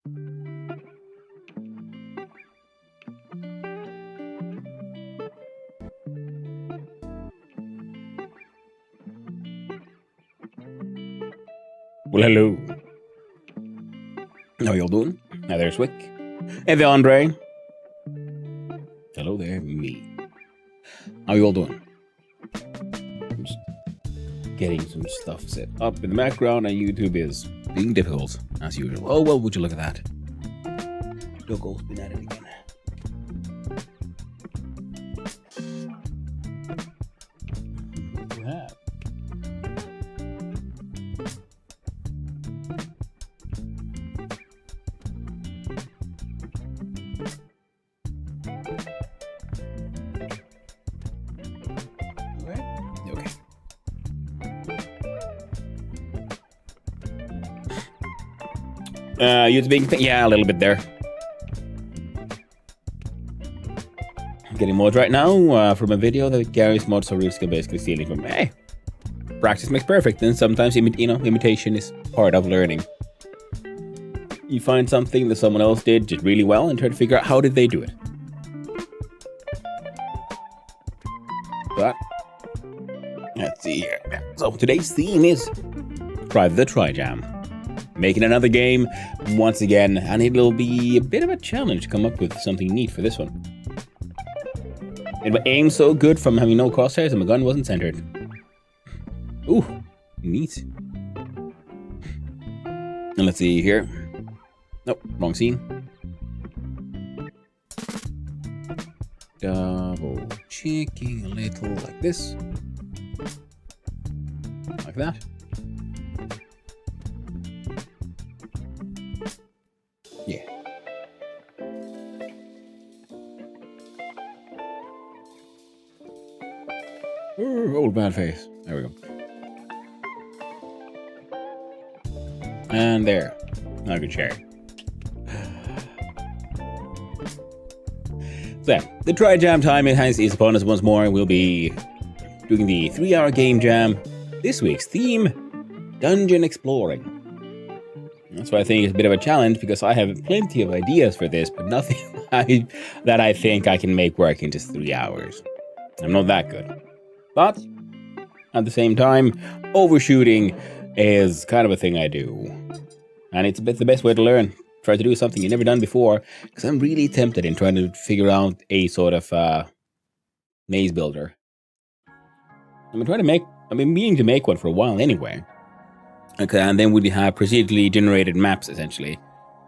Well, hello. How y'all doing? Hi there's Wick. Hey there, Andre. Hello there, me. How y'all doing? I'm just getting some stuff set up in the background, and YouTube is being difficult, as usual. Oh, well, would you look at that? Doggo's been at it again. What do you have? Okay. You're being yeah, a little bit there. Getting mods right now from a video that Gary's mod, so Risk basically stealing from me. Hey, practice makes perfect, and sometimes imitation is part of learning. You find something that someone else did really well and try to figure out how did they do it. But let's see here. So today's theme is the Trijam. Making another game once again, and it'll be a bit of a challenge to come up with something neat for this one. And my aim's so good from having no crosshairs and my gun wasn't centered. Ooh, neat. And let's see here. Nope, wrong scene. Double checking a little like this. Like that. Yeah. Ooh, old bad face. There we go. And there. Now I can share. So, the Trijam time is upon us once more. We'll be doing the 3-hour game jam. This week's theme, dungeon exploring. That's why I think it's a bit of a challenge, because I have plenty of ideas for this, but nothing that I think I can make work in just 3 hours. I'm not that good. But, at the same time, overshooting is kind of a thing I do. And it's the best way to learn. Try to do something you've never done before, because I'm really tempted in trying to figure out a sort of maze builder. I've been meaning to make one for a while anyway. Okay, and then we'd have procedurally generated maps, essentially.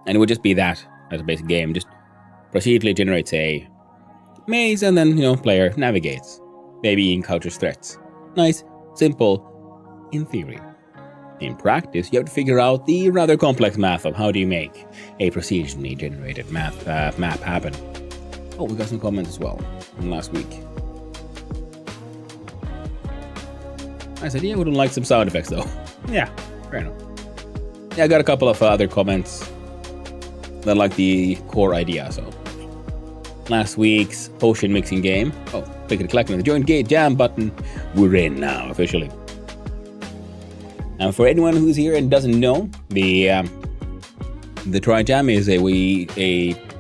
And it would just be that as a basic game. Just procedurally generates a maze, and then, player navigates. Maybe encounters threats. Nice, simple, in theory. In practice, you have to figure out the rather complex math of how do you make a procedurally generated map happen. Oh, we got some comments as well from last week. I said, yeah, I would like some sound effects though. Yeah, fair enough. Yeah, I got a couple of other comments that like the core idea, so. Last week's potion mixing game. Oh, click on the join gate jam button. We're in now, officially. And for anyone who's here and doesn't know, the Trijam is a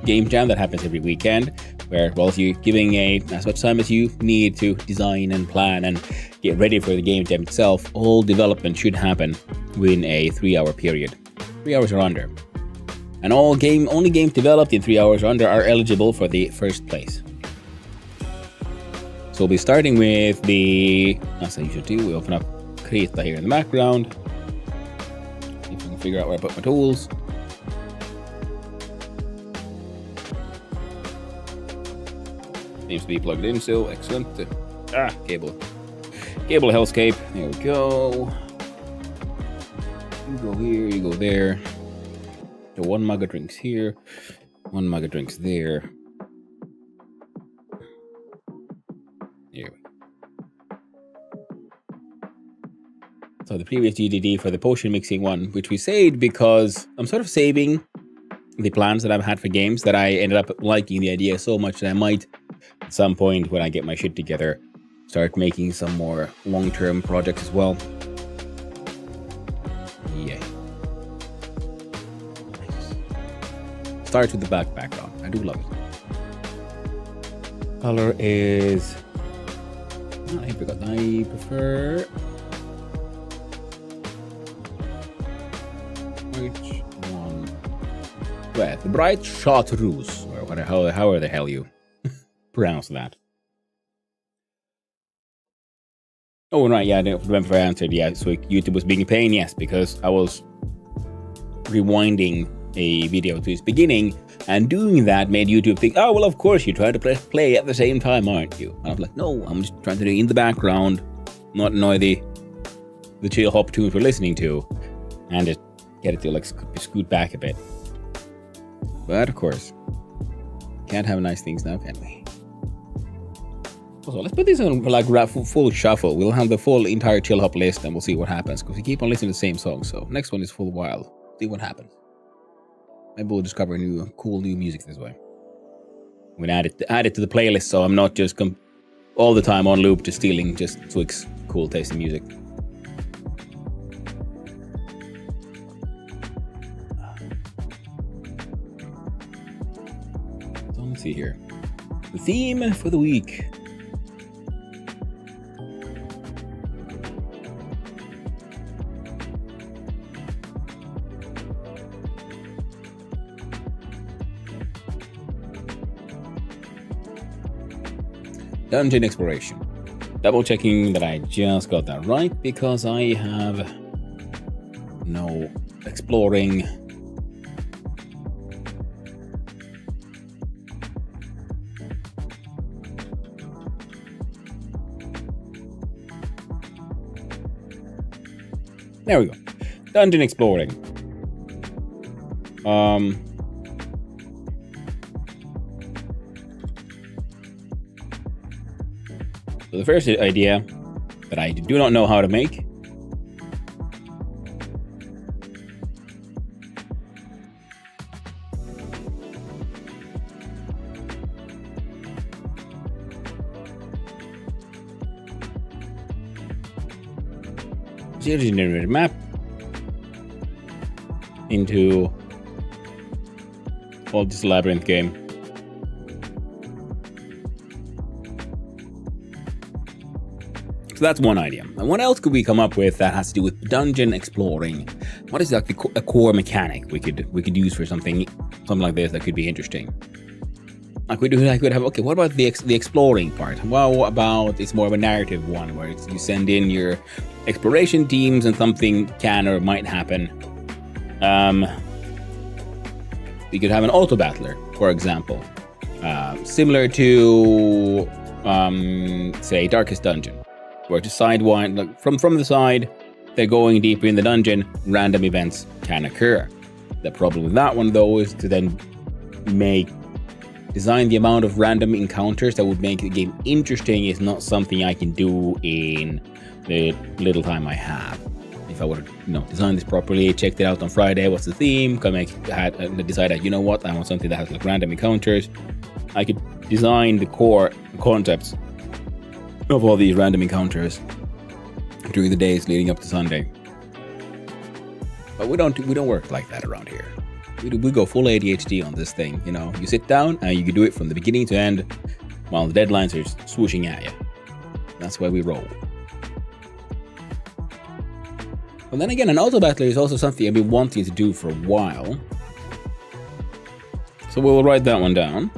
game jam that happens every weekend, where, well, you're giving as much time as you need to design and plan and get ready for the game jam itself. All development should happen within a 3-hour period. 3 hours or under. And only games developed in 3 hours or under are eligible for the first place. So we'll be starting with as I usually do, we open up Krita here in the background. See if I can figure out where I put my tools. Seems to be plugged in still, excellent. Cable hellscape, there we go. You go here, you go there. So 1 mug of drinks here, 1 mug of drinks there. Here we go. So the previous GDD for the potion mixing one, which we saved because I'm sort of saving the plans that I've had for games that I ended up liking the idea so much that I might, at some point when I get my shit together, start making some more long-term projects as well. Yeah. Nice. starts with the black background. I do love it. Color is... I forgot. I prefer... Which one? Well, the bright chartreuse, or whatever, however the hell you pronounce that. Oh, right, yeah, I don't remember if I answered. Yeah, so YouTube was being a pain, yes, because I was rewinding a video to its beginning, and doing that made YouTube think, oh, well, of course, you're trying to press play at the same time, aren't you? And I was like, no, I'm just trying to do it in the background, not annoy the chill hop tunes we're listening to, and just get it to like scoot back a bit. But of course, can't have nice things now, can we? Also, let's put this on like full shuffle. We'll have the full entire chill hop list, and we'll see what happens, because we keep on listening to the same song. So next one is full wild. See what happens. Maybe we'll discover cool new music this way. I'm gonna add it to the playlist, so I'm not just all the time on loop, just stealing just Swick's cool tasting music. So let's see here. The theme for the week. Dungeon exploration. Double checking that I just got that right, because I have no exploring. There we go. Dungeon exploring. So the first idea that I do not know how to make generate a map into all this labyrinth game. So that's one idea. And what else could we come up with that has to do with dungeon exploring? What is like a core mechanic we could use for something like this that could be interesting? I could have, okay, what about the exploring part? Well, what about it's more of a narrative one where you send in your exploration teams and something can or might happen. You could have an auto battler, for example, similar to say Darkest Dungeon, where to sidewind, like from the side, they're going deeper in the dungeon, random events can occur. The problem with that one though is to then design the amount of random encounters that would make the game interesting is not something I can do in the little time I have. If I would have, designed this properly, checked it out on Friday, what's the theme, decided, you know what, I want something that has like random encounters, I could design the core concepts of all these random encounters during the days leading up to Sunday. But we don't work like that around here. We go full ADHD on this thing. You sit down and you can do it from the beginning to end, while the deadlines are swooshing at you. That's why we roll. But then again, an auto battler is also something I've been wanting to do for a while. So we'll write that one down,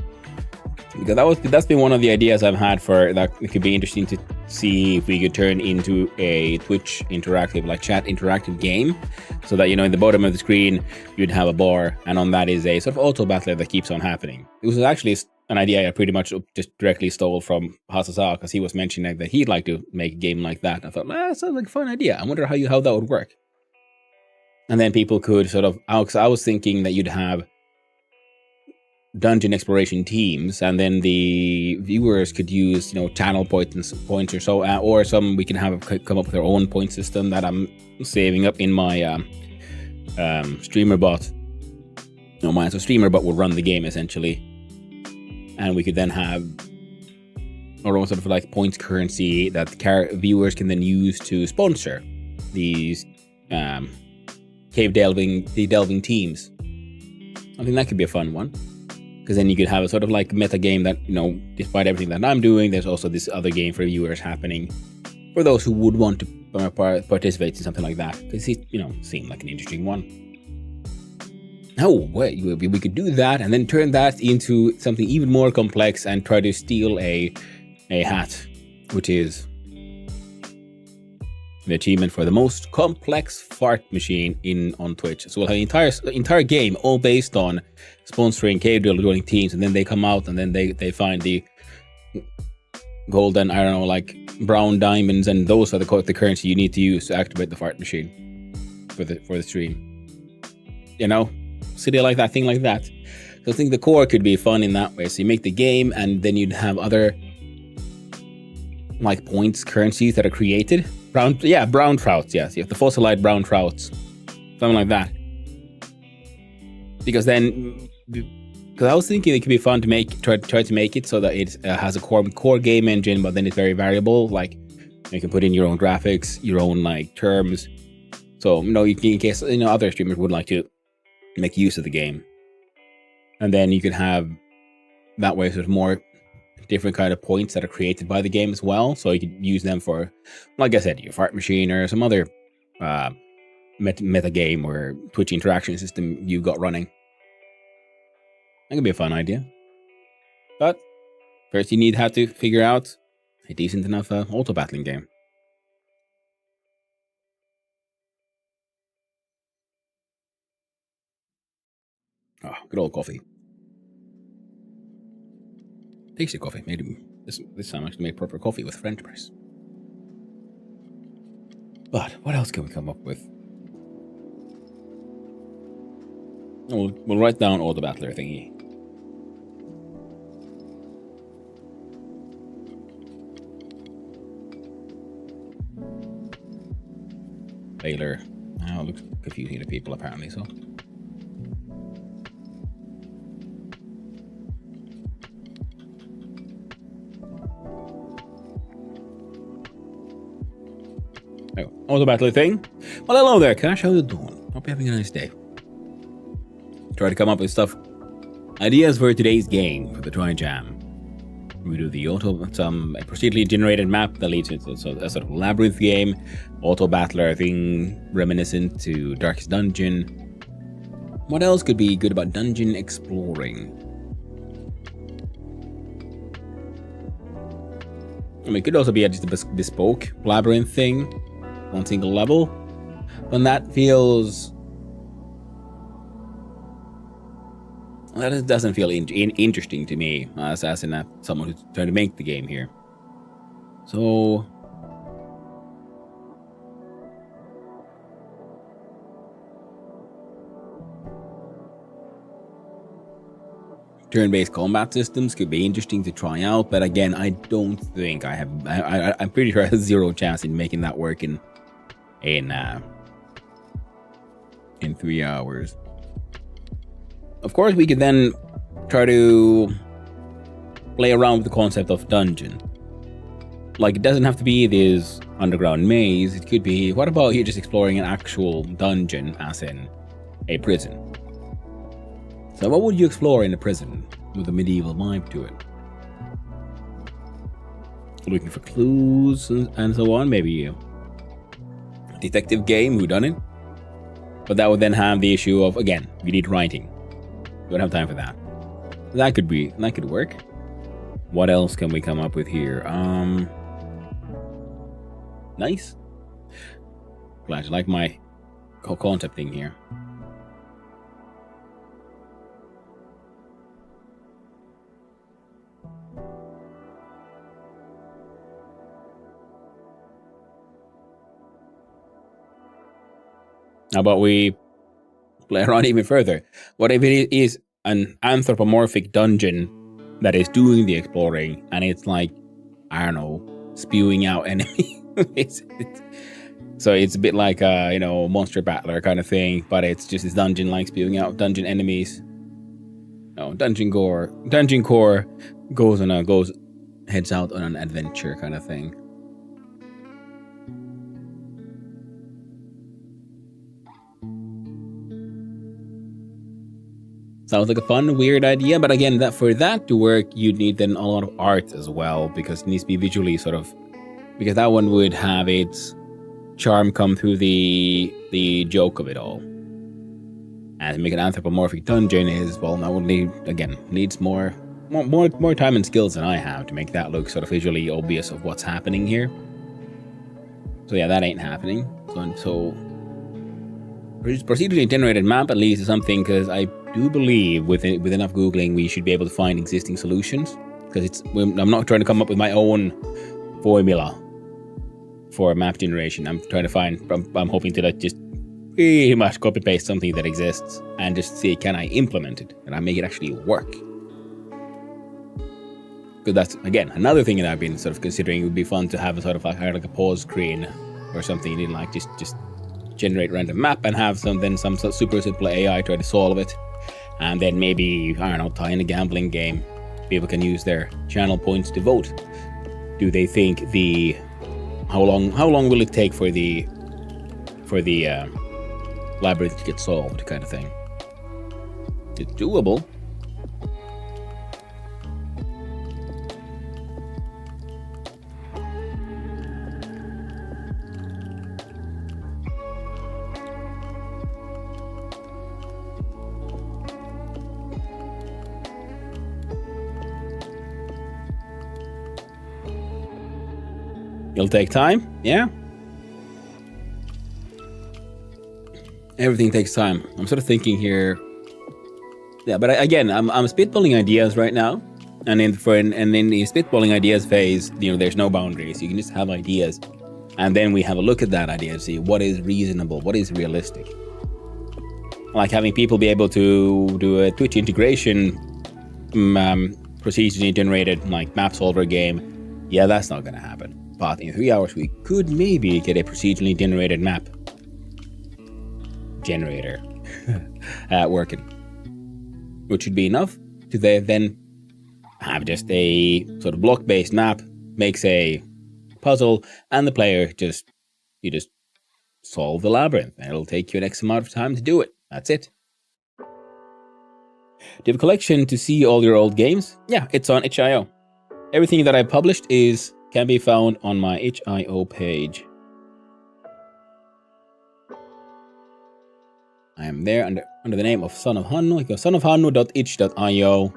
because that's been one of the ideas I've had for that. It could be interesting to see if we could turn into a Twitch interactive, like chat interactive game, so that in the bottom of the screen you'd have a bar, and on that is a sort of auto battler that keeps on happening. It was actually an idea I pretty much just directly stole from Hasasa, because he was mentioning that he'd like to make a game like that. I thought, that sounds like a fun idea. I wonder how that would work. And then people could sort of, I was thinking that you'd have dungeon exploration teams, and then the viewers could use channel points or so, or we can have come up with our own point system that I'm saving up in my streamer bot. So streamer bot will run the game essentially, and we could then have our own sort of like points currency that viewers can then use to sponsor these delving teams. I think that could be a fun one. Because then you could have a sort of like meta game that, despite everything that I'm doing, there's also this other game for viewers happening for those who would want to participate in something like that. Because it, seemed like an interesting one. Oh, wait, we could do that and then turn that into something even more complex and try to steal a hat, which is the achievement for the most complex fart machine on Twitch. So we'll have an entire game all based on sponsoring cave drill joining teams, and then they come out and then they find the golden, I don't know, like brown diamonds, and those are the currency you need to use to activate the fart machine for the stream. City like that, thing like that. So I think the core could be fun in that way. So you make the game, and then you'd have other like points, currencies that are created. Brown trouts, yes. You have the fossilized brown trouts. Something like that. Because I was thinking it could be fun to try to make it so that it has a core game engine, but then it's very variable. Like you can put in your own graphics, your own like terms. So in case other streamers would like to make use of the game, and then you could have that way sort of more different kind of points that are created by the game as well. So you could use them for, like I said, your fart machine or some other meta game or Twitch interaction system you've got running. That could be a fun idea. But first you have to figure out a decent enough auto battling game. Oh, good old coffee. Tasty coffee. Made this time actually made proper coffee with French press. But what else can we come up with? We'll write down auto battler thingy. Baylor. Oh, it looks confusing to people apparently, so. Oh, auto battler thing. Well, hello there, Cash. How you doing? Hope you're having a nice day. Try to come up with ideas for today's game for the Trijam. We do some procedurally generated map that leads to a sort of labyrinth game, auto battler thing reminiscent to Darkest Dungeon. What else could be good about dungeon exploring? It could also be just a bespoke labyrinth thing, one single level, but that feels. That doesn't feel interesting to me as in someone who's trying to make the game here. So turn-based combat systems could be interesting to try out, but again, I don't think I'm pretty sure I have zero chance in making that work in 3 hours. Of course, we could then try to play around with the concept of dungeon. Like, it doesn't have to be this underground maze. It could be, what about you just exploring an actual dungeon, as in a prison? So what would you explore in a prison with a medieval vibe to it? Looking for clues and so on, maybe a detective game, whodunit? But that would then have the issue of, again, we need writing. We don't have time for that. That could work. What else can we come up with here? Nice. Glad you like my concept thing here. How about we play around even further? What if it is an anthropomorphic dungeon that is doing the exploring, and it's like, I don't know, spewing out enemies? So it's a bit like a monster battler kind of thing, but it's just this dungeon like spewing out dungeon enemies. No, Dungeon Core heads out on an adventure kind of thing. Sounds like a fun, weird idea, but again, that for that to work, you'd need then a lot of art as well, because it needs to be visually sort of, because that one would have its charm come through the joke of it all. And to make an anthropomorphic dungeon is, well, that would need, again, needs more time and skills than I have to make that look sort of visually obvious of what's happening here. So yeah, that ain't happening. So procedurally generated map at least is something, because I do believe with enough Googling we should be able to find existing solutions, because I'm not trying to come up with my own formula for map generation. I'm hoping to just pretty much copy paste something that exists and just see, can I implement it? Can I make it actually work? Because that's, again, another thing that I've been sort of considering. It would be fun to have a sort of like a pause screen or something. You didn't like just generate random map and have some super simple AI try to solve it, and then maybe, I don't know, tie in a gambling game. People can use their channel points to vote. Do they think how long will it take for the labyrinth to get solved, kind of thing? It's doable. It'll take time, yeah. Everything takes time. I'm sort of thinking here. Yeah, but again, I'm spitballing ideas right now, and in the spitballing ideas phase, there's no boundaries. You can just have ideas, and then we have a look at that idea to see what is reasonable, what is realistic. Like having people be able to do a Twitch integration, procedurally generated like map solver game. Yeah, that's not gonna happen. But in 3 hours, we could maybe get a procedurally generated map generator working, which should be enough to then have just a sort of block-based map, makes a puzzle, and the player just solve the labyrinth, and it'll take you an X amount of time to do it. That's it. Do you have a collection to see all your old games? Yeah, it's on itch.io. Everything that I published can be found on my itch.io page. I am there under the name of Son of Hannu. You go sonofhannu.itch.io,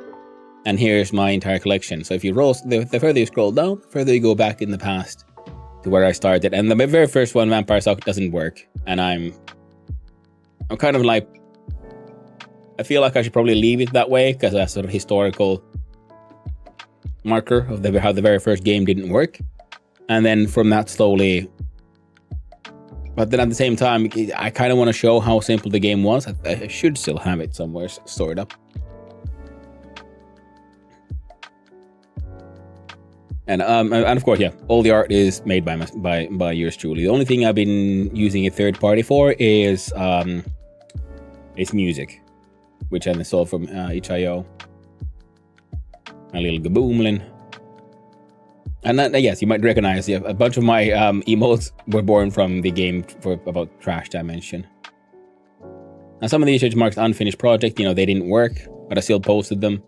and here's my entire collection. So if you roll, the further you scroll down, the further you go back in the past to where I started. And the very first one, Vampire Suck, doesn't work. And I'm kind of like, I feel like I should probably leave it that way, because that's sort of historical marker of how the very first game didn't work, and then from that slowly. But then at the same time, I kind of want to show how simple the game was. I should still have it somewhere stored up. And of course, yeah, all the art is made by yours truly. The only thing I've been using a third party for is music, which I installed from itch.io. My little gaboomlin. And yes, you might recognize, a bunch of my emotes were born from the game for about Trash Dimension. Now some of these are marked unfinished project, they didn't work, but I still posted them.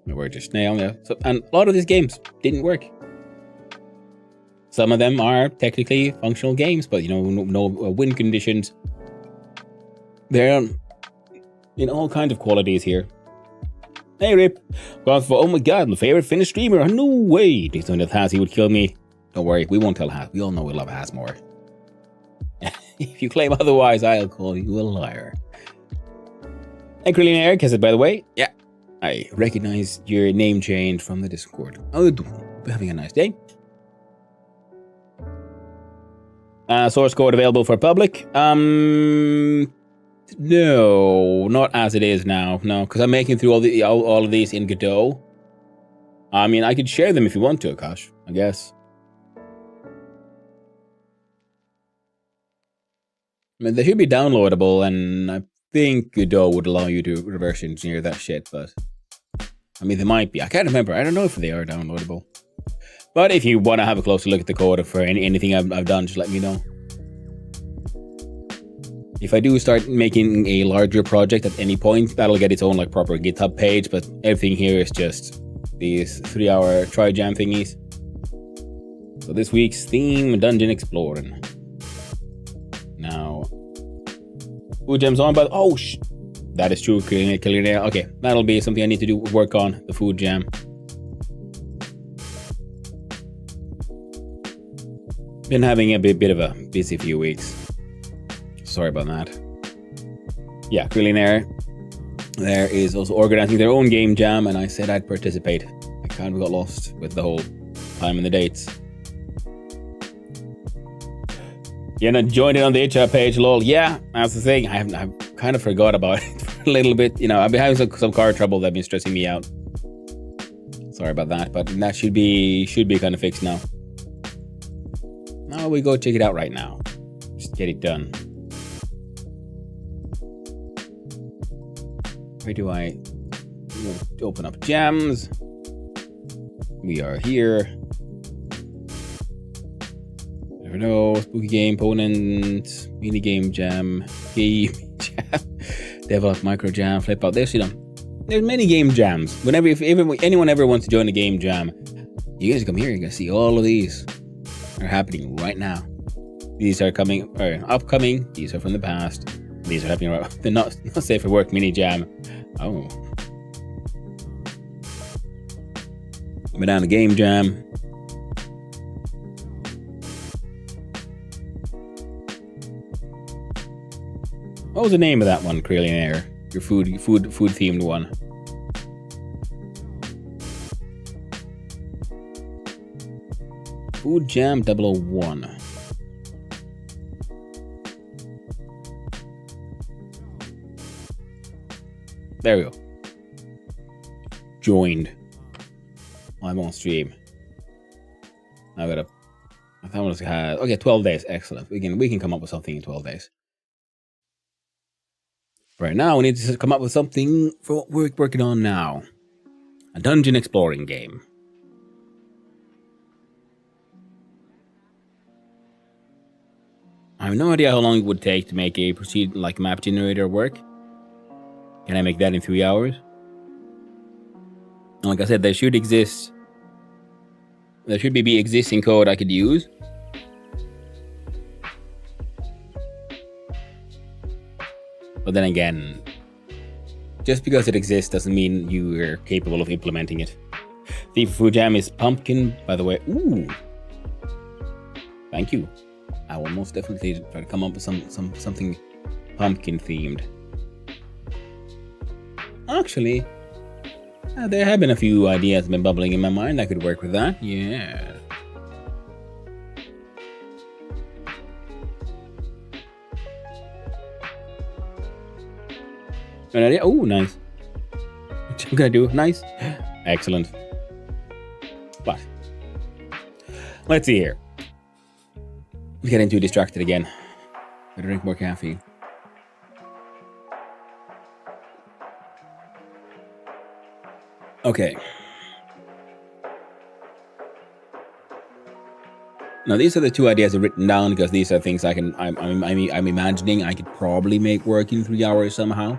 We're just snail, yeah. So, and a lot of these games didn't work. Some of them are technically functional games, but no win conditions. They're in all kinds of qualities here. Hey Rip, gone for, oh my god, my favorite Finnish streamer. No way. He's on the Has, he would kill me. Don't worry, we won't tell Has. We all know we love Has more. If you claim otherwise, I'll call you a liar. Hey Krillin Eric has it, by the way. Yeah, I recognize your name change from the Discord. Oh, you're having a nice day. Source code available for public? No, not as it is now. No, because I'm making through all of these in Godot. I mean, I could share them if you want to, Akash, I guess. I mean, they should be downloadable, and I think Godot would allow you to reverse engineer that shit, but I mean, they might be. I can't remember. I don't know if they are downloadable. But if you want to have a closer look at the code for anything I've done, just let me know. If I do start making a larger project at any point, that'll get its own like proper GitHub page, but everything here is just these 3-hour Trijam thingies. So this week's theme, Dungeon Exploring. Now, food jam's on, but oh, that is true, clearly. Okay, that'll be something I need to work on, the food jam. Been having a bit of a busy few weeks. Sorry about that. Yeah, Krillinair there is also organizing their own game jam, and I said I'd participate. I kind of got lost with the whole time and the dates. You're not joined in on the HR page, lol. Yeah, that's the thing. I've kind of forgot about it for a little bit. You know, I've been having some car trouble that's been stressing me out. Sorry about that, but that should be kind of fixed now. Now we go check it out right now. Just get it done. Where do I open up jams? We are here. Never know. Spooky game, opponent, mini game jam, game jam, develop micro jam, flip out. There's many game jams. Whenever if anyone ever wants to join a game jam, you guys come here. You're gonna see all of these are happening right now. These are upcoming. These are from the past. These are happening right. They're not safe for work. Mini jam. Oh. Banana game jam. What was the name of that one, Krillinair? Your food themed one. Food Jam 001. There we go. Joined. I'm on stream. I thought it was okay, 12 days. Excellent. We can come up with something in 12 days. Right now, we need to come up with something for what we're working on now. A dungeon exploring game. I have no idea how long it would take to make a map generator work. Can I make that in 3 hours? And like I said, there should be existing code I could use. But then again, just because it exists doesn't mean you're capable of implementing it. The food jam is pumpkin, by the way. Ooh. Thank you. I will most definitely try to come up with something pumpkin themed. Actually, there have been a few ideas been bubbling in my mind. I could work with that. Yeah. An idea? Oh, nice. What I'm gonna do? Nice. Excellent. But let's see here. I'm getting too distracted again. Better drink more caffeine. Okay. Now these are the two ideas I've written down because these are things I'm imagining I could probably make work in 3 hours somehow.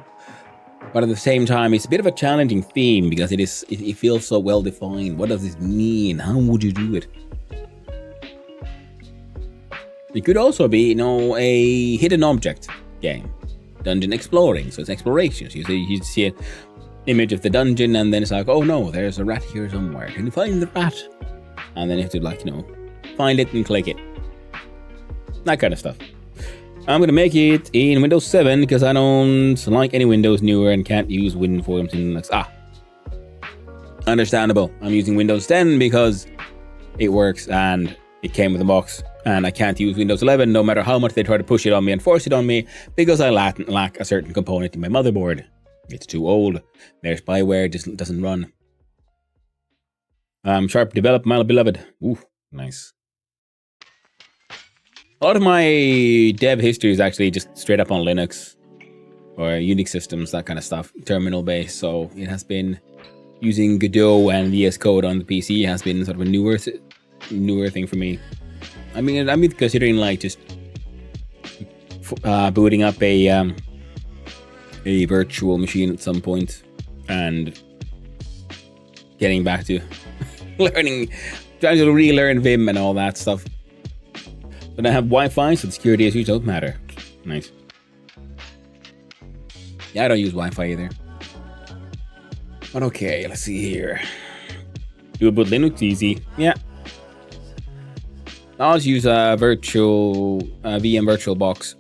But at the same time, it's a bit of a challenging theme because it feels so well defined. What does this mean? How would you do it? It could also be, a hidden object game. Dungeon exploring, so it's exploration. So you see an image of the dungeon and then it's like, oh no, there's a rat here somewhere. Can you find the rat? And then you have to find it and click it. That kind of stuff. I'm going to make it in Windows 7 because I don't like any Windows newer and can't use WinForms in Linux. Understandable. I'm using Windows 10 because it works and it came with a box. And I can't use Windows 11 no matter how much they try to push it on me and force it on me because I lack a certain component in my motherboard. It's too old. Their spyware just doesn't run. Sharp develop, my beloved. Ooh, nice. A lot of my dev history is actually just straight up on Linux or Unix systems, that kind of stuff, terminal based. So it has been using Godot and VS Code on the PC has been sort of a newer thing for me. I mean, I'm considering like just booting up a virtual machine at some point and getting back to trying to relearn Vim and all that stuff. But I have Wi-Fi, so the security issues don't matter. Nice. Yeah, I don't use Wi-Fi either. But okay, let's see here. Do a boot Linux, easy. Yeah. I'll just use a virtual VM VirtualBox.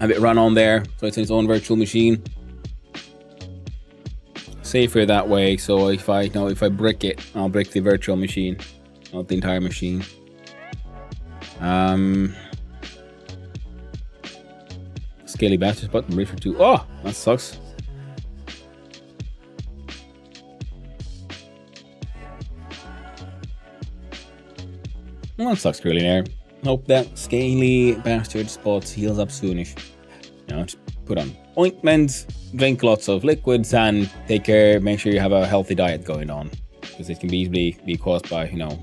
Have it run on there, so it's its own virtual machine. Safer that way. So if I brick it, I'll brick the virtual machine, not the entire machine. Scaly bastards button ready for 2. Oh, that sucks. Well, that sucks really there. Hope that scaly bastard spots heals up soonish. You know, just put on ointments, drink lots of liquids, and take care. Make sure you have a healthy diet going on, because it can easily be caused by, you know,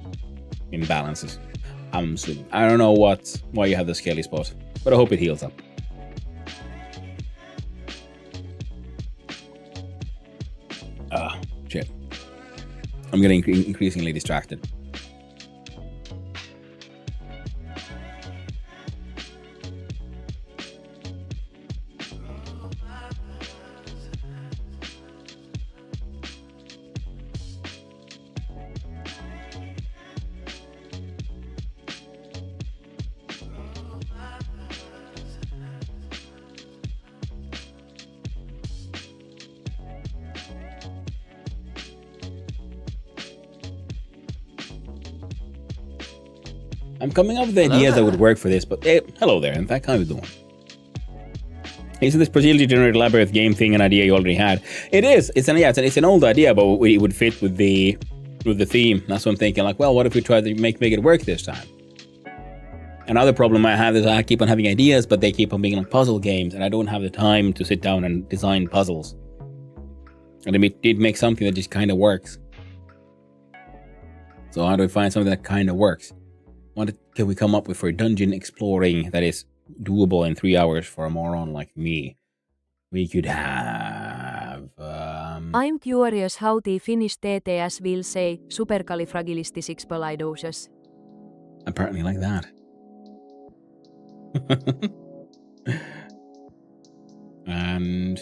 imbalances. I'm assuming. I don't know why you have the scaly spot, but I hope it heals up. Shit. I'm getting increasingly distracted. I'm coming up with ideas that would work for this, but hey, hello there, in fact, how are you doing? Isn't this procedurally generated labyrinth game thing an idea you already had? It is. It's an old idea, but it would fit with the theme. That's what I'm thinking. Like, well, what if we try to make it work this time? Another problem I have is I keep on having ideas, but they keep on being like puzzle games, and I don't have the time to sit down and design puzzles. And I did make something that just kind of works. So how do I find something that kind of works? What can we come up with for dungeon exploring that is doable in 3 hours for a moron like me? We could have... I'm curious how the Finnish TTS will say supercalifragilisticexpialidocious. Apparently like that. And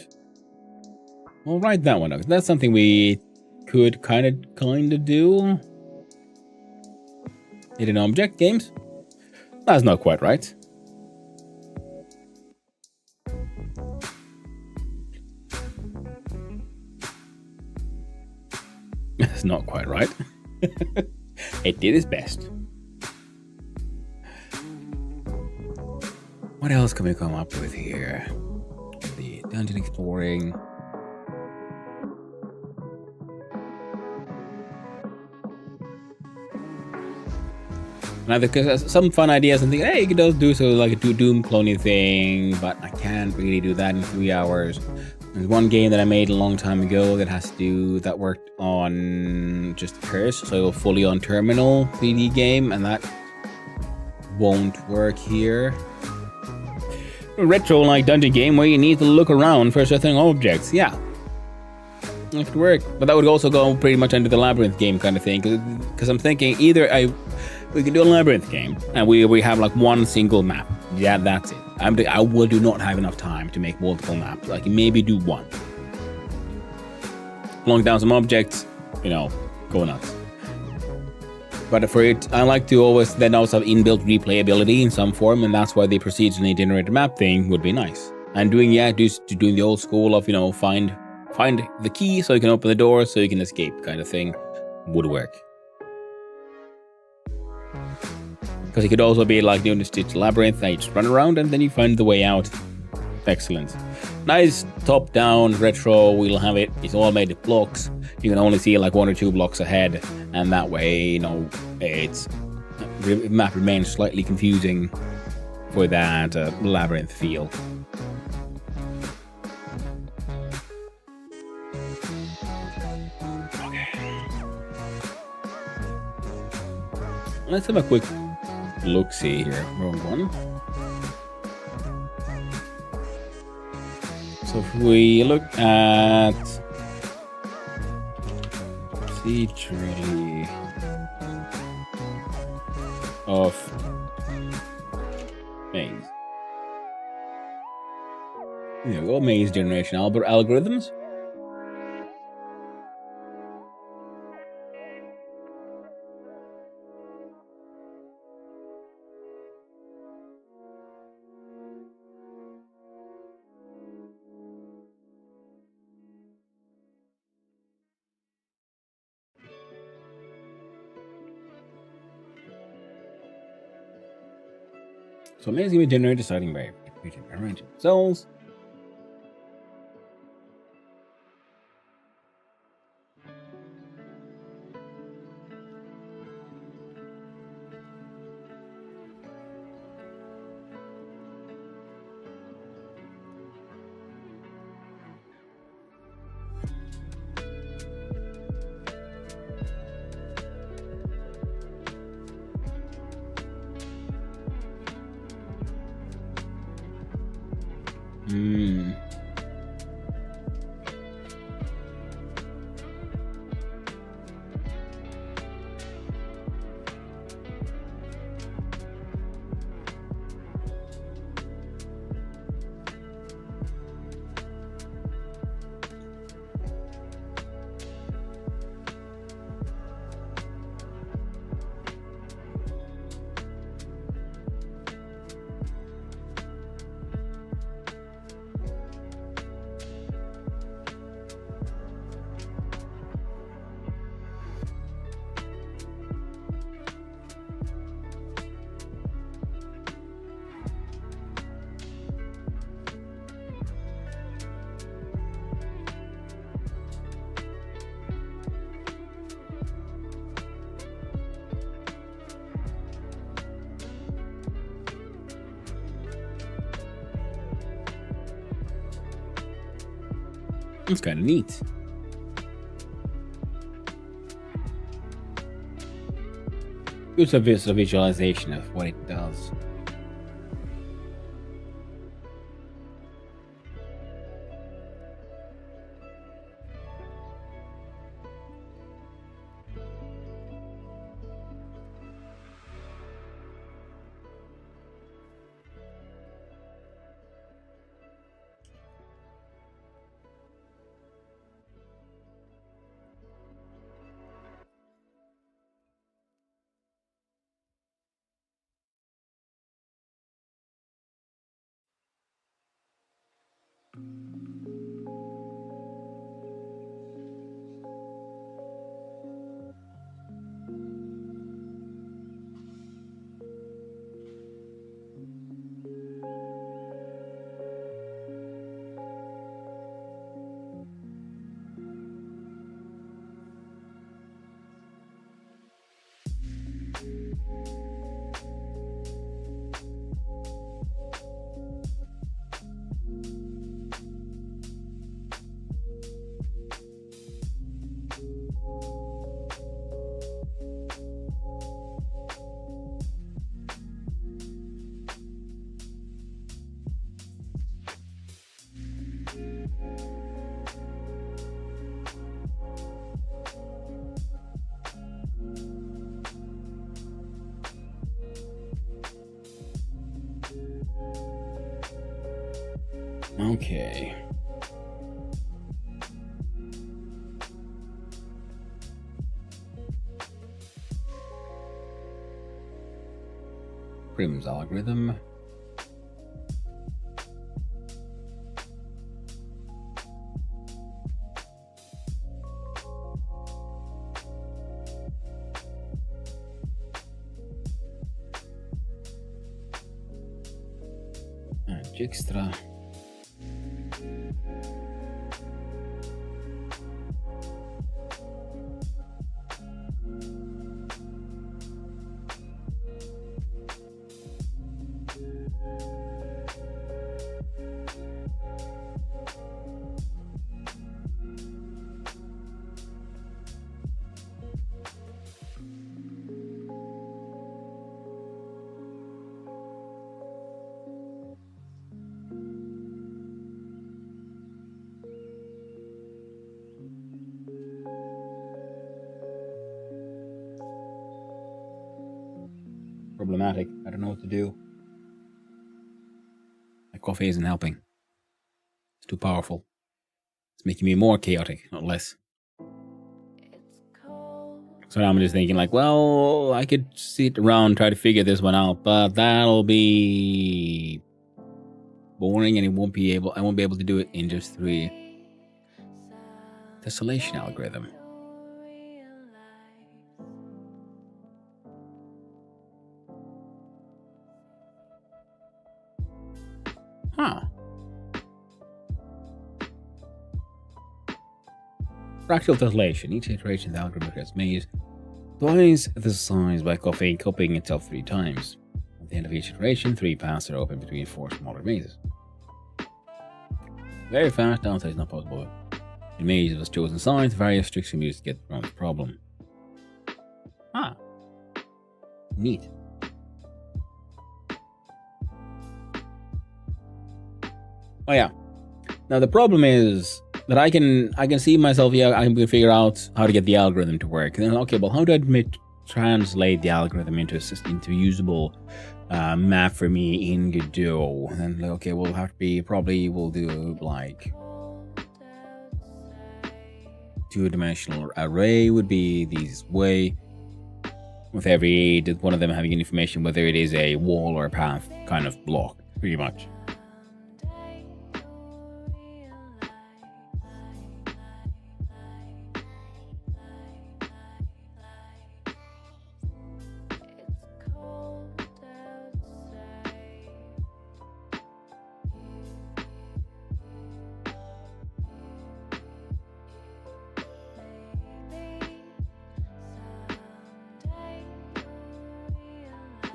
we'll write that one out. That's something we could kind of do. Hidden object games? That's not quite right. That's not quite right. It did its best. What else can we come up with here? The dungeon exploring. Now, because some fun ideas and think, hey, you can do so like a Doom cloning thing, but I can't really do that in 3 hours. There's one game that I made a long time ago that worked on just Curse, so a fully on terminal 3D game, and that won't work here. A retro like dungeon game where you need to look around for certain objects, yeah. It could work, but that would also go pretty much under the labyrinth game kind of thing, because I'm thinking either we can do a labyrinth game, and we have like one single map. Yeah, that's it. I do not have enough time to make multiple maps. I can maybe do one. Plonk down some objects, you know, go nuts. But for it, I like to always then also have inbuilt replayability in some form, and that's why the procedurally generated map thing would be nice. And doing the old school of, you know, find the key so you can open the door so you can escape kind of thing would work. Because it could also be like doing this labyrinth, and you just run around and then you find the way out. Excellent. Nice top-down retro. We'll have it. It's all made of blocks. You can only see like 1 or 2 blocks ahead, and that way, you know, the map remains slightly confusing for that labyrinth feel. Okay. let's have a quick look-see here. Wrong one. So if we look at C3 of maze. There we go, maze generation algorithms. So maze can be generated starting by arranging cells. It's kind of neat. It's a visualization of what it does. Okay. Prim's algorithm. And Jigstra. problematic. I don't know what to do. My coffee isn't helping. It's too powerful. It's making me more chaotic, not less. So now I'm just thinking like, well, I could sit around and try to figure this one out, but that'll be boring and I won't be able to do it in just 3. Tessellation algorithm. Huh. Fractal tessellation. Each iteration of the algorithm gets maze twice the size by copying itself 3 times. At the end of each iteration, 3 paths are open between 4 smaller mazes. Very fast, downside is not possible. In mazes of chosen size, various tricks can be used to get around the problem. Ah. Neat. Oh yeah. Now the problem is that I can see myself. Yeah, I can figure out how to get the algorithm to work. And then, okay, well, how do I translate the algorithm into a usable map for me in Godot? And okay, we'll have to be we'll do like 2-dimensional array would be this way, with every one of them having information whether it is a wall or a path kind of block, pretty much.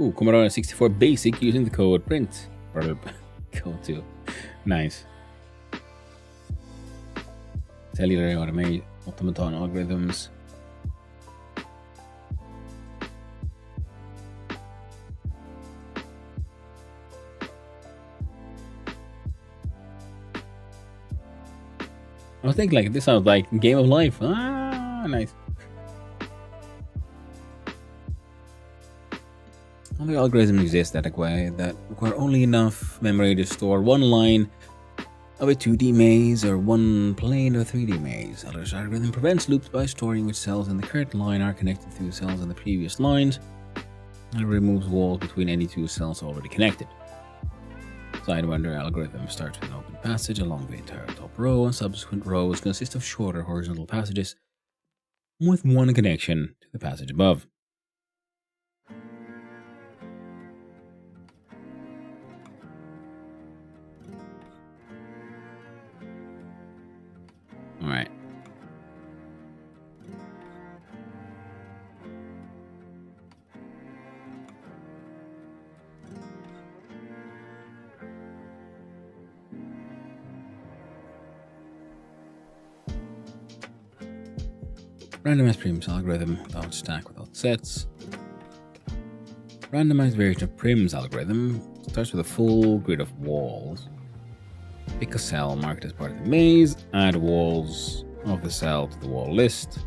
Ooh, Commodore 64 Basic using the code print. Or code 2. Nice. Cellular automaton algorithms. I was thinking like this sounds like Game of Life. Ah, nice. Other algorithms exist that require only enough memory to store one line of a 2D maze or one plane of a 3D maze. Other algorithm prevents loops by storing which cells in the current line are connected to cells in the previous lines, and removes walls between any 2 cells already connected. Sidewinder algorithm starts with an open passage along the entire top row, and subsequent rows consist of shorter horizontal passages with one connection to the passage above. Alright. Randomized Prim's algorithm without stack without sets. Randomized version of Prim's algorithm starts with a full grid of walls. Pick a cell marked as part of the maze, add walls of the cell to the wall list.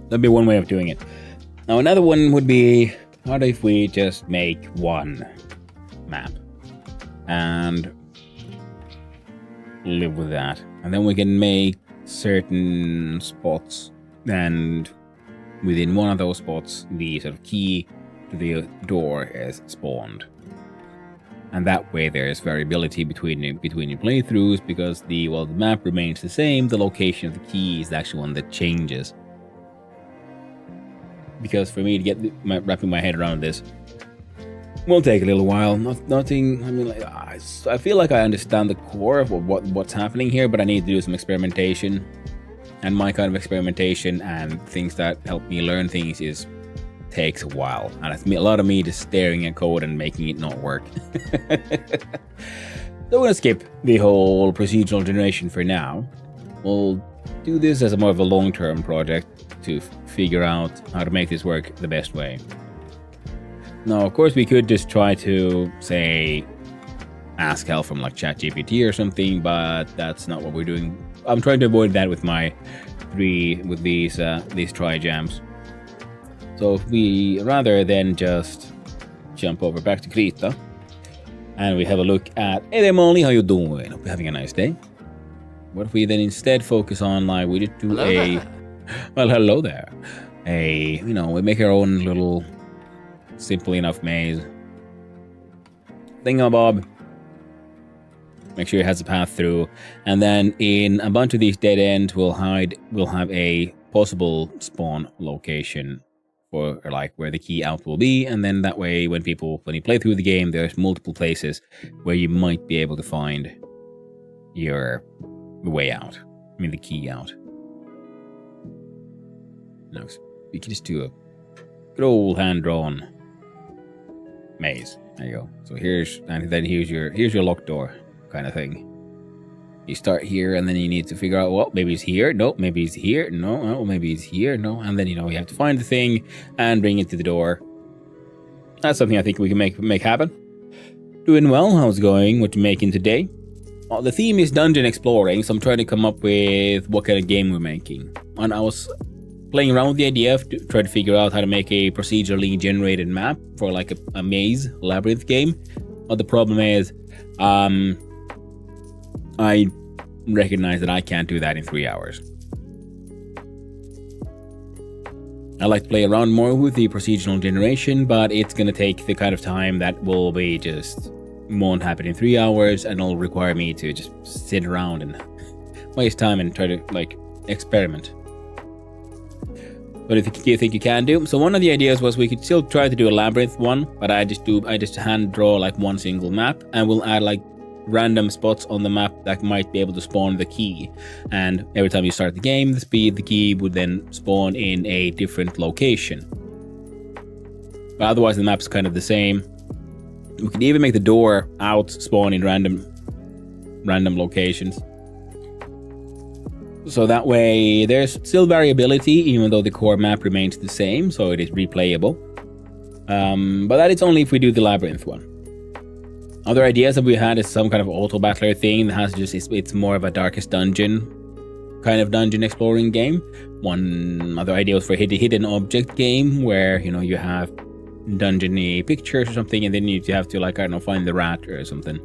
That'd be one way of doing it. Now another one would be, what if we just make one map and live with that, and then we can make certain spots, and within one of those spots the sort of key to the door is spawned, and that way there's variability between your playthroughs, because the map remains the same, the location of the key is the actual one that changes. Because for me to get wrapping my head around this will take a little while. Nothing. I mean, like, I feel like I understand the core of what's happening here, but I need to do some experimentation. And my kind of experimentation and things that help me learn things takes a while. And it's a lot of me just staring at code and making it not work. So we're going to skip the whole procedural generation for now. We'll do this as more of a long-term project to figure out how to make this work the best way. Now, of course, we could just try to, say, ask help from like ChatGPT or something, but that's not what we're doing. I'm trying to avoid that with these Trijams. So if we rather than just jump over back to Krita, and we have a look at, hey there Molly, how you doing? Hope you're having a nice day. What if we then instead focus on like we just do hello there. We make our own little simple enough maze. Thingamabob. Make sure it has a path through. And then in a bunch of these dead ends, we'll have a possible spawn location for like where the key out will be. And then that way when you play through the game, there's multiple places where you might be able to find your way out. I mean the key out. No, we can just do a good old hand-drawn maze. There you go. So here's your locked door kind of thing. You start here, and then you need to figure out, well, maybe it's here. No, maybe it's here. No, maybe it's here. No, and then you have to find the thing and bring it to the door. That's something I think we can make happen. Doing well. How's it going? What you making today? Well, the theme is dungeon exploring, so I'm trying to come up with what kind of game we're making. And I was playing around with the idea of trying to figure out how to make a procedurally generated map for like a maze labyrinth game. But the problem is, I recognize that I can't do that in 3 hours. I like to play around more with the procedural generation, but it's going to take the kind of time that won't happen in 3 hours, and it'll require me to just sit around and waste time and try to like experiment. What do you think you can do? So one of the ideas was we could still try to do a labyrinth one, but I just hand draw like one single map, and we'll add like random spots on the map that might be able to spawn the key. And every time you start the game, the key would then spawn in a different location. But otherwise the map's kind of the same. We could even make the door out spawn in random locations. So that way there's still variability, even though the core map remains the same, so it is replayable. But that is only if we do the labyrinth one. Other ideas that we had is some kind of auto battler thing that has it's more of a Darkest Dungeon kind of dungeon exploring game. One other idea was for a hidden object game where you have dungeony pictures or something, and then you have to like, I don't know, find the rat or something.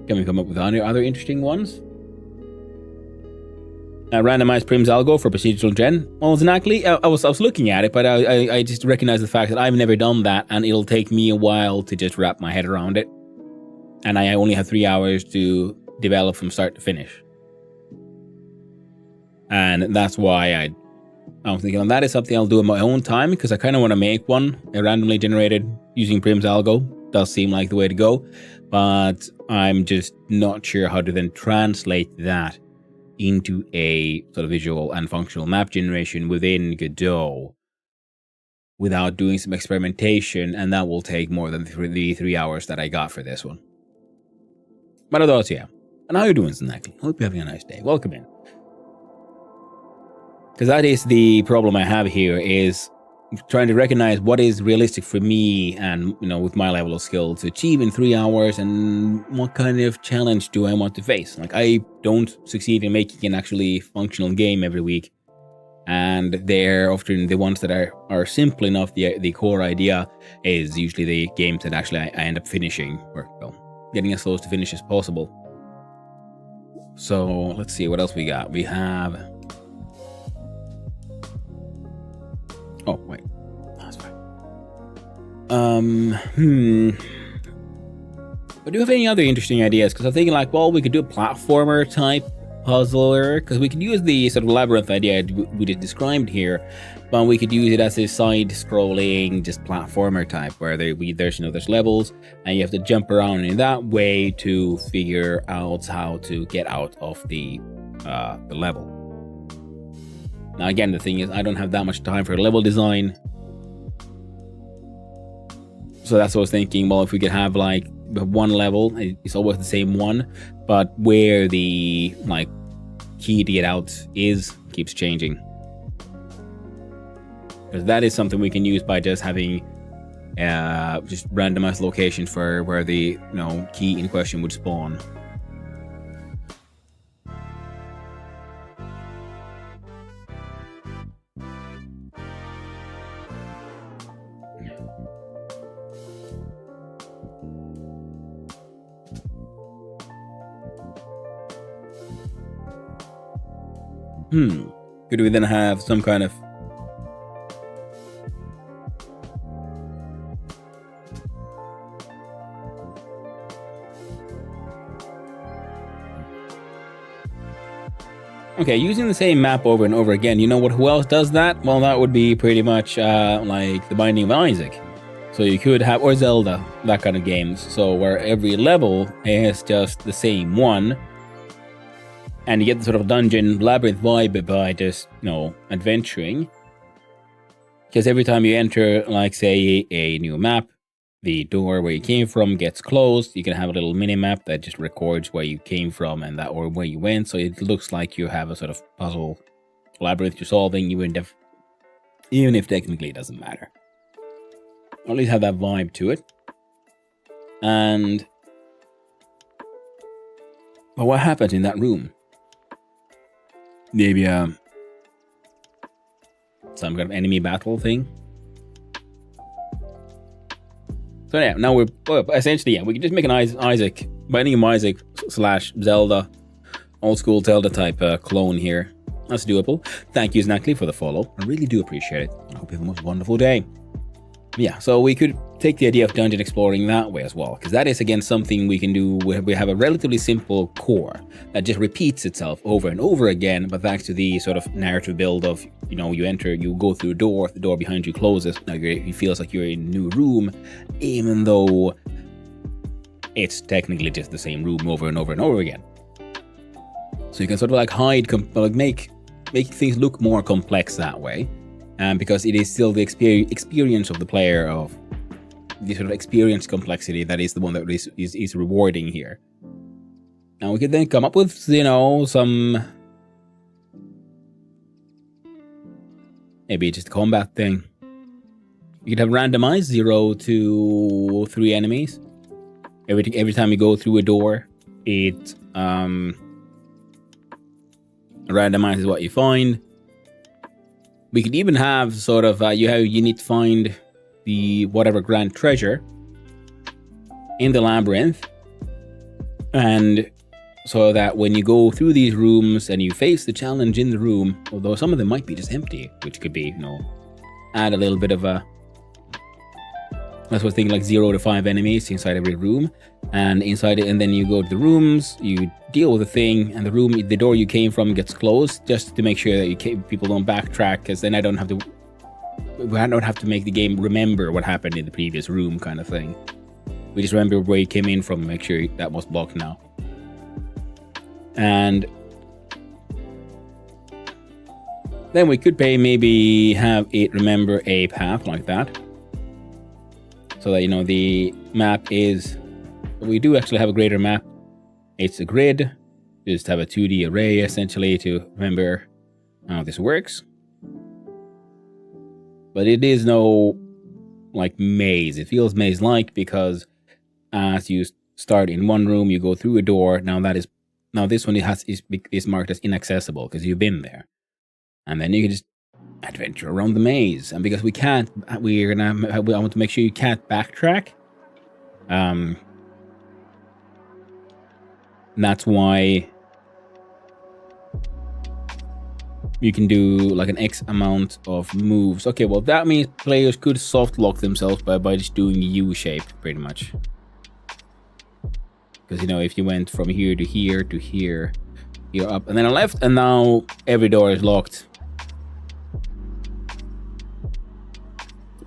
Can we come up with other interesting ones? Randomized Prim's algo for procedural gen. Well, exactly. I was looking at it, but I just recognize the fact that I've never done that, and it'll take me a while to just wrap my head around it. And I only have 3 hours to develop from start to finish. And that's why I was thinking, well, that is something I'll do in my own time, because I kind of want to make one, a randomly generated using Prim's algo. Does seem like the way to go, but I'm just not sure how to then translate that into a sort of visual and functional map generation within Godot without doing some experimentation, and that will take more than the 3 hours that I got for this one. But otherwise, yeah. And how are you doing, Snacky? Hope you're having a nice day. Welcome in. Because that is the problem I have here, is trying to recognize what is realistic for me and, with my level of skill to achieve in 3 hours, and what kind of challenge do I want to face. Like, I don't succeed in making an actually functional game every week, and they're often the ones that are simple enough. The core idea is usually the games that actually I end up finishing, or getting as close to finish as possible. So let's see what else we got. We have... Oh, wait. That's fine. But do you have any other interesting ideas? Because I'm thinking like, well, we could do a platformer type puzzler, because we could use the sort of labyrinth idea we just described here, but we could use it as a side-scrolling, just platformer type, where there's levels, and you have to jump around in that way to figure out how to get out of the level. Now again, the thing is, I don't have that much time for level design, so that's what I was thinking. Well, if we could have like one level, it's always the same one, but where the like key to get out keeps changing, because that is something we can use by just having just randomized location for where the key in question would spawn. Could we then have some kind of okay, using the same map over and over again? You know what? Who else does that? Well, that would be pretty much like The Binding of Isaac. So you could have, or Zelda, that kind of games. So where every level is just the same one, and you get the sort of dungeon labyrinth vibe by just, adventuring. Because every time you enter, like, say, a new map, the door where you came from gets closed. You can have a little mini map that just records where you came from and that, or where you went. So it looks like you have a sort of puzzle labyrinth you're solving, even if technically it doesn't matter. Or at least have that vibe to it. But what happens in that room? Maybe some kind of enemy battle thing. So yeah, now we can just make an Binding of Isaac / Zelda, old school Zelda type clone here. That's doable. Thank you, Snackly, for the follow. I really do appreciate it. I hope you have the most wonderful day. Yeah, so we could take the idea of dungeon exploring that way as well, because that is again something we can do where we have a relatively simple core that just repeats itself over and over again, but thanks to the sort of narrative build of, you enter, you go through a door, the door behind you closes, now it feels like you're in a new room, even though it's technically just the same room over and over and over again. So you can sort of like make things look more complex that way. Because it is still the experience of the player, of the sort of experience complexity, that is the one that is rewarding here. Now we could then come up with, some maybe just a combat thing. You could have randomized 0 to 3 enemies. Every time you go through a door, it randomizes what you find. We could even have sort of, you need to find the whatever grand treasure in the labyrinth. And so that when you go through these rooms and you face the challenge in the room, although some of them might be just empty, which could be, add a little bit of a, that's what I was thinking, like 0 to 5 enemies inside every room. And inside it, and then you go to the rooms, you deal with the thing, and the door you came from gets closed, just to make sure that people don't backtrack, because then I don't have to make the game remember what happened in the previous room, kind of thing. We just remember where you came in from, make sure that was blocked now. And then we could maybe have it remember a path like that, so that the map is. We do actually have a greater map. It's a grid. You just have a 2D array essentially to remember how this works. But it is no like maze. It feels maze-like because as you start in one room, you go through a door. Now this one is marked as inaccessible because you've been there, and then you can just adventure around the maze. And because I want to make sure you can't backtrack. That's why you can do like an X amount of moves. Okay, well that means players could soft lock themselves by just doing a U shape pretty much. Because if you went from here to here to here, You're up and then a left, and now every door is locked.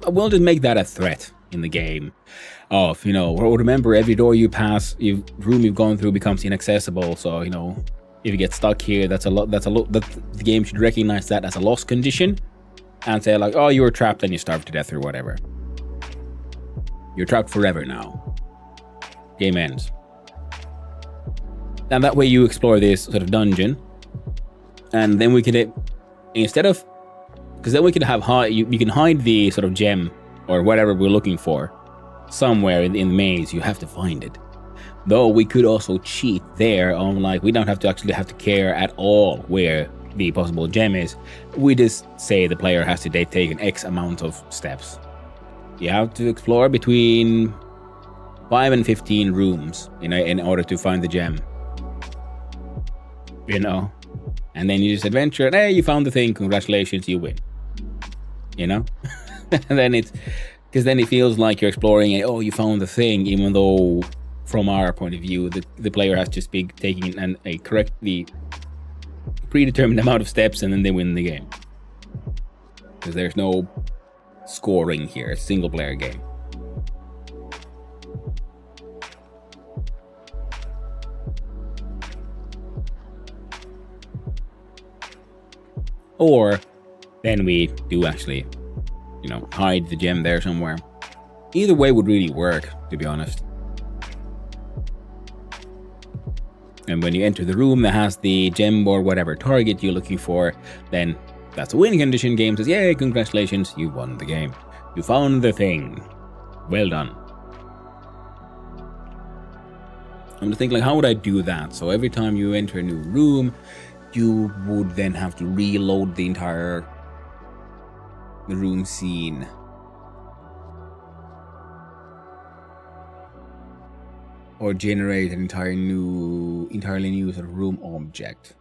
We'll just make that a threat in the game. Of, remember, every door you pass, room you've gone through becomes inaccessible. So, if you get stuck here, that the game should recognize that as a lost condition and say like, oh, you were trapped and you starved to death or whatever. You're trapped forever now. Game ends. And that way you explore this sort of dungeon, and then we could, because then we could have you can hide the sort of gem or whatever we're looking for somewhere in the maze. You have to find it. Though we could also cheat there on like, we don't have to care at all where the possible gem is. We just say the player has to take an X amount of steps. You have to explore between 5 and 15 rooms in order to find the gem. And then you just adventure, and hey, you found the thing, congratulations, you win. And then because then it feels like you're exploring, and oh, you found the thing, even though from our point of view, the player has just been taking a correctly predetermined amount of steps, and then they win the game. Because there's no scoring here, it's a single player game. Or then we do actually, hide the gem there somewhere. Either way would really work, to be honest. And when you enter the room that has the gem or whatever target you're looking for, then that's a win condition. Game says, yay, congratulations, you won the game. You found the thing. Well done. I'm just thinking, like, how would I do that? So every time you enter a new room, you would then have to reload the entire room scene. Or generate an entirely new sort of room object.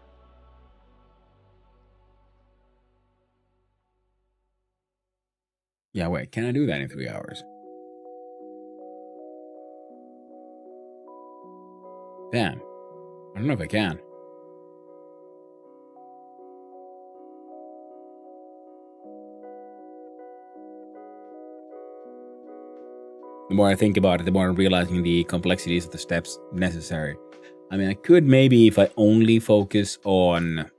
Yeah, wait, can I do that in 3 hours? Damn. I don't know if I can. The more I think about it, the more I'm realizing the complexities of the steps necessary. I mean, I could maybe, if I only focus on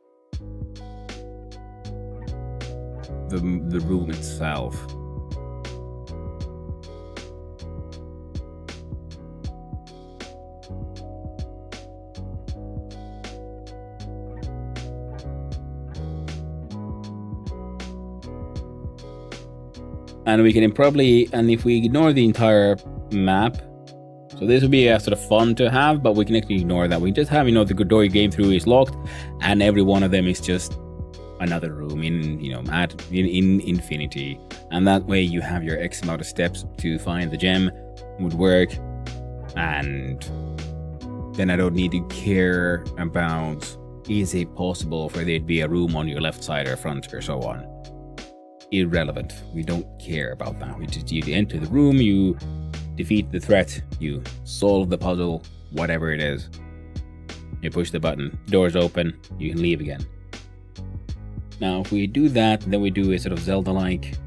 the room itself. And we can if we ignore the entire map, so this would be a sort of fun to have, but we can actually ignore that. We just have, the door you came through is locked, and every one of them is just another room in infinity. And that way you have your X amount of steps to find the gem would work. And then I don't need to care about, is it possible for there to be a room on your left side or front or so on. Irrelevant. We don't care about that. You enter the room, you defeat the threat, you solve the puzzle, whatever it is. You push the button, doors open, you can leave again. Now, if we do that, then we do a sort of Zelda-like.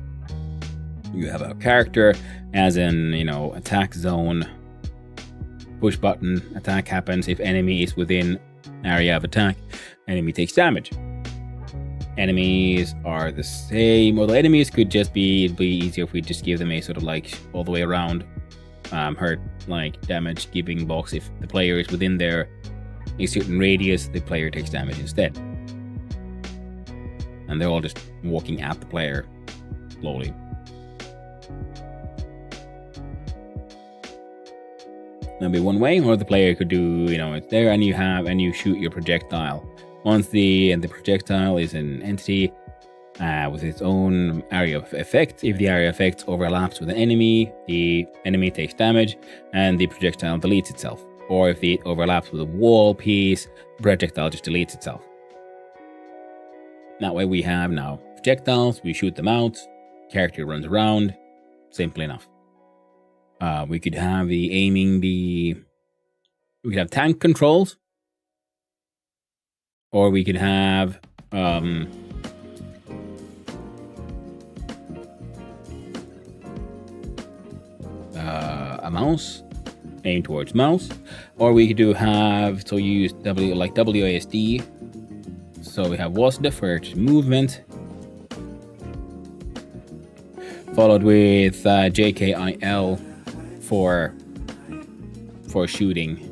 You have a character, as in, attack zone, push button, attack happens. If enemy is within area of attack, enemy takes damage. Enemies are the same, although enemies could just it'd be easier if we just give them a sort of like all the way around hurt, like damage giving box. If the player is within a certain radius, the player takes damage instead. And they're all just walking at the player slowly. That'd be one way, or the player could do, it's there and you shoot your projectile. Once the projectile is an entity with its own area of effect, if the area of effect overlaps with an enemy, the enemy takes damage and the projectile deletes itself. Or if it overlaps with a wall piece, the projectile just deletes itself. That way we have now projectiles, we shoot them out, character runs around, simple enough. We could have we could have tank controls. or we could have a mouse, aim towards mouse, or we could have use WASD. So we have WASD for movement, followed with JKIL for shooting.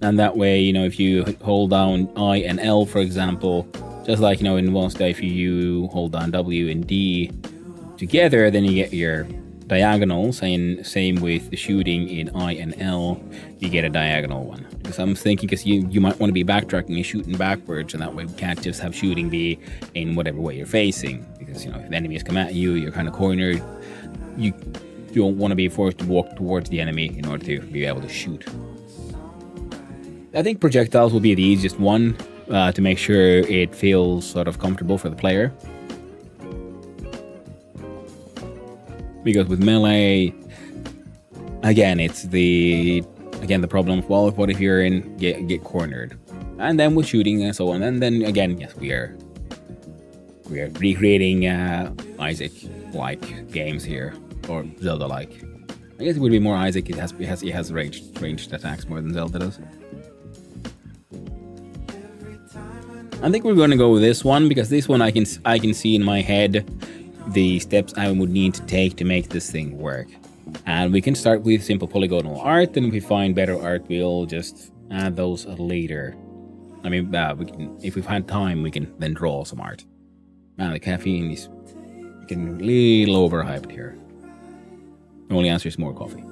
And that way, if you hold down I and L, for example, just like, in WASD, if you hold down W and D together, then you get your diagonals, and same with the shooting in I and L, you get a diagonal one. Because I'm thinking, because you might want to be backtracking and shooting backwards, and that way we can't just have shooting be in whatever way you're facing. Because, if the enemies come at you, you're kind of cornered. You don't want to be forced to walk towards the enemy in order to be able to shoot. I think projectiles will be the easiest one to make sure it feels sort of comfortable for the player. Because with melee, again, it's the problem of, well, what if you're get cornered? And then with shooting and so on, and then again, yes, we are recreating Isaac-like games here, or Zelda-like. I guess it would be more Isaac. It has ranged attacks more than Zelda does. I think we're going to go with this one, because this one I can see in my head the steps I would need to take to make this thing work. And we can start with simple polygonal art, and if we find better art, we'll just add those later. I mean, we can, if we've had time, we can then draw some art. Man, the caffeine is getting a little overhyped here. The only answer is more coffee.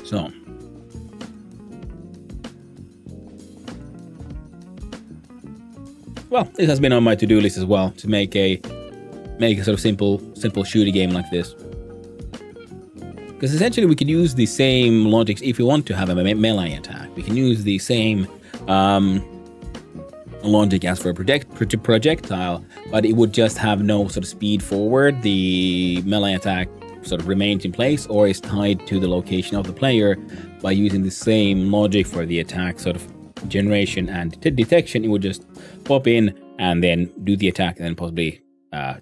So, well, this has been on my to-do list as well, to make a sort of simple shooty game like this. Because essentially we could use the same logics if we want to have a melee attack. We can use the same logic as for a projectile, but it would just have no sort of speed forward. The melee attack sort of remains in place or is tied to the location of the player. By using the same logic for the attack sort of generation and detection, it would just pop in and then do the attack and then possibly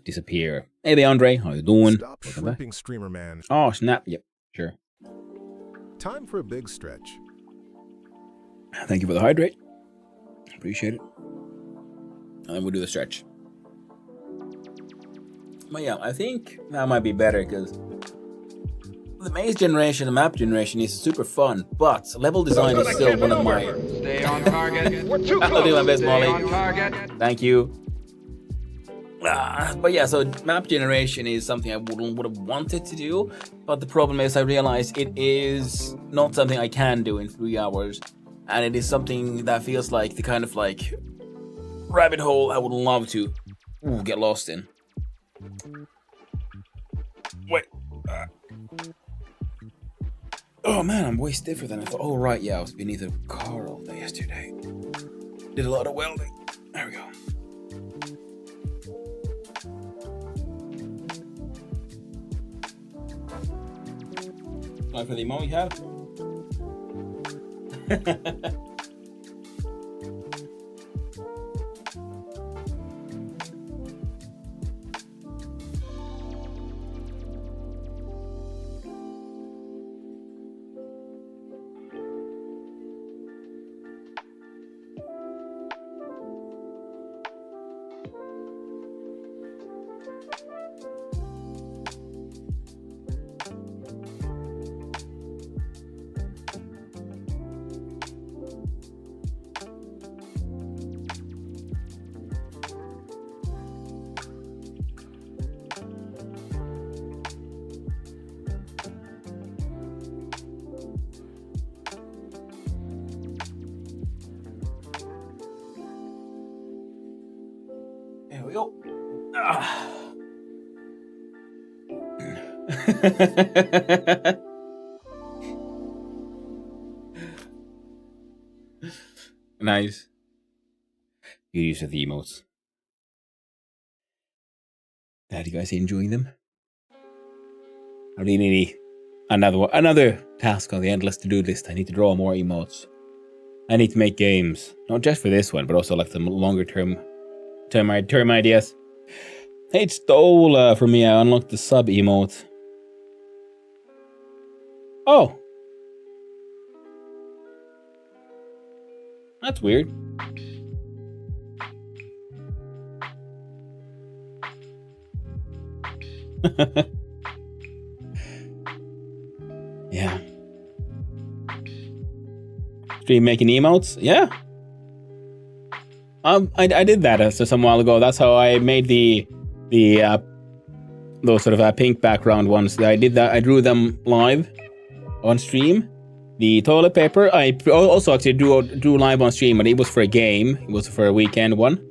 disappear. Hey there, Andre, how you doing? Stop shrimping, streamer man. Oh, snap. Yep, sure. Time for a big stretch. Thank you for the hydrate. Appreciate it. And then we'll do the stretch. But yeah, I think that might be better, because the maze generation and map generation is super fun, but level design is still one of my... Stay on target. We're too I'll do my best, Stay Molly. on target. Thank you. But yeah, so map generation is something I would have wanted to do, but the problem is I realize it is not something I can do in 3 hours, and it is something that feels like the kind of like rabbit hole I would love to get lost in. Wait. Oh man, I'm way stiffer than I thought. Oh right, yeah, I was beneath a car all day yesterday. Did a lot of welding. There we go. Time for the emo you have? There we go. Nice. Good use of the emotes. Glad you guys are enjoying them. I really need another task on the endless to-do list. I need to draw more emotes. I need to make games, not just for this one, but also like some longer term ideas. Hey, it stole from me. I unlocked the sub emote. Oh, that's weird. Yeah. Stream making emotes? Yeah. I did that some while ago. That's how I made the those sort of pink background ones. I did that. I drew them live on stream. The toilet paper I also actually drew live on stream, but it was for a game. It was for a weekend one,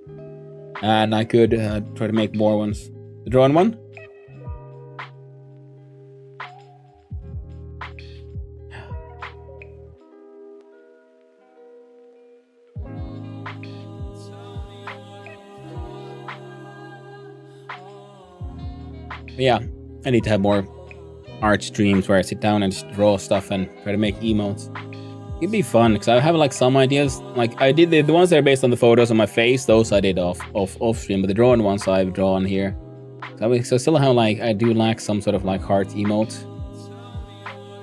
and I could try to make more ones. The drawn one. Yeah, I need to have more art streams where I sit down and just draw stuff and try to make emotes. It'd be fun because I have like some ideas. Like I did the ones that are based on the photos on my face. Those I did off stream, but the drawn ones I've drawn here. So still have like I do lack some sort of like heart emote,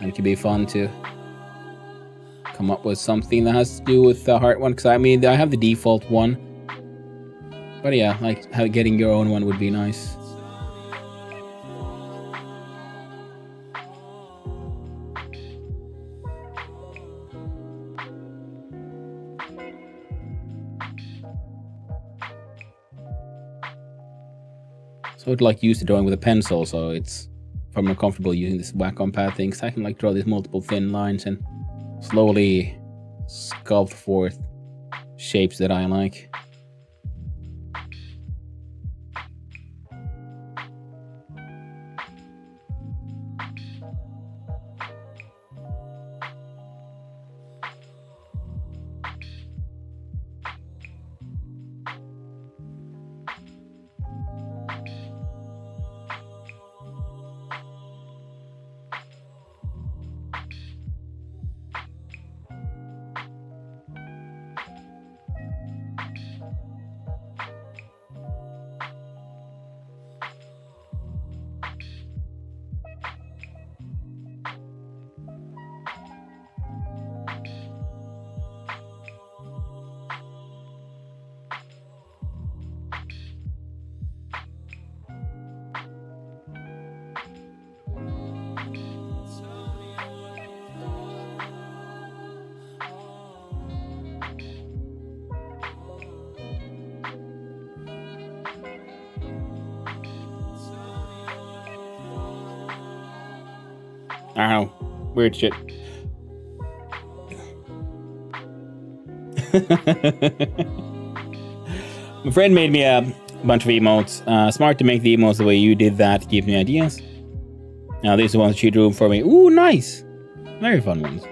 and it could be fun to come up with something that has to do with the heart one. Because I mean I have the default one, but yeah, like getting your own one would be nice. So I'd like use the drawing with a pencil, so it's if I'm not comfortable using this Wacom pad thing, so I can like draw these multiple thin lines and slowly sculpt forth shapes that I like. I don't know. Weird shit. My friend made me a bunch of emotes. Smart to make the emotes the way you did that. Give me ideas. Now these are the ones she drew for me. Ooh, nice. Very fun ones.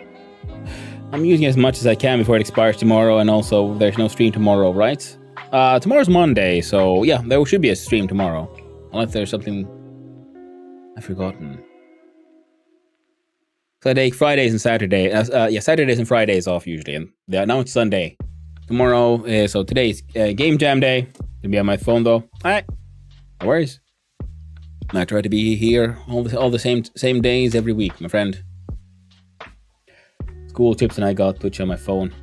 I'm using as much as I can before it expires tomorrow, and also there's no stream tomorrow, right? Tomorrow's Monday, so yeah, there should be a stream tomorrow. Unless there's something I've forgotten. So I take Fridays and Saturdays. Yeah, Saturdays and Fridays off usually, and now it's Sunday. Tomorrow, so today's game jam day. Gonna be on my phone though. Alright, no worries. I try to be here all the same days every week, my friend. School tips and I got put you on my phone.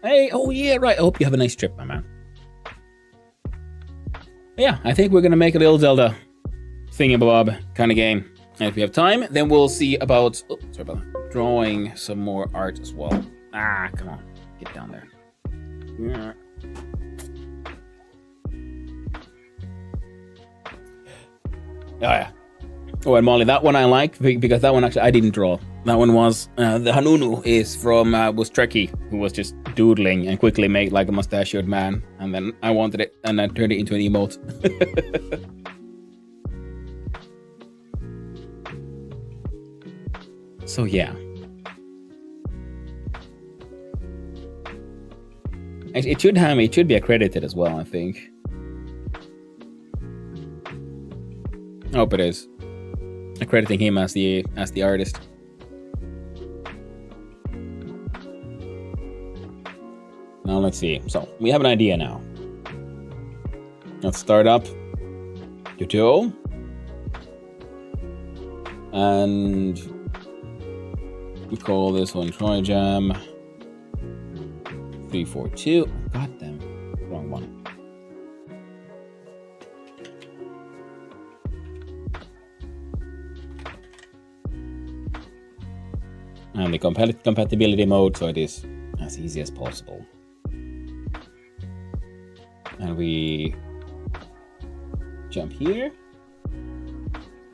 Hey, oh yeah, right. I hope you have a nice trip, my man. But yeah, I think we're gonna make a little Zelda thingy-bob kind of game. And if we have time, then we'll see about drawing some more art as well. Ah, come on, get down there. Yeah. Oh yeah. Oh, and Molly, that one I like because that one actually I didn't draw. That one was the Hanunu is from was Trekkie, who was just doodling and quickly made like a mustachioed man, and then I wanted it and I turned it into an emote. So yeah. It should be accredited as well, I think. I hope it is. Crediting him as the artist. Now let's see. So we have an idea now. Let's start up tutorial. And we call this one Trijam 342. God damn, wrong one. And the compatibility mode, so it is as easy as possible. And we jump here.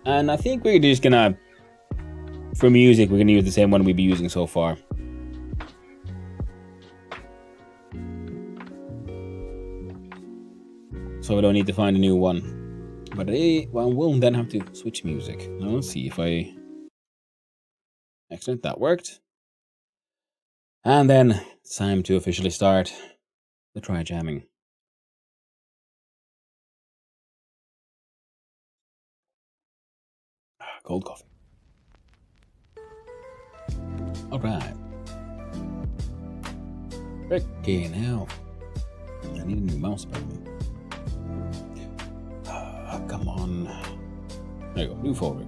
And I think we're just gonna, for music, we're gonna use the same one we've been using so far. So we don't need to find a new one. But we'll then have to switch music. Now let's see if I... Excellent, that worked. And then it's time to officially start the Trijamming. Cold coffee. Alright. Okay, now. I need a new mouse pad. Come on. There you go, new folder.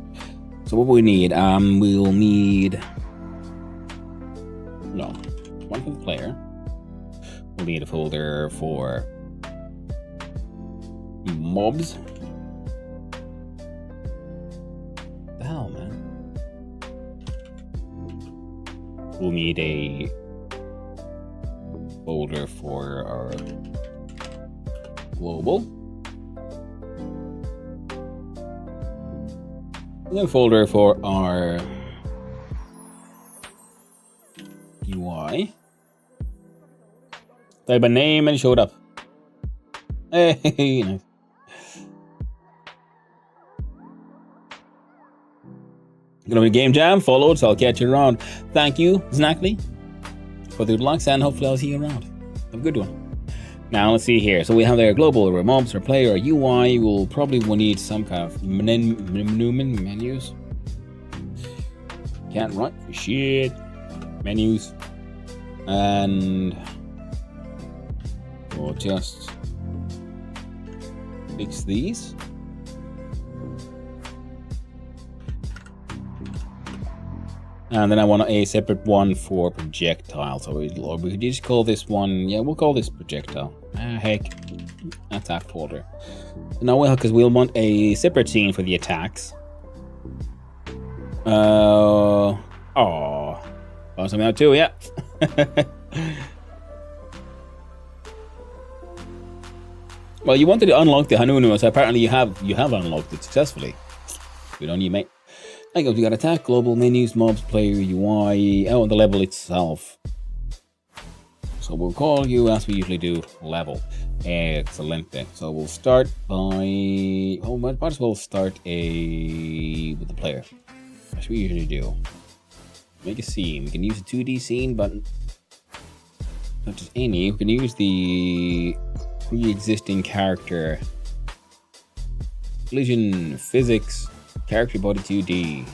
So what we need, we'll need... No, one for the player. We'll need a folder for mobs. What the hell, man? We'll need a folder for our global. And then a folder for our UI. Type a name and it showed up. Hey, nice. Gonna be Game Jam followed, so I'll catch you around. Thank you, Snackly, for the good luck, and hopefully I'll see you around. Have a good one. Now let's see here. So we have their global, or mobs, or player, or UI. We'll probably need some kind of menus. Can't write for shit. Menus. And we'll just fix these. And then I want a separate one for projectile. So we could just call this one, yeah, we'll call this projectile. Heck, attack folder. Now, because we'll want a separate scene for the attacks. Found something out too, yeah. Well, you wanted to unlock the Hanunu, so apparently you have unlocked it successfully. Good on you, mate. I go, we got attack, global menus, mobs, player, UI, and the level itself. So we'll call you, as we usually do, level. Excellent. So we'll start by... Oh, might as well start with the player. As we usually do. Make a scene. We can use a 2D scene, but not just any. We can use the pre-existing character. Collision, physics, character body 2D.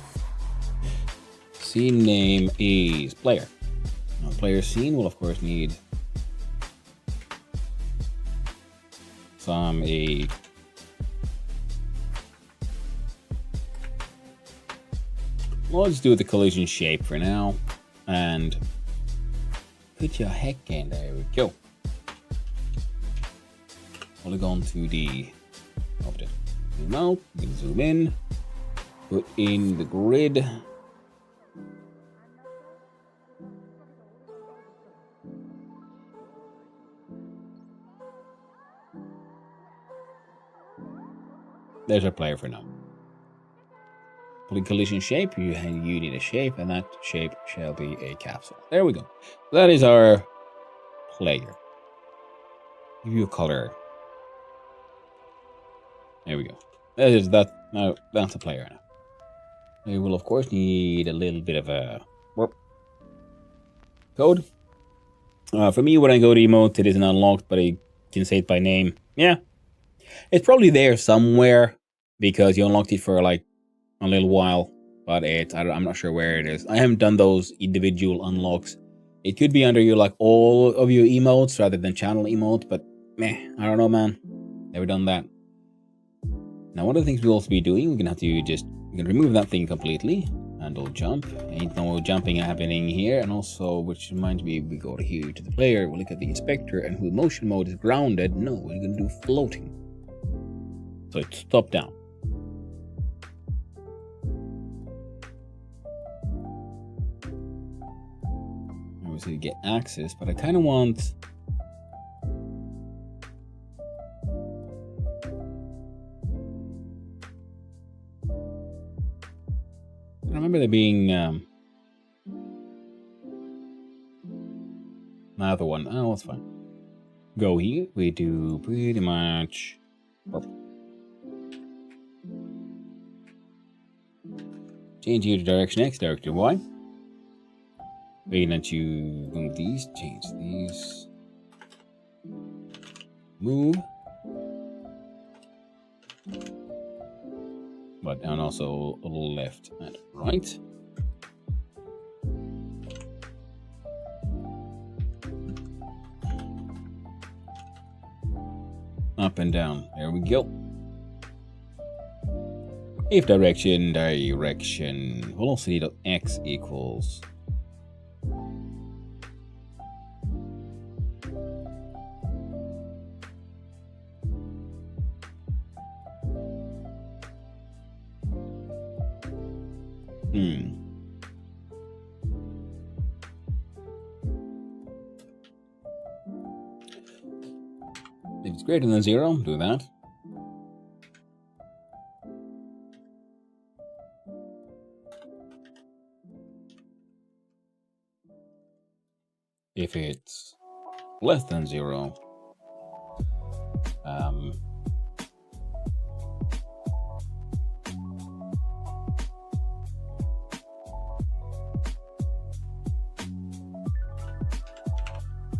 Scene name is player. Now, player scene will of course need some Well, let's do the collision shape for now, and put your heck in. There we go. Polygon 2D object. Zoom out. You can zoom in. Put in the grid. There's our player for now. Collision shape, you need a shape, and that shape shall be a capsule. There we go. That is our player. Give you a color. There we go. That is that. Now that's a player now. We will of course need a little bit of a code. For me, when I go to emote, it isn't unlocked, but I can say it by name. Yeah, it's probably there somewhere because you unlocked it for like a little while, but I'm not sure where it is. I haven't done those individual unlocks. It could be under your like all of your emotes rather than channel emote, but meh, I don't know, man. Never done that. Now, one of the things we'll also be doing, we're gonna remove that thing completely. Handle jump. Ain't no jumping happening here. And also, which reminds me, we go here to the player, we look at the inspector, and who motion mode is grounded. No, we're gonna do floating. So it's top down. Obviously, get access, but I kind of want. I remember there being another one. Oh, that's fine. Go here. We do pretty much purple. Change here to direction X, direction Y. Wait, let you move these. Change these. Move. But and also a little left and right. Up and down. There we go. If direction, velocity of x equals If it's greater than 0, do that. If it's less than 0,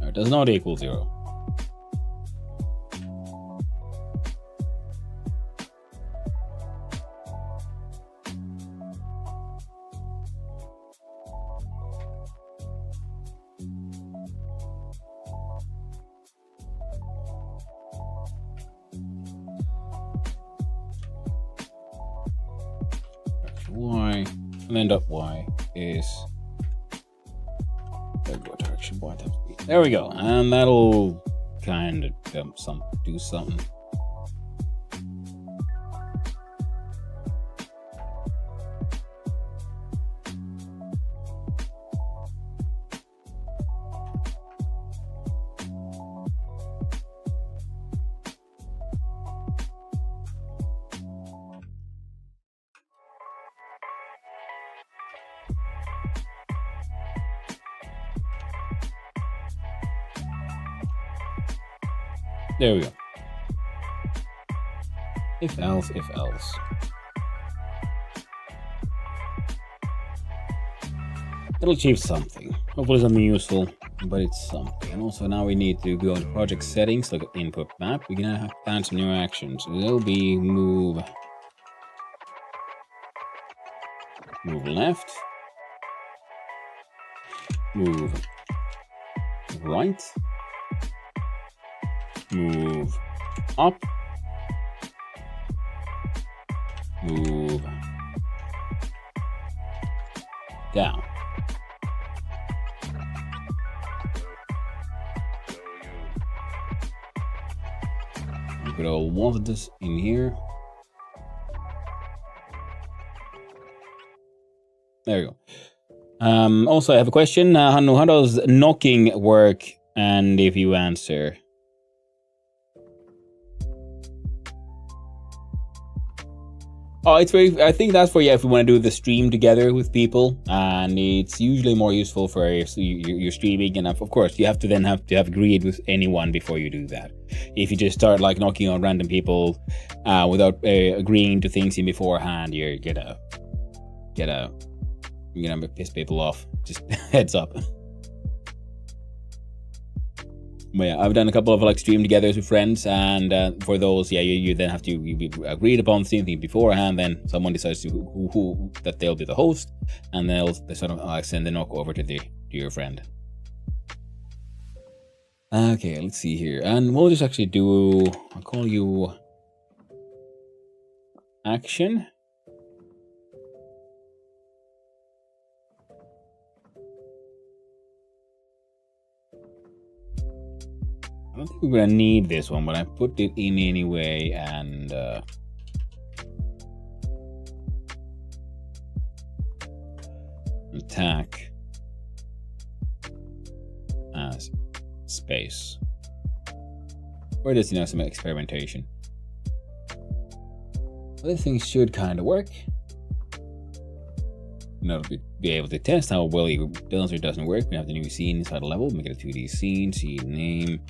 it does not equal 0. Y, and then dot Y is direction Y times B. There we go, and that'll kind of do something. There we go. If else. It'll achieve something. Hopefully something useful, but it's something. And also now we need to go to project settings, look at input map. We're gonna have to add some new actions. It'll be move left, move right, move up, move down. We could all want this in here. There we go. Also, I have a question. Hannu, how does knocking work? And if you answer. Oh, it's very. I think that's for if you want to do the stream together with people, and it's usually more useful for you're streaming, and of course you have to have agreed with anyone before you do that. If you just start like knocking on random people without agreeing to things in beforehand, you're gonna piss people off. Just heads up. But yeah, I've done a couple of like stream togethers with friends, and for those, yeah, you then have to you agreed upon something beforehand. Then someone decides to who that they'll be the host, and they sort of send the knock over to your friend. Okay, let's see here, and we'll just actually do. I'll call you action. I don't think we're gonna need this one, but I put it in anyway, and attack as space. Or just, some experimentation. Other things should kind of work. To be able to test how well it does or doesn't work, we have the new scene inside the level. Make it a 2D scene, scene name.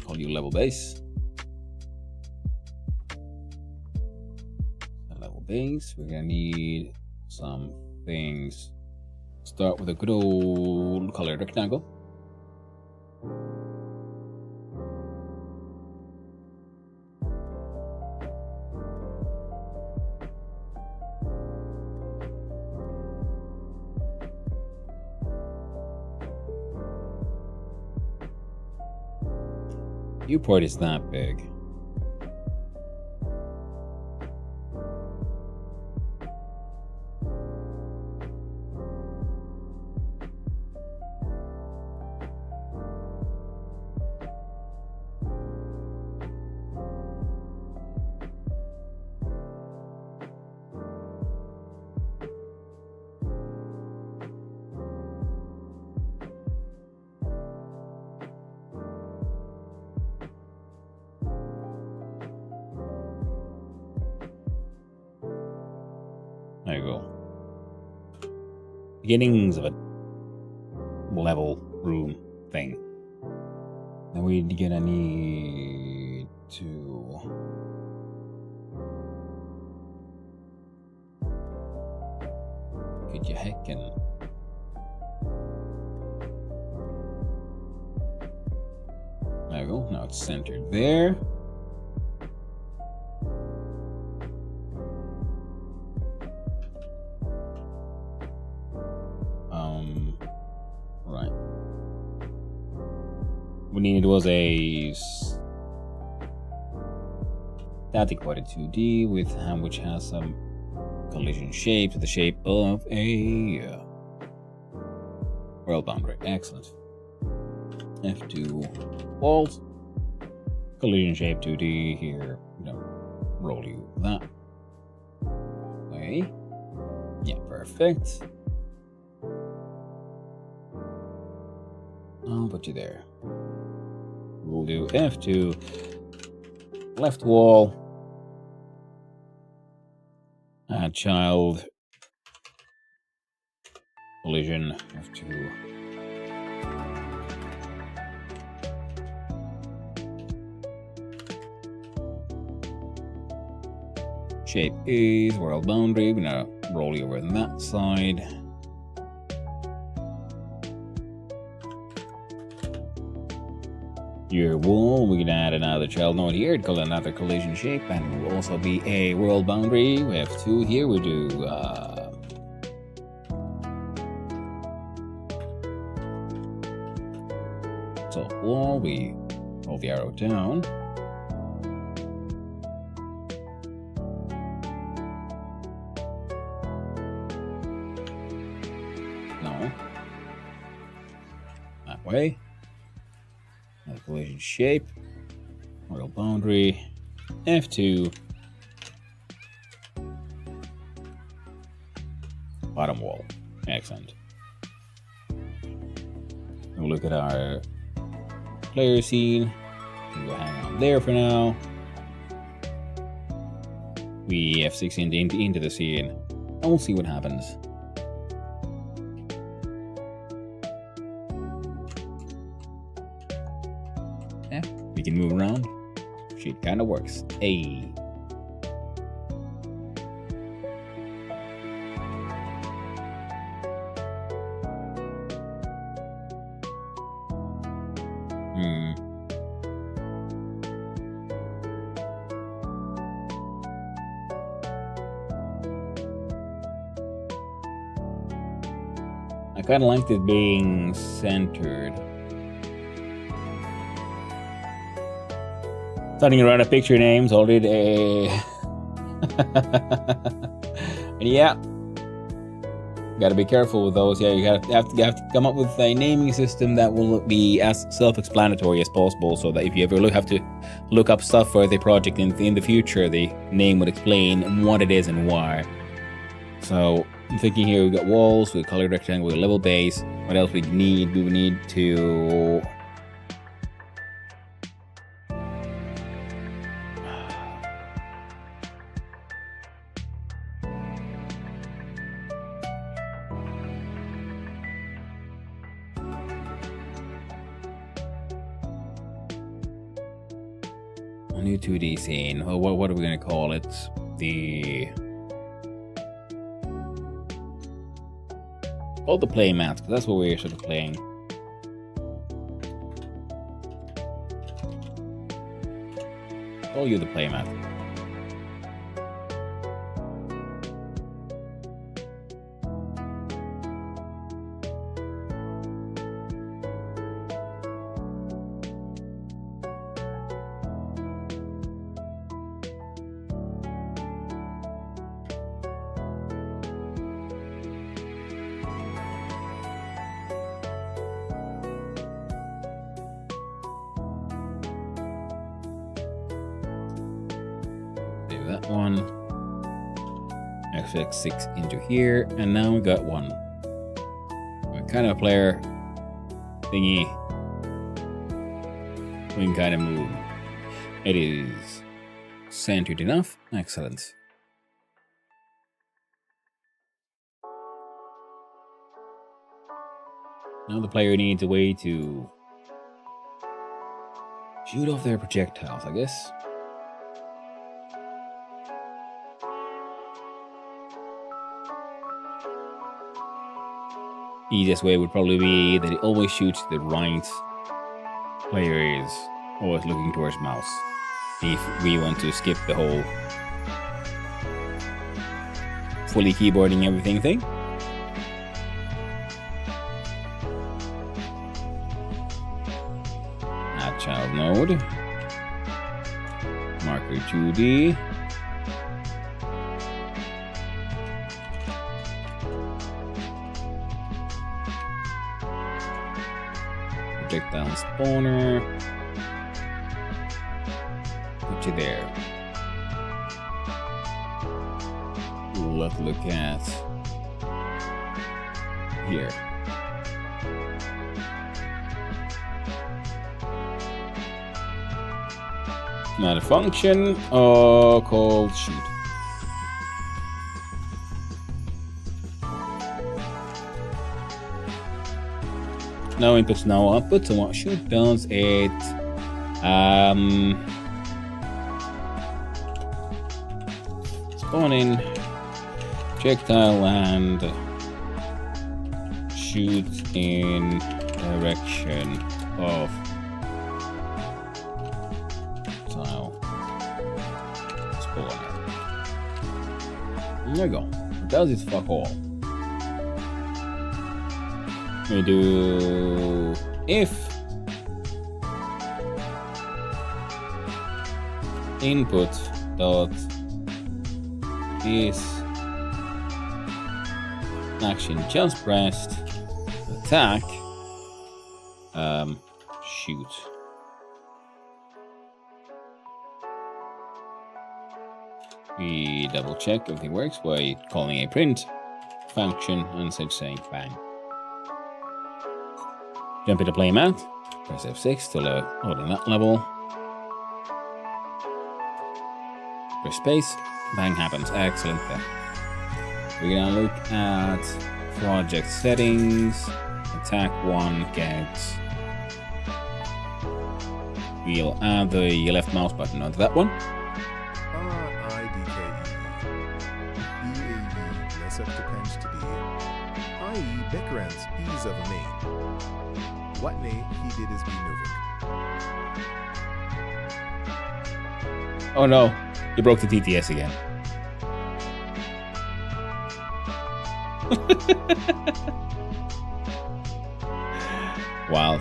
Call you level base. Level base. We're gonna need some things. Start with a good old colored rectangle. Viewport is that big. There you go. Beginnings of a level room thing. Then we're gonna need to get your heckin'. There you go. Now it's centered there. Right. What we needed was a static body 2D with which has some collision shape to the shape of a world boundary. Excellent. F2 walls. Collision shape 2D here. Roll you that way. Yeah, perfect. I'll put you there. We'll do F2, left wall, add child, collision, F2. Shape is world boundary. We're gonna roll you over on that side. Your wall, we can add another child node here. It'd call another collision shape, and it will also be a world boundary. We have two here. We do so wall. We roll the arrow down. No, that way. Collision shape, world boundary, F2, bottom wall. Excellent. We'll look at our player scene. We'll hang on there for now. We F6 into the scene, and we'll see what happens. We can move around. Shit kind of works. Hey. Hmm. I kind of liked it being centered. Starting around a picture names already. And yeah, gotta be careful with those. Yeah, you have to come up with a naming system that will be as self-explanatory as possible, so that if you ever have to look up stuff for the project in the future, the name would explain what it is and why. So I'm thinking here we got walls, we color rectangle, we level base. What else we need? We would need to a new 2D scene. Well, what are we gonna call it? The play mat, because that's what we're sort of playing. Call you the play mat. That one. FX6 into here, and now we got one. What kind of player thingy we can kind of move. It is centered enough. Excellent. Now the player needs a way to shoot off their projectiles, I guess. Easiest way would probably be that it always shoots the right. Player is always looking towards mouse. If we want to skip the whole fully keyboarding everything thing. Add child node. Marker 2D. Projectile spawner. Put you there. Let's look at here. Not a function called shoot. No inputs, no outputs. And what shoot does, it spawn in projectile and shoot in direction of tile spawner. There you go. It does its fuck all. We do if input dot is action just pressed attack shoot. We double check everything works by calling a print function and such saying bang. Jump into play mat, press F6 to load in that level. Press space, bang happens. Excellent there. We're gonna look at project settings. Attack 1 gets. We'll add the left mouse button onto that one. RIDKE. Less depends to be, i.e. Beckeran's ease of a name. What name he did is be moving. Oh no, you broke the TTS again. Wild.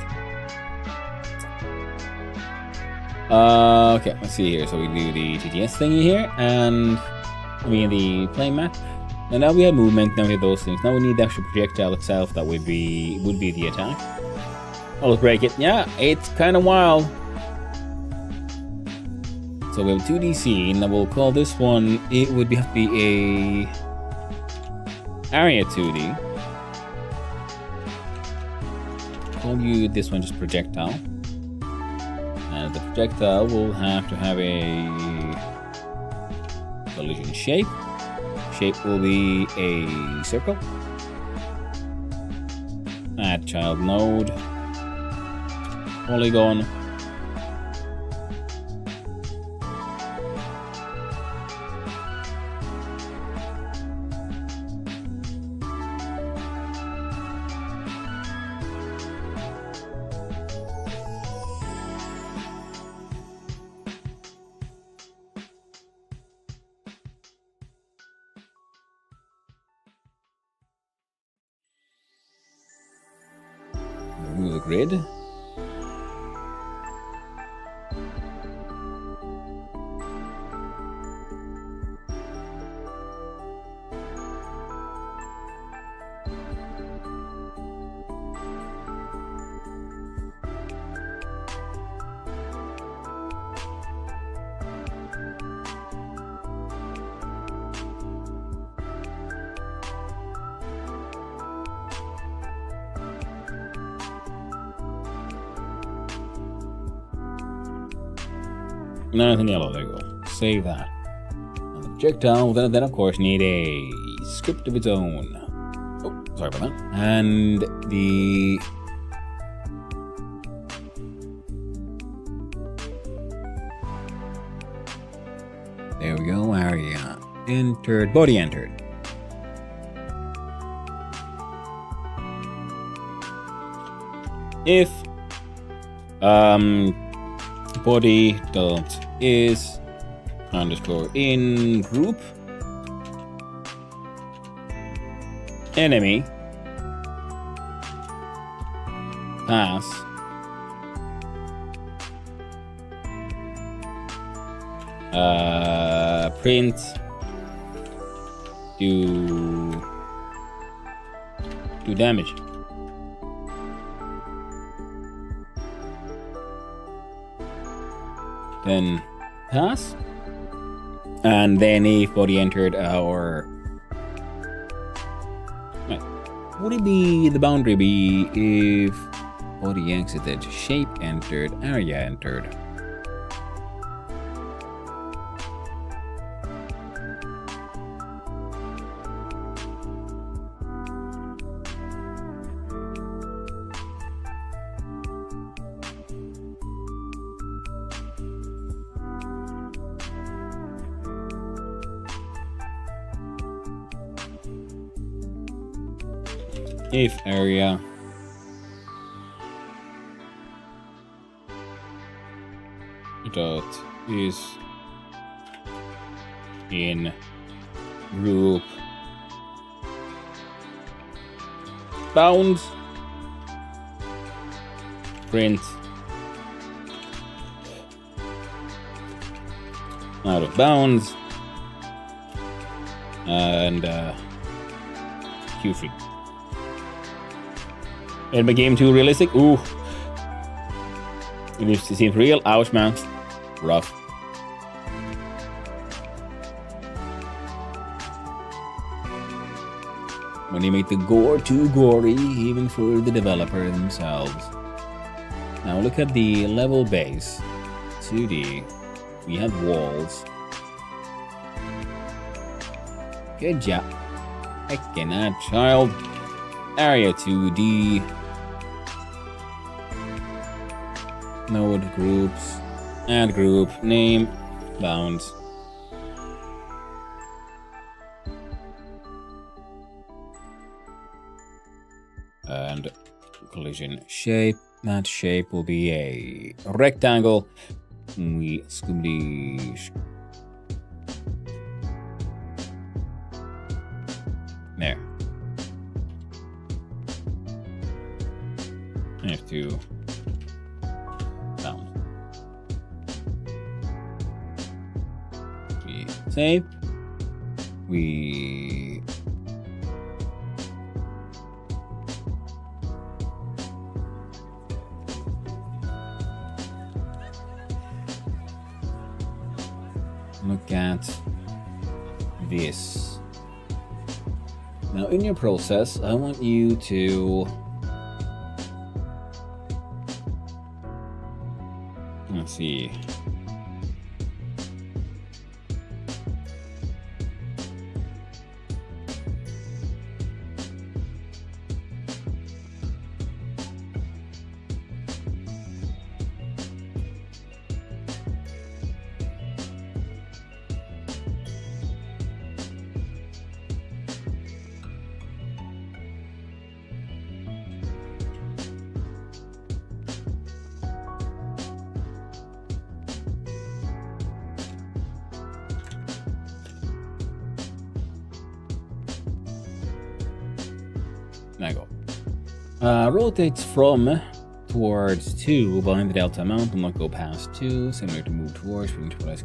Okay, let's see here. So we do the TTS thingy here, and the playing map. And now we have movement, now we have those things. Now we need the actual projectile itself, that would be the attack. Oh, let's break it. Yeah, it's kind of wild. So we have 2D scene, and we'll call this one, it would have to be a area 2D. Call you this one just projectile. And the projectile will have to have a collision shape. Shape will be a circle. Add child node. Polygon. Remove the grid. Nothing yellow, there you go. Save that. And the projectile will then of course need a script of its own. Oh, sorry about that. And the there we go, area entered, body entered. If body dot is underscore in group enemy pass print do damage. Then pass, and then if body entered our would it be the boundary be if body exited, shape entered, area entered? If area dot is in group bounds print out of bounds and Q free. And my game too realistic? Ooh. It seems real. Ouch, man. Rough. When you make the gore too gory, even for the developer themselves. Now look at the level base. 2D. We have walls. Good job. Heckin' that child. Area 2D. Node groups. Add group. Name. Bounds. And collision shape. That shape will be a rectangle. We scoobity. There. I have to down. We save. We look at this. Now, in your process, I want you to let's see. There you go. Rotates from towards 2 behind the delta amount. Will not go past 2. Similar to move towards. We need to put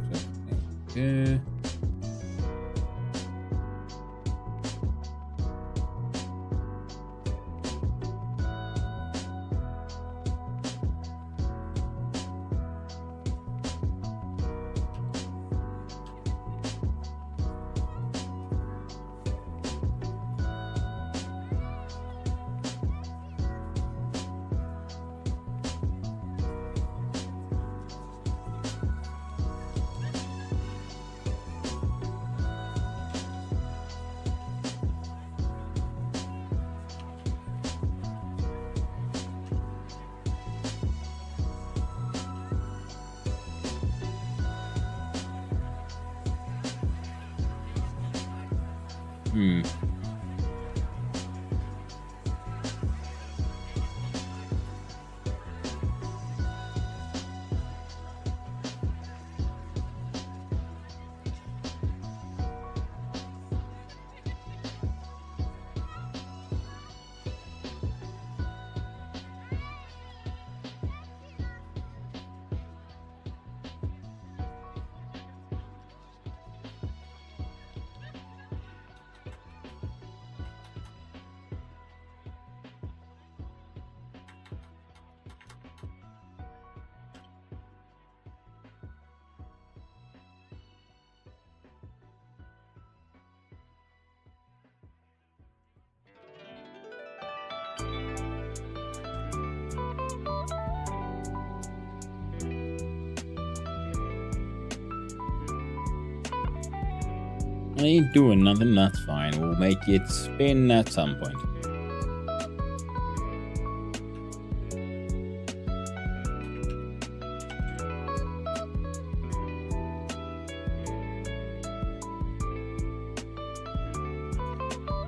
I ain't doing nothing, that's fine. We'll make it spin at some point.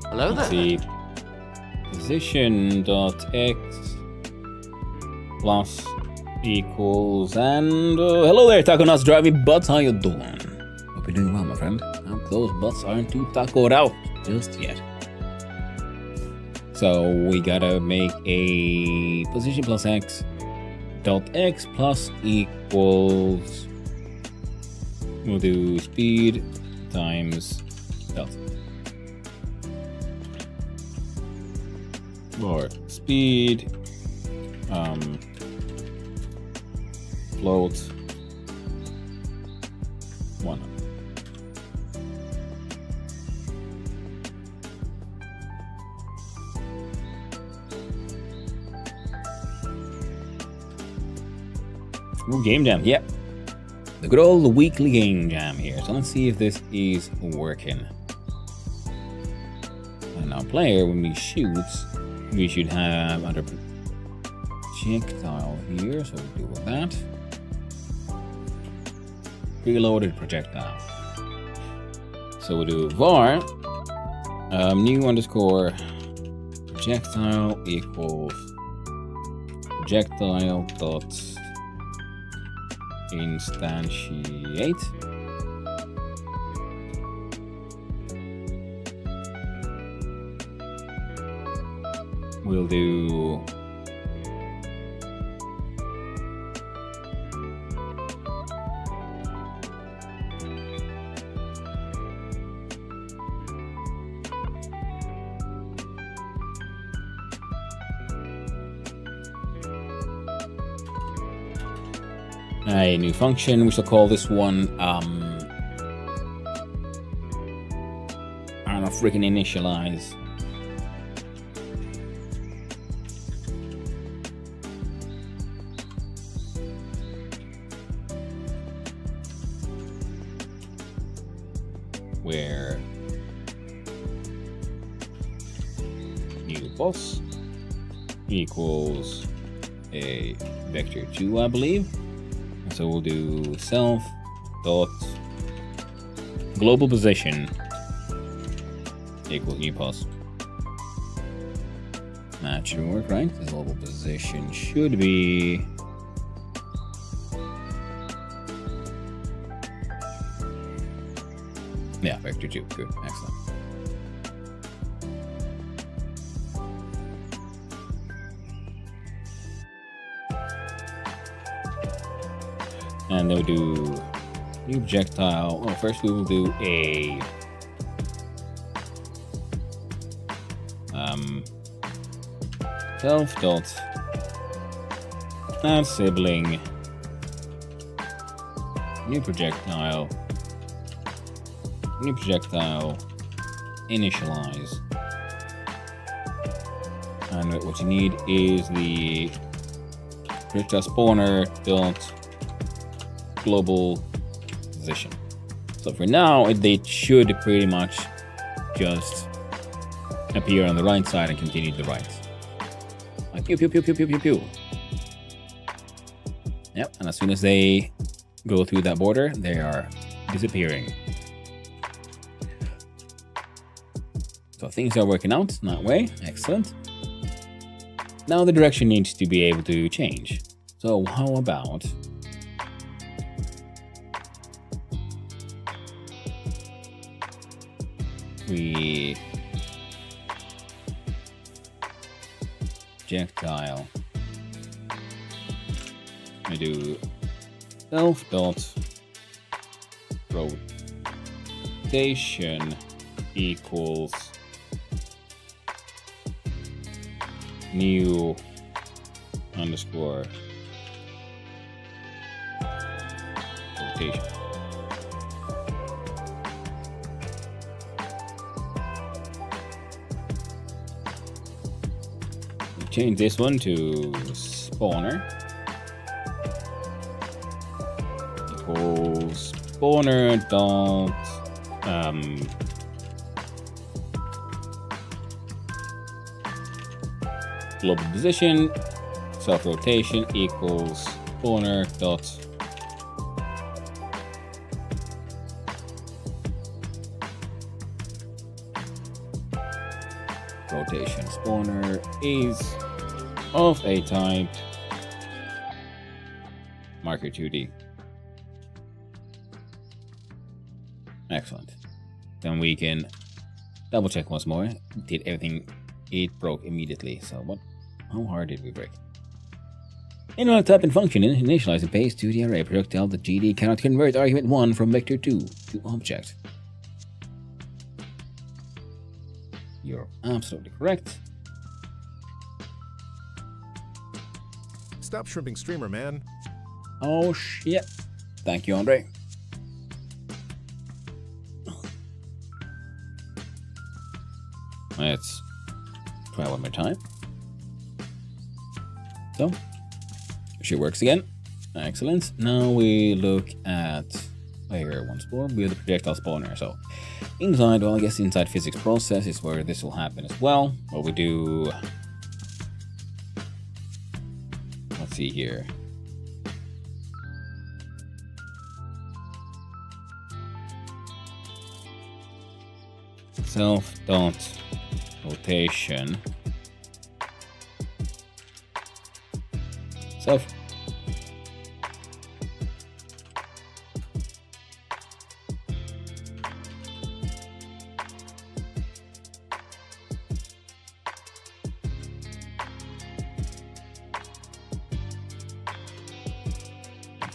Hello there. Let's see. Position.x plus equals and hello there, Taco Nuts Driving Butts. How you doing? Hope you're doing well, my friend. Hope those butts aren't too tacoed out just yet. So we gotta make a position plus x dot x plus equals. We'll do speed times delta. Or speed float 1. Ooh, game jam, yeah. The good old weekly game jam here. So let's see if this is working. And our player, when we shoot, we should have under projectile here, so we'll do that. Preloaded projectile. So we'll do var new underscore projectile equals projectile dot instantiate. We'll do a new function. We shall call this one I don't know, freaking initialize. Where new boss equals a vector 2, I believe. And so we'll do self dot global position equals new boss. That should work, right? The global position should be yeah, vector 2. Good, excellent. And then we'll do new projectile. Oh, first we will do a self dot add sibling new projectile initialize. And what you need is the projectile spawner dot global position. So for now, they should pretty much just appear on the right side and continue to the right. Like pew pew pew pew pew pew pew. Yep, and as soon as they go through that border, they are disappearing. So things are working out that way. Excellent. Now the direction needs to be able to change. So how about we projectile, we do self dot rotation equals new underscore rotation. Change this one to spawner equals spawner dot global position self rotation equals spawner dot rotation. Spawner is of a type marker 2D. Excellent. Then we can double check once more. Did everything? It broke immediately. So what? How hard did we break? In order to type in function in initialize and paste to the array projectile, the GD cannot convert argument 1 from vector 2 to object. You're absolutely correct. Stop shrimping streamer, man. Oh shit. Thank you, Andre. Let's try one more time. So, she works again. Excellent. Now we look at player once more. We have the projectile spawner. So, inside, well, I guess inside physics process is where this will happen as well. What we do. Let's see here. Self dot rotation Self.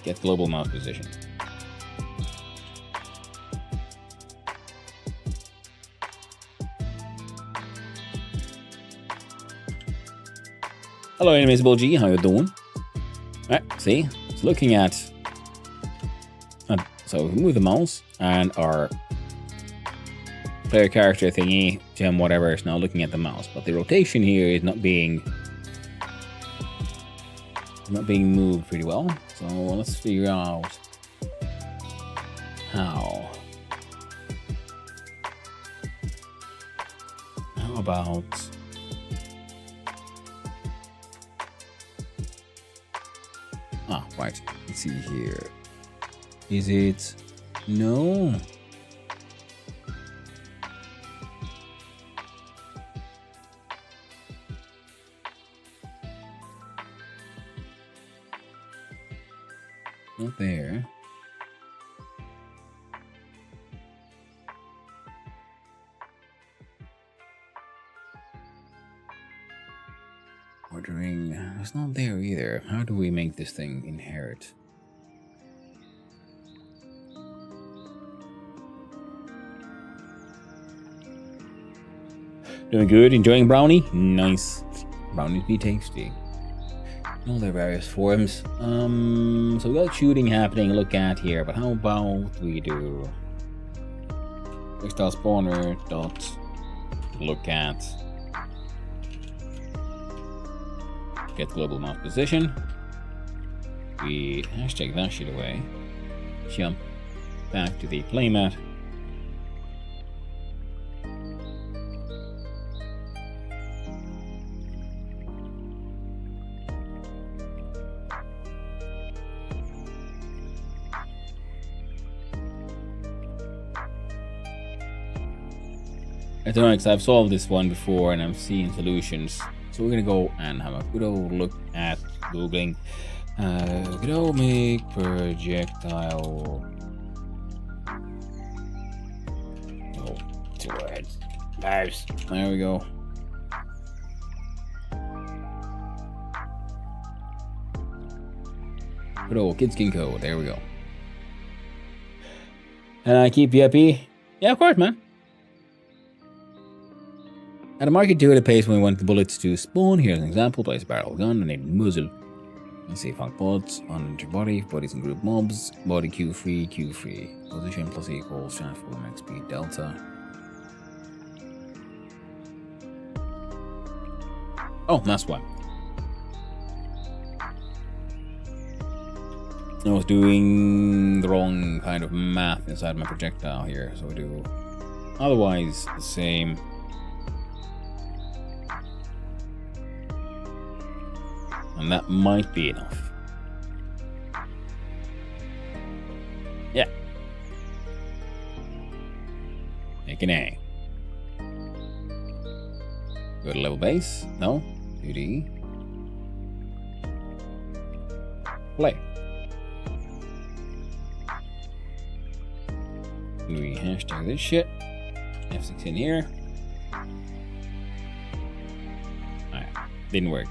Get global mouse position. Hello, Invisible G. How you doing? Alright, see? It's looking at... so we move the mouse, and our player character thingy, gem, whatever, is now looking at the mouse. But the rotation here is not being moved pretty well. So let's figure out how. How about... Ah, right. Let's see here. Is it... No. Not there. Ordering. It's not there either. How do we make this thing inherit? Doing good? Enjoying brownie? Nice. Brownies be tasty. All their various forms. So we got shooting happening, look at here, but how about we do textile spawner dot look at get global mouse position. We hashtag that shit away. Jump back to the playmat. I don't know, because I've solved this one before and I'm seeing solutions. So we're gonna go and have a good old look at Googling. Good old make projectile. Oh, 2 words. Nice. There we go. Good old Kid Skin Code. There we go. And I keep you happy? Yeah, of course, man. At a market 2 at a pace when we want the bullets to spawn. Here's an example. Place a barrel gun and a muzzle. Let's see, funk bullets on your body. Bodies and group mobs. Body Q free, Q free. Position plus equals transform XP delta. Oh, that's why. I was doing the wrong kind of math inside my projectile here. So we do otherwise the same. And that might be enough. Yeah. Make an A. Go to level base. No. 2D. Play. We hashtag this shit. F6 in here. Alright. Didn't work.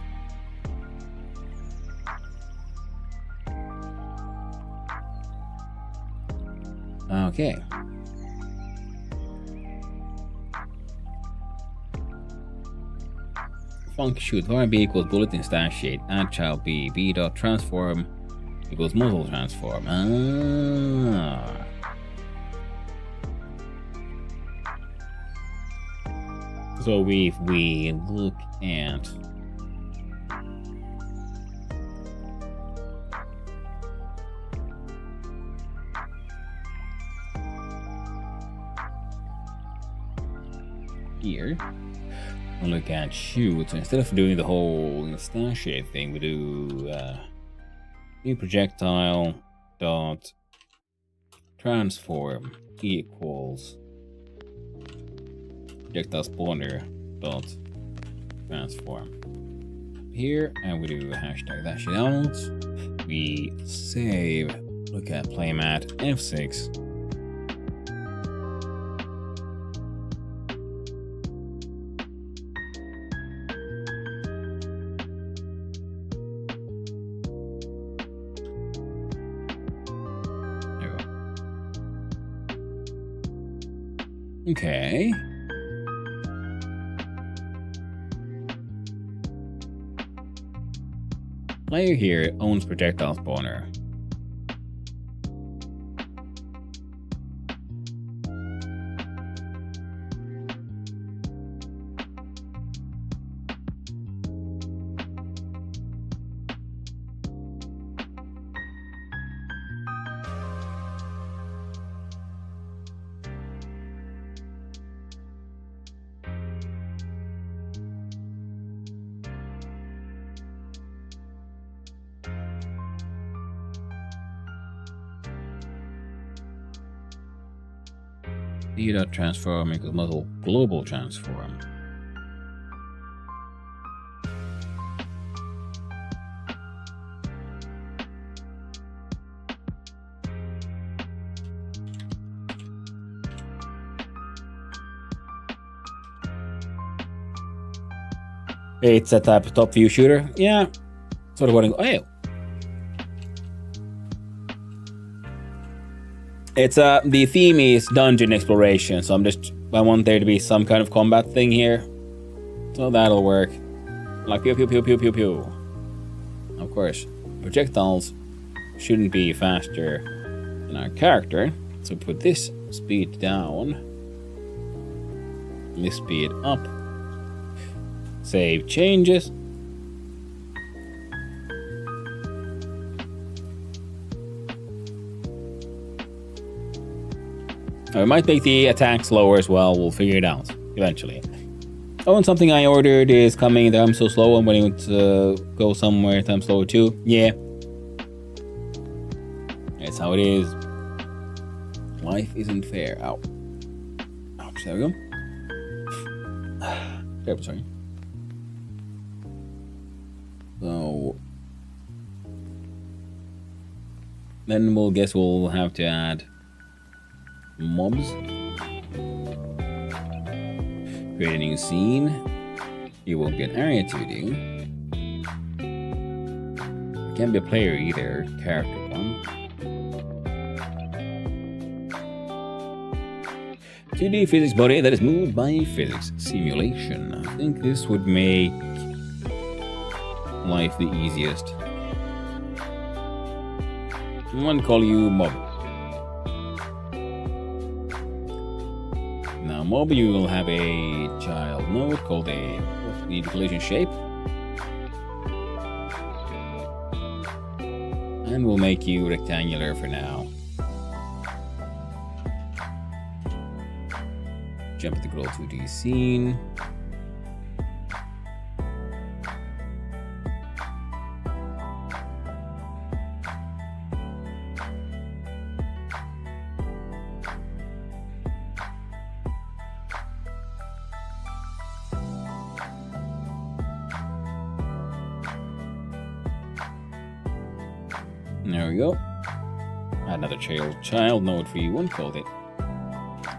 Okay. Funky shoot. Var B equals bullet instantiate. Add child B. B dot transform equals muzzle transform. Ah. So if we look at here, we'll look at shoot. So instead of doing the whole instantiate thing, we do new projectile dot transform equals projectile spawner dot transform. here, and we do hashtag that shit out. We save, look at playmat, F6. There we go. Okay. Player here owns projectile spawner. Data transform equals model global transform. It's a type of top view shooter. Yeah. Sort of what oh. It's the theme is dungeon exploration, so I want there to be some kind of combat thing here. So that'll work. Like pew pew pew pew pew pew. Of course, projectiles shouldn't be faster than our character. So put this speed down. This speed up. Save changes. We might make the attack slower as well. We'll figure it out eventually. Oh, and something I ordered is coming. I'm so slow. I'm waiting to go somewhere. I'm slower too. Yeah. That's how it is. Life isn't fair. Ow. Ouch. There we go. Terrible, sorry. So then we'll have to add mobs. Create a new scene. You will get area 2D. It can't be a player either, character one. 2D physics body that is moved by physics simulation. I think this would make life the easiest. I want to call you mob. Now, mob, you will have a child node called the collision shape. And we'll make you rectangular for now. Jump at the Grow 2D scene. There we go. Another child node for you, one called it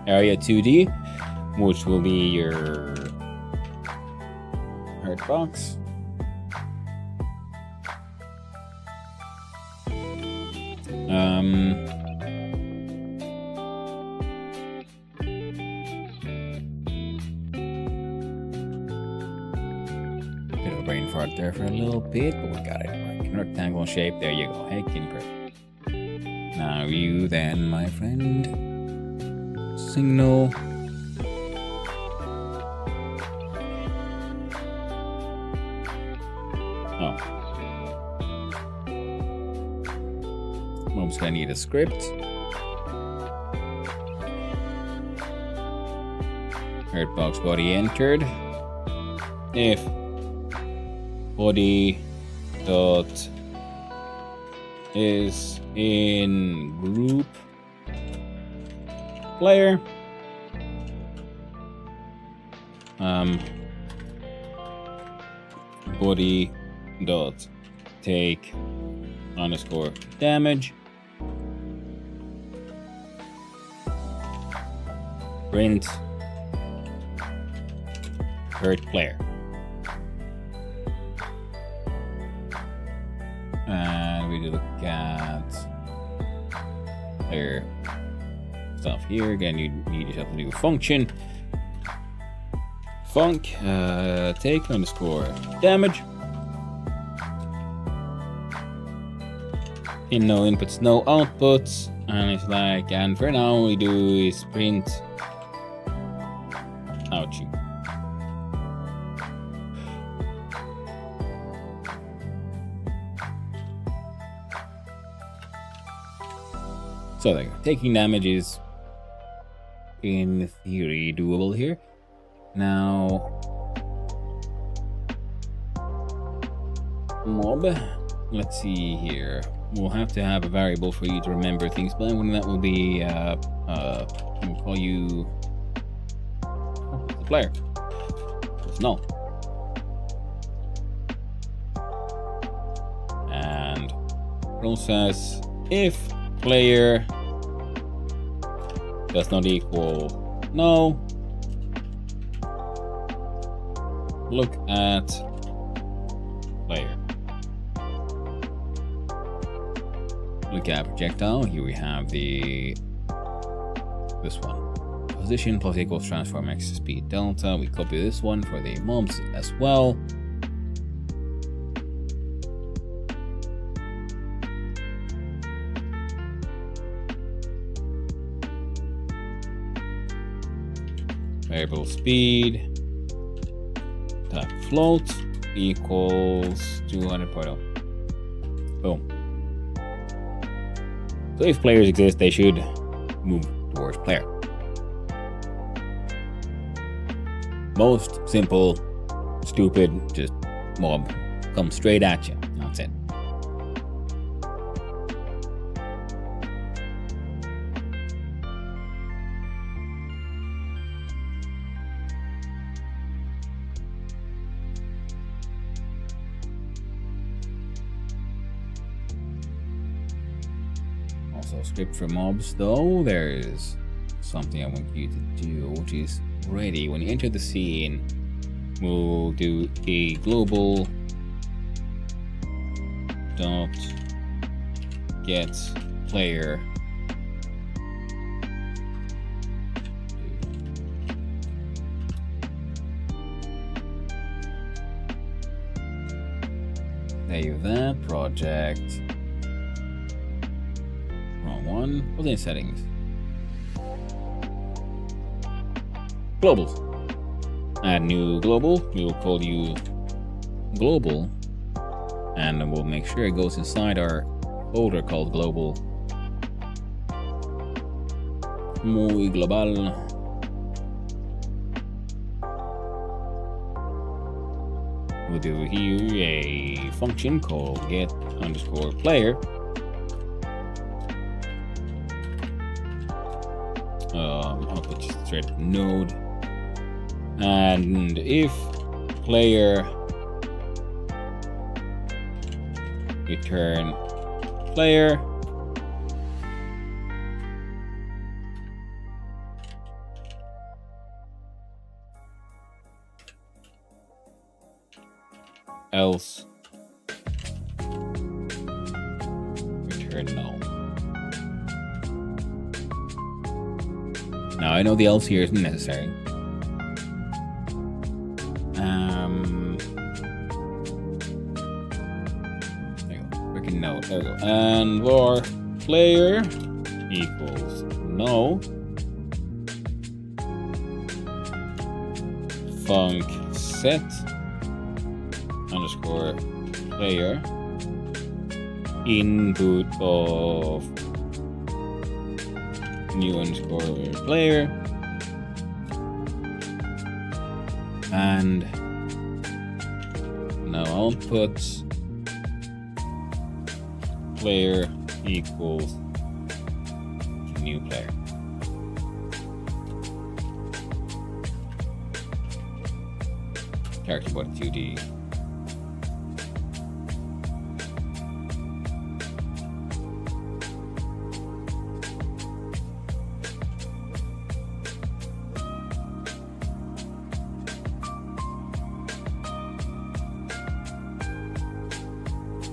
Area 2D, which will be your hurt box. Bit of a brain fart there for a little bit, but we got it working. Rectangle shape, there you go. Heckin' perfect. Now you then, my friend. Signal. Oh. Mob's gonna need a script. Hurt box body entered. If body dot is in group player, body dot take underscore damage. Print hurt player. And we look at player stuff here. Again, you need yourself a new function. Func take underscore damage. In no inputs, no outputs. And it's like, and for now all we do is print ouchie. So there, taking damage is in theory doable here. Now mob, let's see here. We'll have to have a variable for you to remember things, but when that will be we'll call you the player. It's null. And process if player does not equal no, look at player. Look at projectile. Here we have this one. Position plus equals transform x speed delta. We copy this one for the mobs as well. Variable speed type float equals 200.0. Boom. So if players exist, they should move towards player. Most simple, stupid, just mob comes straight at you. That's it. Also, script for mobs, though, there is something I want you to do, which is ready. When you enter the scene, we'll do a global dot get player save that project. Wrong one. What's in settings? Globals. Add new global. We will call you global, and we'll make sure it goes inside our folder called global. Muy global. We'll do here a function called get underscore player. I'll put just straight node. And if player return player, else return null. Now I know the else here isn't necessary. No, there we go. And var player equals no. Func set underscore player input of new underscore player and now outputs player equals new player. Character body 2D.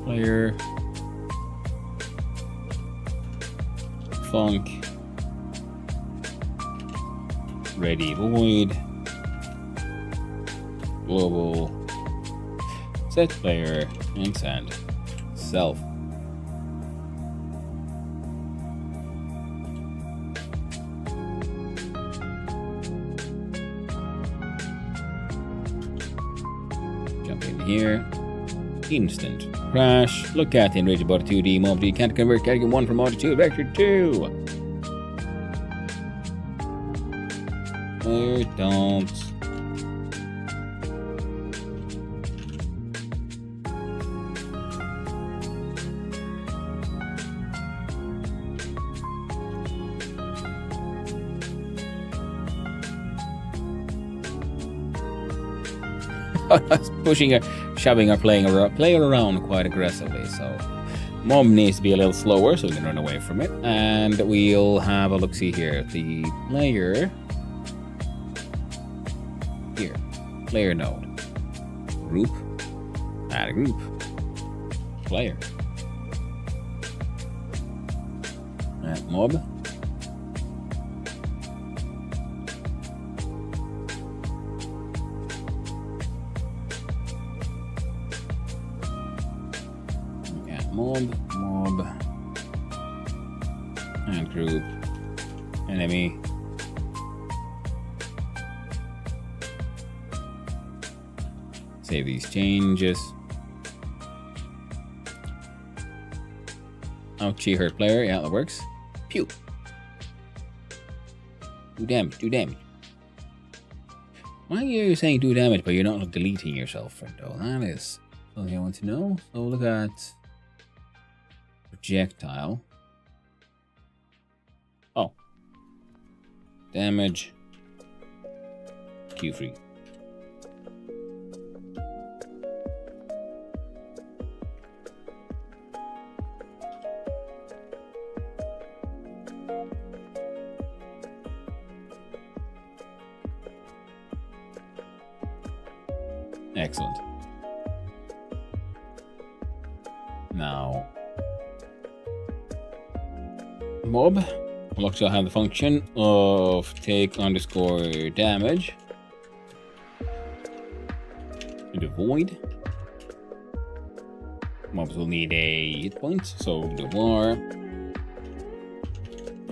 player. Funk. Ready void. Global. Set player and send. Self. Jump in here. Instant crash. Look at the enraged body 2D mob. You can't convert category 1 from auto 2 to vector 2. Don't. Pushing, shoving our player around quite aggressively. So mob needs to be a little slower so we can run away from it. And we'll have a look-see here. The player here, player node, group, add a group, player, add mob. Mob, and group, enemy, save these changes. Ouchie, hurt player, yeah, that works. Pew! Do damage. Why are you saying do damage but you're not deleting yourself, Friendo? That is something I want to know. So look at projectile. Oh. Damage. Q free. Excellent. Now, mob will also have the function of take underscore damage to the void. Mobs will need a hit points, so the var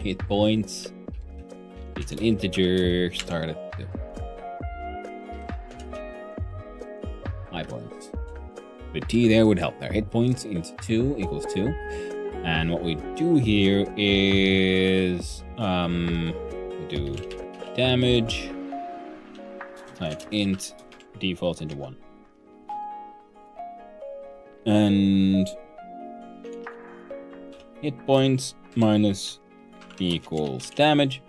hit points. It's an integer, start at 2. High points. The T there would help there. Hit points into 2 equals 2. And what we do here is we do damage type int defaults into 1. And hit points minus equals damage,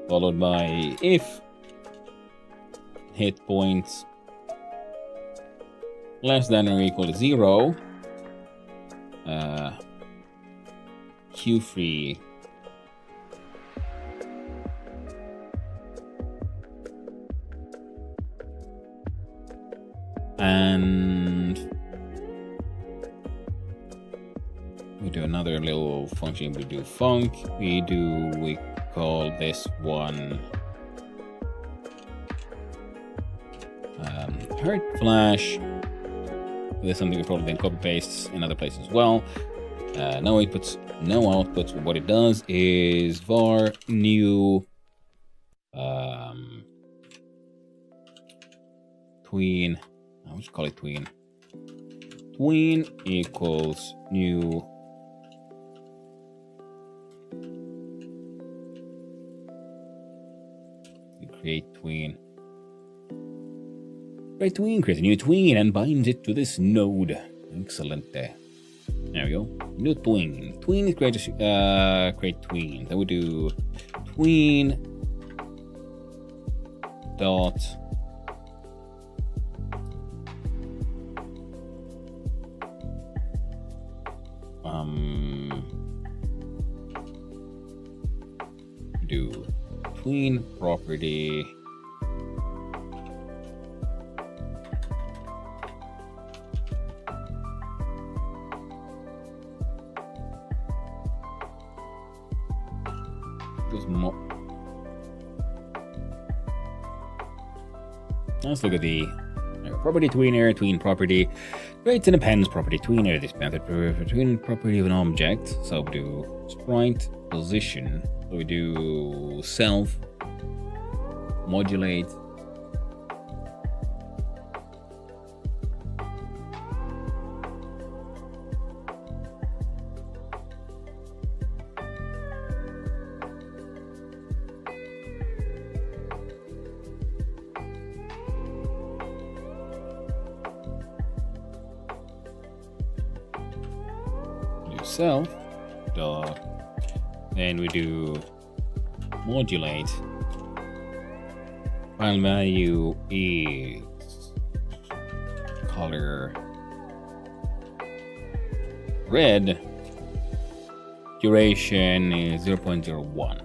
followed by if hit points less than or equal to 0, Q free and we do another little function. We do func. We call this one hurt flash. There's something we probably then copy pastes in other places as well. No inputs, no outputs. What it does is var new tween. I'll just call it tween. Tween equals new we create tween. Create tween, create a new tween and binds it to this node. Excellent. There we go. New tween. Tween is create tween. Then we do tween dot do tween property Because let's look at the property tween property. Creates and appends property tweener. This method between property of an object. So we do sprite position. So we do self modulate. Self dot, then we do modulate. File value is color red, duration is 0.01,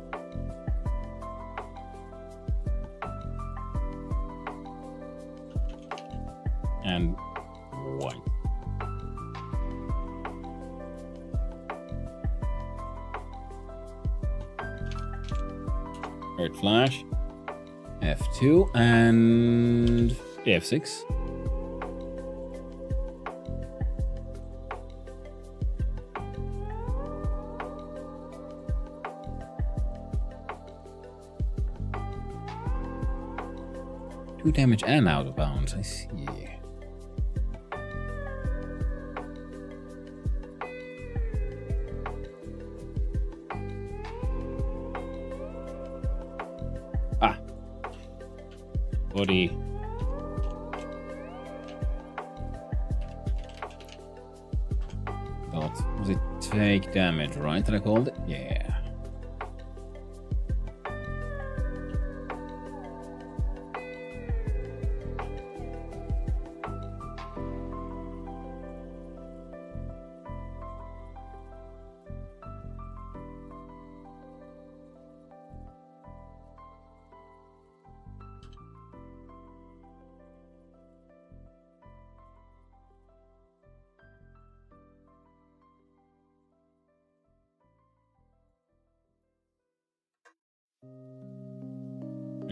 and white. Red flash, F2 and F6. Two damage and out of bounds, I see. Body. Was it take damage, right? That I called it? Yeah.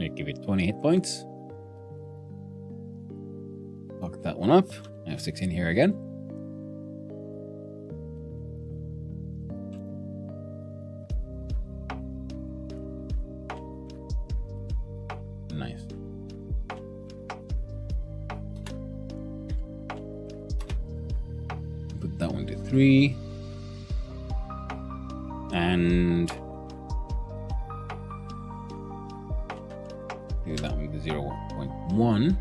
I give it 20 hit points. Lock that one up. I have 6 in here again. Nice. Put that one to 3. And do that one to 0.1.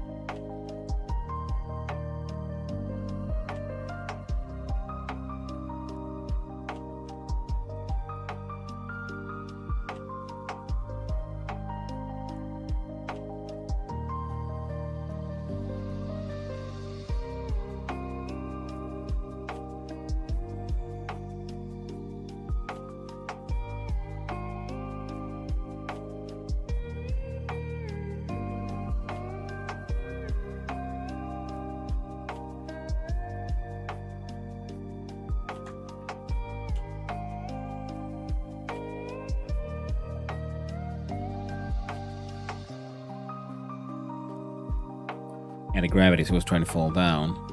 And the gravity, so it was trying to fall down.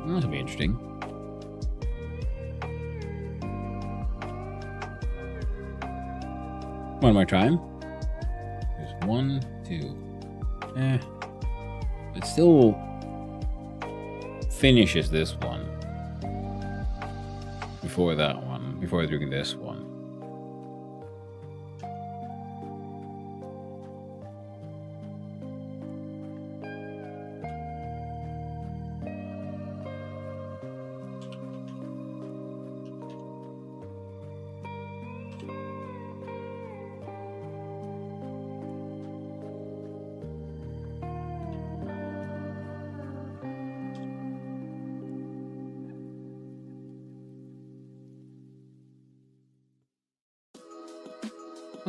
That'll be interesting. One more time. There's 1, 2. It still finishes this one before that one, before doing this one.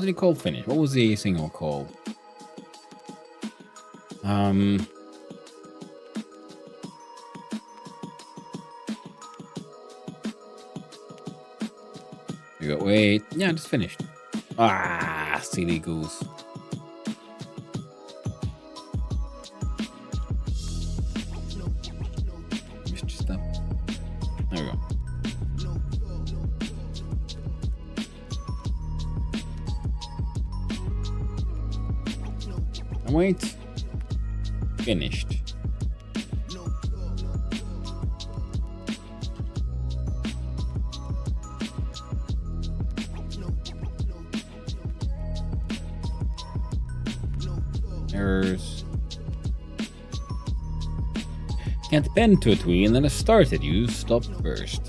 Wasn't it called Finish? What was the single called? We go, wait. Yeah, just finished. Ah, silly goose. Missed stuff. There we go. And wait. Finished. Errors. Can't bend to a tween, then a started you stop first.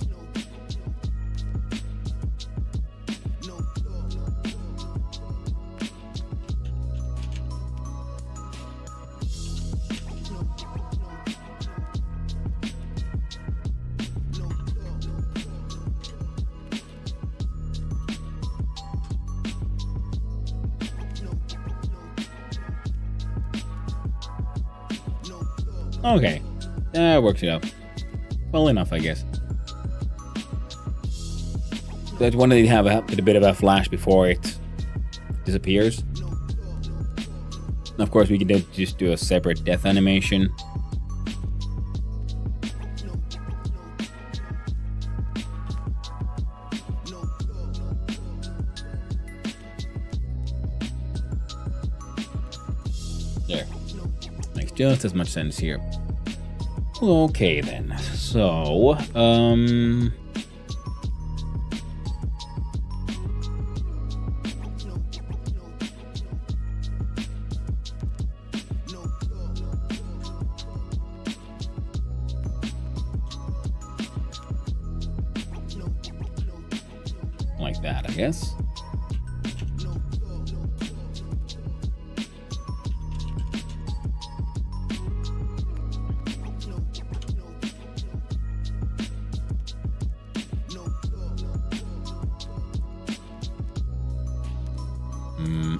Okay, that works it out. Well enough, I guess. So I just wanted to have a bit of a flash before it disappears. And of course, we could just do a separate death animation. There. Makes just as much sense here. Okay then. So, like that, I guess.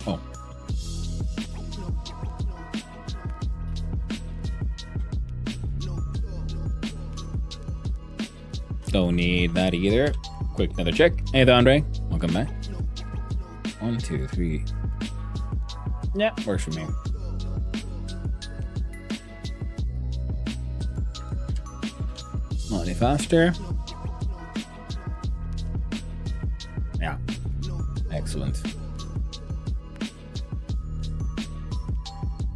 Oh. Don't need that either. Quick, another check. Hey there, Andre. Welcome back. 1, 2, 3. Yeah, works for me. Not any faster. Yeah. Excellent.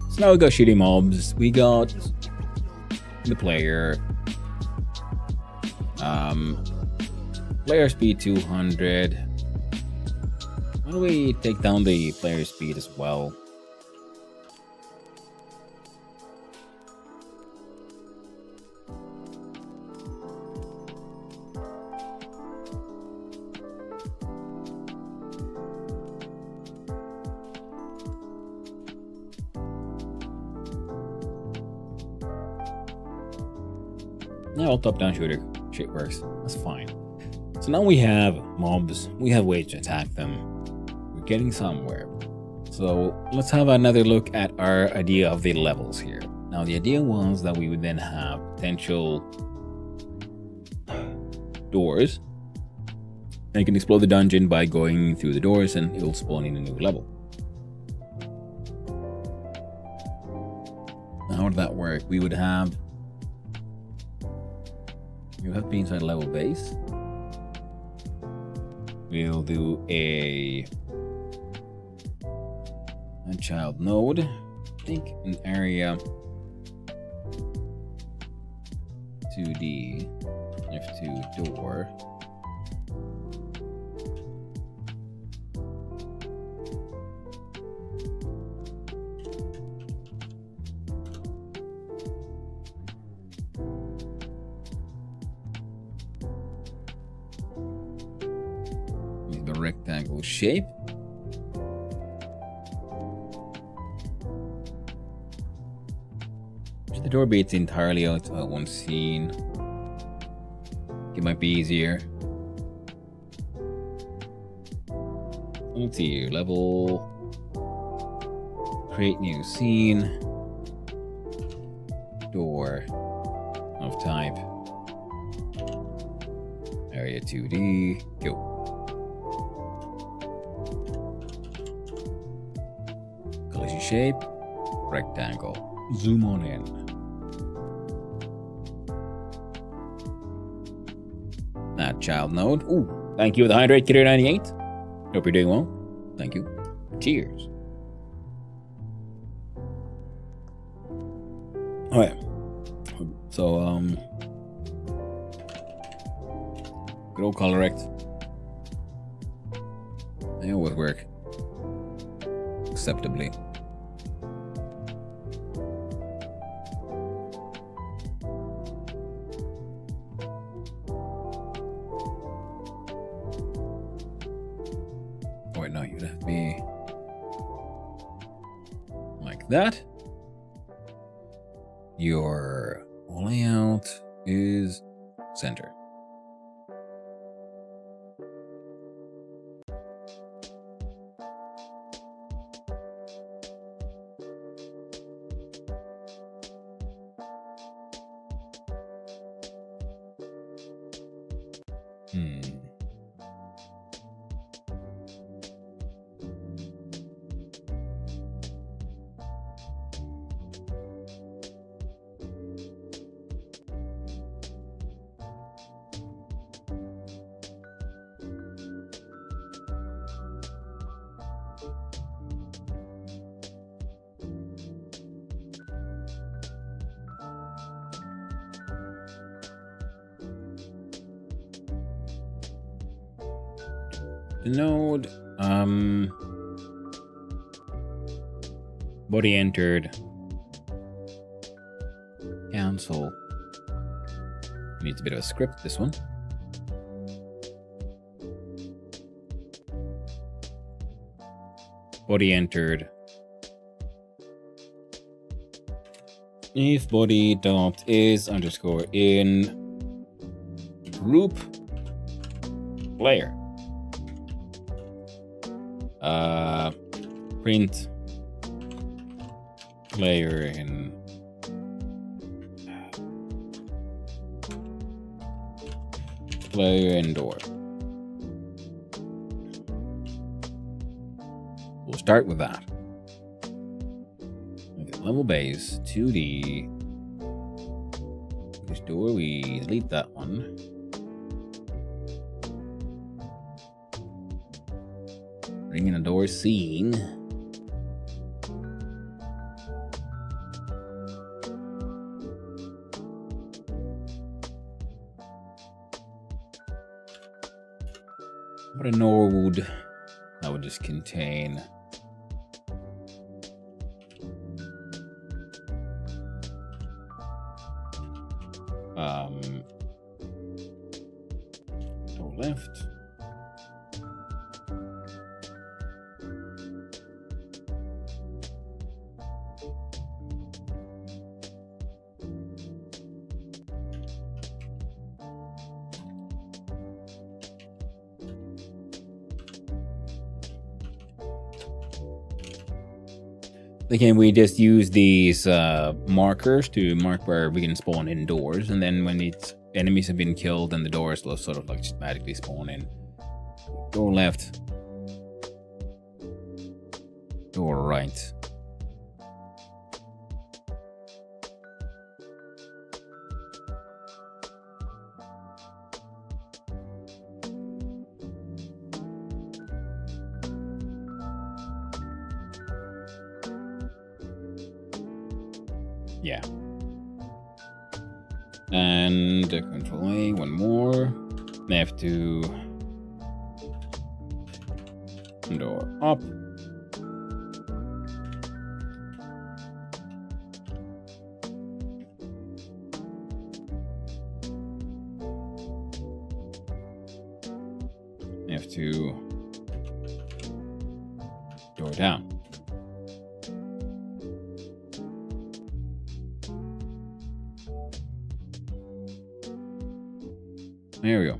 So now we got shooting mobs. We got the player. Player speed 200. Why don't we take down the player speed as well? Yeah, all top-down shooter shit works. That's fine. So now we have mobs. We have ways to attack them. We're getting somewhere. So let's have another look at our idea of the levels here. Now the idea was that we would then have potential doors. And you can explore the dungeon by going through the doors and it will spawn in a new level. Now how would that work? We would have to be inside level base. We'll do a child node. I think an area 2D F2 door. The rectangle shape. Should the door be it's entirely out one scene? It might be easier. Let's see, level, create new scene, door of type, area 2D, go. Collision shape, rectangle, zoom on in. Add child node, ooh, thank you for the hydrate, Kidder 98. Hope you're doing well. Thank you. Cheers. Alright. So, good old color rect. They always work acceptably. Oh wait, no, you'd have to be like that. Your layout is center. The node, body entered, cancel. Needs a bit of a script, this one. Body entered. If body dot is underscore in group player. Print player in player indoor. We'll start with that. Okay, level base 2D. This door, we delete that one. Bring in a door scene. What a node that would just contain door left. Again, we just use these markers to mark where we can spawn indoors, and then when it's enemies have been killed, then the doors will sort of like just magically spawn in. Door left. Door right. Yeah. And control A, one more. F2. Door up. F2. Door down. There we go.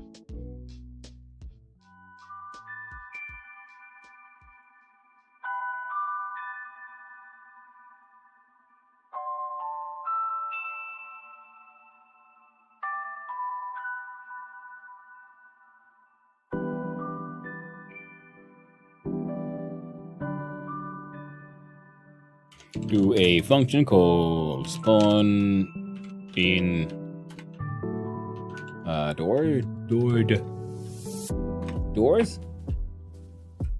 do a function called spawn in doors.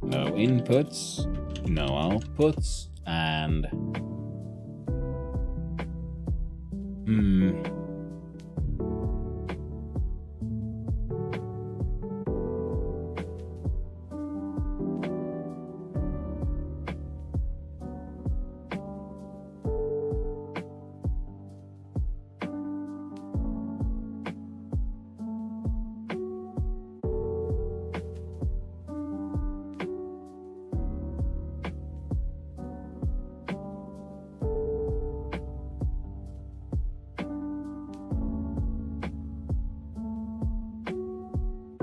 No inputs, no outputs, and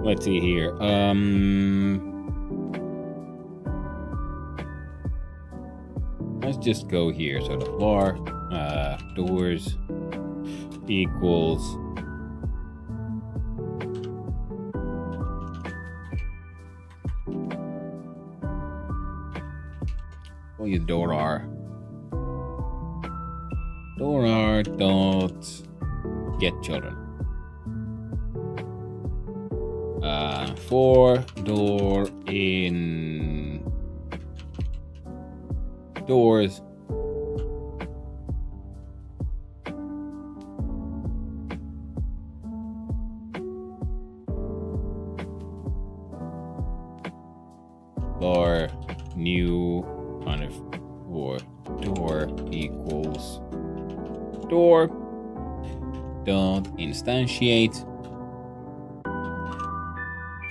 let's see here. Let's just go here. So the floor, doors equals what your door are. Door are dot get children. For door in doors for new for door equals door dot instantiate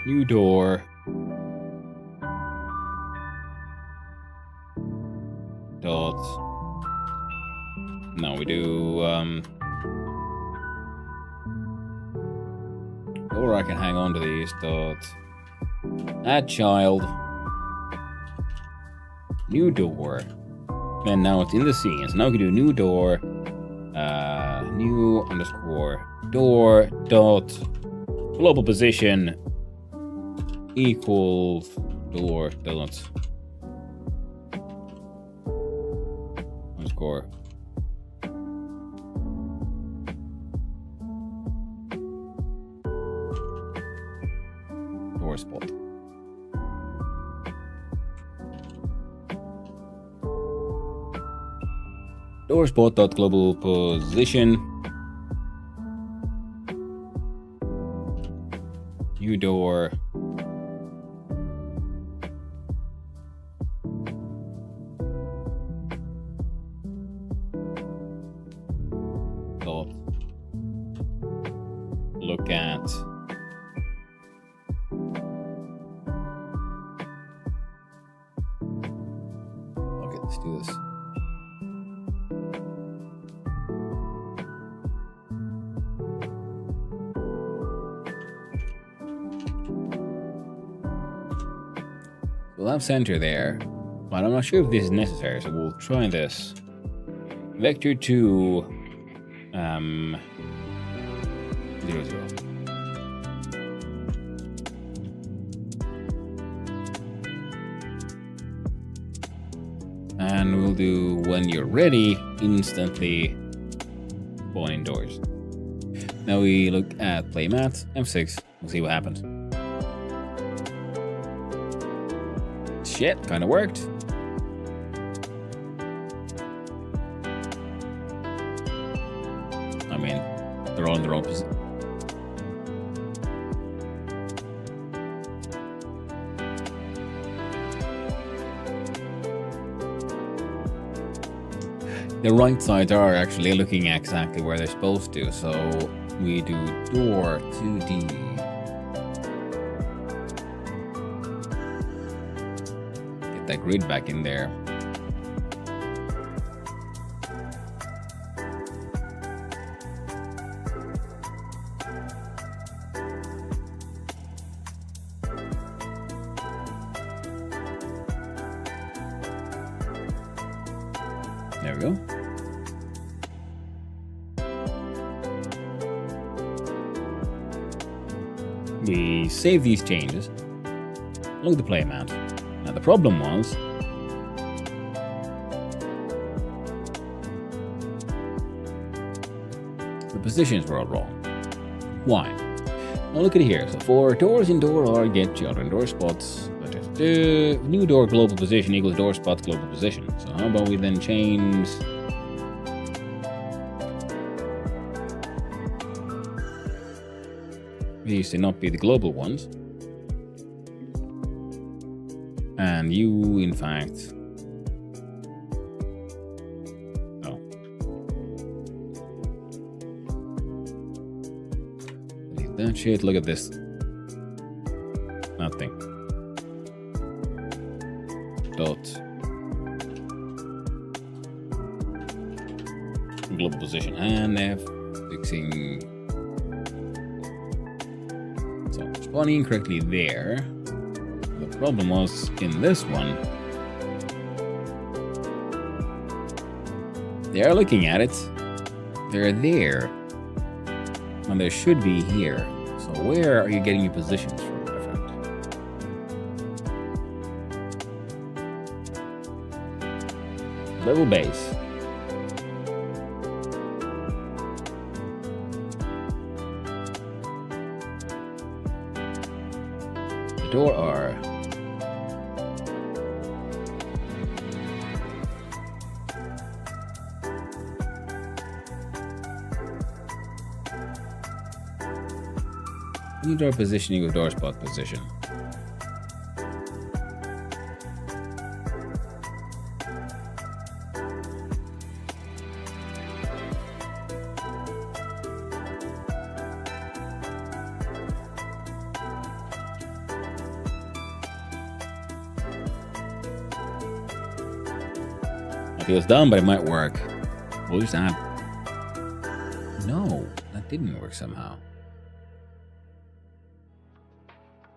new door dot. Now we do or I can hang on to these dot add child new door, and now it's in the scene. So now we can do new door new underscore door dot global position equals door dot underscore door spot. Door spot dot global position new door dot look at okay, let's do this. We'll have center there, but I'm not sure if this is necessary, so we'll try this. Vector 2 0 0. And we'll do when you're ready, instantly spawn indoors. Now we look at playmat, F6, we'll see what happens. Shit, kinda worked. I mean, they're all in their own position. The right sides are actually looking exactly where they're supposed to, so we do door 2D. That grid back in there. There we go. We save these changes. Look at the play amount. Now the problem was positions were all wrong. Why? Now look at it here. So for doors in door or get children, door spots. New door global position equals door spot global position. So how about we then change these to not be the global ones. And you, in fact... Oh. Delete that shit. Look at this. Nothing. Dot. Global position. And fixing... So, spawning incorrectly there. The problem was in this one. They are looking at it. They're there. And they should be here. So where are you getting your positions from, my friend? Level base. The door are new door positioning with door spot position. It feels dumb, but it might work. We'll just add. No, that didn't work somehow.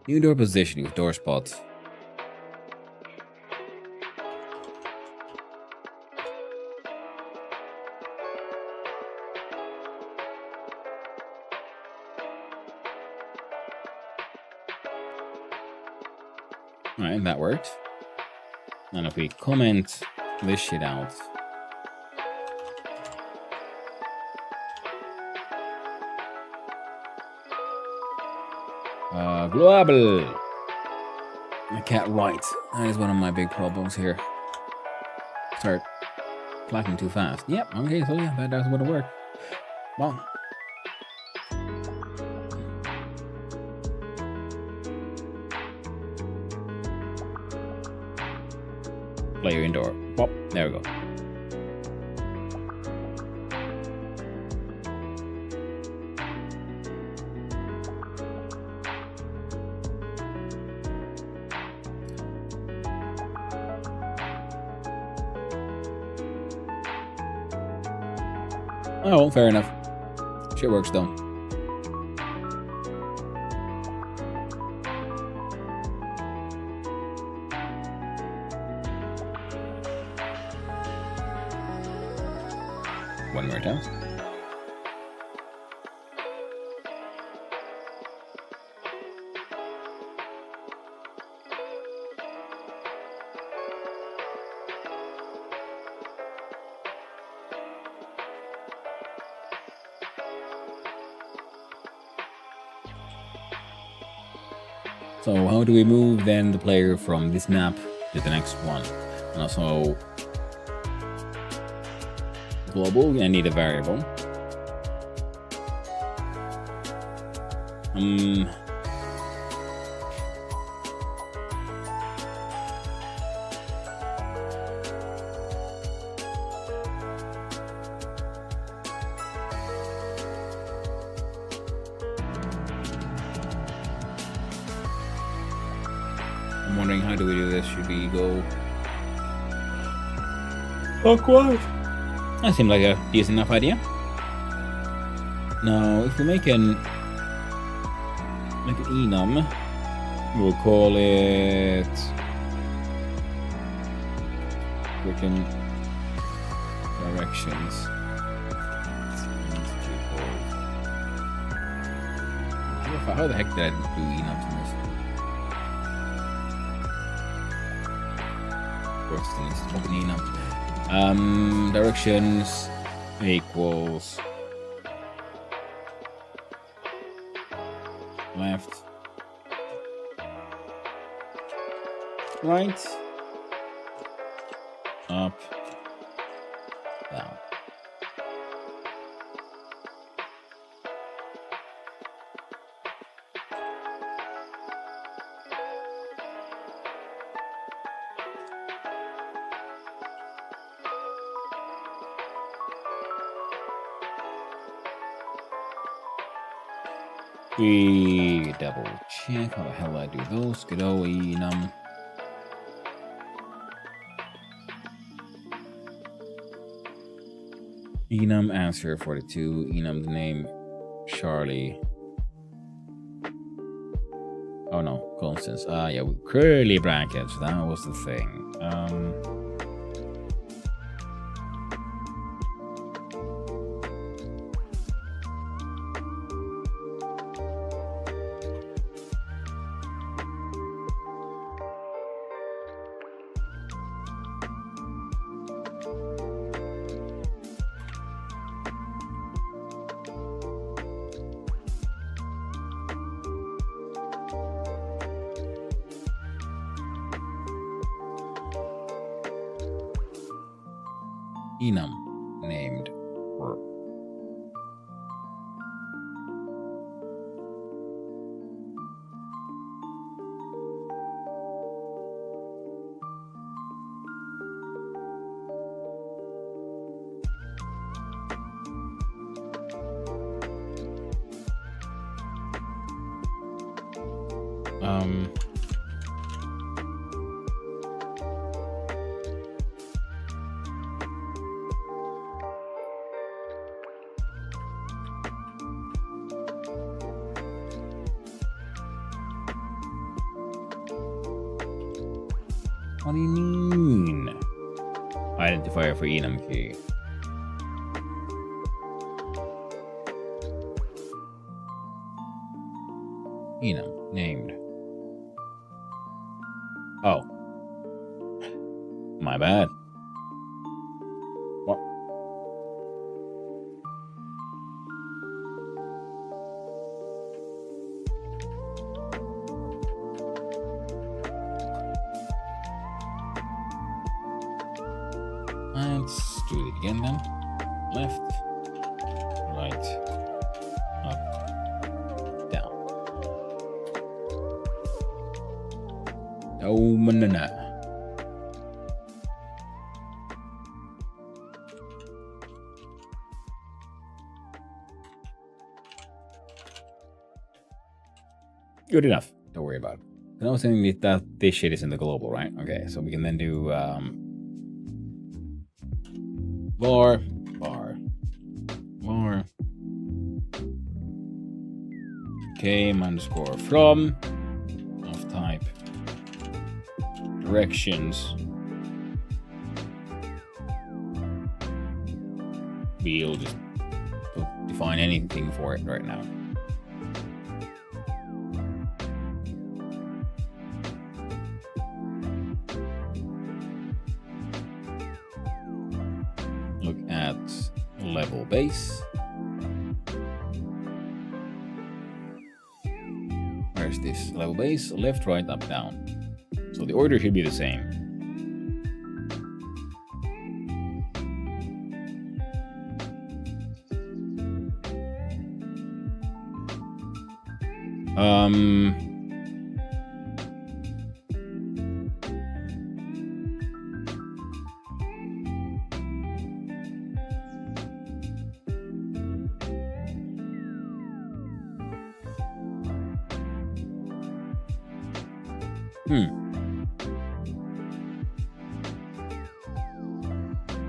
New door positioning with door spots. Alright, that worked. And if we comment this shit out. Global. I can't write. That is one of my big problems here. Start clacking too fast. Yep, okay, so yeah, that doesn't want to work. Well. Player indoor. Pop, there we go. Oh, well, fair enough. Shit works though. One more time. So how do we move then the player from this map to the next one? And also global, I need a variable. I'm wondering, how do we do this? Should we go awkward? That seemed like a decent enough idea. Now, if we make an enum, we'll call it freaking directions. How the heck did I do enums in this? Directions equals left, right, up, down. We double check. How the hell do I do those? Good old enum. Enum answer 42. Enum the name Charlie. Oh no, Constance. Yeah, with curly brackets. That was the thing. Enum named work. What do you mean? Identifier for enum key. Enum named. Oh. My bad. What? Let's do it again then. Left, right, up, down. Oh, manana. Good enough. Don't worry about it. And I was saying that this shit is in the global, right? Okay, so we can then do var game underscore from of type directions. We'll just define anything for it right now. Look at level base. Where's this level base? Left, right, up, down. So the order should be the same.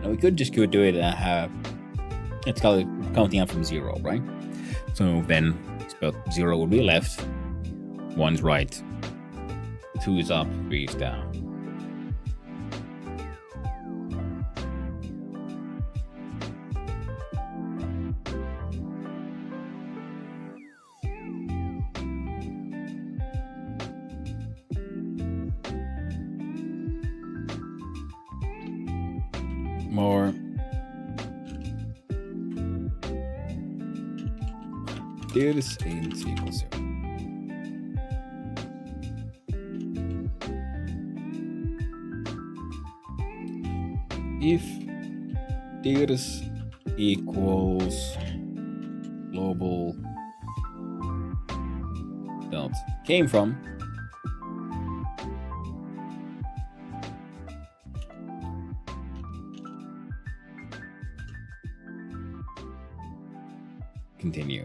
Now we could just go do it it's called counting out from 0, right? So then spell 0 will be left, 1's right, 2 is up, 3 is down. More this is equals 0. if this equals global dot came from, continue.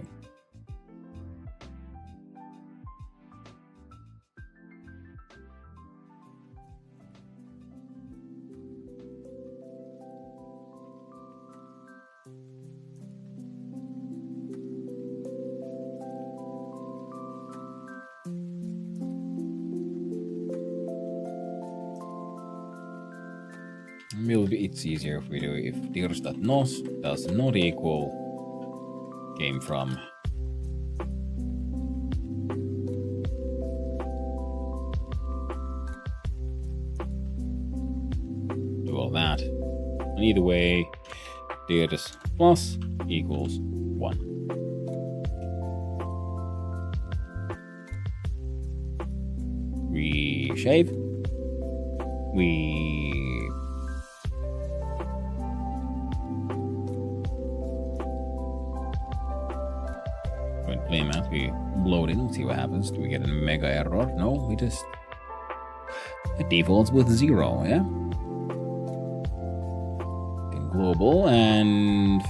It's easier if we do if dirs.nos does not equal came from. Do all that. And either way, dirs plus equals 1. We shave. We playmat, we load in, see what happens. Do we get a mega error? No, we just it defaults with 0, yeah? In global and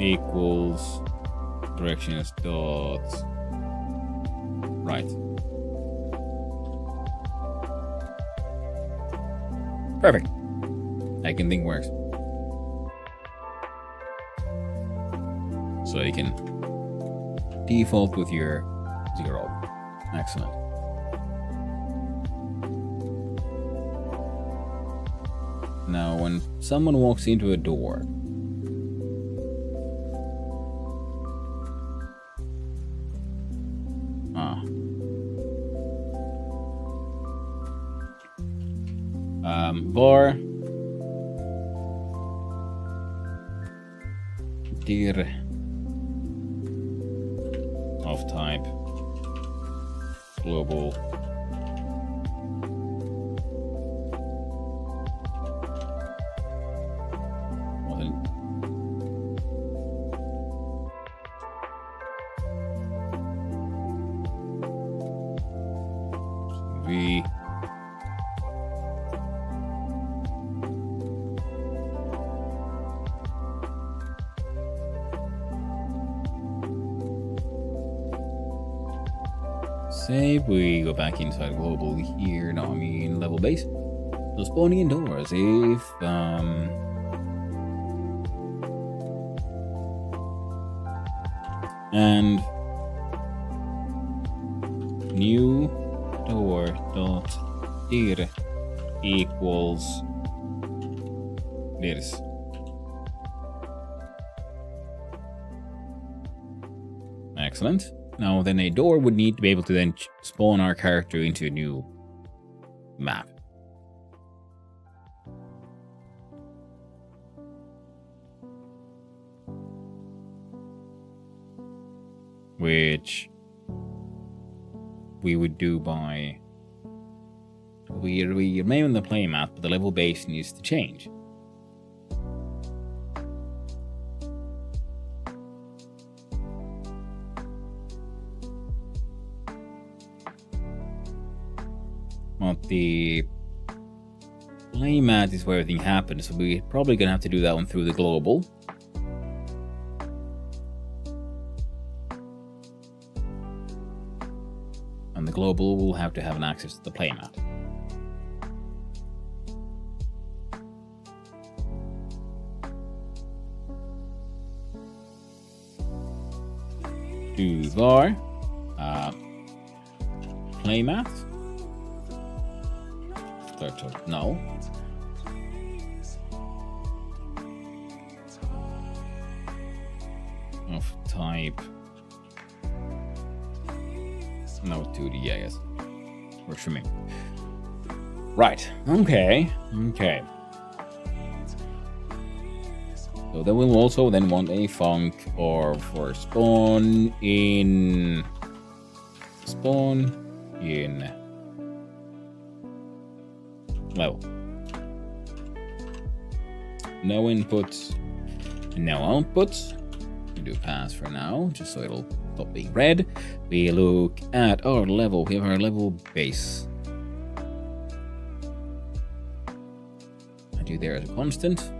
equals directions dot right. Perfect. I can think works. So you can default with your 0. Excellent. Now, when someone walks into a door, var dir of type global v save. We go back inside global here. No, I mean level base. So spawning indoors. If and new door dot dir equals this. Excellent. Now then a door would need to be able to then spawn our character into a new map. Which we would do by we remain on the playmat, but the level base needs to change. But the playmat is where everything happens, so we're probably gonna have to do that one through the global. And the global will have to have an access to the playmat. Do var playmat. No. Of type. No 2D, I guess. Works for me. Right. Okay. So then we'll also then want a func or for spawn in level. No inputs, no outputs. We do pass for now, just so it'll stop being red. We look at our level. We have our level base. I do there as a constant.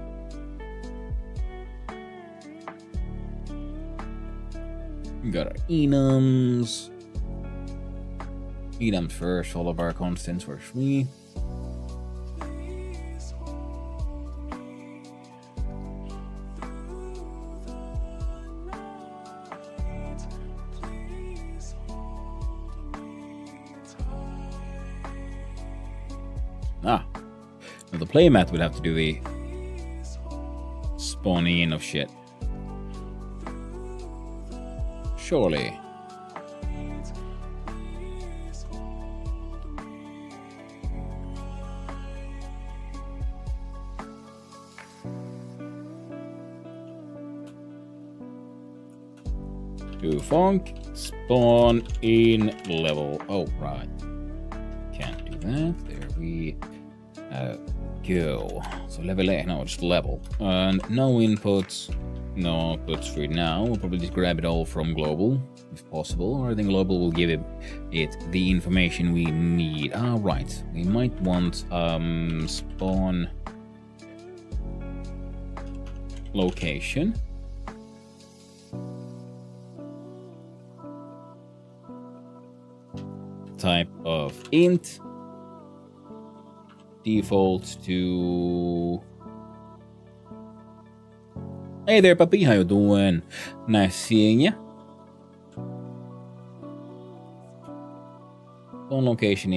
We got our enums. Enums first, all of our constants were free. Now the playmat would have to do the spawning in of shit. Surely. Do funk, spawn in level. Oh, right. Can't do that. There we go. So level 8, no, just level. And no inputs, no outputs for now. We'll probably just grab it all from global, if possible. Or I think global will give it the information we need. Ah, right. We might want spawn location. Type of int. Default to... Hey there, puppy. How you doing? Nice seeing ya. Phone location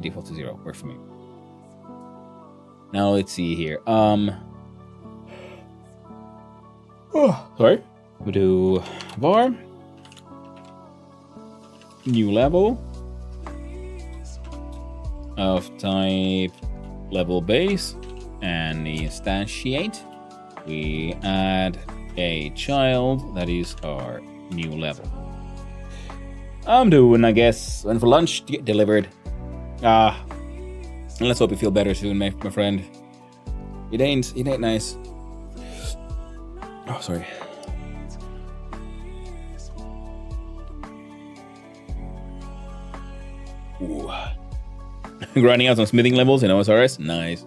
default to 0. Works for me. Now let's see here. Sorry. We do var. New level. Of type level base, and instantiate. We add a child that is our new level. I'm doing, I guess, and for lunch to get delivered. And let's hope you feel better soon, my friend. It ain't nice. Oh, sorry. Ooh. Grinding out some smithing levels in OSRS. Nice.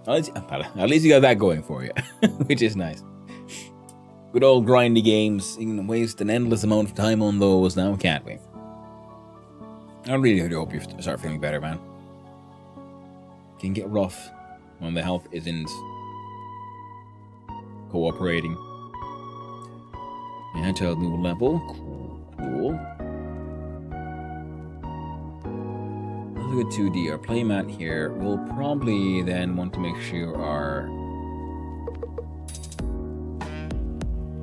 At least you got that going for you, which is nice. Good old grindy games. You can waste an endless amount of time on those now, can't we? I really do hope you start feeling better, man. It can get rough when the health isn't cooperating. And to a new level. Cool. Look at 2D, our playmat here. We'll probably then want to make sure our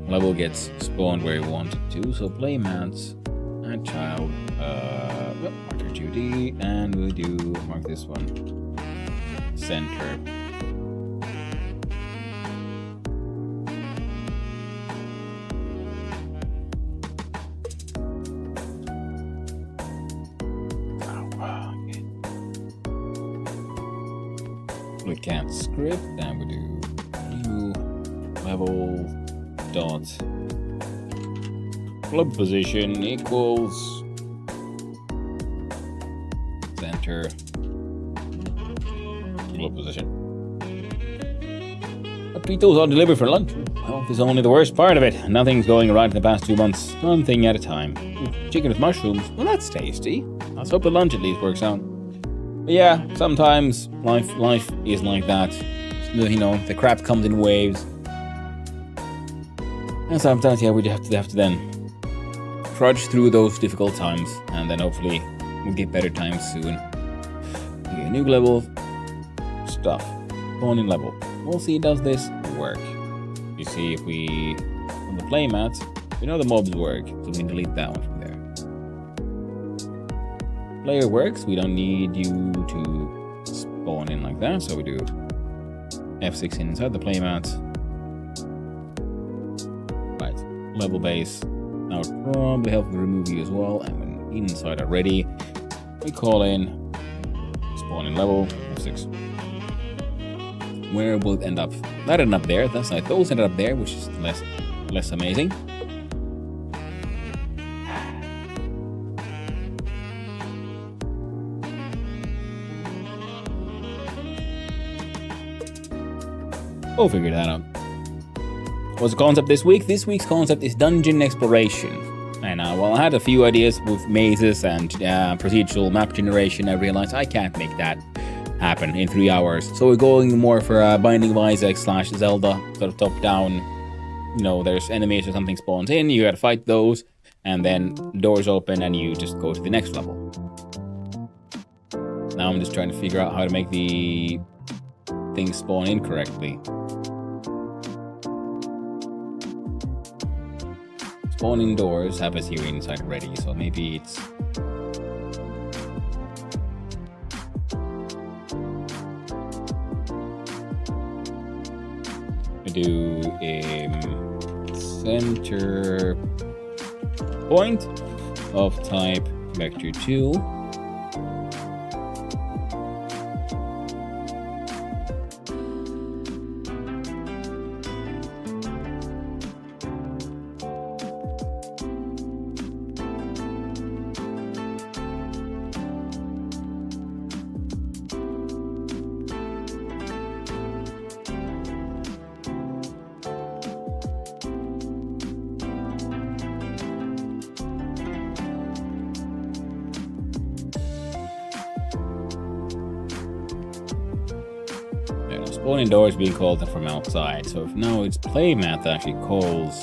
level gets spawned where we want it to. So playmats, add child, marker 2D, and we'll do mark this one center. We can't script, then we do new level dot club position equals center club position. Burritos are delivered for lunch. Health is only the worst part of it. Nothing's going right in the past 2 months. One thing at a time. Chicken with mushrooms. Well, that's tasty. Let's hope the lunch at least works out. But yeah, sometimes life is like that. You know, the crap comes in waves. And sometimes, yeah, we have to then trudge through those difficult times, and then hopefully we'll get better times soon. Okay, new level stuff. Spawning level. We'll see, does this work? You see, if we on the playmats, we know the mobs work, so we can delete that one from there. Player works, we don't need you to spawn in like that, so we do F6 inside the playmat. Right, level base. Now it would probably help me remove you as well, and when inside already, we call in spawn in level F6. where will it end up? That ended up there. That's nice. Those ended up there, which is less amazing. We'll figure that out. What's the concept this week? This week's concept is dungeon exploration. And well, I had a few ideas with mazes and procedural map generation. I realized I can't make that happen in 3 hours. So we're going more for Binding of Isaac / Zelda, sort of top down. You know, there's enemies or something spawns in, you gotta fight those, and then doors open and you just go to the next level. Now I'm just trying to figure out how to make the things spawn in correctly. Spawning doors have a zero inside already, so maybe it's... I do a center point of type vector 2. Spawning doors being called from outside. So if now it's playmat that actually calls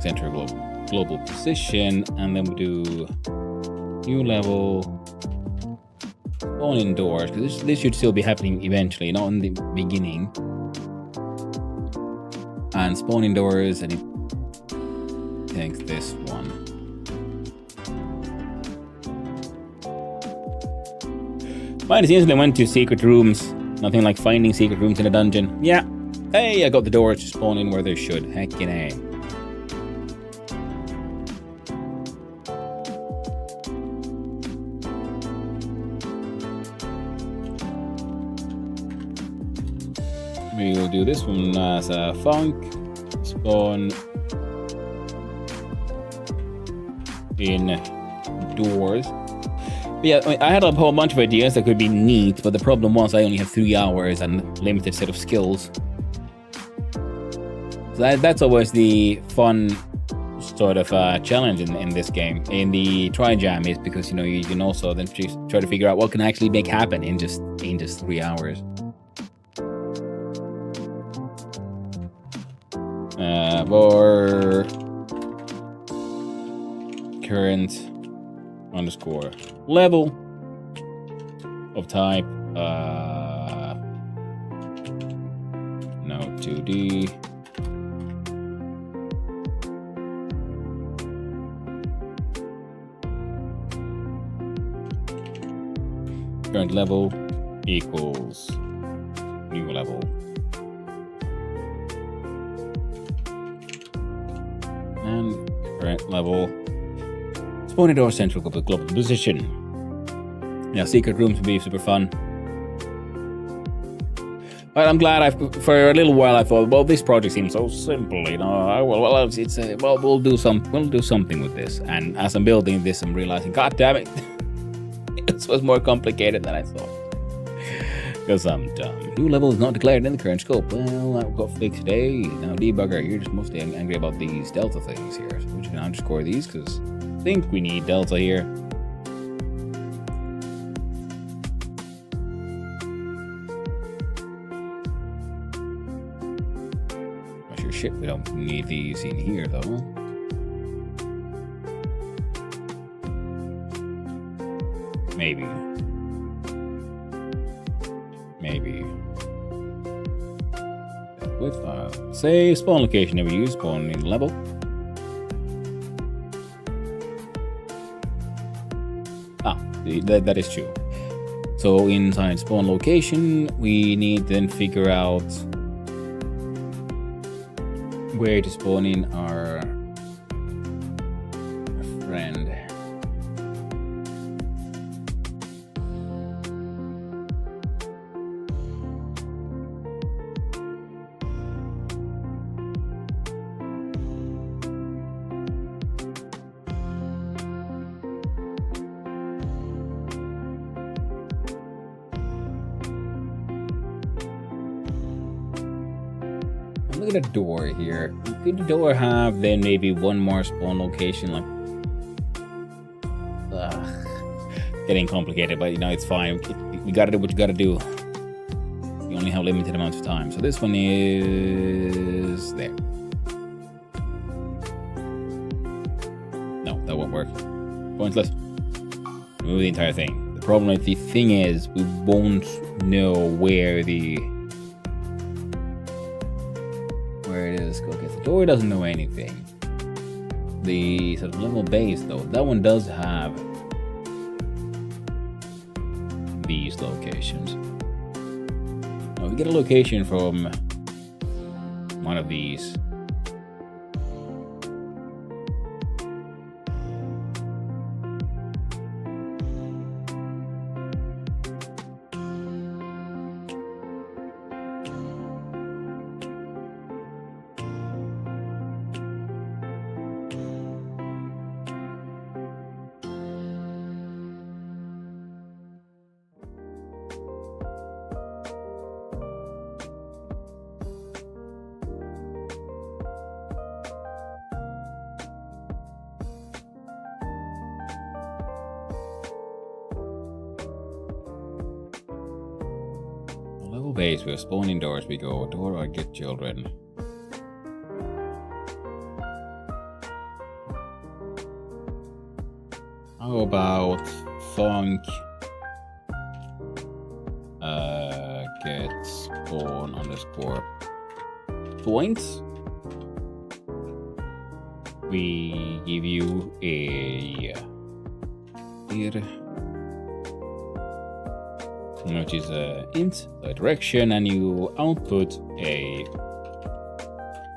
center global position, and then we do new level spawning doors, because this should still be happening eventually, not in the beginning. And spawning doors, and it takes this one. Mine is instantly went to secret rooms. Nothing like finding secret rooms in a dungeon. Yeah. Hey, I got the doors to spawn in where they should. Heckin' A. We will do this one as a funk. Spawn in doors. But yeah, I had a whole bunch of ideas that could be neat, but the problem was I only have 3 hours and limited set of skills. So that's always the fun sort of challenge in this game. In the Trijam is because, you know, you can also then try to figure out what can actually make happen in just 3 hours. For current underscore level of type no 2D current level equals new level. And current level spawning door central global position. Yeah, secret rooms would be super fun. But I'm glad for a little while I thought, well, this project seems so simple, you know. We'll do something with this. And as I'm building this, I'm realizing, god damn it, this was more complicated than I thought. Because I'm dumb. New level is not declared in the current scope. Well, that got fixed today. Now, debugger, you're just mostly angry about these delta things here. So we should underscore these because I think we need delta here. Well, sure shit, we don't need these in here though. Maybe. With file. Save spawn location never used. Spawn in level. That is true. So inside spawn location, we need to then figure out where to spawn in our friend. look at a door here. Could the door have then maybe one more spawn location? Like, getting complicated, but it's fine. We gotta do what you gotta do. You only have limited amounts of time. So this one is there. No, that won't work. Pointless. Remove the entire thing. The problem with the thing is we won't know where it is. Okay, the door doesn't know anything. The sort of level base though, that one does have these locations. Now we get a location from one of these. Level base, we're spawning doors, we go door or get children. How about funk get spawn underscore points? We give you a here, which is a int, a direction, and you output a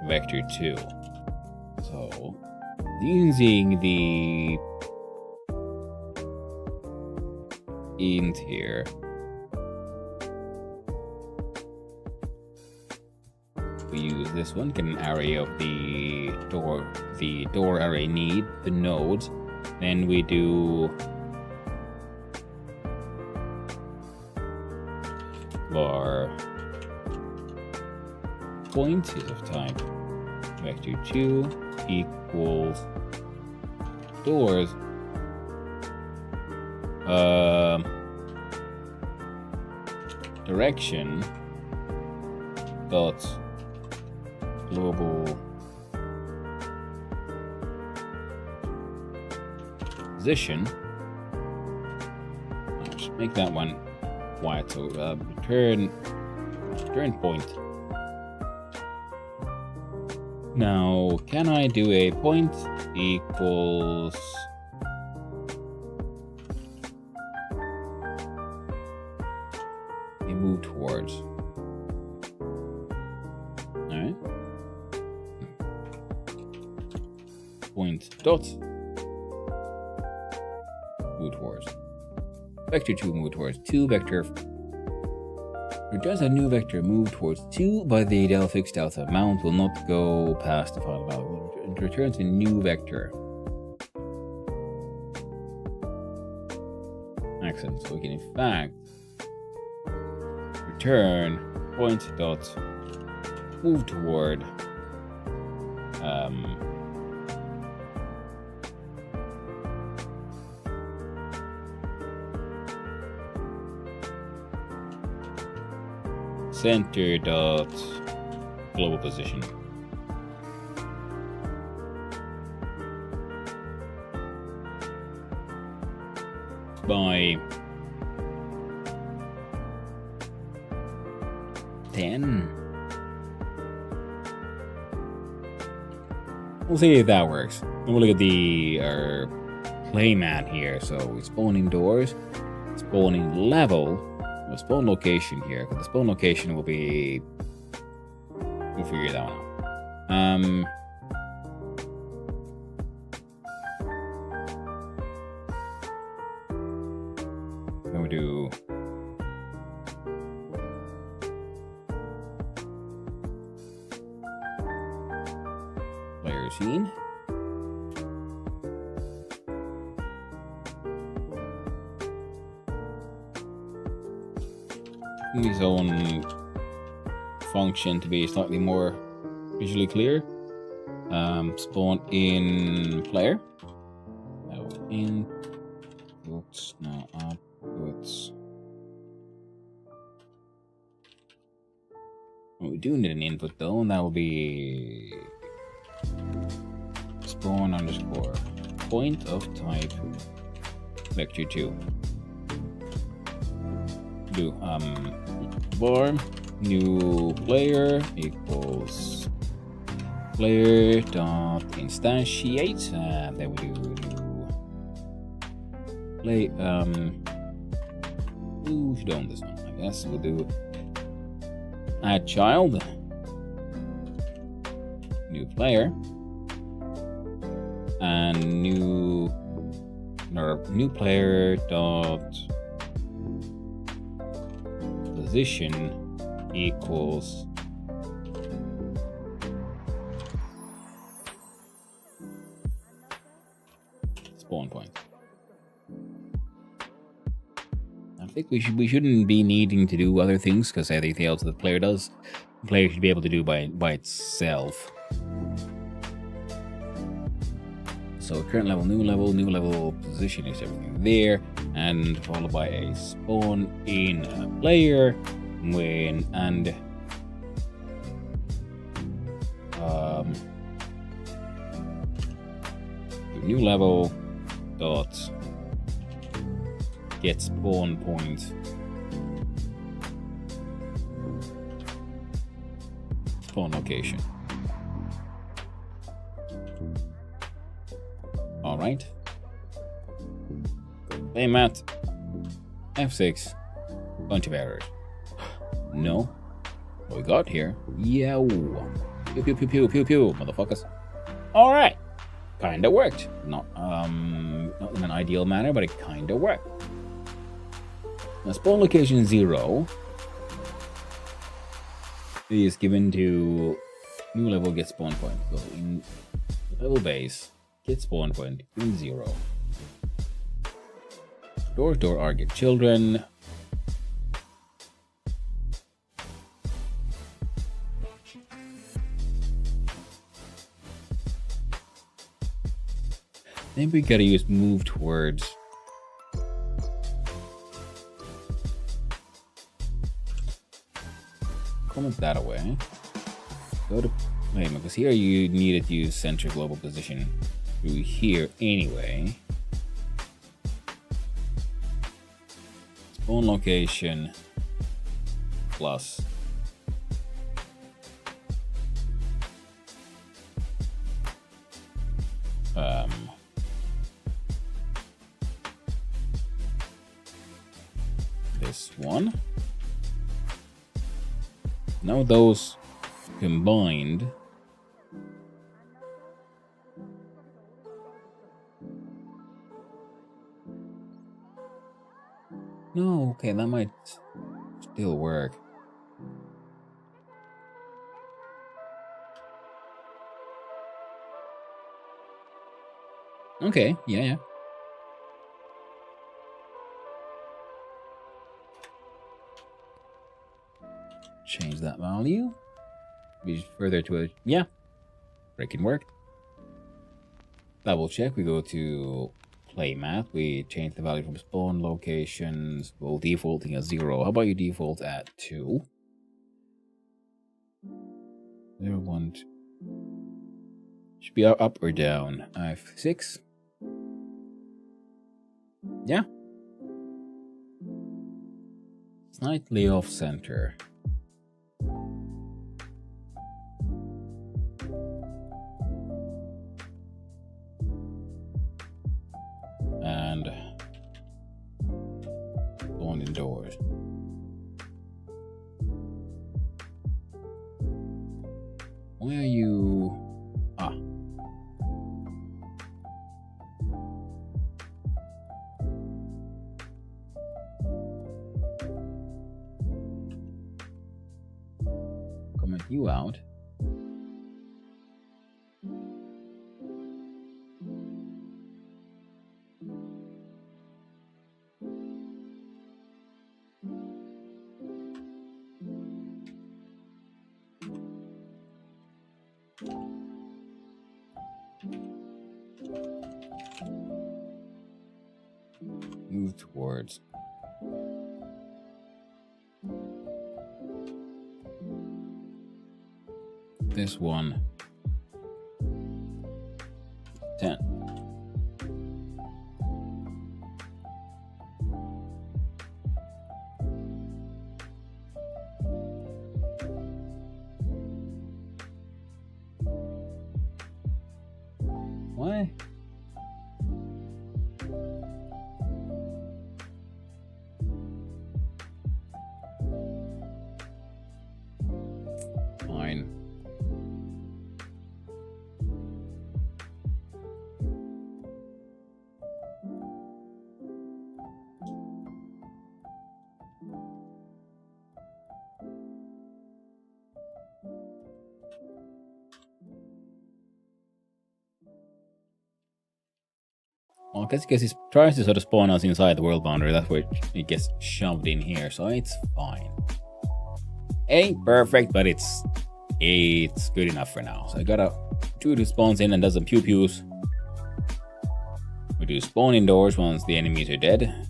vector 2. So using the int here, we use this one, get an array of the door array need, the nodes, then we do var point is of type vector 2 equals doors direction dot global position. I'll just make that one white, so return point. Now, can I do a point equals a move towards? Alright. Point dot move towards. Vector 2 move towards 2 vector. Returns a new vector move towards 2 by the del fixed alpha amount will not go past the final value. It returns a new vector. Excellent. So we can in fact return point dot move toward center dot global position. By 10. We'll see if that works. And we'll look at the playmat here. So we spawn indoors, spawning level. The spawn location here, because the spawn location will be. We'll figure that one out. Then we do. Player scene. His own function to be slightly more visually clear. Spawn in player. No, inputs, no outputs. We do need an input though, and that will be spawn underscore point of type vector2. Do var new player equals player dot instantiate. Then we do play. Who should own this one? I guess we'll do add child, new player, and new player dot position equals spawn point. I think we shouldn't be needing to do other things because everything else the player does, the player should be able to do by itself. So current level, new level, position is everything there, and followed by a spawn in a player when and new level dot get spawn point spawn location. All right. Hey Matt, F6, bunch of errors. No, what we got here? Yeah, pew pew pew pew pew pew, motherfuckers. All right, kinda worked. Not in an ideal manner, but it kinda worked. Now, spawn location 0 is given to new level get spawn point. So in level base, get spawn point in 0. Door are get children. Then we gotta use move towards. Comment that away. Go to playment, because here you needed to use center global position through here anyway. Spawn location plus this one. Now those combined no, okay, that might still work. Okay, yeah. Change that value. Be further to a yeah. It can work. Double check. We go to play math. We change the value from spawn locations. We'll defaulting at 0. How about you default at 2? 0, 1, 2. Should be up or down. F6. Yeah. Slightly off center. And going indoors. Why are you? Ah. Comment you out. towards. This one. 10. Why? Fine. Well, I guess he tries to sort of spawn us inside the world boundary. That's where it gets shoved in here, so it's fine. Ain't perfect, but it's good enough for now. So I got a dude who spawns in and does some pew pews. We do spawn indoors once the enemies are dead.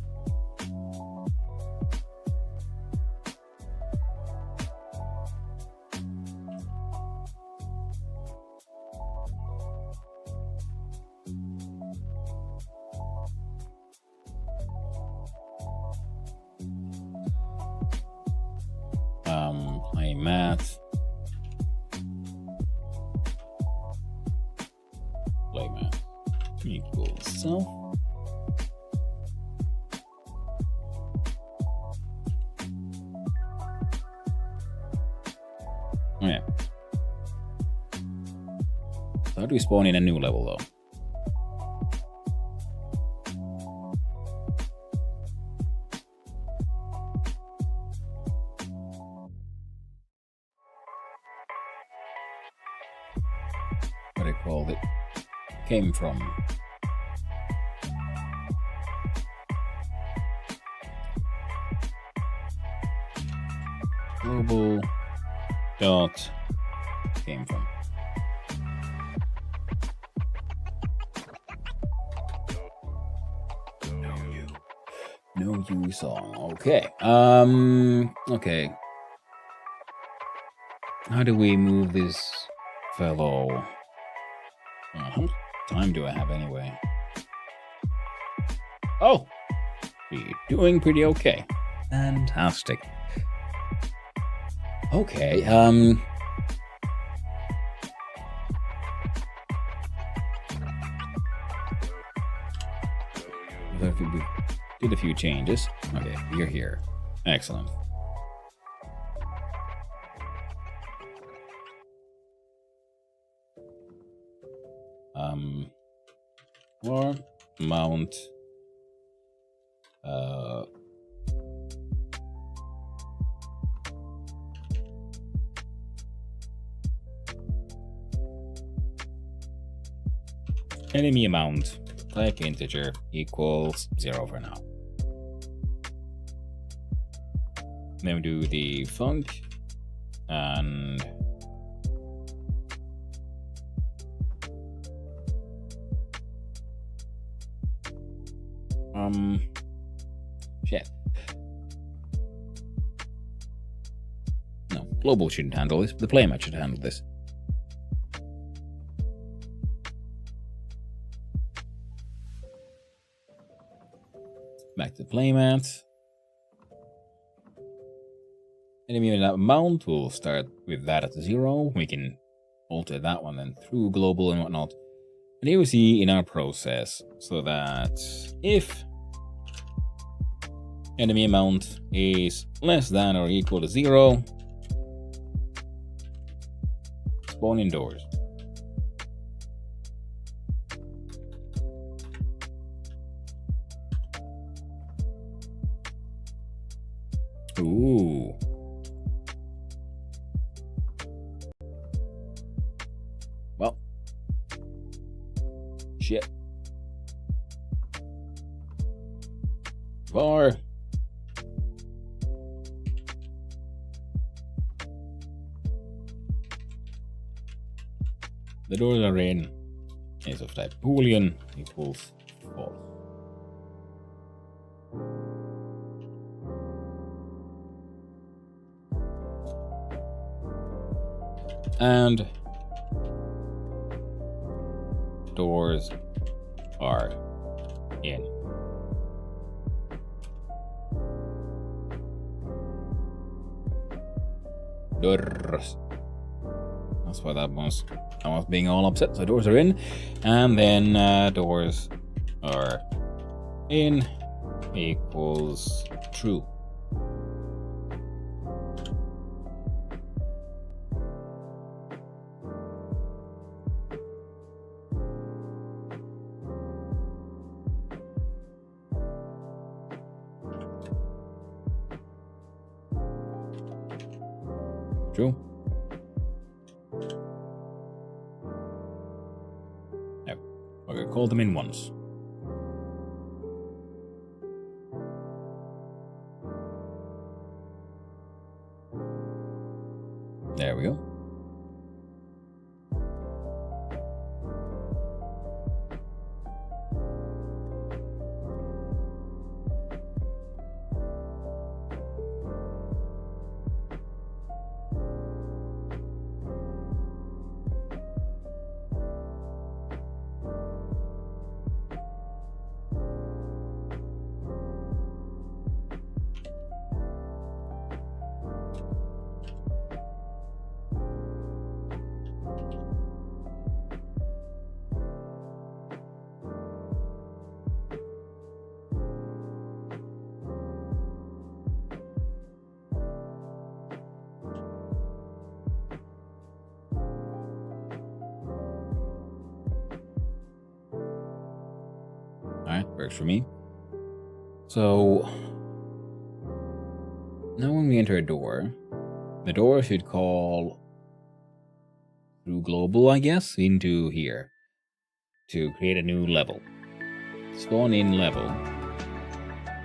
Play math. Play math equals self. Oh yeah. So how do we spawn in a new level though? What I called it came from. Global dot came from. No you song. Okay. Okay. How do we move this fellow? How much time do I have anyway? Oh! We're doing pretty okay. Fantastic. Okay, we did a few changes. Okay, you're here. Excellent. Or mount enemy amount like integer equals 0 for now. Then we do the func and shit. No, global shouldn't handle this. The playmat should handle this. Back to playmat. Enemy amount, we'll start with that at 0. We can alter that one then through global and whatnot. And here we see in our process, so that if enemy amount is less than or equal to 0, spawn indoors. Ooh. Well. Shit. Var. The doors are in is of type Boolean equals false. And doors are in. Doors. That's why that was. I was being all upset. So doors are in, and then doors are in equals true. True. No. Okay, call them in once. There we go. Alright, works for me. So now when we enter a door, the door should call through global, I guess, into here to create a new level. Spawn in level.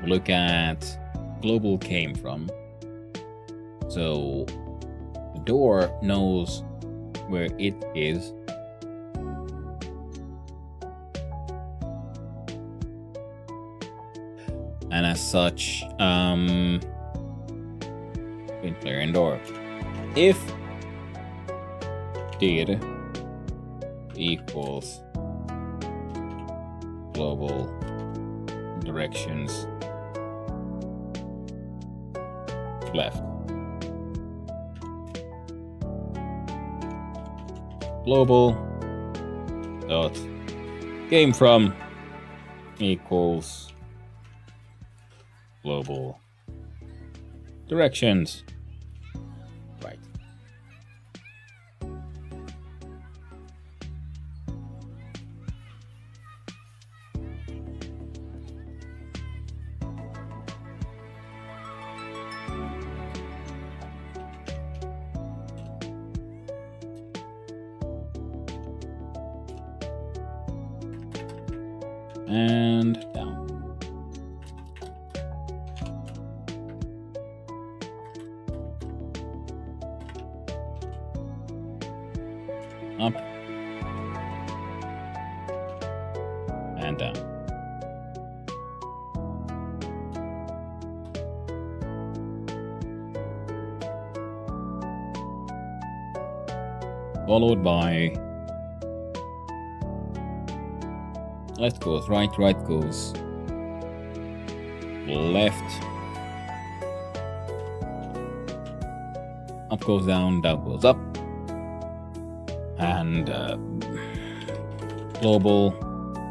Look at global came from. So the door knows where it is. And as such, player in door. If did equals global directions left. Global dot came from equals global directions right. And down. Up. And down. Followed by left goes right, right goes left, up goes down, down goes up, and global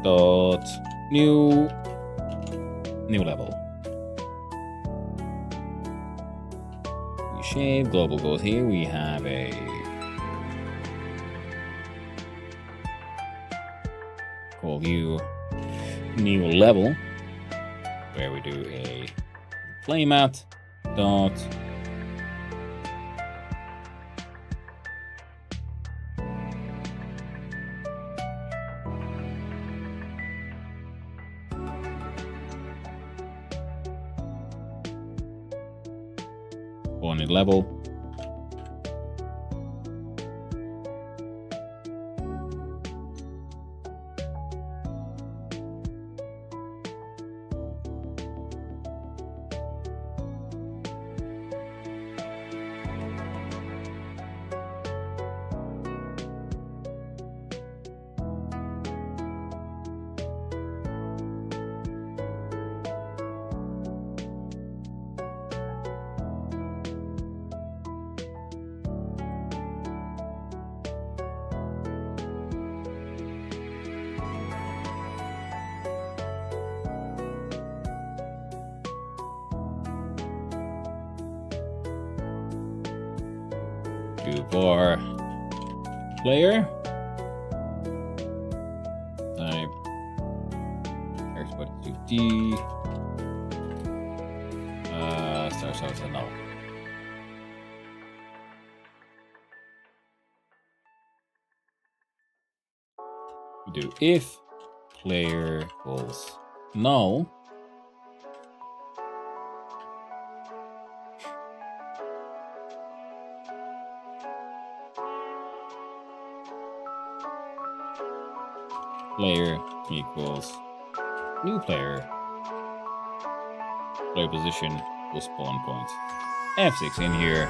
dot new level. We shave, global goes here, we have a call you new level, where we do a playmat dot wanted level. Do var player. Type character 50. Starts out now. We do if player equals null. Player equals new player. Player position will spawn point. F6 in here.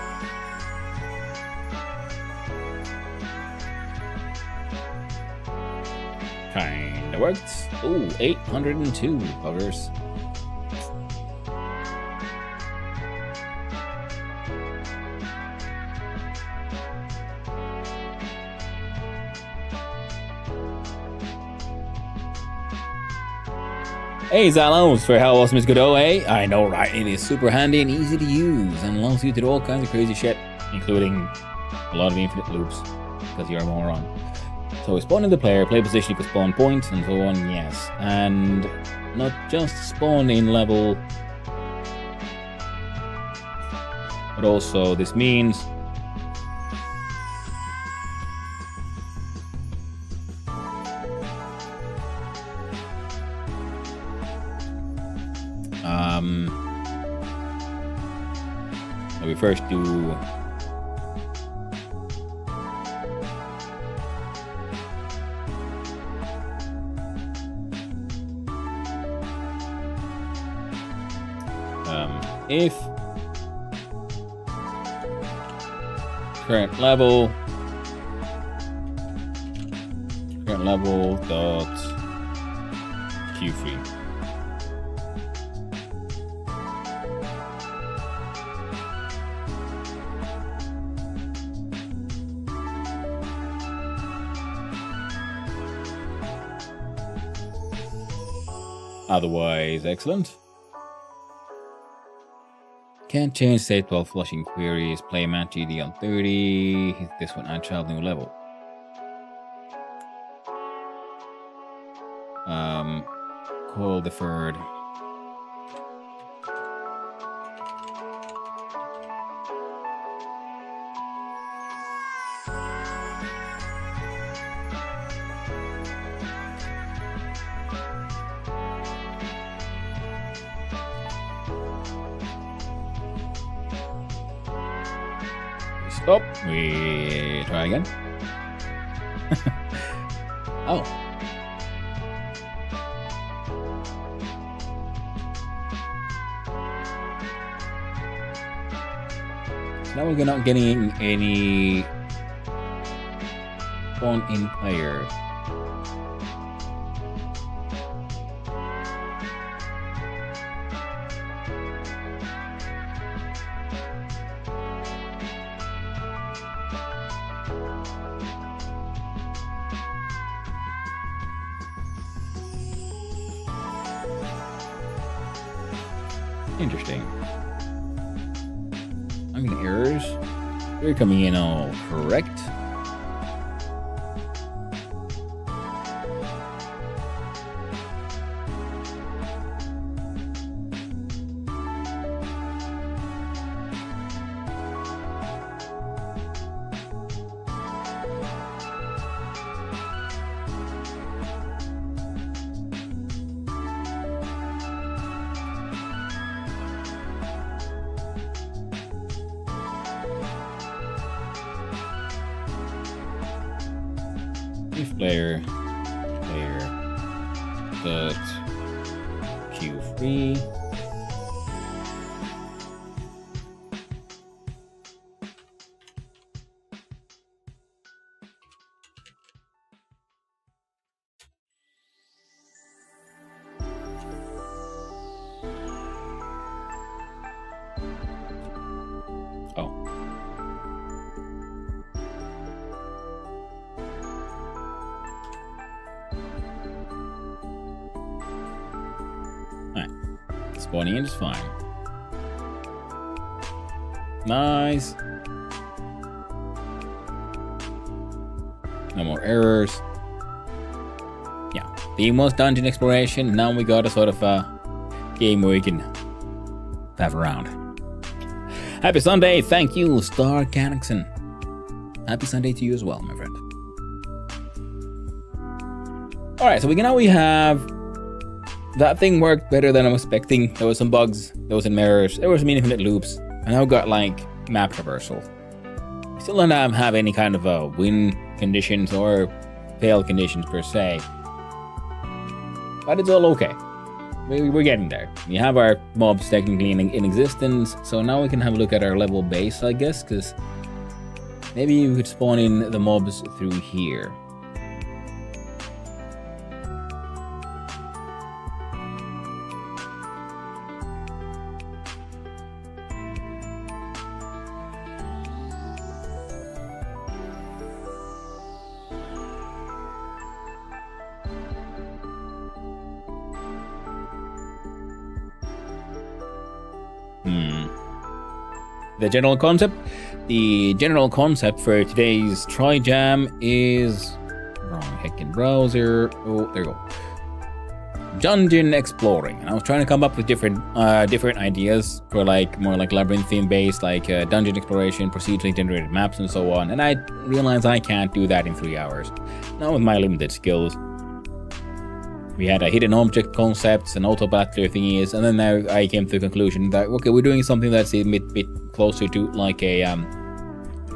Kinda worked. Oh, 802 covers. Hey Zalons, for how awesome is Godot, eh? I know, right? It is super handy and easy to use and allows you to do all kinds of crazy shit, including a lot of infinite loops, because you're a moron. So spawning the player, play position equals spawn point, and so on, yes. And not just spawn in level, but also this means we first do if current level dot q3. Otherwise, excellent. Can't change state while flushing queries. Play mat GD on 30. Hit this one and child new level. Call deferred. Stop. We try again. Oh. So now we're not getting any spawn in player. Interesting. I'm getting errors. They're coming in all correct. If player dot q3 spawning in is fine. No more errors. Yeah, theme was dungeon exploration. Now we got a sort of game where we can have around. Happy Sunday, thank you, Star Cannixon. Happy Sunday to you as well, my friend. Alright, so we have... That thing worked better than I was expecting. There was some bugs, there was some errors, there was some infinite loops, and now we got like map traversal. Still don't have any kind of win conditions or fail conditions per se. But it's all okay. We're getting there. We have our mobs technically in existence, so now we can have a look at our level base, I guess, because maybe we could spawn in the mobs through here. The general concept for today's Trijam is wrong heckin' browser. Oh, there you go. Dungeon exploring. And I was trying to come up with different ideas for like more like labyrinth theme based, like dungeon exploration, procedurally generated maps, and so on. And I realized I can't do that in 3 hours. Not with my limited skills. We had a hidden object concepts and auto battler thingies, and then now I came to the conclusion that okay, we're doing something that's a bit closer to like a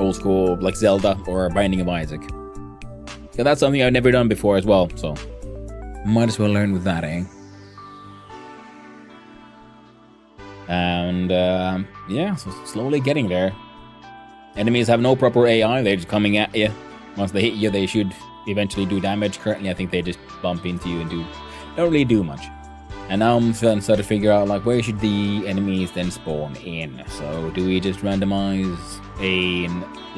old school like Zelda or Binding of Isaac. So that's something I've never done before as well, so might as well learn with that, eh? And yeah, so slowly getting there. Enemies have no proper AI, they're just coming at you. Once they hit you, they should eventually do damage. Currently, I think they just bump into you and don't really do much. And now I'm starting to figure out like where should the enemies then spawn in. So do we just randomize a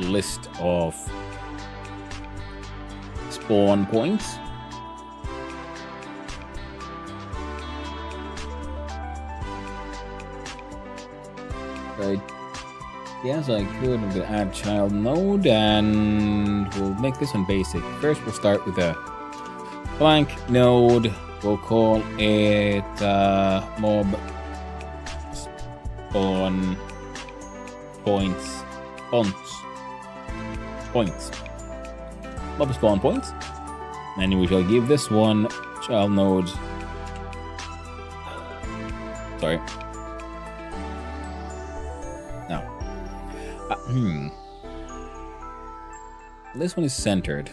list of spawn points? Right. Yes, I could with the add child node, and we'll make this one basic. First, we'll start with a blank node. We'll call it mob spawn points. Mob spawn points. And we shall give this one child node. Sorry. No. This one is centered.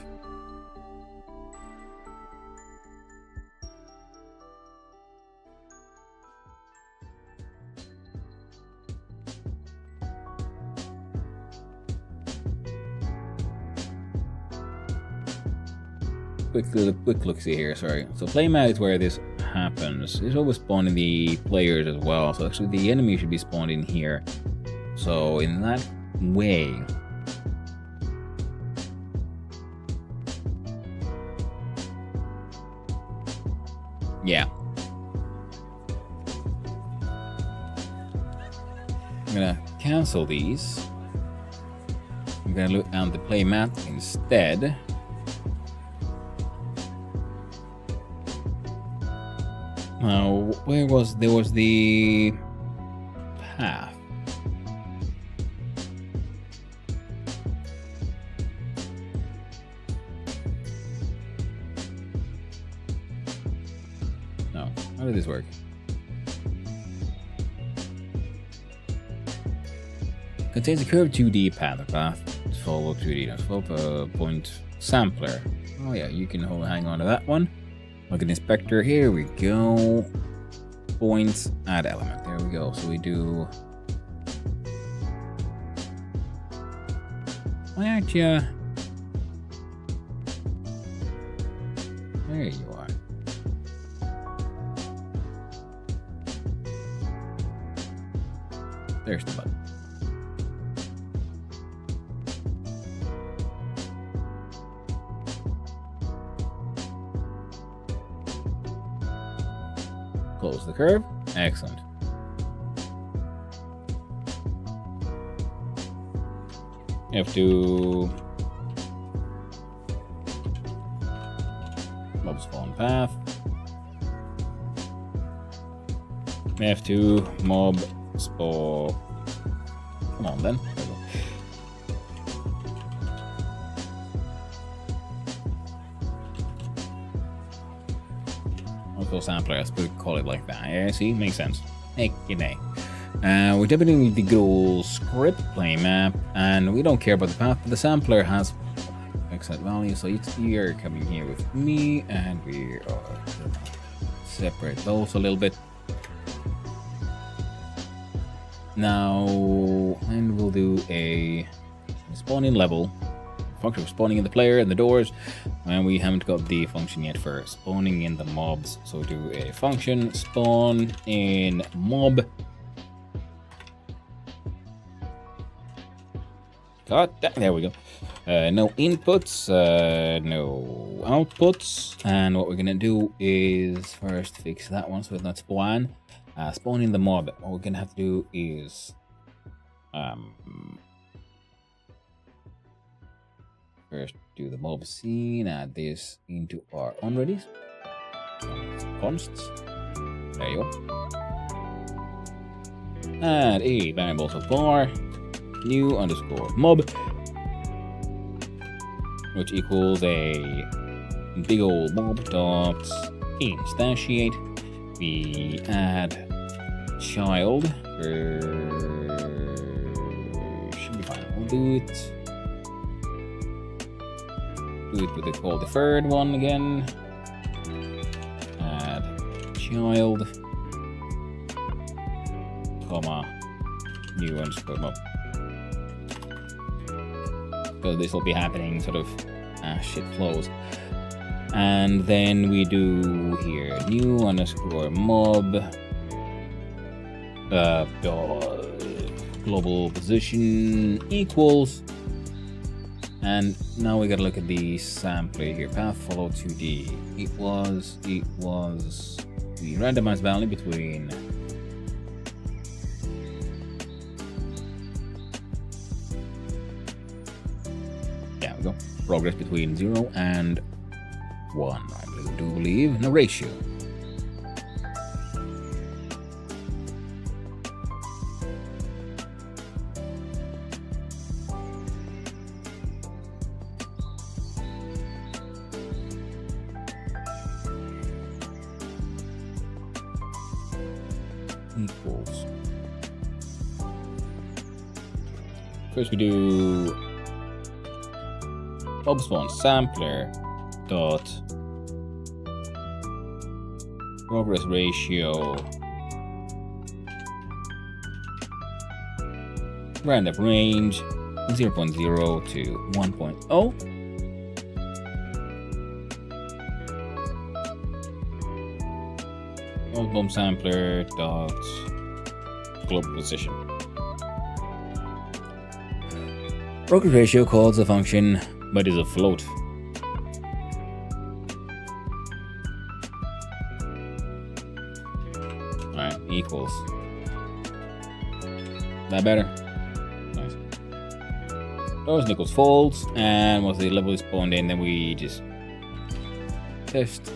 Quick look see here, sorry. So playmat is where this happens. It's always spawned in the players as well. So actually the enemy should be spawned in here. So in that way, yeah. I'm gonna cancel these. I'm gonna look at the playmat instead. Now, there was the path. No, how did this work? Contains a curved 2D path. The path to follow 2D. Now, follow point sampler. Oh yeah, you can hang on to that one. Look at inspector, here we go. Points, add element, there we go. So we do... Why aren't you... There you are. There's the button. Close the curve. Excellent. You have to path. F2 mob spawn. Come on then. There we go. Also sampler, I suppose call it like that. Yeah, see, makes sense. Hey, good day. We're debuting the good old script play map, and we don't care about the path, but the sampler has exit value, so you're coming here with me, and we are separate those a little bit. Now, and we'll do a spawning level. Function of spawning in the player and the doors, and we haven't got the function yet for spawning in the mobs. So do a function spawn in mob. God damn, there we go. No inputs, no outputs, and what we're gonna do is first fix that one so it's not spawn. Spawn in the mob. What we're gonna have to do is first do the mob scene, add this into our onreadies. Consts. There you go. Add a variable so far. New underscore mob. Which equals a big old mob dot instantiate. We add child. Should be fine. We'll do it. Do it with the call deferred one again. Add child, comma, new underscore mob. So this will be happening sort of as shit flows. And then we do here new underscore mob, global position equals. And now we gotta look at the sampler here. Path follow 2D. It was the randomized value between there we go. Progress between 0 and 1. I do believe. No ratio. Equals. First we do mob spawn sampler dot progress ratio random range 0.0 to 1.0. Bomb sampler dot global position. Progress ratio calls a function but is a float. Alright, equals. That better? Nice. Those equals false, and once the level is spawned in, then we just test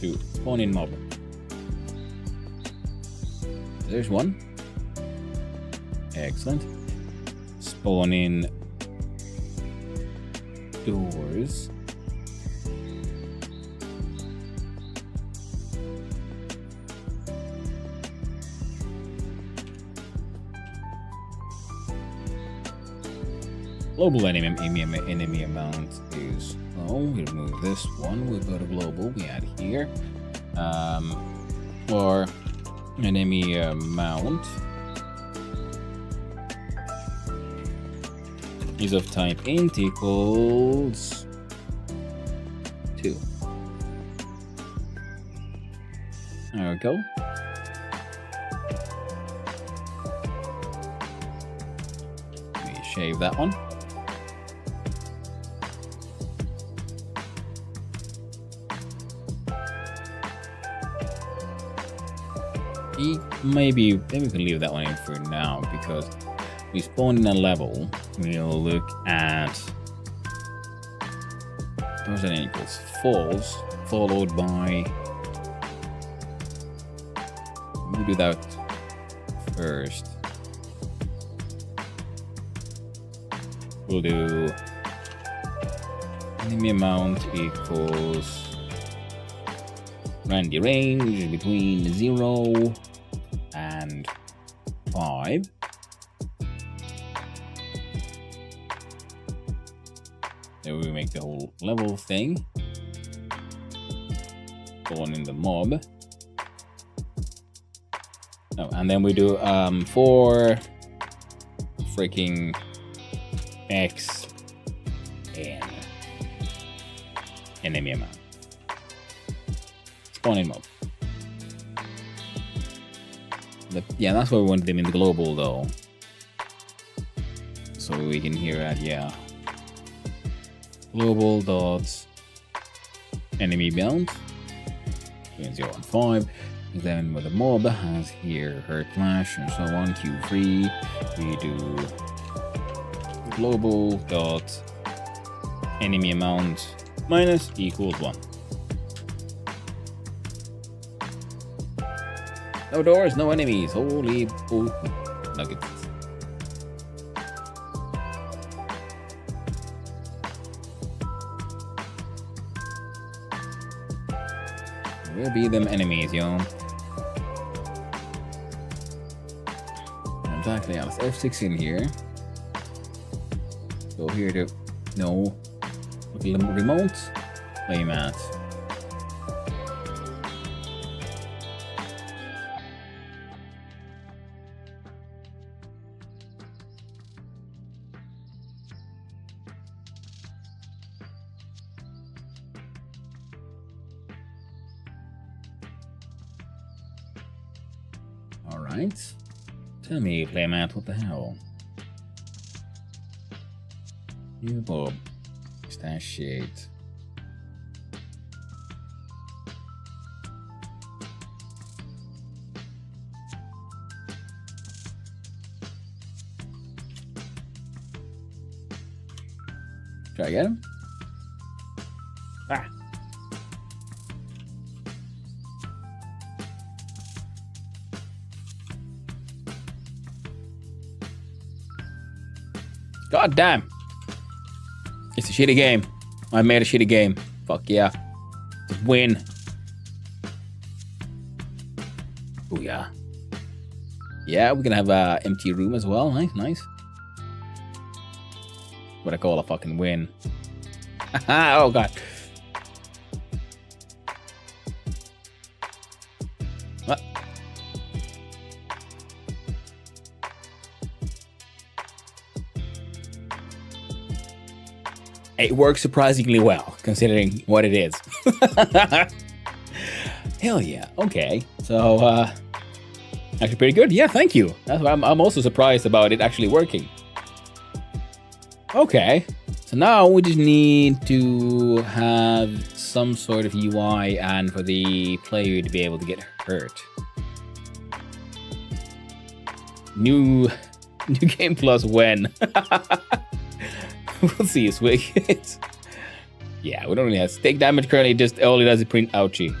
to spawn in mob. There's one. Excellent. Spawn in doors. Global enemy amount is low. We remove this one. We go to global. We add here. For enemy amount is of type int equals 2. There we go. We shave that one. Maybe we can leave that one in for now because we spawn in a level. We'll look at those that equals false. followed by... We'll do that first. We'll do enemy amount equals Randy range between 0 and 5. Then we make the whole level thing. Spawn in the mob. Oh, and then we do 4 freaking X N enemy amount. Spawn in mob. Yeah, that's why we wanted them in the global though. So we can hear that, yeah. Global dots enemy amount between 0 and 5. And then with the mob has here hurt flash and so on. Q3. We do global dot enemy amount minus equals 1. No doors, no enemies. Holy nuggets. Will be them enemies, yo. Exactly, yeah, let's F6 in here. Go here to no. Remote playmat. Alright. Tell me, playmat, what the hell? New Bob. Stash shade. Try get him? Ah. God damn. It's a shitty game. I made a shitty game. Fuck yeah. Just win. Oh yeah. Yeah, we're gonna have a empty room as well. Nice, nice. What I call a fucking win. Oh god. What? It works surprisingly well, considering what it is. Hell yeah. Okay. So, actually pretty good. Yeah, thank you. I'm also surprised about it actually working. Okay. So now we just need to have some sort of UI and for the player to be able to get hurt. New game plus when. We'll see, Swig. Yeah, we don't really have take damage currently. Just all it does is print ouchie.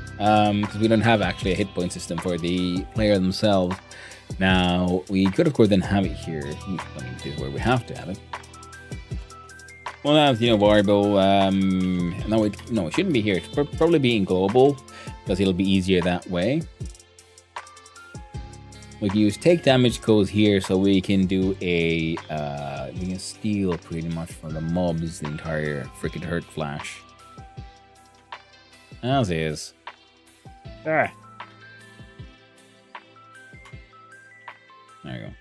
Because we don't have actually a hit point system for the player themselves. Now we could of course then have it here. I mean, this is where we have to have it. Well, that's variable. No, it shouldn't be here. It's probably be in global because it'll be easier that way. We can use take damage codes here, so we can do a we can steal pretty much from the mobs the entire freaking hurt flash. As is. Ah. There you go.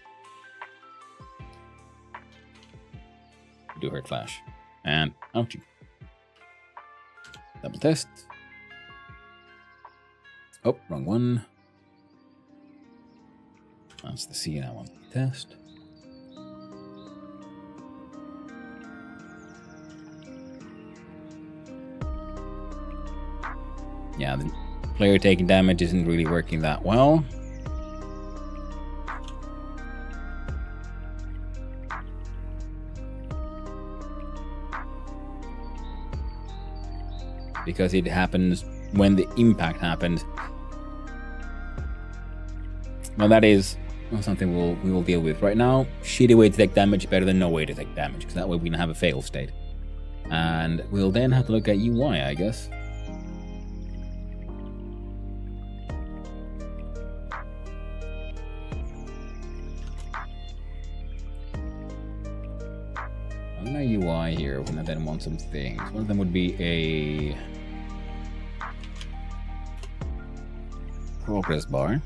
Do hurt flash. And ouchie. Double test. Oh, wrong one. That's the C and I want to test. Yeah, the player taking damage isn't really working that well. Because it happens when the impact happened. Well, that is something we will deal with. Right now, shitty way to take damage, better than no way to take damage, because that way we can have a fail state. And we'll then have to look at UI, I guess. On my UI here, we're gonna then want some things. One of them would be a progress bar.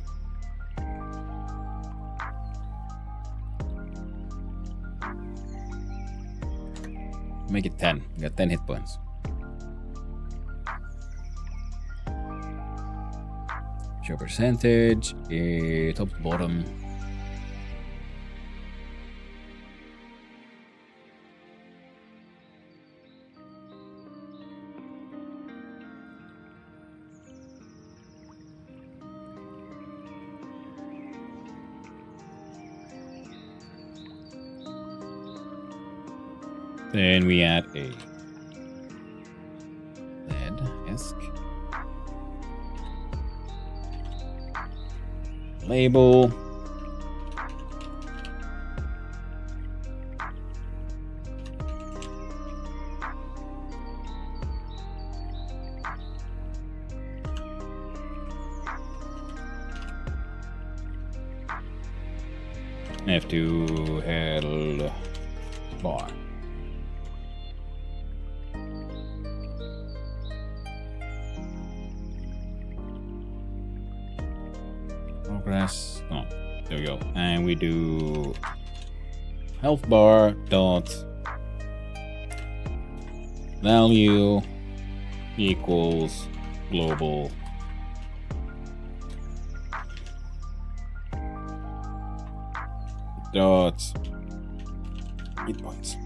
Make it 10. We got 10 hit points. Show percentage, top to bottom. Then we add a Z-esque label. F2 L bar. Progress. Oh, there we go. And we do health bar dot value equals global dot hit points.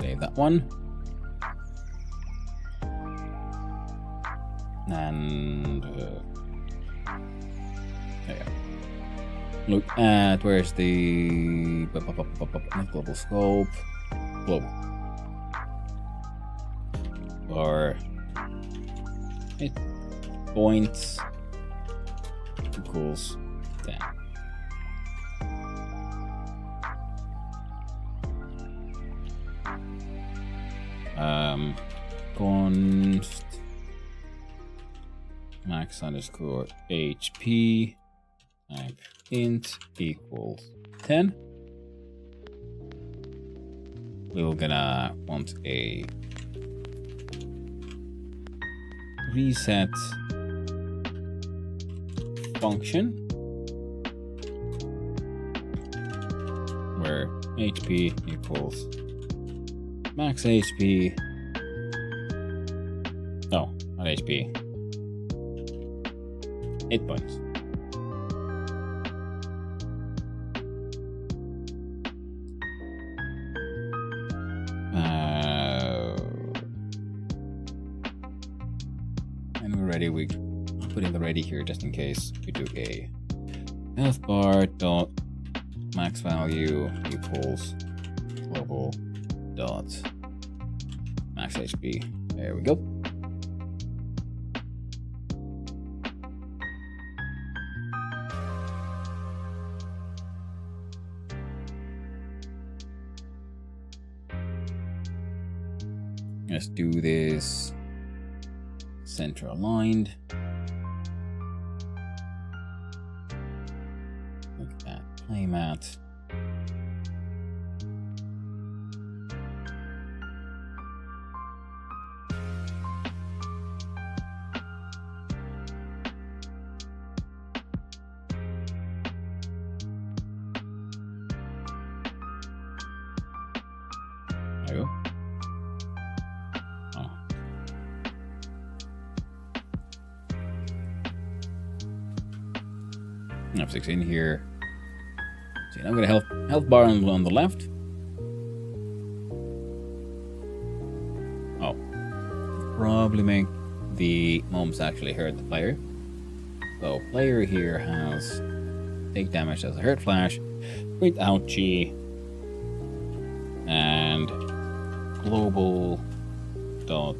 Save that one. And yeah. Look at where's the global scope, global or hit points equals 10. Const max underscore HP type int equals 10. We're gonna want a reset function where HP equals max HP. No, not HP. Hit points. And we're ready. We put in the ready here just in case we do a health bar dot max value equals global dot max HP. There we go. Let's do this center aligned. Look at that playmat. There we go. F6 in here. See, now I'm gonna health bar on the left. Oh, probably make the mobs actually hurt the player. So player here has take damage as a hurt flash, great ouchie, and global dot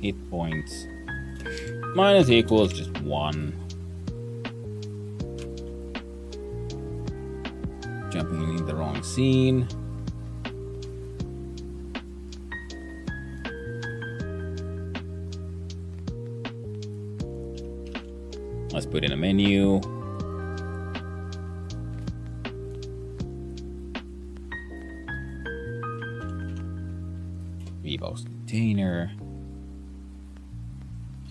hit points minus equals just 1. Jumping in the wrong scene. Let's put in a menu. VBox container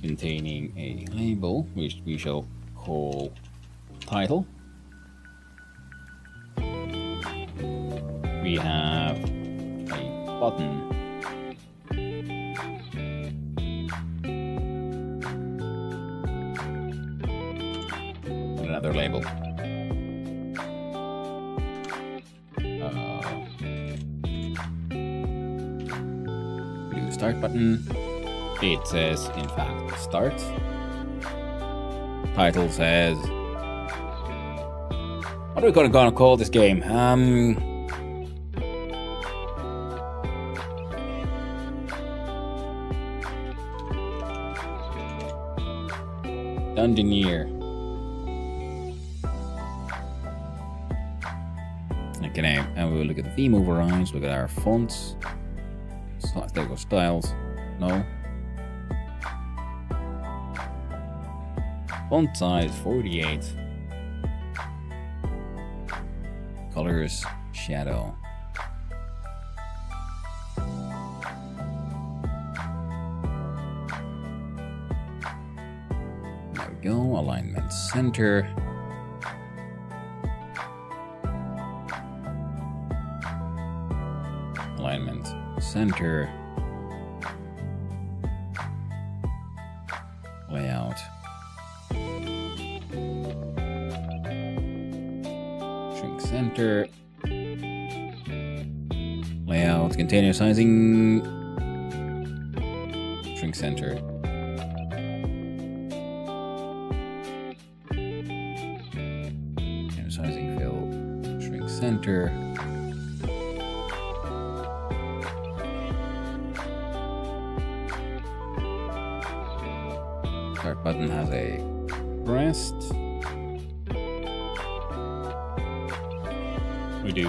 containing a label which we shall call title. We have a button. Another label. New start button. It says, in fact, start. Title says, what are we gonna call this game? Dungeoneer. Okay, and we'll look at the theme overrides, look at our fonts. There go styles. No. Font size 48. Colors shadow. There we go. Alignment center. Alignment center. Layout. Shrink center. Layout. Container sizing. Shrink center. Container sizing fill. Shrink center. Start button has a crest. We do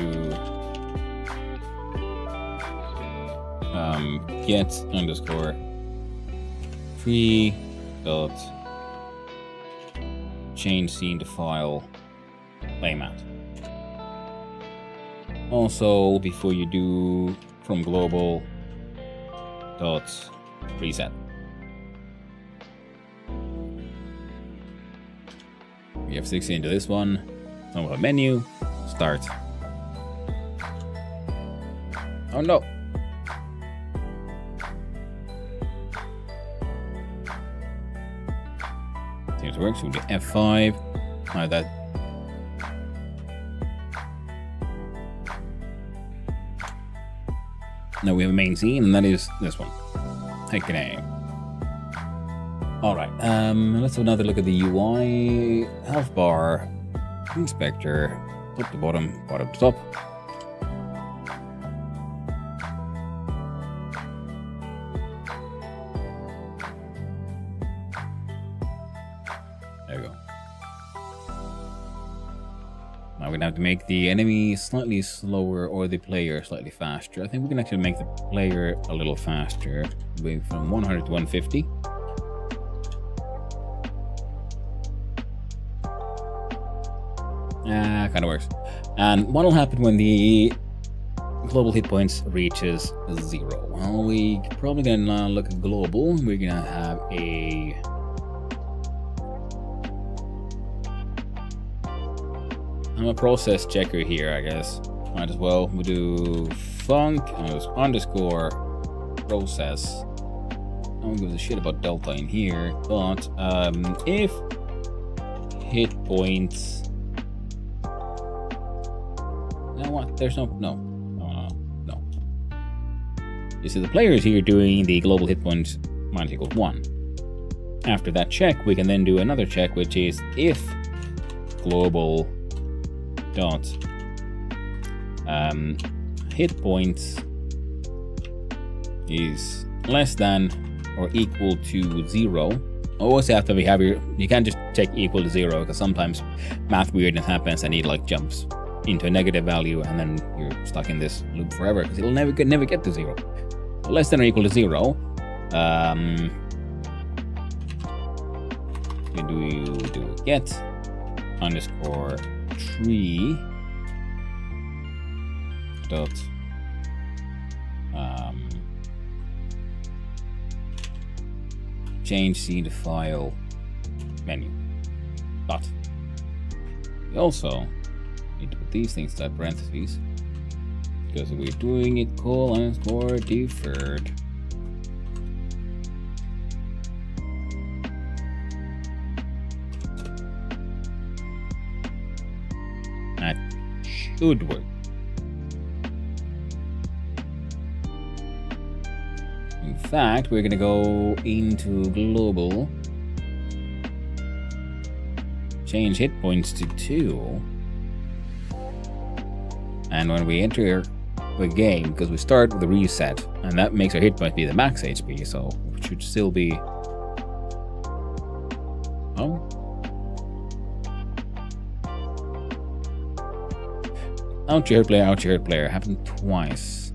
get underscore tree dot change scene to file playmat. Also, before you do from global dot preset. We have 16 into this one. Some of a menu. Start. Oh no. Seems to work. So we'll do F5. Now that. Now we have a main scene, and that is this one. Take an aim. Alright, let's have another look at the UI. Health bar, inspector, top to bottom, bottom to top. There we go. Now we're gonna have to make the enemy slightly slower or the player slightly faster. I think we can actually make the player a little faster, going from 100 to 150. Kind of works. And what will happen when the global hit points reaches 0? Well, we probably gonna look at global. We're gonna have a I'm a process checker here, I guess. Might as well. We do func underscore process. No one gives a shit about delta in here, but if hit points. You know what? There's no. You see, the player is here doing the global hit points minus equals 1. After that check, we can then do another check, which is if global dot hit points is less than or equal to 0. Always have to be happy. You can't just check equal to 0 because sometimes math weirdness happens and it like jumps into a negative value and then you're stuck in this loop forever because it'll never get to 0. So less than or equal to 0. We do get underscore tree dot change seed file menu dot. We also need to put these things inside parentheses because we're doing it underscore deferred. That should work. In fact, we're gonna go into global, change hit points to 2, and when we enter the game, because we start with the reset, and that makes our hit point be the max HP, so it should still be. Oh. Out your hurt player. Happened twice.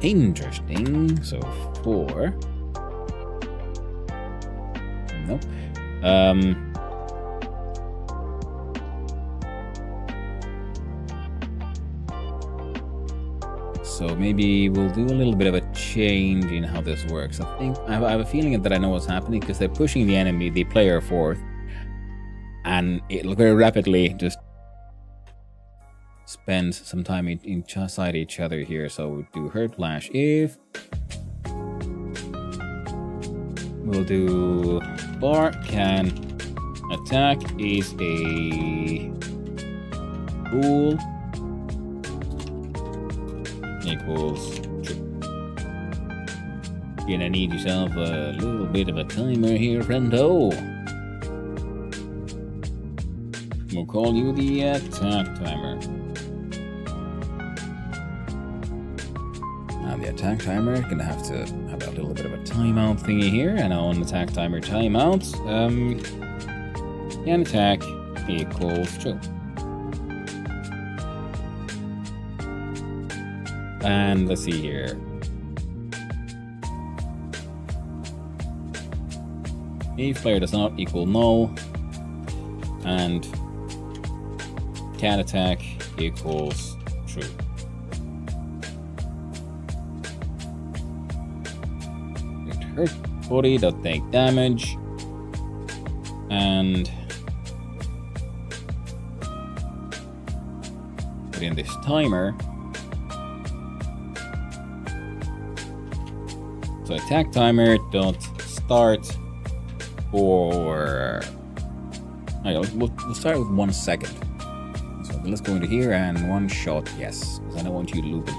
Interesting. So 4. Nope. So maybe we'll do a little bit of a change in how this works. I think I have a feeling that I know what's happening because they're pushing the player forth, and it'll very rapidly just spend some time inside each other here. So we'll do hurt flash if. We'll do bar can attack is a bool equals true. You're gonna need yourself a little bit of a timer here, friendo. We'll call you the attack timer. Now the attack timer is gonna have to have a little bit of a timeout thingy here, and on attack timer timeouts, can attack equals true. And let's see here. If player does not equal null, and can attack equals true. Hurt body does take damage, and put in this timer. So attack timer dot start for. We'll start with 1 second. So let's go into here and 1 shot, yes, because I don't want you to loop it.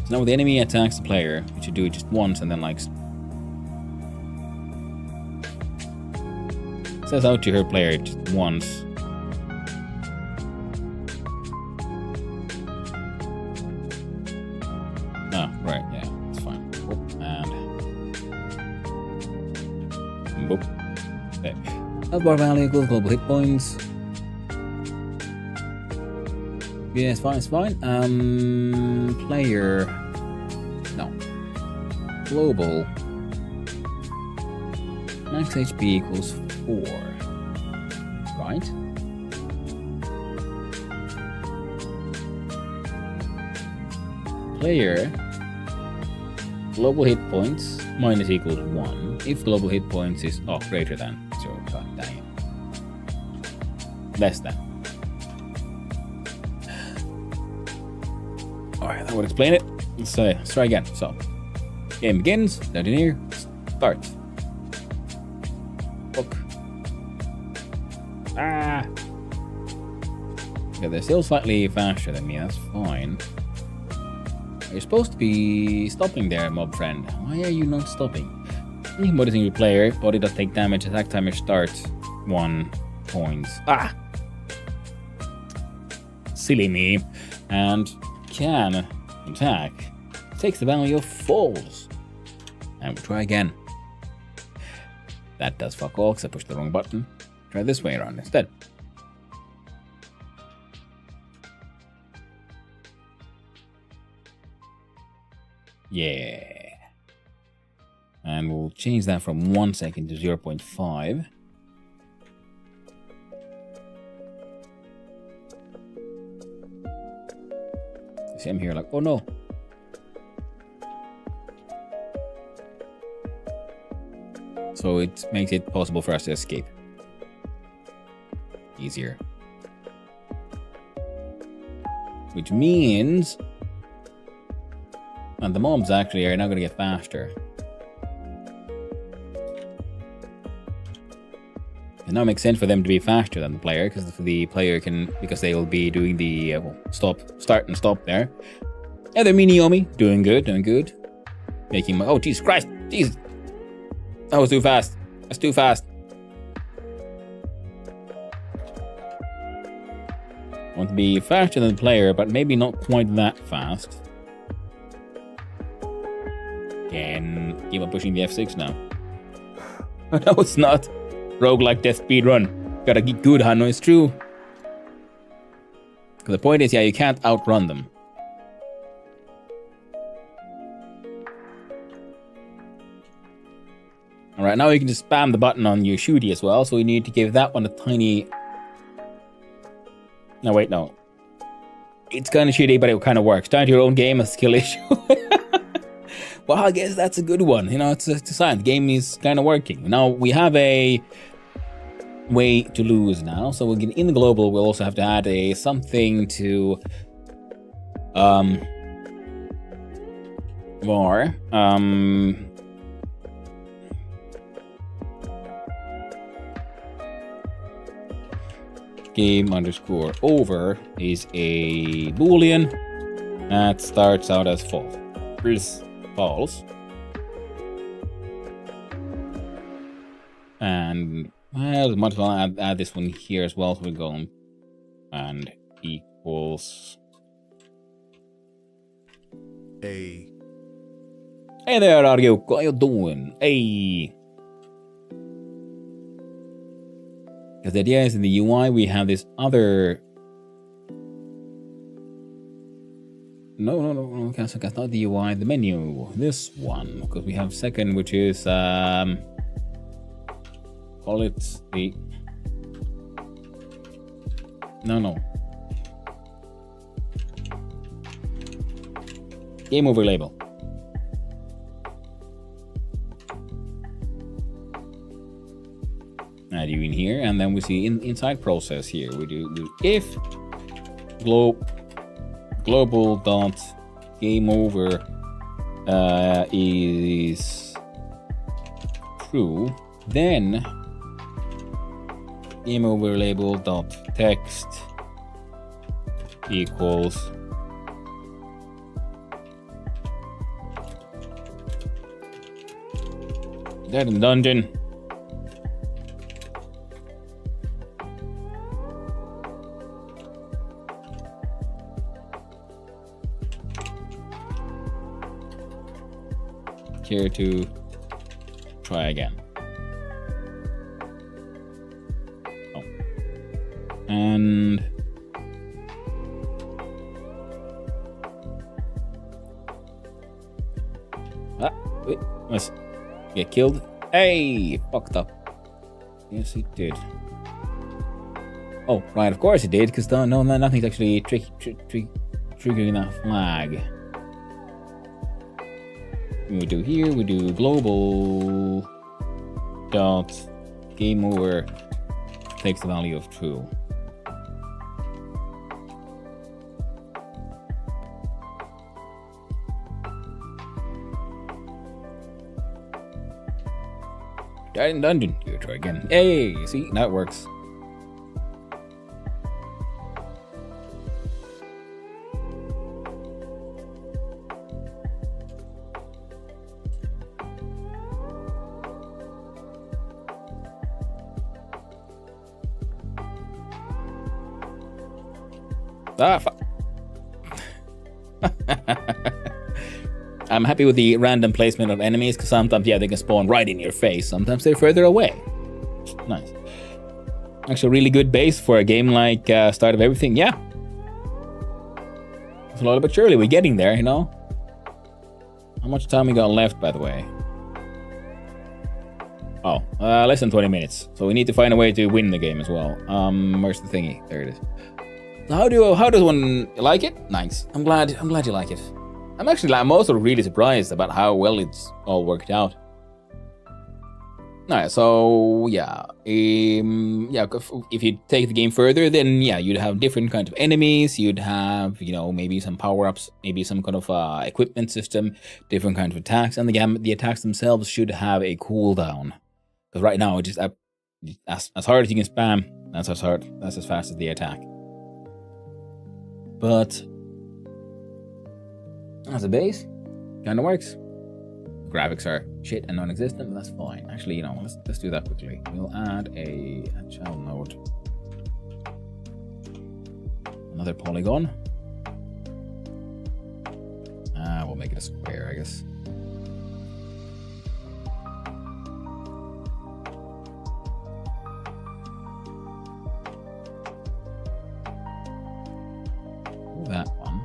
So now when the enemy attacks the player, you should do it just once and then like. It says out to her player just once. Ah, right, yeah, it's fine. Whoop, and. Boop. Okay. Health bar value equals global hit points. Yeah, it's fine, it's fine. Player. No. Global. Max HP equals 4. Right? Player. Global hit points minus equals 1 if global hit points is greater than 0. God dang it. Less than. Alright, that would explain it. Let's try again. So, game begins, engineer, start. Hook. Ah! Okay, they're still slightly faster than me, that's fine. You're supposed to be stopping there, mob friend. Why are you not stopping? Noticing your player, body does take damage, attack timer starts 1 point. Ah! Silly me. and can attack. Takes the value of falls. And we'll try again. That does fuck all, because I pushed the wrong button. Try this way around instead. Yeah. And we'll change that from 1 second to 0.5. See, I'm here like, oh no. So it makes it possible for us to escape. Easier. Which means... and the mobs actually are now going to get faster. It now makes sense for them to be faster than the player, because the player can, because they will be doing the start and stop there. And they're Yomi, doing good. Making my, oh Jesus Christ, Jesus, that was too fast. That's too fast. Want to be faster than the player, but maybe not quite that fast. Again, keep on pushing the F6 now. No, it's not. Roguelike death speed run. Gotta get good, Hanno, it's true. Because the point is, yeah, you can't outrun them. Alright, now you can just spam the button on your shooty as well, so we need to give that one a tiny... No, wait, no. It's kind of shitty, but it kind of works. Start your own game, a skill issue. Well, I guess that's a good one. You know, it's a sign. The game is kind of working. Now, we have a way to lose now. So we'll get in the global. We'll also have to add a something to... var. Game underscore over is a boolean that starts out as false. False. And well, might as well add this one here as well. So we go and equals A. Hey there, Argo. What are you doing? Hey. Because the idea is in the UI we have this other. No, that's not the UI, the menu. This one, because we have second, which is call it the. No. Game over label. Add you in here, and then we see inside process here. We do if global dot game over is true, then game over label dot text equals dead in the dungeon. Here to try again. Oh. And wait, must get killed. Hey, fucked up. Yes, it did. Oh, right, of course it did, because no, nothing's actually triggering that flag. We do here, we do global dot game over takes the value of true. Died in dungeon. You try again. Hey, see, that works. Ah, fuck. I'm happy with the random placement of enemies, because sometimes, yeah, they can spawn right in your face. Sometimes they're further away. Nice. Actually, really good base for a game like Start of Everything. Yeah. Slowly but surely, we're getting there, you know? How much time we got left, by the way? Oh, less than 20 minutes. So we need to find a way to win the game as well. Where's the thingy? There it is. How does one like it? Nice. I'm glad you like it. I'm also really surprised about how well it's all worked out. Alright, so yeah, if you take the game further, then yeah, you'd have different kinds of enemies. You'd have, you know, maybe some power-ups, maybe some kind of equipment system, different kinds of attacks, and the attacks themselves should have a cooldown. Because right now, it's just as hard as you can spam, that's as fast as the attack. But as a base, kind of works. Graphics are shit and non-existent, but that's fine. Actually, you know, let's do that quickly. We'll add a child node. Another polygon. We'll make it a square, I guess. That one.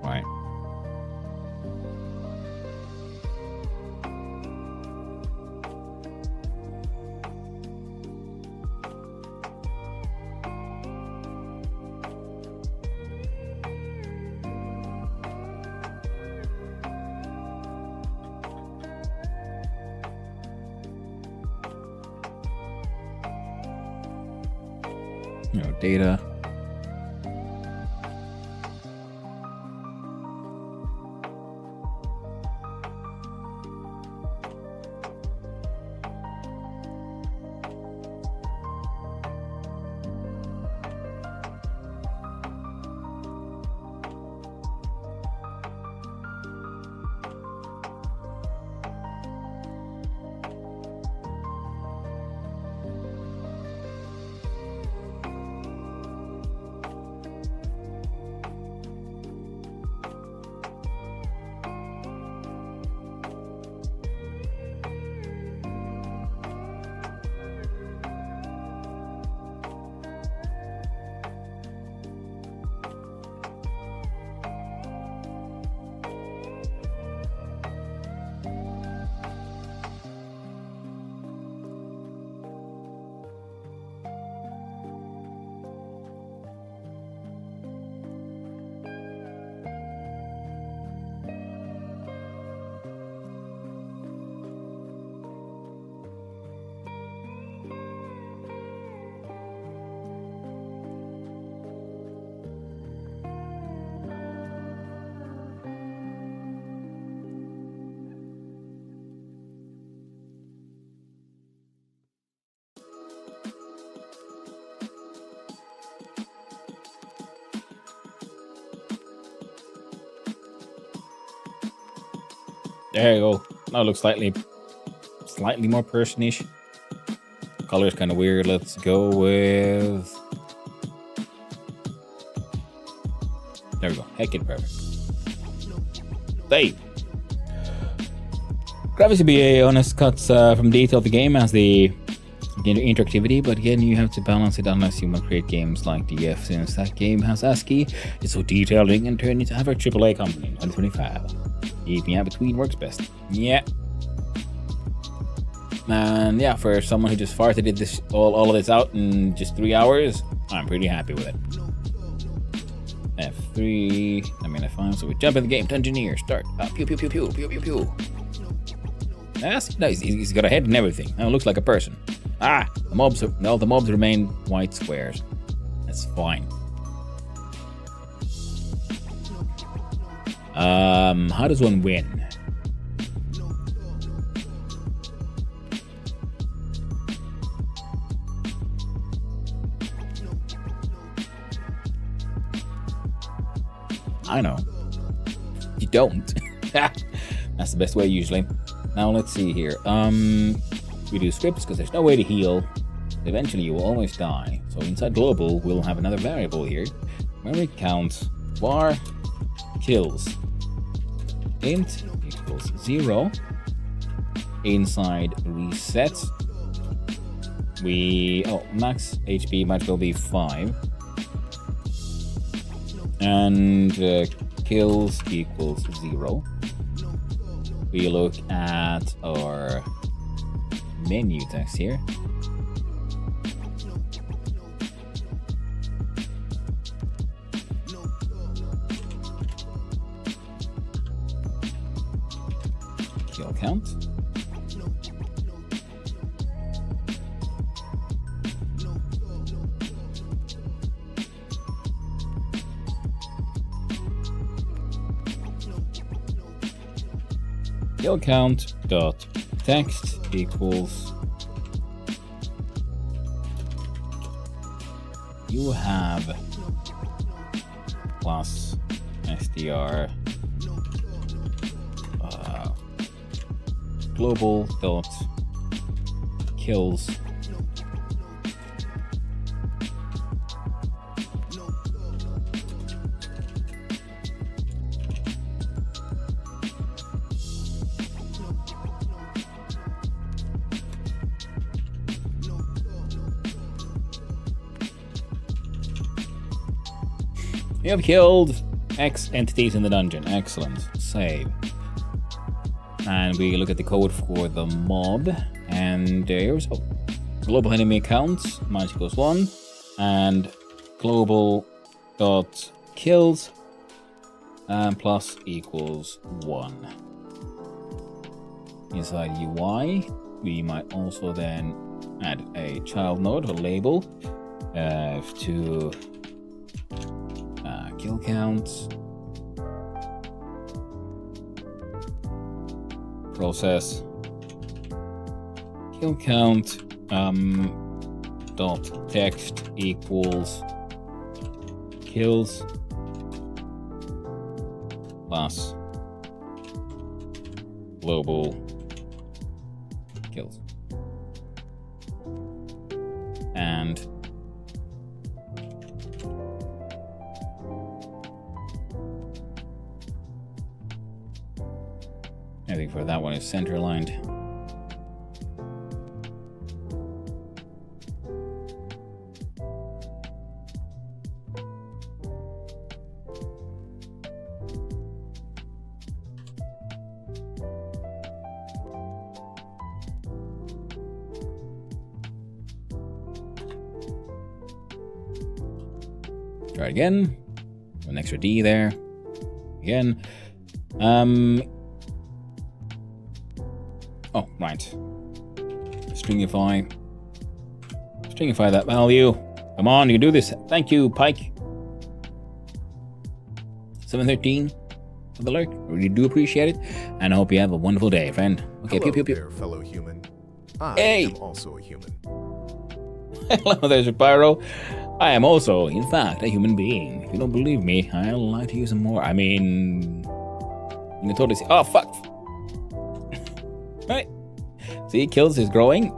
Right. Data. There you go. Now it looks slightly more personish. Color is kind of weird. Let's go with. There we go. Heck it, perfect. Save. Graphics to be a honest cuts from detail of the game as the interactivity, but again, you have to balance it unless you want to create games like DF, since that game has ASCII. It's so detailed and can turn into average AAA company in 2025. Keeping out between works best. Yeah. And yeah, for someone who just farted this all of this out in just 3 hours, I'm pretty happy with it. F3, F5, so we jump in the game. Dungeoneer, start. Pew pew pew pew pew pew pew. That's nice. He's got a head and everything. Now it looks like a person. The mobs remain white squares. That's fine. How does one win? I know. You don't. That's That's the best way usually. Now let's see here. We do scripts because there's no way to heal. Eventually you will always die. So inside global, we'll have another variable here. Memory count var kills. Int equals 0. Inside reset, max HP might well be 5. And kills equals 0. We look at our menu text here. Kill count. Kill count dot text equals you have plus str global dot kills You have killed X entities in the dungeon. Excellent. Save. And we look at the code for the mob. And here's global enemy counts minus equals 1. And global dot kills plus equals 1. Inside UI, we might also then add a child node or label to kill counts, process, kill count dot text equals kills plus global kills. And I think for that one is center aligned. Try it again. An extra D there. Again. Oh, right. Stringify that value. Come on, you can do this. Thank you, Pike. 713 for the lurk. Really do appreciate it. And I hope you have a wonderful day, friend. Okay, Hello pew pew pew. there, fellow human. I Hey! am also a human. Hello there, Pyro. I am also, in fact, a human being. If you don't believe me, I'll like to use some more. I mean, you can totally see. Oh, fuck. Right. See, kills is growing.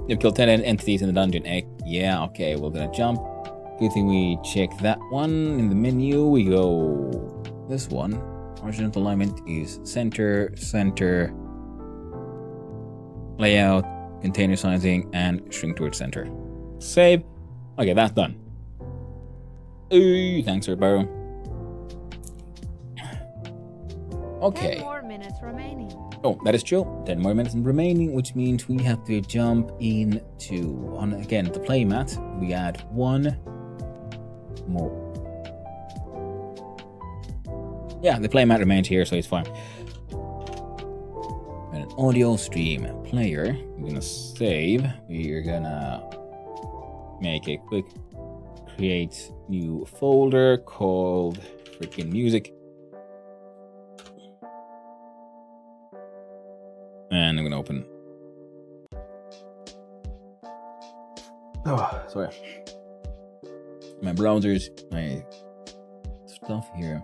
You've killed 10 entities in the dungeon. Yeah, okay, we're gonna jump. Good thing we check that one. In the menu, we go this one. Horizontal alignment is center, layout, container sizing, and shrink towards center. Save. Okay, that's done. Ooh, thanks, Burrow. Okay. 10 more minutes remaining. Oh, that is true. 10 more minutes remaining, which means we have to jump into, again, the playmat. We add one more. Yeah, the playmat remains here, so it's fine. And an audio stream player. We're gonna save. We're gonna make a quick create new folder called freaking music. And I'm gonna open. Oh, sorry. My browsers, my stuff here.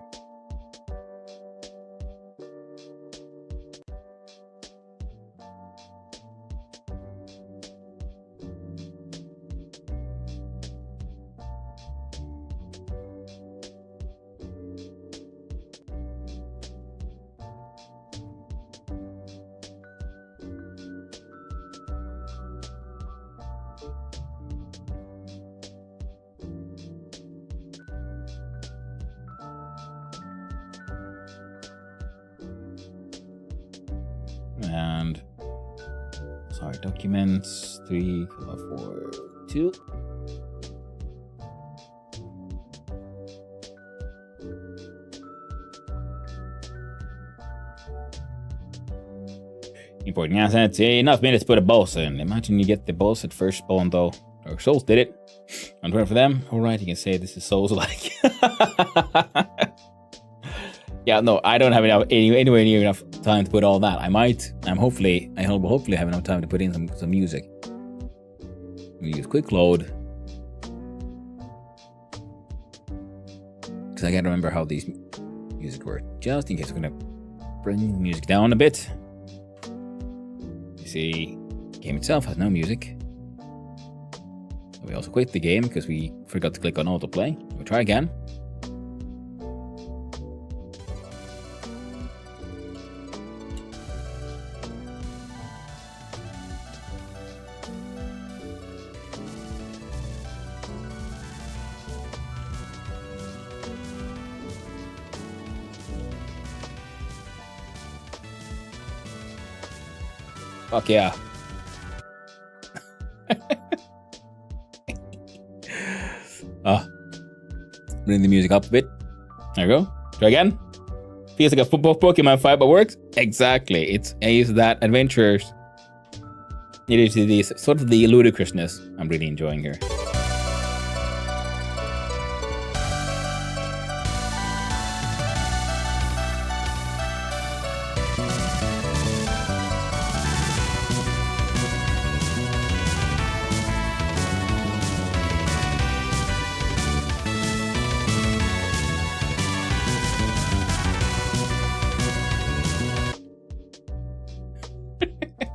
and sorry, documents 3, 4, 2. Importing assets. Enough minutes to put a boss in. Imagine you get the boss at first spawn though. Or Souls did it. I'm trying for them. Alright, you can say this is Souls like. Yeah, no, I don't have anywhere near enough time to put all that. I hopefully have enough time to put in some music. We use quick load. Because I gotta remember how these music work. Just in case we're gonna bring the music down a bit. You see, the game itself has no music. We also quit the game because we forgot to click on autoplay. We'll try again. Fuck yeah. Bring the music up a bit. There we go. Try again. Feels like a football Pokemon fight, but works? Exactly. It's that adventures. It is the sort of the ludicrousness I'm really enjoying here.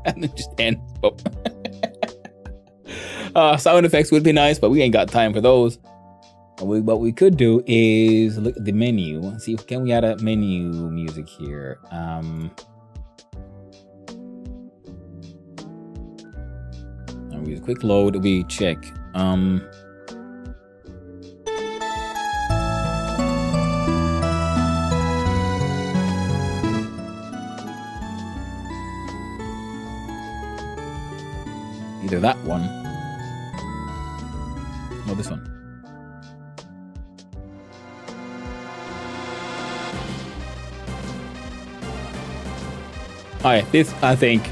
And it just ends up. Sound effects would be nice, but we ain't got time for those. What we could do is look at the menu and see if can we add a menu music here. And we quick load. We check. Either that one or this one. Alright, this I think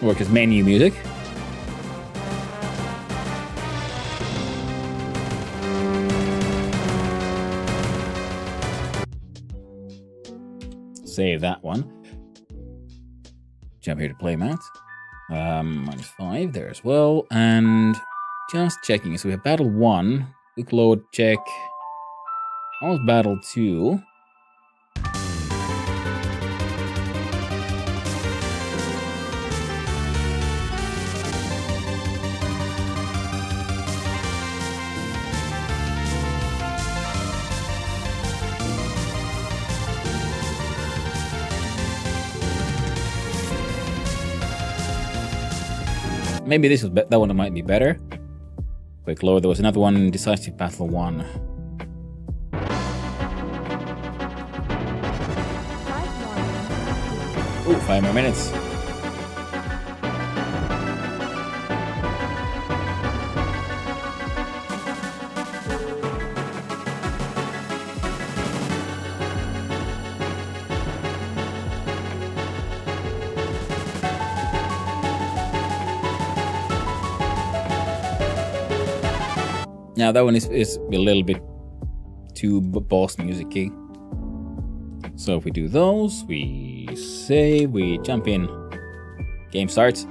works as menu music. Save that one. Jump here to play mat. -5 there as well, and just checking. So we have battle 1, quick load check. Almost battle 2. Maybe this was that one might be better. Quick load. There was another one. Decisive battle 1. 5 more minutes. Now that one is a little bit too boss music-y. So if we do those, we save, we jump in, game starts.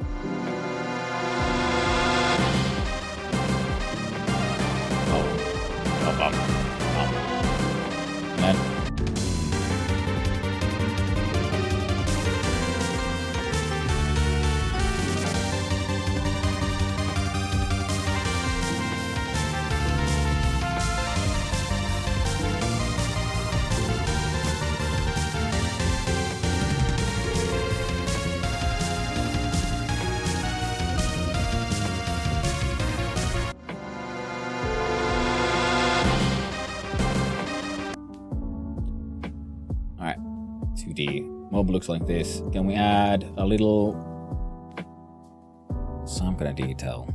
And then alright, 2D. Mob looks like this. Can we add a little... some kind of detail?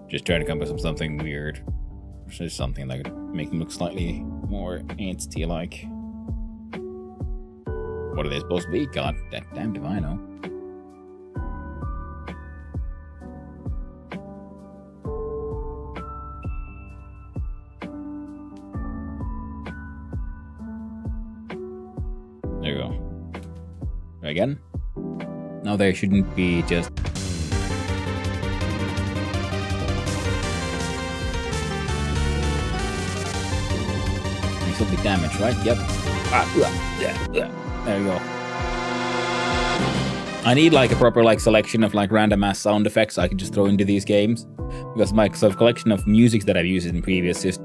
Just trying to come up with something weird. Just something that could make them look slightly more entity-like. What are they supposed to be? God damn if I know. There you go. Try again? No, there shouldn't be just... will be damaged, right? Yep. There you go. I need like a proper like selection of like random ass sound effects I can just throw into these games, because my sort of collection of music that I've used in previous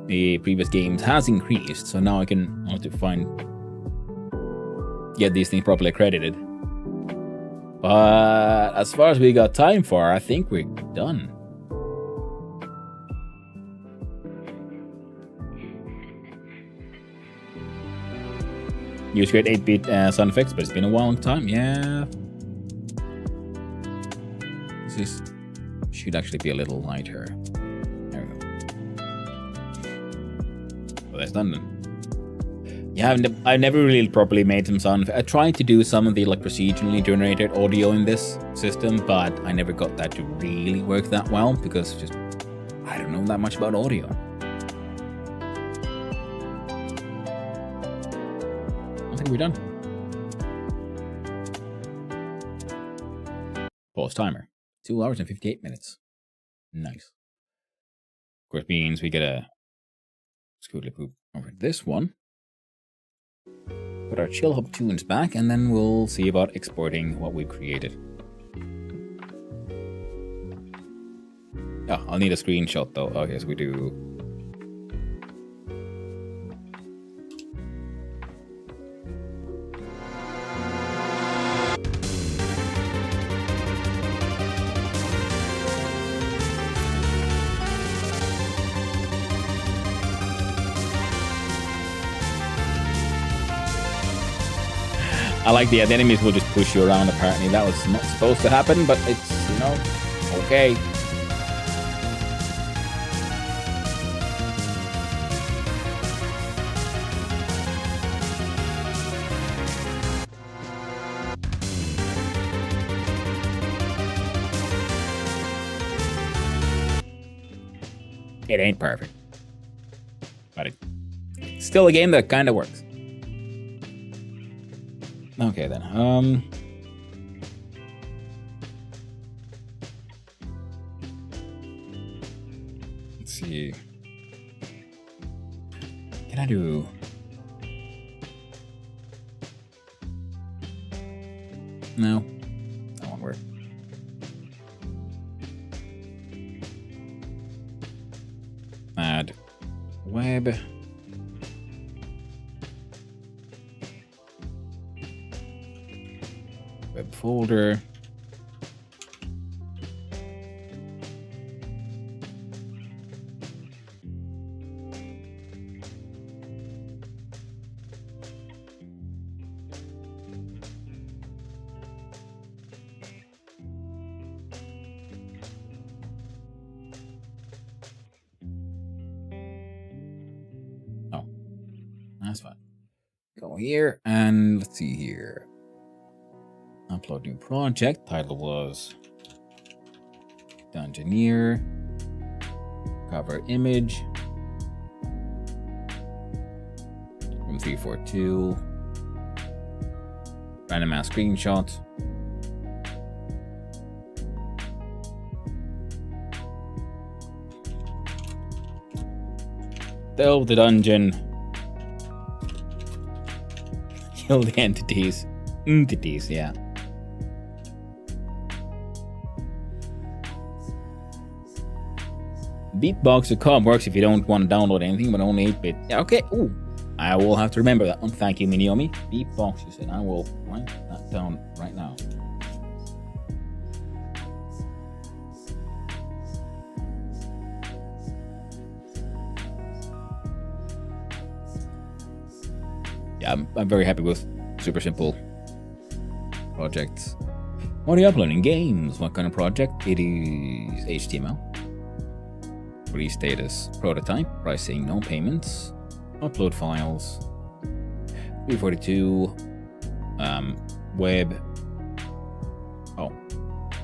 games has increased. So now I can have to get these things properly accredited. But as far as we got time for, I think we're done. Use great 8-bit sound effects, but it's been a long time. Yeah. This should actually be a little lighter. There we go. Well, that's done then. Yeah, I've never really properly made some sound effects. I tried to do some of the like procedurally generated audio in this system, but I never got that to really work that well because just I don't know that much about audio. We're done. Pause timer. 2 hours and 58 minutes. Nice. Of course, means we get a scootly poop over this one. Put our chill hop tunes back, and then we'll see about exporting what we created. Oh, I'll need a screenshot though. Okay, so we do. I like the enemies will just push you around, apparently. That was not supposed to happen, but it's, you know, okay. It ain't perfect. But it's still a game that kind of works. Okay then, let's see. Can I do... No, that won't work. Add web. Web folder. Oh, that's fine. Go here and let's see here. Upload new project. Title was Dungeoneer. Cover image. Room 342. Random ass screenshot. Delve the dungeon. Kill the entities. Entities, yeah. Beatbox.com works if you don't want to download anything, but only 8-bit. Yeah, okay. Ooh. I will have to remember that one. Thank you, Miniomi. Beatbox, you said. I will write that down right now. Yeah, I'm very happy with super simple projects. What are you uploading? Games. What kind of project? It is HTML. Release status. Prototype. Pricing. No payments. Upload files. 342. Web. Oh.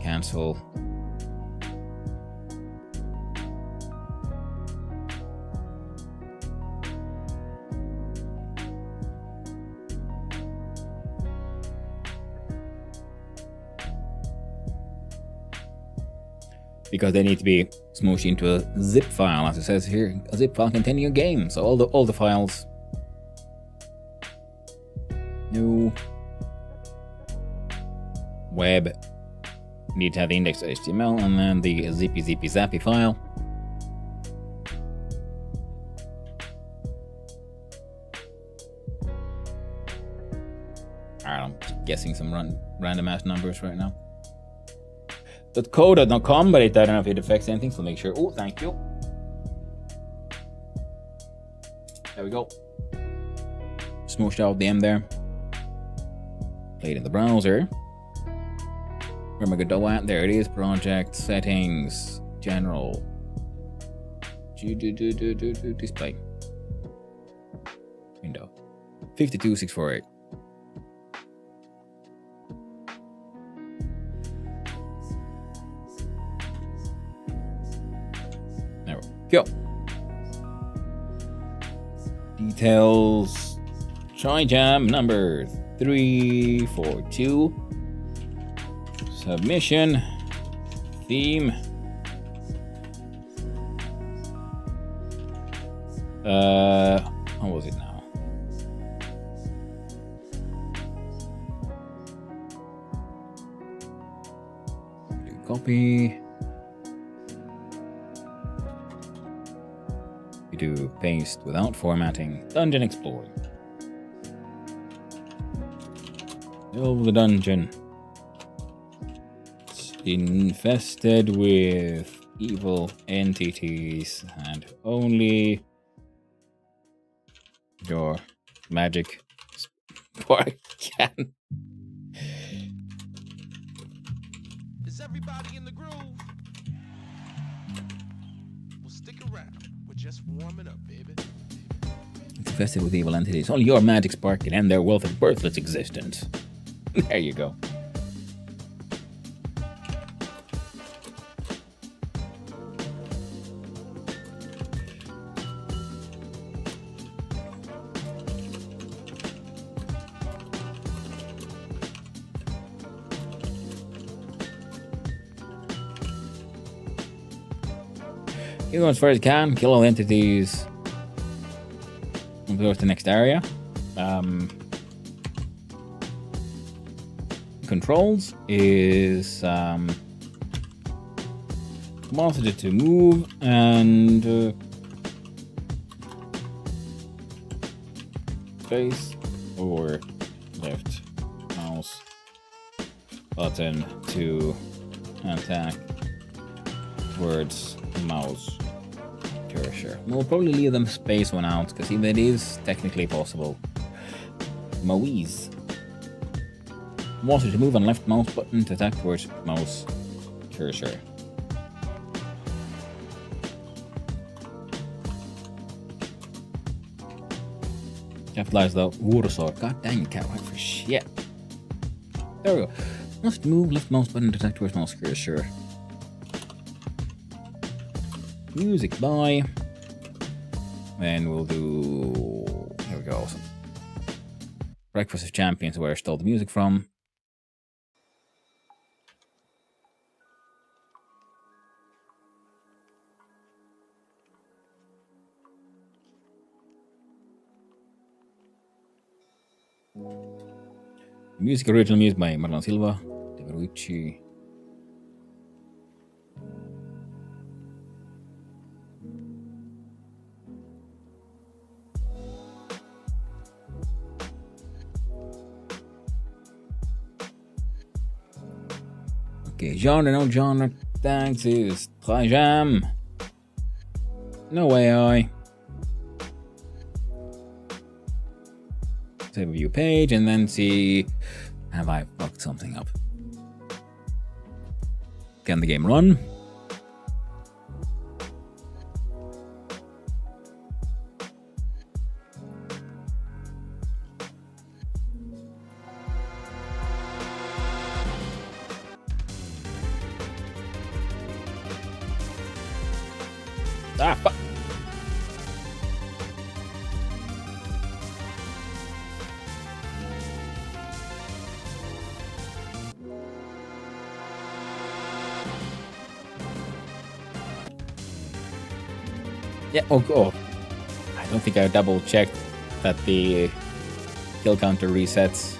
Cancel. Because they need to be smooshed into a zip file, as it says here. A zip file containing your game. So all the files. No. Web. Need to have the index.html and then the zippy zappy file. Alright, I'm guessing some random ass numbers right now. .co.com, but I don't know if it affects anything, so make sure. Oh, thank you. There we go. Smooshed out the M there. Played in the browser. Where am I going to go at? There it is. Project settings. General. Display. Window. 52648. Go. Details. Trijam number 342. Submission. Theme. How was it now? Copy. Do paste without formatting. Dungeon exploring. Delve the dungeon. It's infested with evil entities, and only your magic spark can. Is everybody in the groove? Well, stick around. We're just warming up, baby. It's infested with evil entities. Only your magic spark can end their wealth and birthless existence. There you go. You go as far as you can, kill all entities. We'll go to the next area. Controls is wanted it to move and space or left mouse button to attack towards mouse cursor. We'll probably leave them space one out because if it is technically possible. Moise. Wanted to move on left mouse button to attack towards mouse cursor. Capitalize the Warsaw. God dang, you can't write for shit. There we go. Must move left mouse button to attack towards mouse cursor. Music by. And we'll do. There we go. Breakfast of Champions, where I stole the music from. Music original music by Marlon Silva, David Ricci. Okay, genre, no genre. Thanks is Trijam. No way, I. Save a view page and then see, have I fucked something up? Can the game run? Ah, fuck. Yeah, oh. I don't think I double checked that the kill counter resets.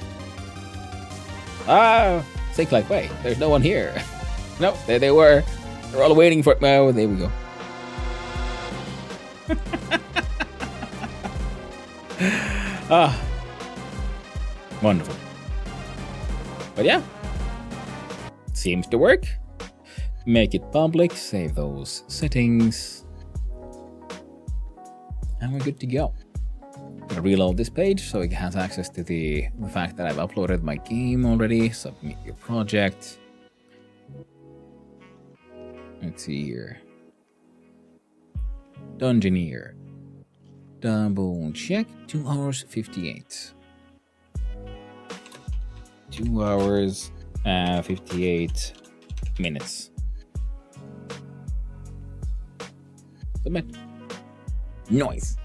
Ah, think like, wait, there's no one here. No, there they were. They're all waiting for it. Oh, there we go. Ah, wonderful. But yeah, seems to work. Make it public, save those settings, and we're good to go. Gonna reload this page so it has access to the fact that I've uploaded my game already. Submit your project. Let's see here. Dungeoneer. Double check. 2 hours 58. 2 hours 58 minutes. Submit. Nice.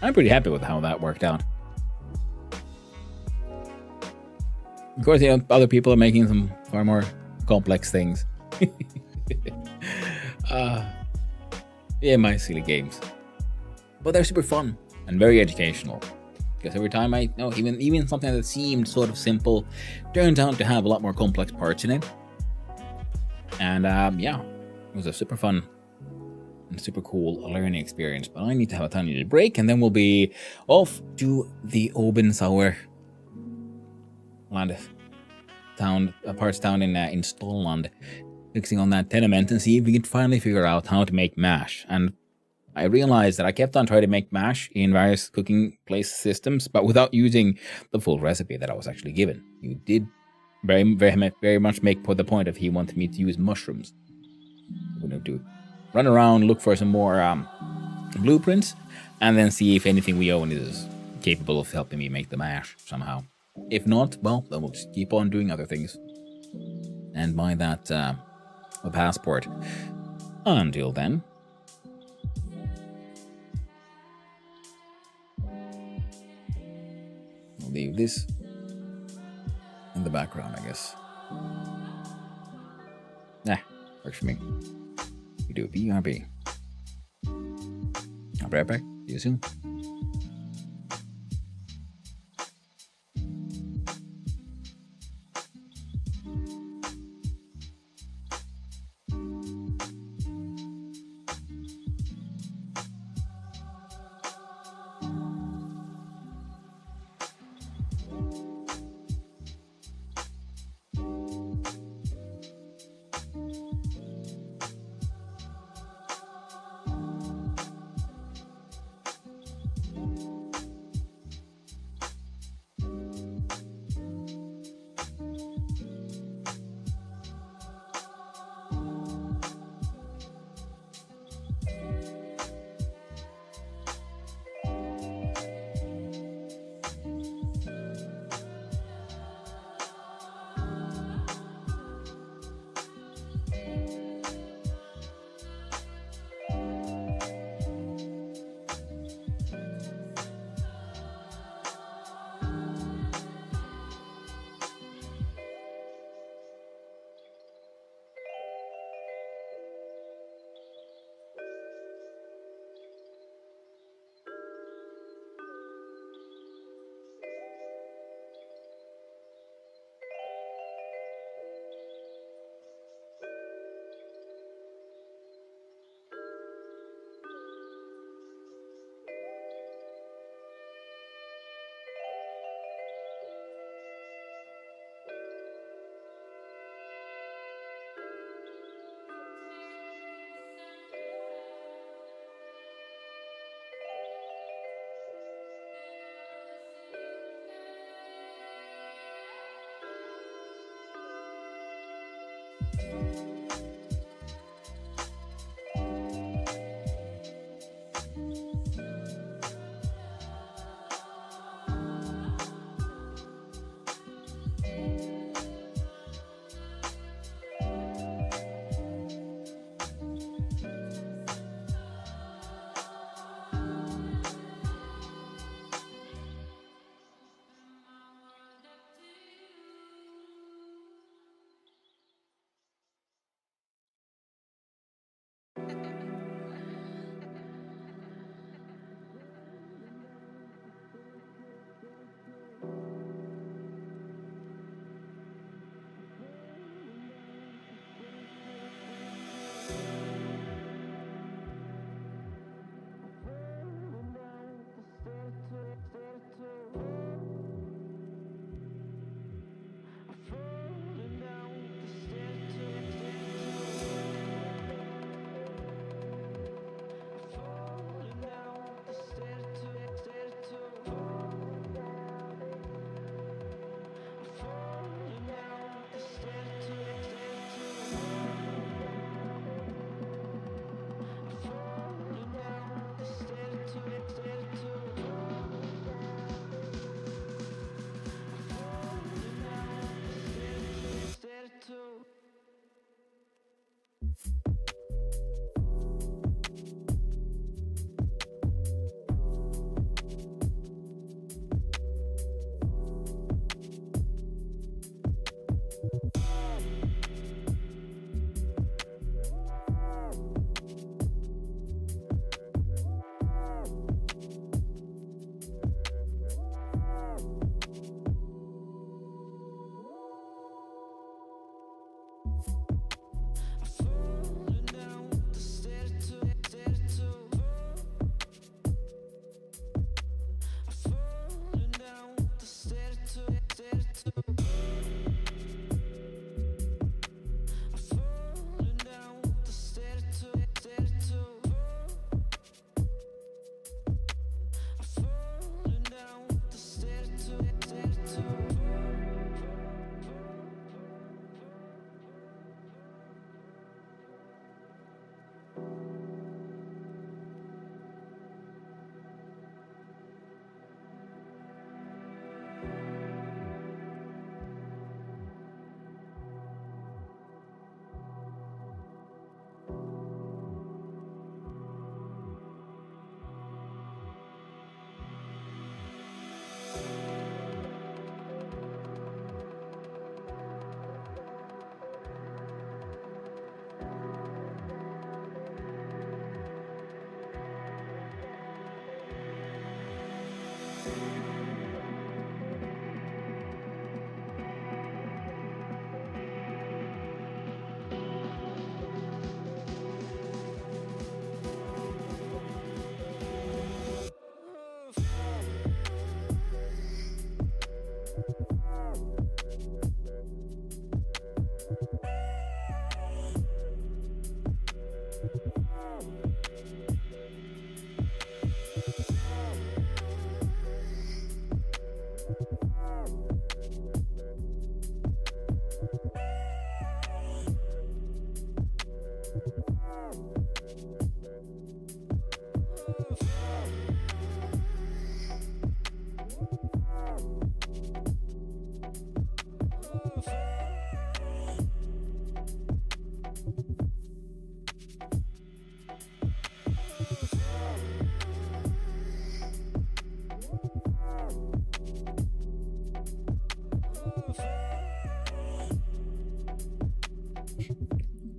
I'm pretty happy with how that worked out. Of course, you know, other people are making some far more complex things. Yeah, my silly games. But they're super fun and very educational. Because every time I know, even something that seemed sort of simple turns out to have a lot more complex parts in it. And yeah, it was a super fun and super cool learning experience. But I need to have a tiny little break, and then we'll be off to the Obenseuer parts down in Stolland, fixing on that tenement and see if we can finally figure out how to make mash. And I realized that I kept on trying to make mash in various cooking place systems, but without using the full recipe that I was actually given. You did very much make the point of he wanted me to use mushrooms. We're going to run around, look for some more blueprints, and then see if anything we own is capable of helping me make the mash somehow. If not, well, then we'll just keep on doing other things and buy that a passport. Until then, we'll leave this in the background, I guess. Nah, works for me. We do BRB. I'll be right back. See you soon.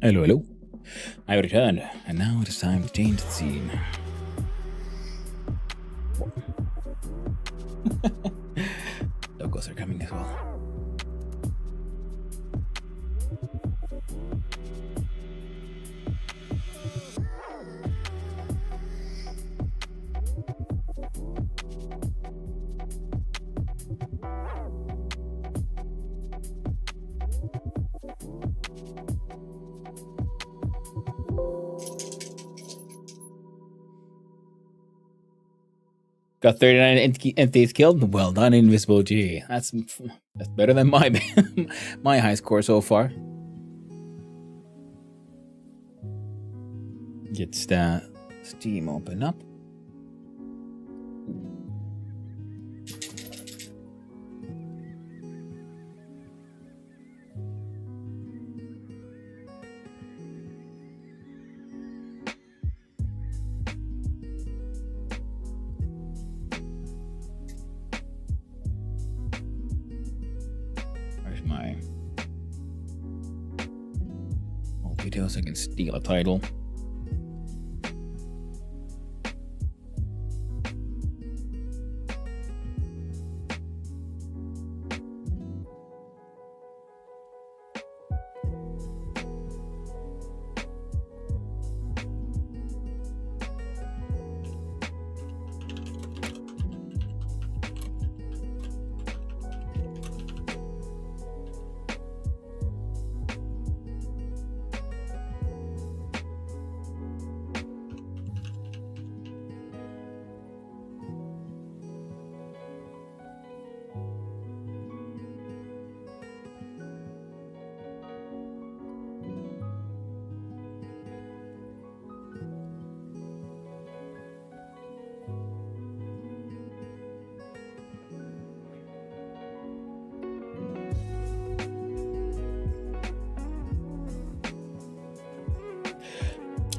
Hello, hello. I returned, and now it is time to change the scene. Locals are coming as well. Got 39 entities killed. Well done, Invisible G. That's better than my my high score so far. Get Steam open up. Where's my videos? I can steal a title.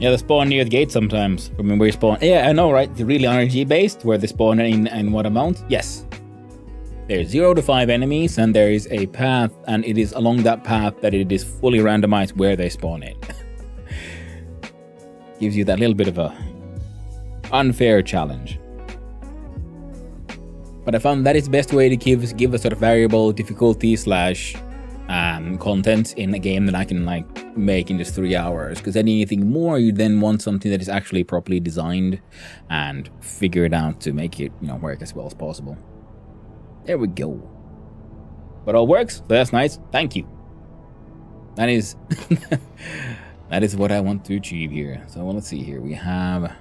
Yeah, they spawn near the gate sometimes. I mean, where you spawn. Yeah, I know, right? They're really RNG based, where they spawn in what amount? Yes. There's 0 to 5 enemies, and there is a path, and it is along that path that it is fully randomized where they spawn in. Gives you that little bit of a unfair challenge. But I found that is the best way to give a sort of variable difficulty slash content in a game that I can like make in just 3 hours, because anything more you then want something that is actually properly designed and figured out to make it, you know, work as well as possible. There we go. But all works, so that's nice. Thank you. That is that is what I want to achieve here. So let's see here. We have I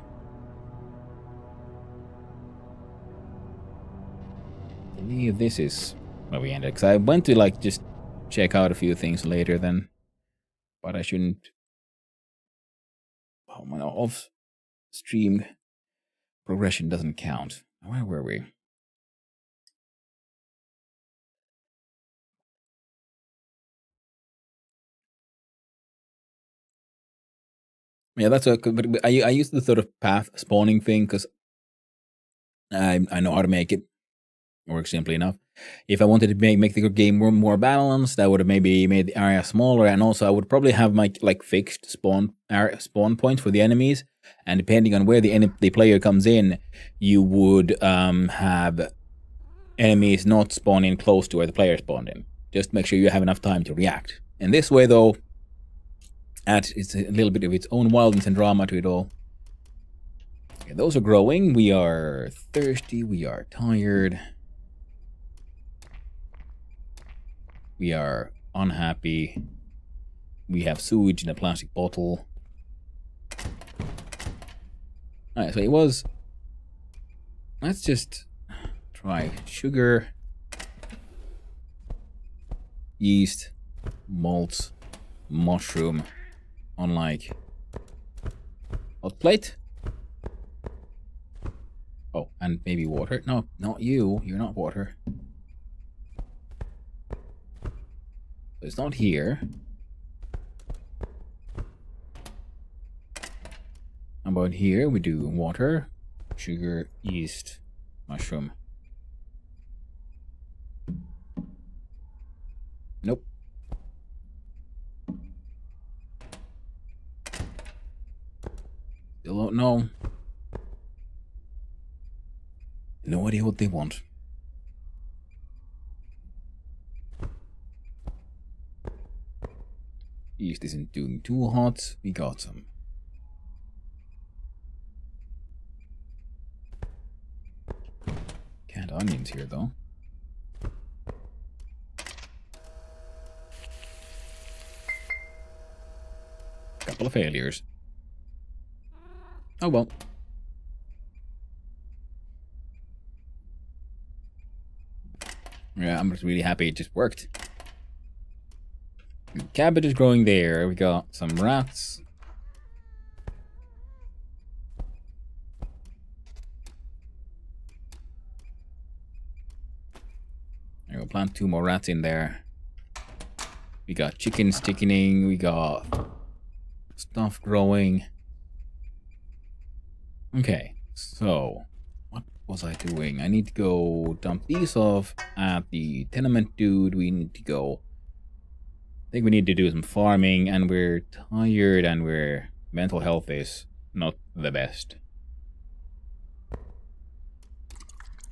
believe this is where we ended, because I went to like just check out a few things later then, but I shouldn't. Oh my, off stream progression doesn't count. Where were we? Yeah, that's a. But I use the sort of path spawning thing because I know how to make it work simply enough. If I wanted to make the game more balanced, I would have maybe made the area smaller, and also I would probably have my like fixed spawn points for the enemies. And depending on where the player comes in, you would have enemies not spawn in close to where the player spawned in. Just make sure you have enough time to react. And this way, though, it's a little bit of its own wildness and drama to it all. Okay, those are growing. We are thirsty. We are tired. We are unhappy. We have sewage in a plastic bottle. Alright, so it was... Let's just try sugar, yeast, malt, mushroom on like hot plate. Oh, and maybe water. No, not you. You're not water. It's not here. How about here? We do water, sugar, yeast, mushroom. Nope. Still don't know. No idea what they want. Yeast isn't doing too hot. We got some. Canned onions here, though. Couple of failures. Oh well. Yeah, I'm just really happy it just worked. Cabbage is growing there. We got some rats. I'm gonna plant 2 more rats in there. We got chickens chickening. We got stuff growing. Okay, so what was I doing? I need to go dump these off at the tenement dude. We need to go. I think we need to do some farming, and we're tired, and we're mental health is not the best.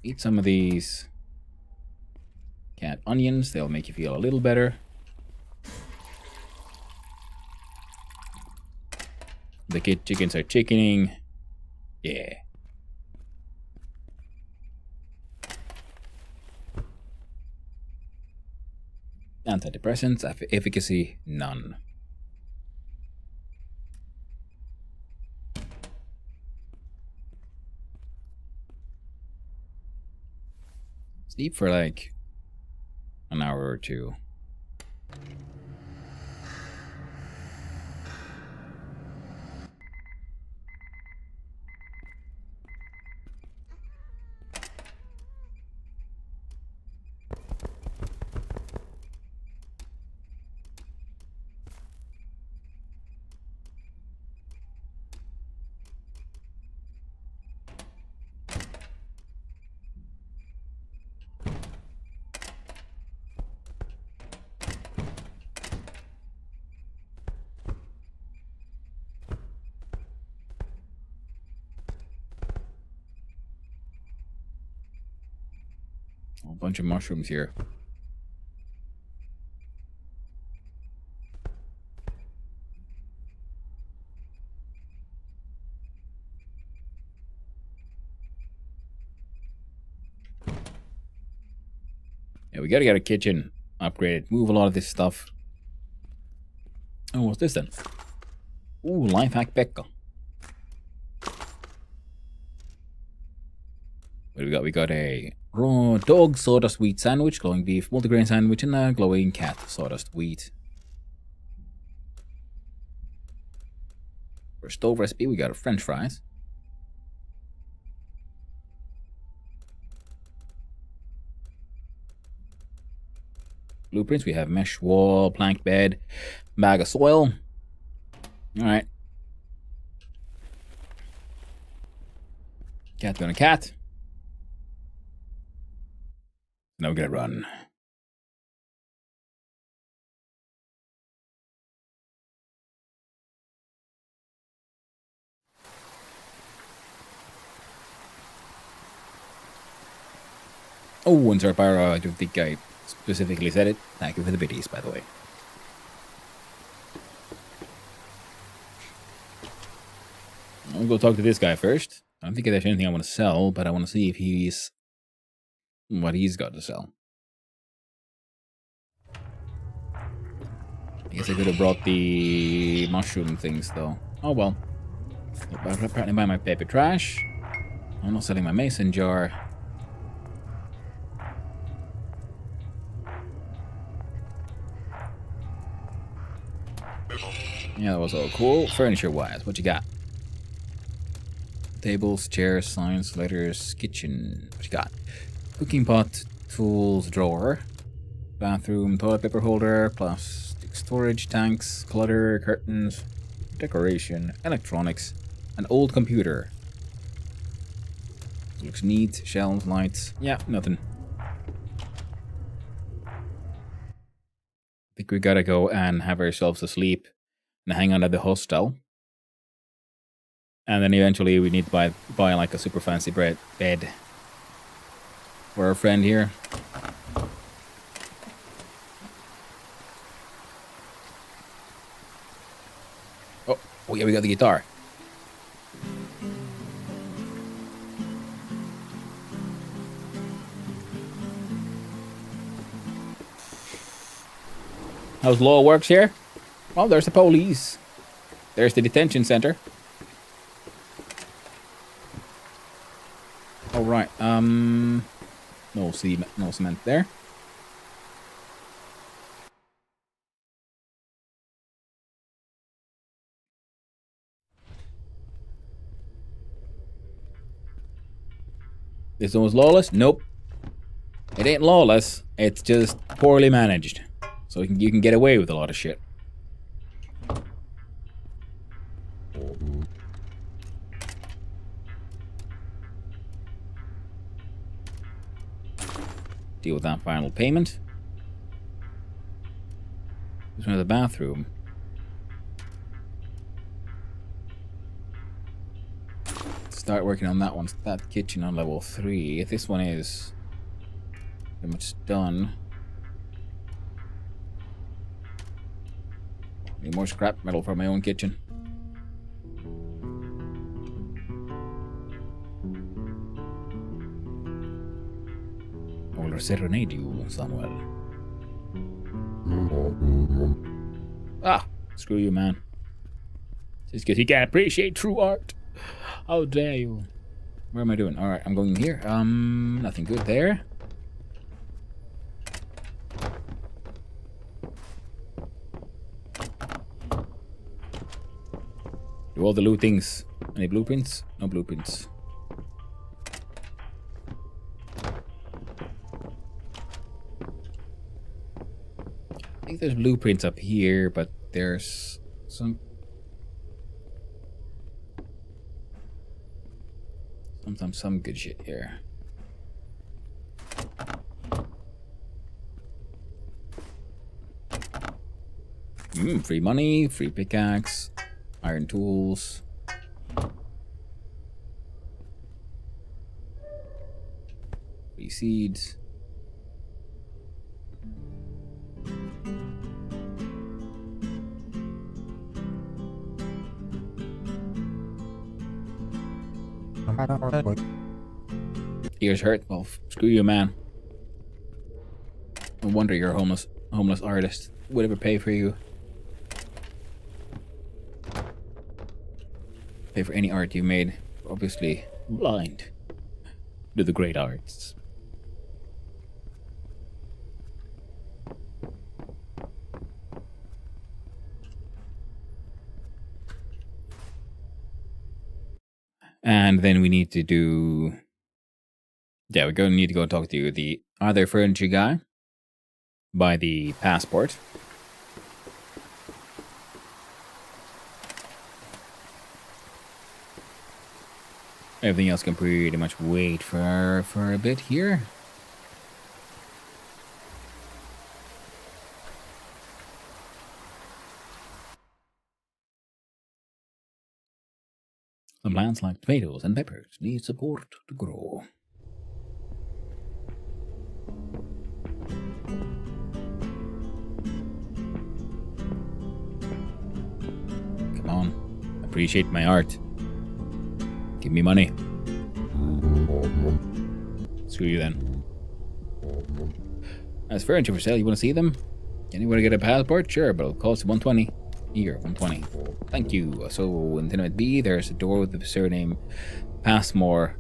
Eat some of these canned onions. They'll make you feel a little better. The chickens are chickening. Yeah. Antidepressants, efficacy, none. Sleep for like an hour or 2. A bunch of mushrooms here. Yeah, we gotta get a kitchen upgraded. Move a lot of this stuff. Oh, what's this then? Ooh, life hack Pekka. What do we got? We got a raw dog sawdust wheat sandwich, glowing beef multigrain sandwich, and a glowing cat sawdust wheat. For stove recipe, we got a French fries. Blueprints, we have mesh wall, plank bed, bag of soil. Alright. Cat doing a cat. Now we're gonna run. Oh, and Zarpara, I don't think I specifically said it. Thank you for the biddies, by the way. I'll go talk to this guy first. I don't think there's anything I want to sell, but I want to see if he's... what he's got to sell. I guess I could have brought the mushroom things, though. Oh, well. Apparently buy my paper trash. I'm not selling my mason jar. Yeah, that was all cool. Furniture-wise, what you got? Tables, chairs, signs, letters, kitchen. What you got? Cooking pot, tools, drawer. Bathroom, toilet paper holder, plastic storage tanks, clutter, curtains, decoration, electronics, an old computer. Looks neat, shelves, lights. Yeah, nothing. I think we gotta go and have ourselves a sleep and hang out at the hostel. And then eventually we need to buy like a super fancy bed for our friend here. Oh yeah, we got the guitar. How's law works here? Oh, there's the police. There's the detention center. All right. No cement there. This one was lawless? Nope. It ain't lawless. It's just poorly managed. So you can get away with a lot of shit. Deal with that final payment. This one is the bathroom. Start working on that one. That kitchen on level 3. This one is pretty much done. Need more scrap metal for my own kitchen. I will serenade you, Samuel. Ah, screw you, man. Just because you can't appreciate true art. How dare you? Where am I doing? Alright, I'm going here. Nothing good there. Do all the lootings. Any blueprints? No blueprints. I think there's blueprints up here, but there's sometimes some good shit here. Free money, free pickaxe, iron tools. Free seeds. Ears hurt? Well, screw you, man. No wonder you're a homeless artist. Would ever pay for you. Pay for any art you made. Obviously blind to the great arts. And then we need to do... Yeah, we're going to need to go talk to the other furniture guy. Buy the passport. Everything else can pretty much wait for a bit here. Some plants like tomatoes and peppers need support to grow. Come on, appreciate my art. Give me money. Screw you then. As furniture for sale, you want to see them? Anywhere to get a passport? Sure, but it'll cost you 120. Here, 120. Thank you. So in tenement B, there's a door with the surname Passmore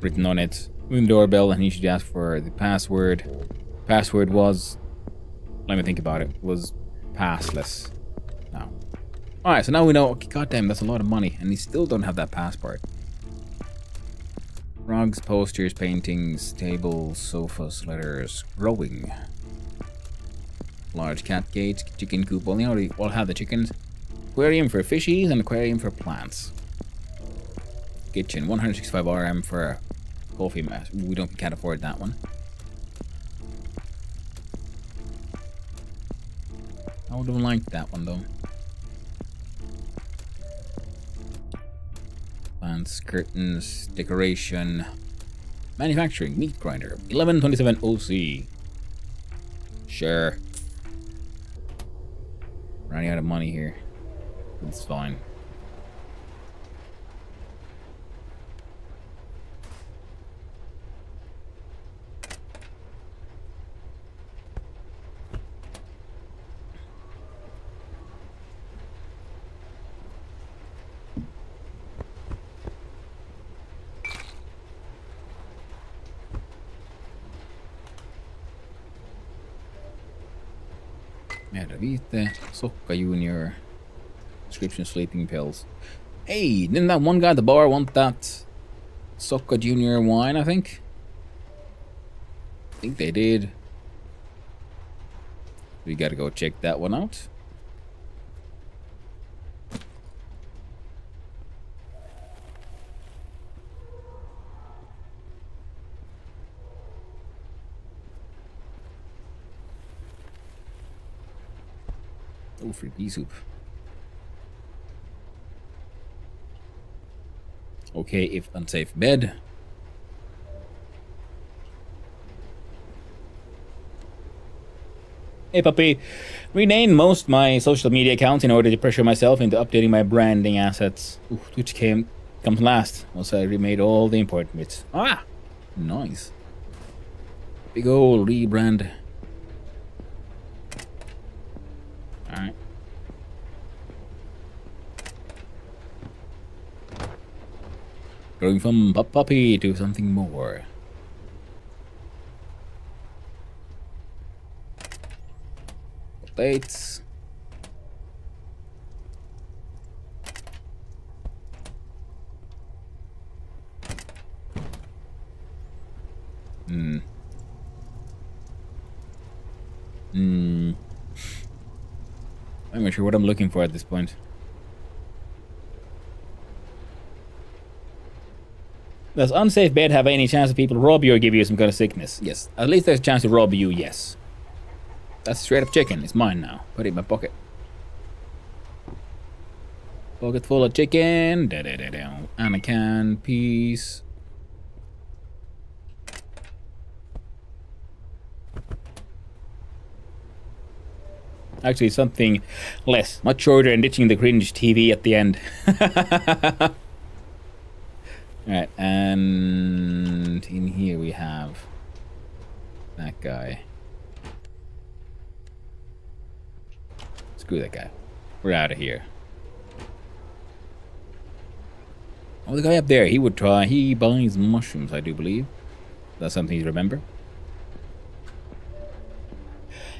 written on it. Ring the doorbell, and you should ask for the password. Password was, let me think about it, was passless. No. Alright, so now we know. Okay, goddamn, that's a lot of money, and we still don't have that passport. Rugs, posters, paintings, tables, sofas, letters, growing. Large cat cage, chicken coop. Well, you know, we all have the chickens. Aquarium for fishies and aquarium for plants. Kitchen, 165 RM for a coffee mat. Can't afford that one. I would have liked that one though. Plants, curtains, decoration, manufacturing, meat grinder, 1127 OC. Sure. Running out of money here. It's fine. Vite, Sokka Junior, prescription sleeping pills. Hey, didn't that one guy at the bar want that Sokka Junior wine, I think? I think they did. We gotta go check that one out. Oh, free pea soup. Okay, if unsafe bed. Hey puppy, renamed most my social media accounts in order to pressure myself into updating my branding assets. Ooh, which comes last. Also, I remade all the important bits. Ah, nice. Big old rebrand. Alright. Going from puppy to something more. Updates. I'm not sure what I'm looking for at this point. Does unsafe bed have any chance of people rob you or give you some kind of sickness? Yes. At least there's a chance to rob you, yes. That's straight up chicken. It's mine now. Put it in my pocket. Pocket full of chicken. And a can piece. Actually, something less. Much shorter and ditching the cringe TV at the end. Alright, and in here we have that guy. Screw that guy. We're out of here. Oh, the guy up there, he would try. He buys mushrooms, I do believe. That's something you remember.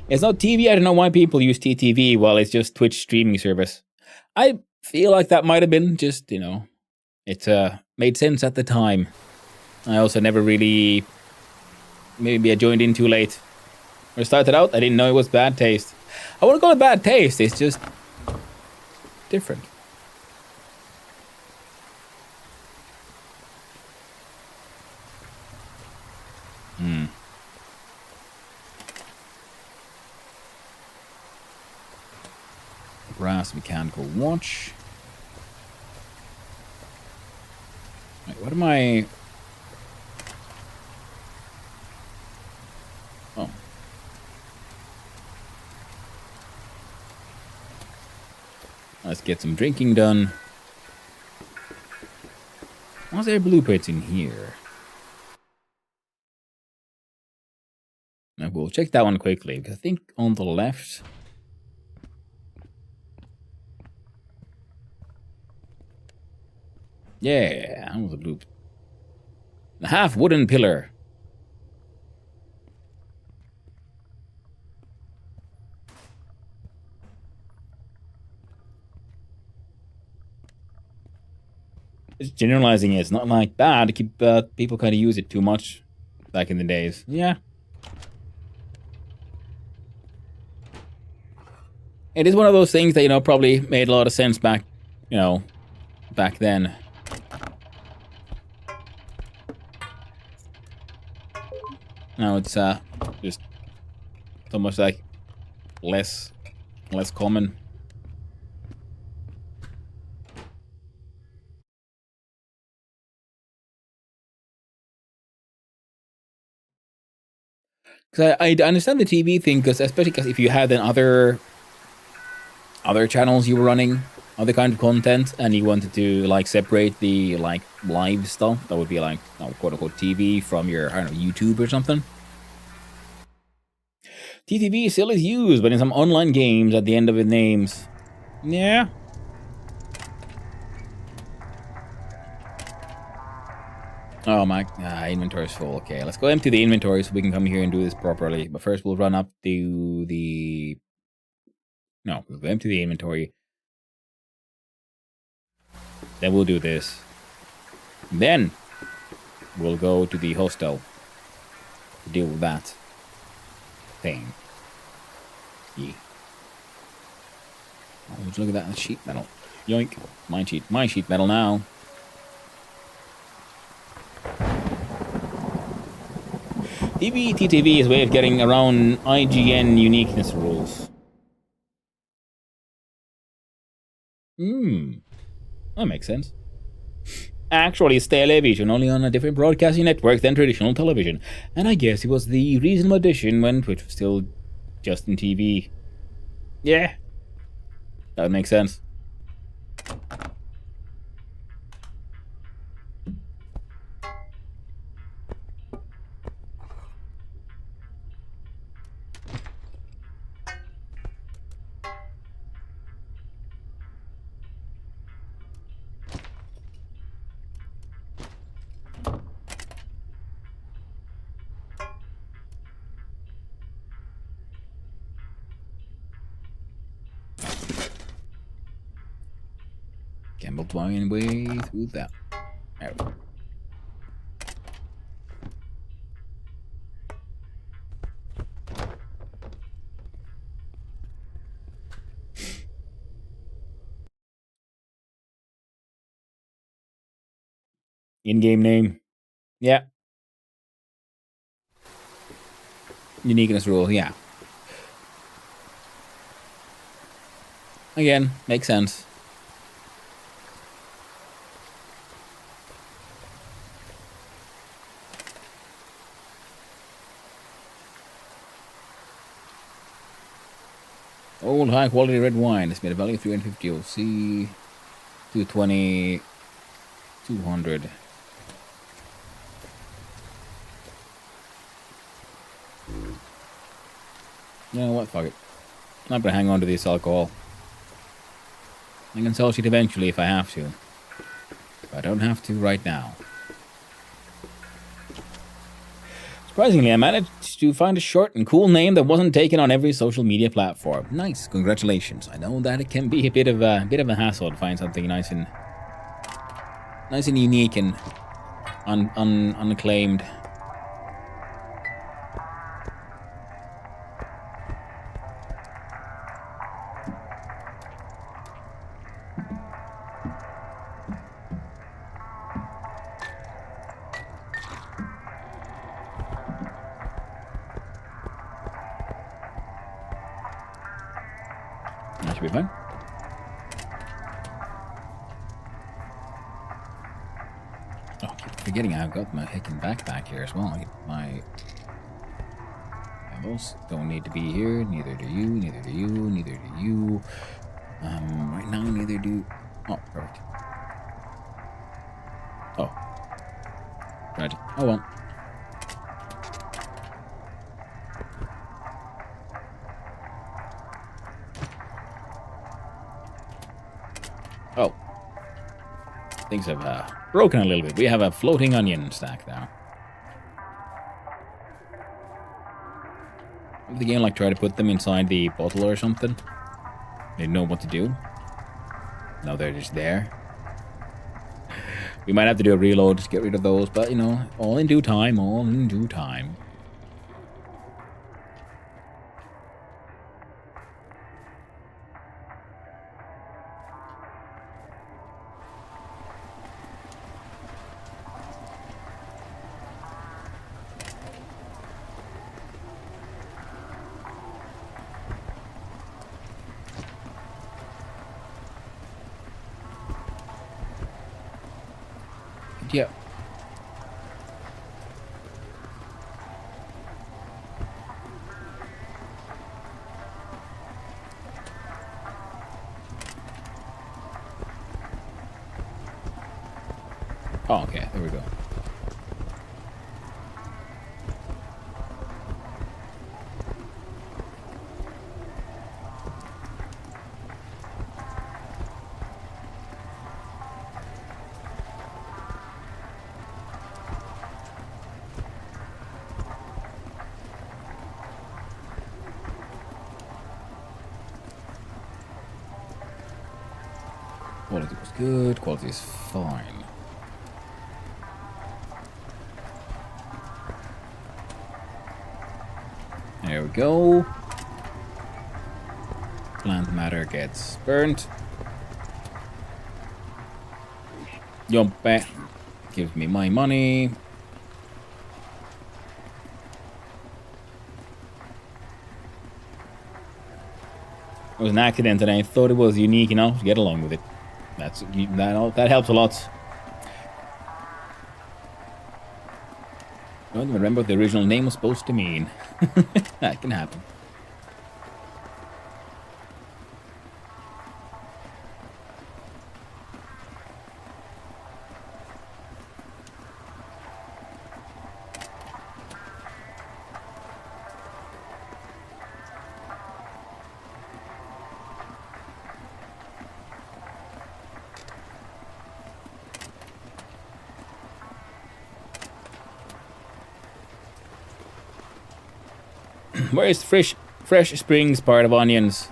It's not TV. I don't know why people use TTV while it's just Twitch streaming service. I feel like that might have been just, you know, it made sense at the time. I also never really, maybe I joined in too late. When I started out, I didn't know it was bad taste. I wouldn't call it bad taste. It's just different. Brass mechanical watch. Wait, what am I? Oh. Let's get some drinking done. Was there blueprints in here? Now we'll check that one quickly, because I think on the left Yeah, that was a loop. A half wooden pillar. Just generalizing it. It's not like bad. Keep people kind of use it too much back in the days. Yeah. It is one of those things that, you know, probably made a lot of sense back, you know, back then. Now it's just so much like less common. Because I understand the TV thing, because especially because if you had then other channels you were running, other kind of content, and you wanted to like separate the like live stuff, that would be like, you know, quote unquote TV from your, I don't know, YouTube or something. TTV still is used, but in some online games at the end of its names. Yeah. Oh my, inventory is full. Okay, let's go empty the inventory so we can come here and do this properly. But first we'll run up to the... No, we'll empty the inventory. Then we'll do this. Then we'll go to the hostel to deal with that thing. Yeah. Oh, let's look at that sheet metal. Yoink. My sheet metal now. TTV is a way of getting around IGN uniqueness rules. That makes sense. Actually, it's television, only on a different broadcasting network than traditional television. And I guess it was the reasonable addition when Twitch was still just in TV. Yeah. That would make sense. Gamble flying way through that. There we go. In-game name. Yeah. Uniqueness rule, yeah. Again, makes sense. Old high quality red wine. It's made a value of 350 OC, 220, 200. You know what? Fuck it. I'm not gonna hang on to this alcohol. I can sell shit eventually if I have to. But I don't have to right now. Surprisingly, I managed to find a short and cool name that wasn't taken on every social media platform. Nice, congratulations. I know that it can be a bit of a hassle to find something nice and unique and unclaimed. That should be fine. Oh, I keep forgetting I've got my heckin' backpack here as well. I get my... Those don't need to be here. Neither do you, neither do you, neither do you. Right now, neither do... Oh, perfect. Oh. Tragic. Oh well. Oh. things have broken a little bit. We have a floating onion stack now. The game like try to put them inside the bottle or something. They know what to do. No, they're just there. We might have to do a reload to get rid of those, but you know, all in due time, all in due time. Yeah. Oh, okay. There we go. Quality was good. Quality is fine. There we go. Plant matter gets burnt. Jompe gives me my money. It was an accident and I thought it was unique enough to get along with it. That helps a lot. I don't remember what the original name was supposed to mean. That can happen. Where is fresh springs part of onions?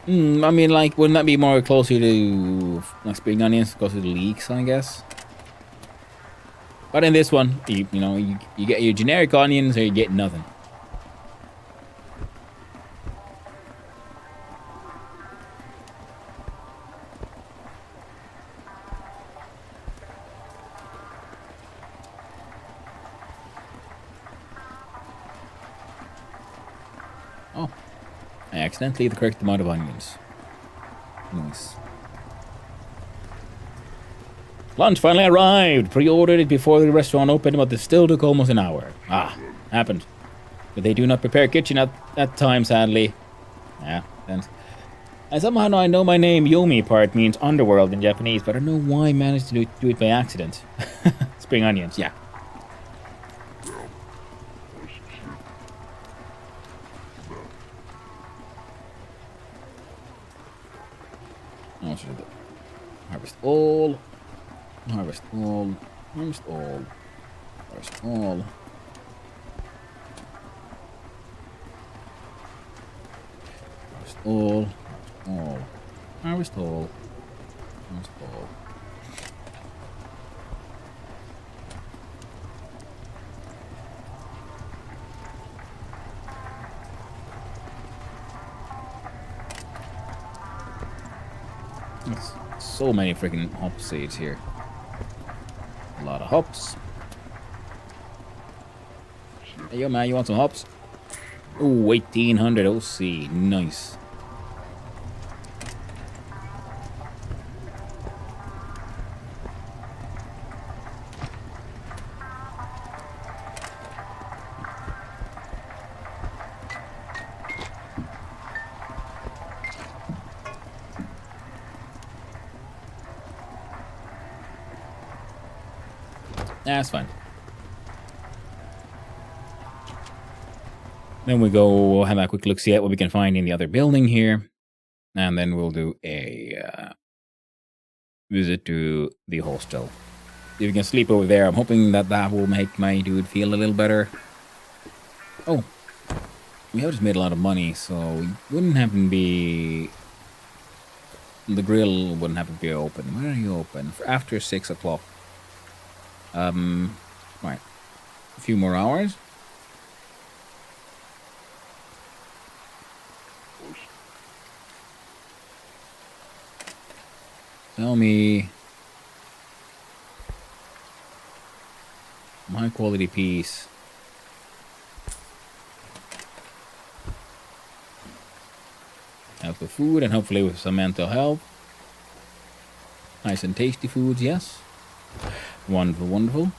I mean, like, wouldn't that be more closer to like spring onions because of the leeks, I guess? But in this one, you know, you get your generic onions or you get nothing. Oh, I accidentally ate the correct amount of onions. Nice. Lunch finally arrived. Pre-ordered it before the restaurant opened, but it still took almost an hour. Ah, happened. But they do not prepare kitchen at that time, sadly. Yeah, then. I somehow know my name Yomi part means underworld in Japanese, but I don't know why I managed to do it by accident. Spring onions, yeah. Harvest all. Harvest all. Harvest all. Harvest all. Harvest all. Harvest all. Harvest all. There's so many freaking hop seeds here. A lot of hops. Hey, yo, man, you want some hops? Ooh, 1800 OC. Nice. That's fine. Then we go have a quick look, see at what we can find in the other building here. And then we'll do a visit to the hostel. If you can sleep over there, I'm hoping that that will make my dude feel a little better. Oh, we have just made a lot of money, so it wouldn't happen to be... The grill wouldn't happen to be open. When are you open? For after 6 o'clock. Right. A few more hours. Tell me... high quality piece. Help with food and hopefully with some mental health. Nice and tasty foods, yes. Wonderful, wonderful.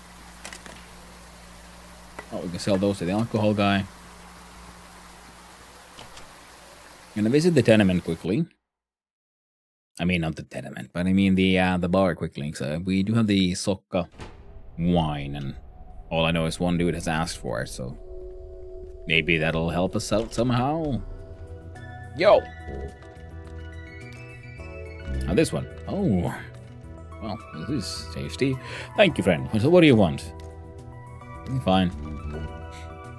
Oh, we can sell those to the alcohol guy. I'm gonna visit the tenement quickly. I mean, not the tenement, but I mean the bar quickly. So we do have the Sokka wine, and all I know is one dude has asked for it, so maybe that'll help us out somehow. Yo! Now this one. Oh. Well, this is tasty. Thank you, friend. So what do you want? Fine.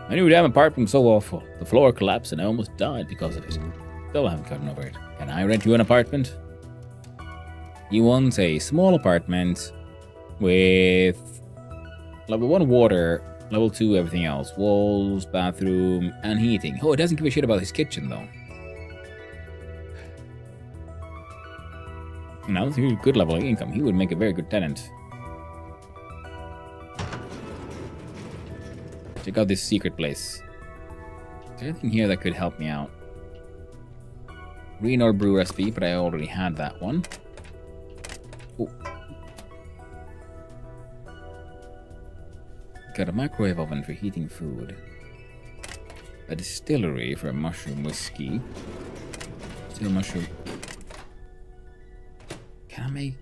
My new damn apartment was so awful. The floor collapsed and I almost died because of it. Still haven't gotten over it. Can I rent you an apartment? He wants a small apartment with level 1 water, level 2 everything else. Walls, bathroom, and heating. Oh, it doesn't give a shit about his kitchen though. Now, that's a good level of income. He would make a very good tenant. Check out this secret place. Is there anything here that could help me out? Green or brew recipe, but I already had that one. Oh. Got a microwave oven for heating food. A distillery for mushroom whiskey. Still mushroom. Can I make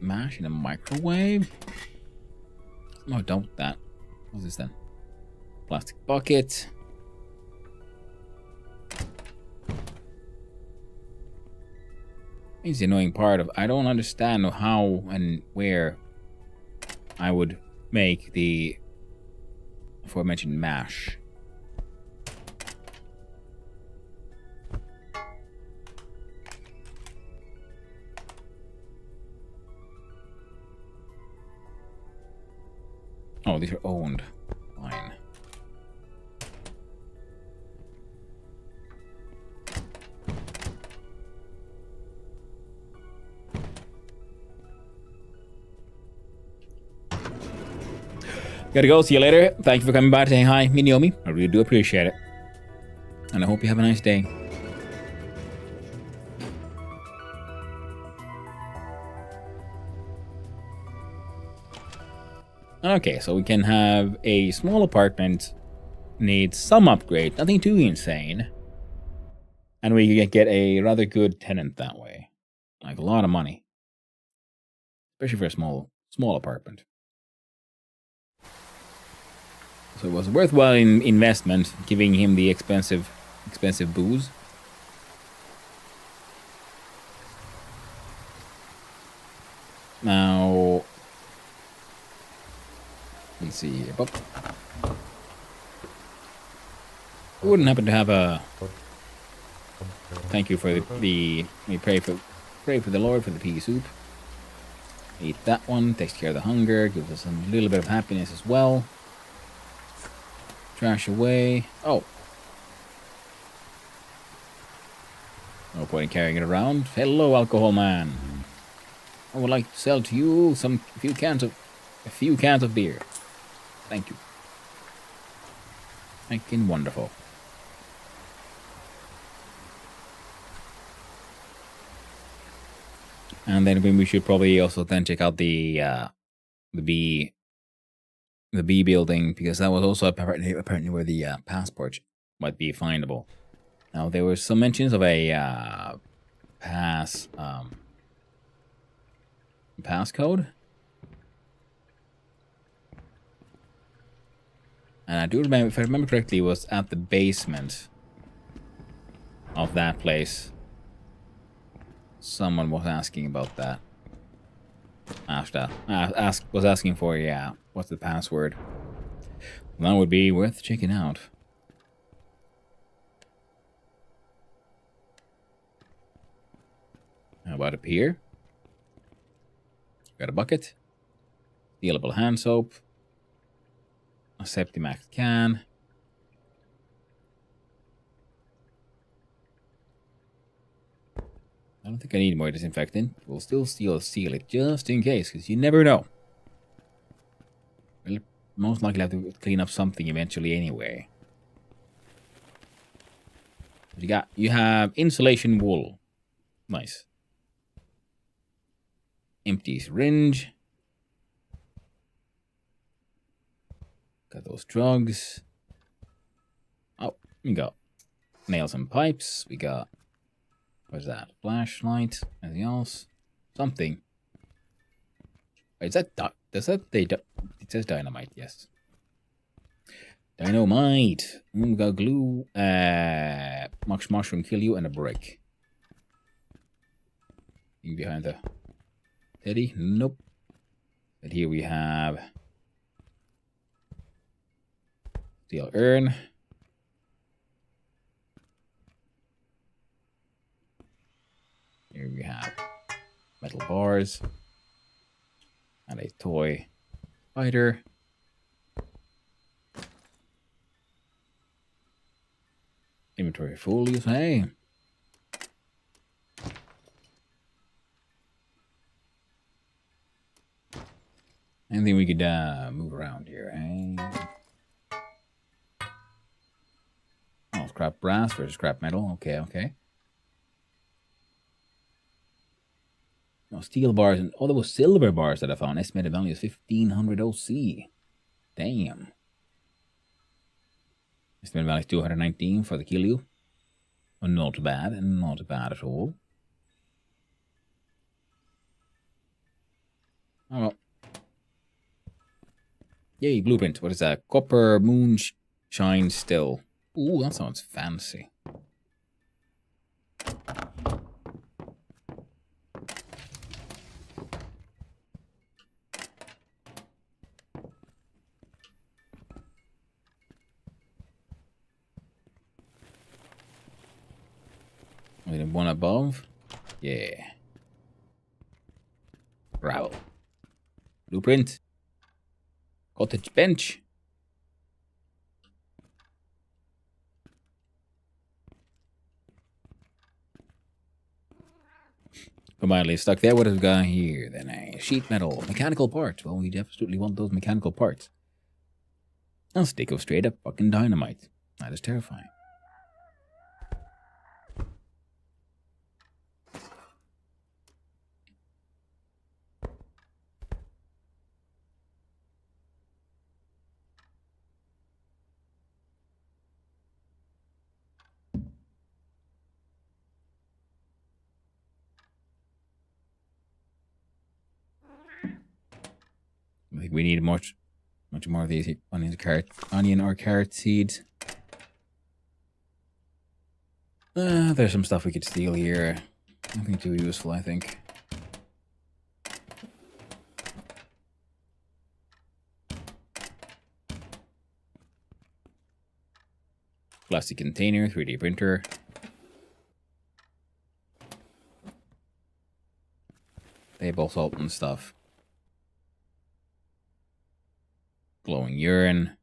mash in a microwave? No, don't that. What's this then? Plastic bucket. Here's the annoying part of I don't understand how and where I would make the aforementioned mash. Oh, these are owned. Fine. Gotta go. See you later. Thank you for coming by to say hi, Minyomi. I really do appreciate it. And I hope you have a nice day. Okay, so we can have a small apartment, needs some upgrade, nothing too insane. And we can get a rather good tenant that way. Like a lot of money. Especially for a small apartment. So it was a worthwhile investment, giving him the expensive booze. Now... let's see here. I wouldn't happen to have a thank you for the we pray for the Lord for the pea soup. Eat that one, takes care of the hunger, gives us a little bit of happiness as well. Trash away. Oh. No point in carrying it around. Hello, alcohol man. I would like to sell to you a few cans of beer. Thank you. Freaking wonderful. And then we should probably also then check out the B building, because that was also apparently where the passport might be findable. Now there were some mentions of a passcode. And I do remember, if I remember correctly, it was at the basement of that place. Someone was asking about that. Was asking for, yeah, what's the password? That would be worth checking out. How about up here? Got a bucket. Stealable hand soap. A Septimax can. I don't think I need more disinfectant. We'll still seal it just in case, because you never know. We'll most likely have to clean up something eventually anyway. You have insulation wool. Nice. Empty syringe. Got those drugs. Oh, we got nails and pipes. We got, what's that? Flashlight. Anything else? Something. Is that, does that, it says dynamite, yes. Dynamite. We got glue. Mushroom kill you and a brick. Behind the teddy? Nope. But here we have steel urn. Here we have metal bars and a toy spider. Inventory full, you say? Anything we could move around here, eh? Oh, scrap brass versus scrap metal. Okay, okay. No, steel bars and there was silver bars that I found. Estimated value is 1500 OC. Damn. Estimated value is 219 for the Killu. Oh, not bad, and not bad at all. Oh well. Yay, blueprint. What is that? Copper moonshine still. Ooh, that sounds fancy. One above. Yeah. Bravo. Blueprint. Cottage bench. Combinedly stuck there. What have we got here? Then a sheet metal. Mechanical parts. Well, we absolutely want those mechanical parts. A stick of straight up fucking dynamite. That is terrifying. I think we need much more of these onion or carrot seeds. There's some stuff we could steal here. Nothing too useful, I think. Plastic container, 3D printer. Table salt and stuff. Glowing urine.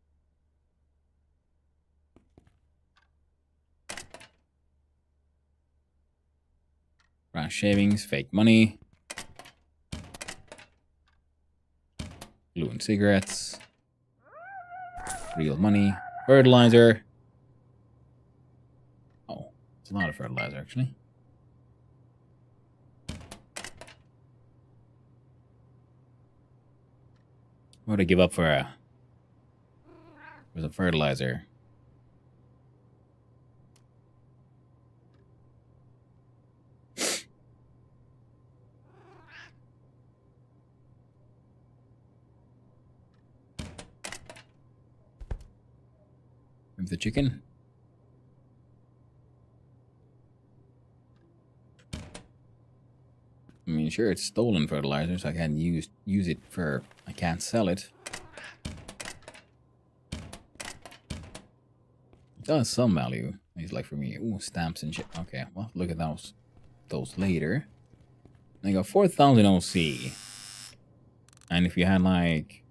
Brass shavings, fake money. Glue and cigarettes. Real money. Fertilizer. Oh, it's a lot of fertilizer, actually. What would I give up for a fertilizer? With the chicken. I mean, mean, sure, it's stolen fertilizer, so I can't use it for... I can't sell it. It does some value. It's like for me. Ooh, stamps and shit. Okay, well, look at those later. I got 4,000 OC. And if you had like...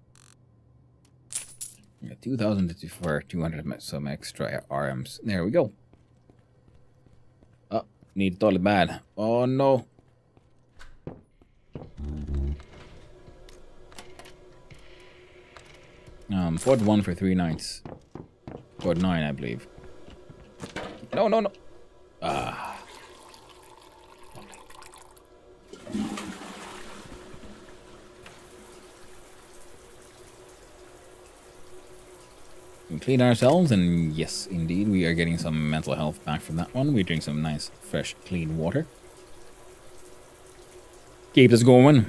You got 2,000 for 200 some extra RMs. There we go. Oh, need toilet bad. Oh no. Port 1 for 3 nights. Port 9, I believe. No, no, no. Ah. We clean ourselves, and yes, indeed, we are getting some mental health back from that one. We're drinking some nice, fresh, clean water. Keep us going.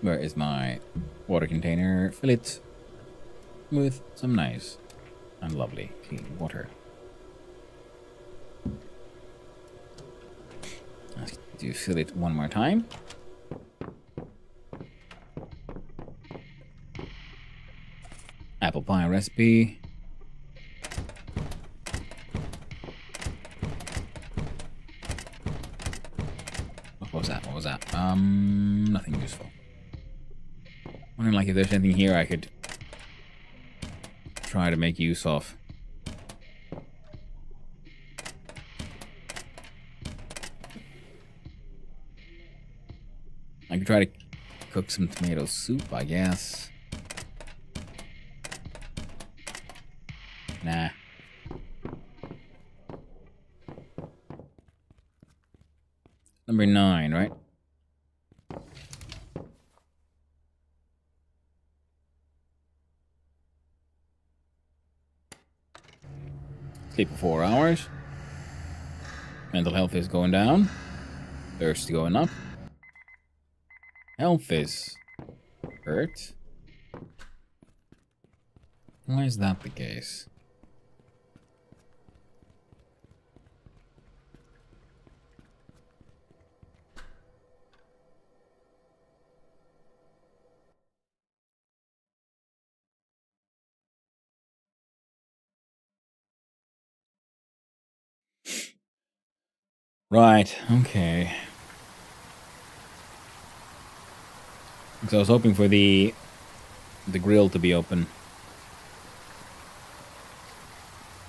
Where is my water container? Fill it with some nice and lovely clean water. Let's do fill it one more time. Apple pie recipe. What was that? What was that? Nothing useful. Wondering like if there's anything here I could try to make use of. I could try to cook some tomato soup, I guess. Nah. Number 9, right? Sleep for 4 hours. Mental health is going down. Thirst going up. Health is hurt. Why is that the case? Right, okay. So I was hoping for the grill to be open.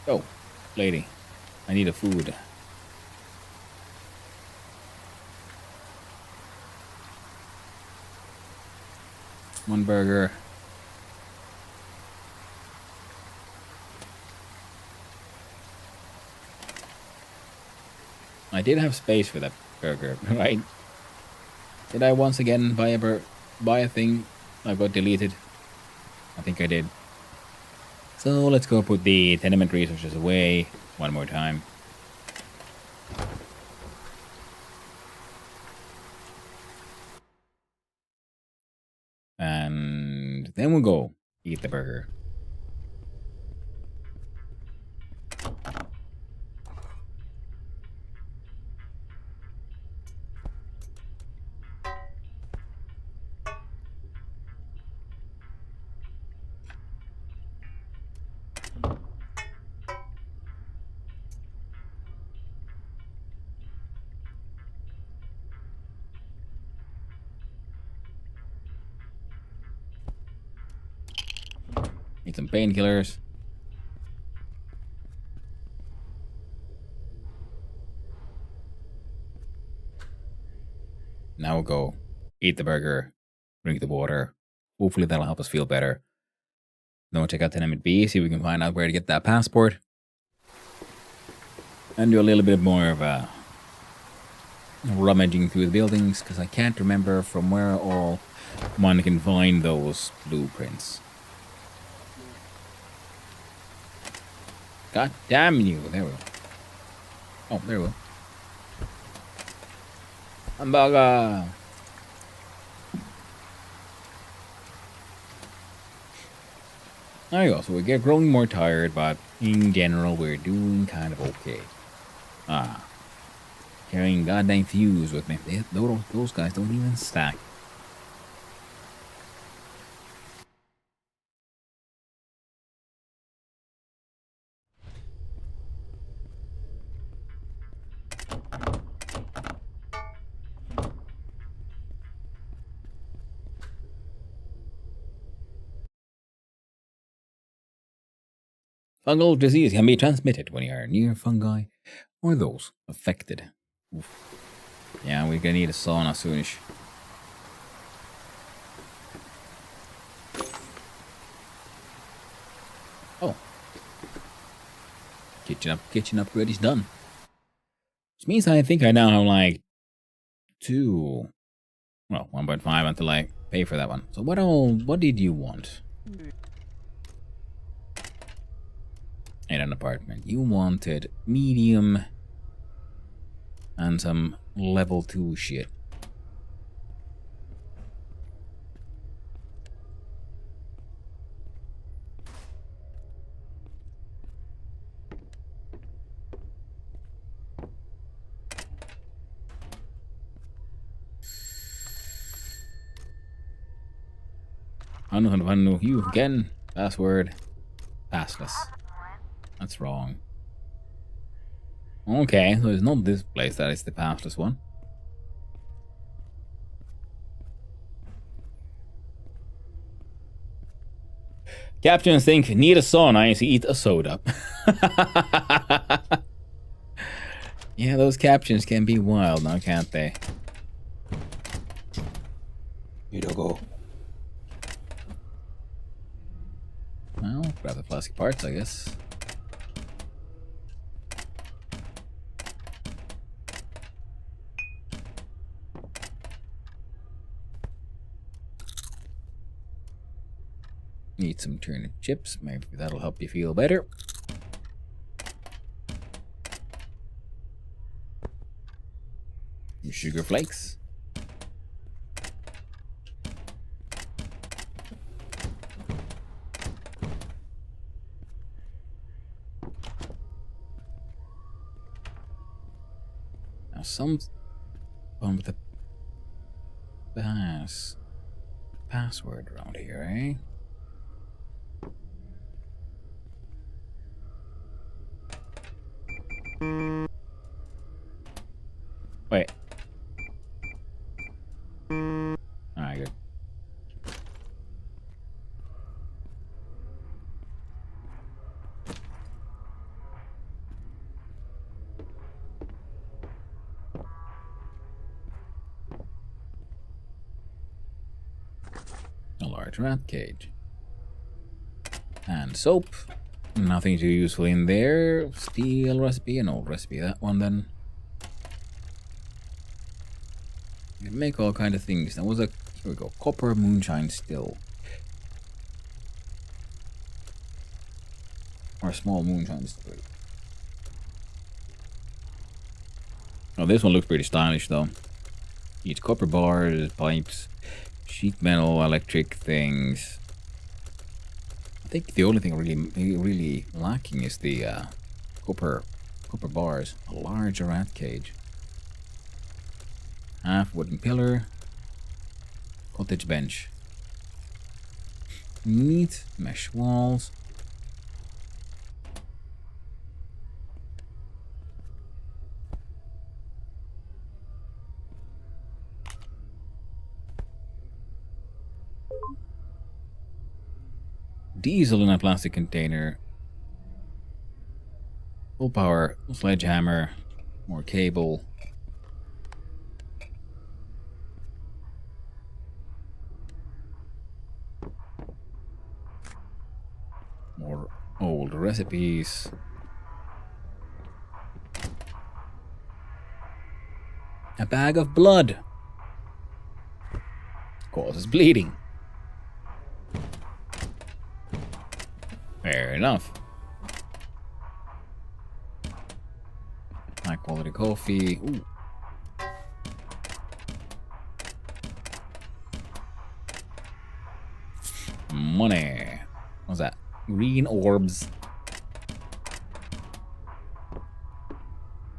Oh, lady. I need a food. One burger. I did have space for that burger, right? Did I once again buy a thing that got deleted? I think I did. So let's go put the tenement resources away one more time. And then we'll go eat the burger. Need some painkillers. Now we'll go eat the burger, drink the water. Hopefully that'll help us feel better. Then we'll check out Tenement B, see if we can find out where to get that passport. And do a little bit more of a rummaging through the buildings, because I can't remember from where all one can find those blueprints. God damn you. There we go. Oh, there we go. Hamburger. There you go. So we get growing more tired, but in general, we're doing kind of okay. Ah. Carrying goddamn fuse with me. Those guys don't even stack. Fungal disease can be transmitted when you are near fungi or those affected. Oof. Yeah, we're gonna need a sauna soonish. Oh. Kitchen upgrade is done. Which means I think I now have like 1.5 until I pay for that one. So what did you want? In an apartment. You wanted medium and some level 2 shit. Hannu, you again. Password. Passless. That's wrong. Okay, so it's not this place that is the passless one. Captions think, need a sauna, I see eat a soda. Yeah, those captions can be wild now, can't they? You don't go. Well, grab the plastic parts, I guess. Need some turnip chips, maybe that'll help you feel better. Some sugar flakes. Now some one with the password around here, eh? Wait. Alright, good. A large rat cage. And soap. Nothing too useful in there. Steel recipe, an old recipe. That one then. You can make all kind of things. That was a, here we go, copper moonshine still. Or a small moonshine still. Oh, this one looks pretty stylish though. Each copper bars, pipes, sheet metal, electric things. I think the only thing really lacking is the copper bars. A large rat cage. Half wooden pillar. Cottage bench. Neat mesh walls. Diesel in a plastic container. Full power sledgehammer. More cable. More old recipes. A bag of blood. Causes bleeding. Fair enough. High quality coffee. Ooh. Money. What's that? Green orbs.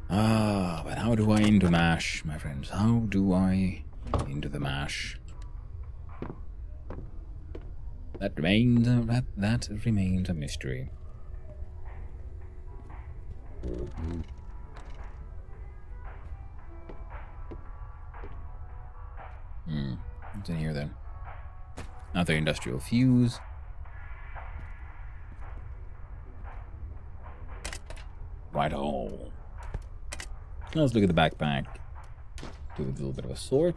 Ah, but how do I into mash, my friends? How do I into the mash? That remains that remains a mystery. What's in here then? Another industrial fuse. Right-o. Let's look at the backpack. Do a little bit of a sort.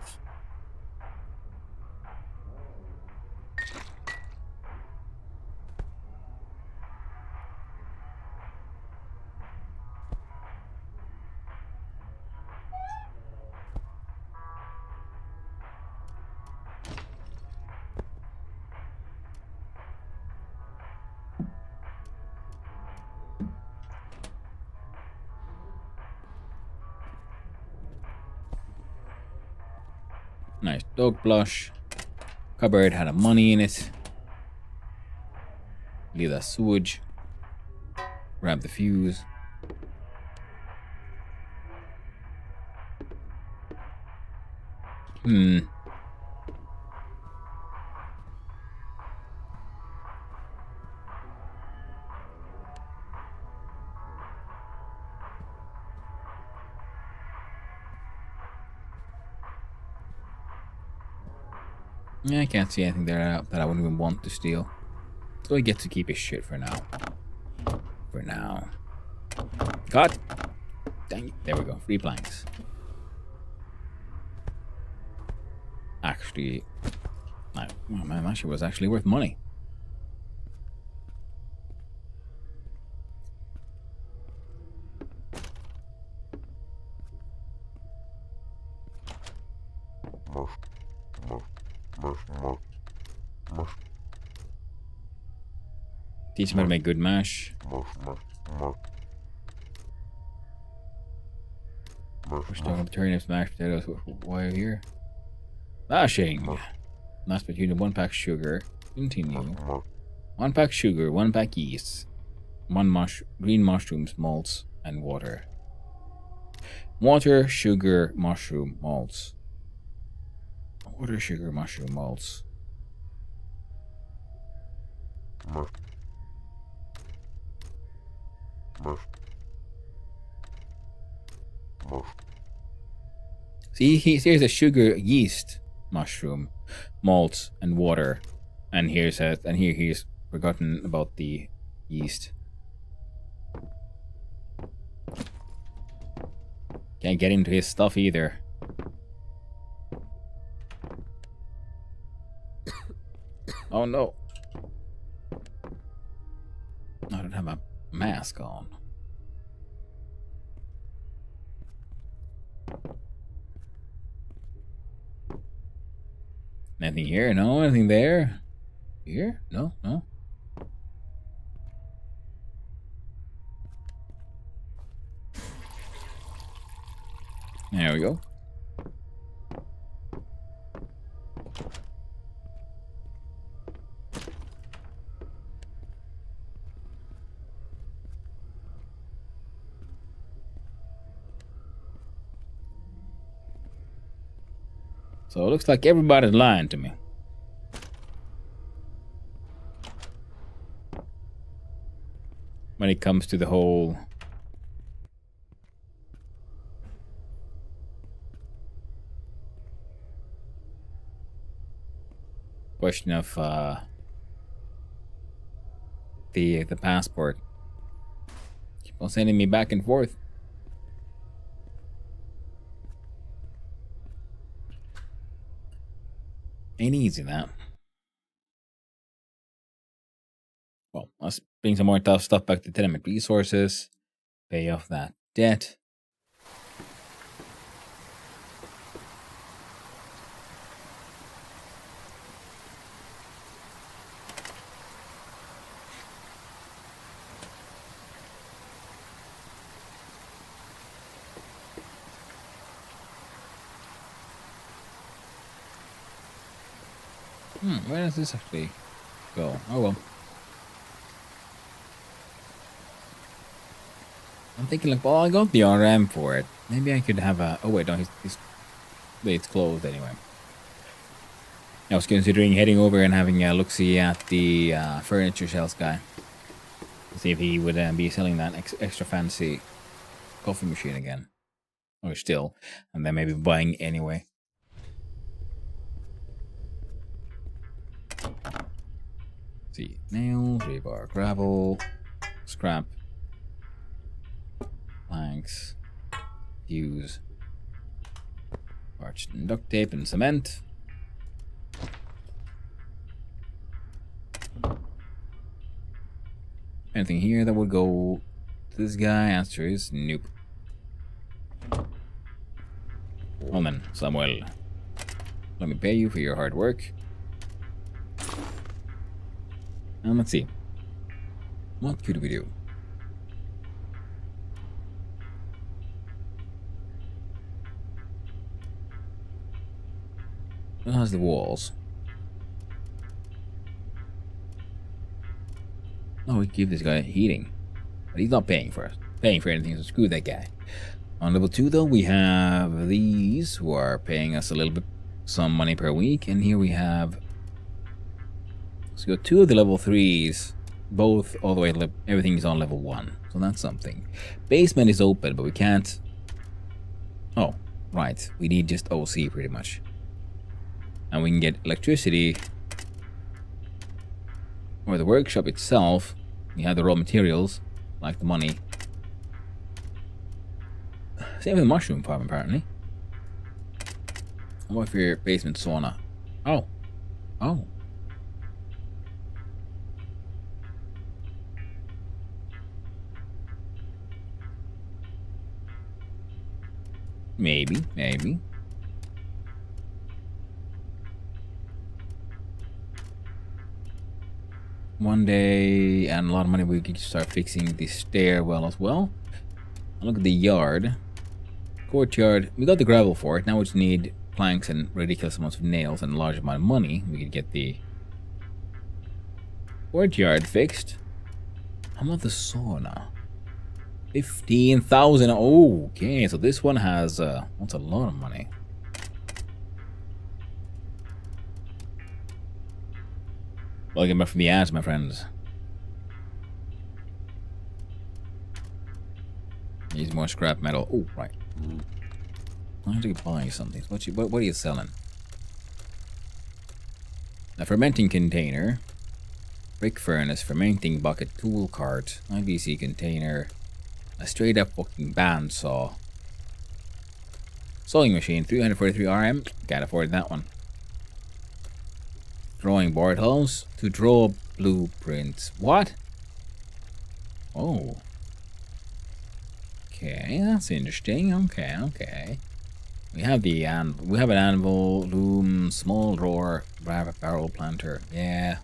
Nice dog blush. Cupboard had a money in it. Leave that sewage. Grab the fuse. Yeah, I can't see anything there that I wouldn't even want to steal. So I get to keep his shit for now. For now. Cut! Dang it. There we go. 3 planks. Actually, oh man, that shit was actually worth money. Teach him how to make good mash. Push down the turnips, mashed potatoes. Why are you here? Mashing. Mashed potato, 1 pack sugar. Continue. 1 pack sugar, 1 pack yeast, 1 green mushrooms, malts, and water. Water, sugar, mushroom, malts. Water, sugar, mushroom, malts. See, here's a sugar, yeast, mushroom, malt, and water, and here he's forgotten about the yeast. Can't get into his stuff either. Oh no! I don't have a mask on. Nothing here? No? Anything there? Here? No? No? There we go. So it looks like everybody's lying to me. When it comes to the whole question of the passport. Keep on sending me back and forth. Ain't easy that. Well, let's bring some more tough stuff back to tenement resources. Pay off that debt. Where does this actually go? Oh well. I'm thinking like, well, I got the RM for it. Maybe I could have a... Oh, wait, no, it's closed anyway. I was considering heading over and having a look-see at the furniture sales guy. To see if he would be selling that extra fancy coffee machine again. Or still. And then maybe buying anyway. Let's see. Nails, rebar, gravel, scrap, planks, fuse, parched and duct tape and cement. Anything here that would go to this guy? Answer is nope. Well then, Samuel, let me pay you for your hard work. And let's see. What could we do? What has the walls? Oh, we give this guy heating. But he's not paying for us. Paying for anything, so screw that guy. On level 2 though, we have these who are paying us a little bit, some money per week. And here we have, let's go 2 of the level 3s, both all the way to everything is on level 1. So that's something. Basement is open, but we can't. Oh, right. We need just OC pretty much. And we can get electricity. Or the workshop itself. We have the raw materials, like the money. Same with the mushroom farm, apparently. What if your basement sauna? Oh. Oh. Maybe, maybe. One day, and a lot of money, we could start fixing the stairwell as well. Look at the yard. Courtyard. We got the gravel for it. Now we just need planks and ridiculous amounts of nails and a large amount of money. We could get the courtyard fixed. How about the sauna? 15,000. Okay, so this one has, that's a lot of money. Welcome back from the ads, my friends. Needs more scrap metal. Oh, right. I have to buy something. What are you selling? A fermenting container. Brick furnace. Fermenting bucket. Tool cart. IBC container. A straight up fucking bandsaw. Sewing machine. 343 RM. Can't afford that one. Drawing board holes to draw blueprints. What? Oh. Okay, that's interesting. Okay. We have the we have an anvil, loom, small drawer, barrel planter. Yeah.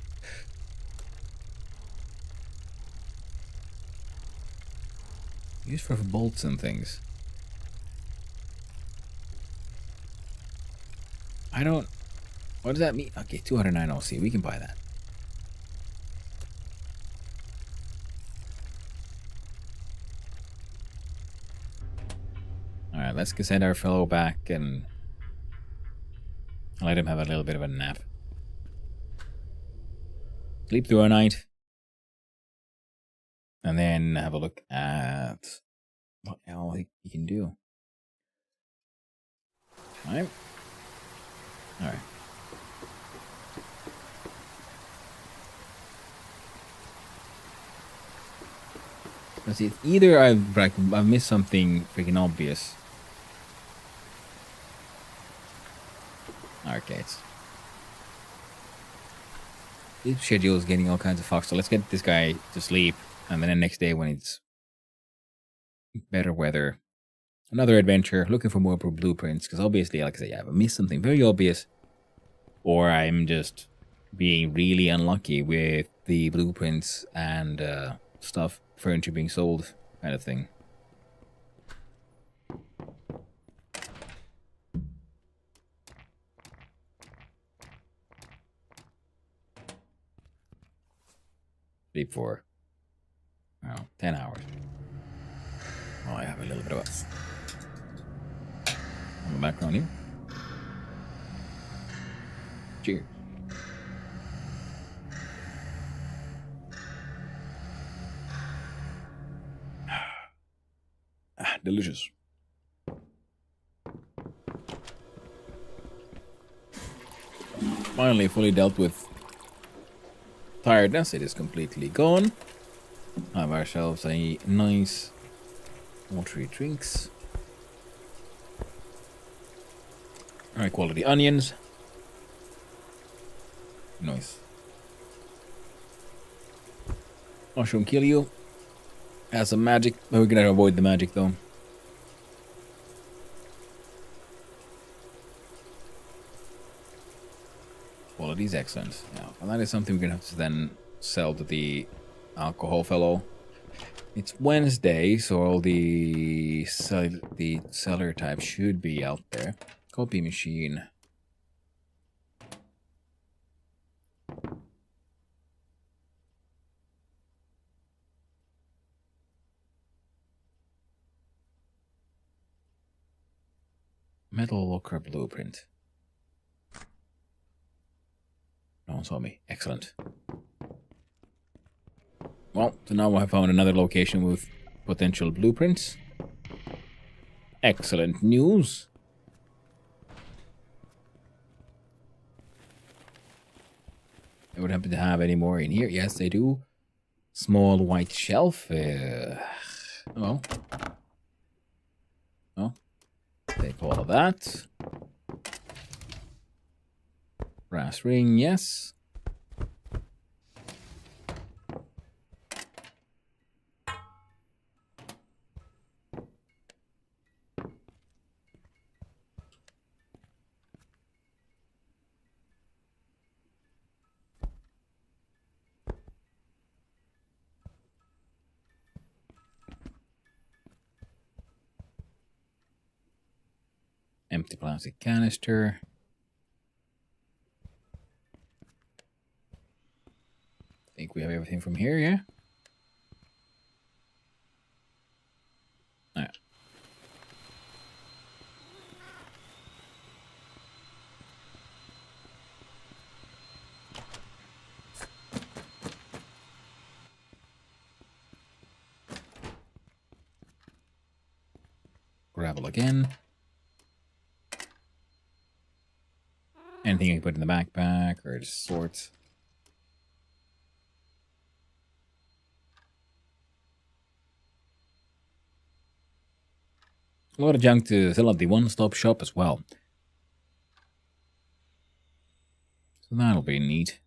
Used for bolts and things. I don't. What does that mean? Okay, 209 OC. We can buy that. Alright, let's send our fellow back and let him have a little bit of a nap. Sleep through a night. And then have a look at what all he can do. Alright. Alright. Let's see. Either I've missed something freaking obvious. Arcades. Sleep schedule is getting all kinds of fucked, so let's get this guy to sleep, and then the next day when it's better weather, another adventure, looking for more blueprints, because obviously, like I said, I've missed something very obvious, or I'm just being really unlucky with the blueprints and stuff, furniture being sold, kind of thing. Sleep for 10 hours. Oh, I have a little bit of a background here. Cheers. Delicious. Finally, fully dealt with tiredness. It is completely gone. Have ourselves a nice watery drinks. High quality onions. Nice. Mushroom kill you. Has some magic, but we're gonna avoid the magic though. Quality is excellent. Yeah, well, that is something we're gonna have to then sell to the alcohol fellow. It's Wednesday, so all the seller type should be out there. Copy machine. Metal locker blueprint. No one saw me. Excellent. Well, so now I found another location with potential blueprints. Excellent news. They would happen to have any more in here. Yes, they do. Small white shelf. Well. Well. Take all of that. Brass ring, yes. Empty plastic canister. I think we have everything from here, yeah? Alright. Gravel again. Anything you can put in the backpack or just sorts. A lot of junk to fill up the one-stop shop as well. So that'll be neat.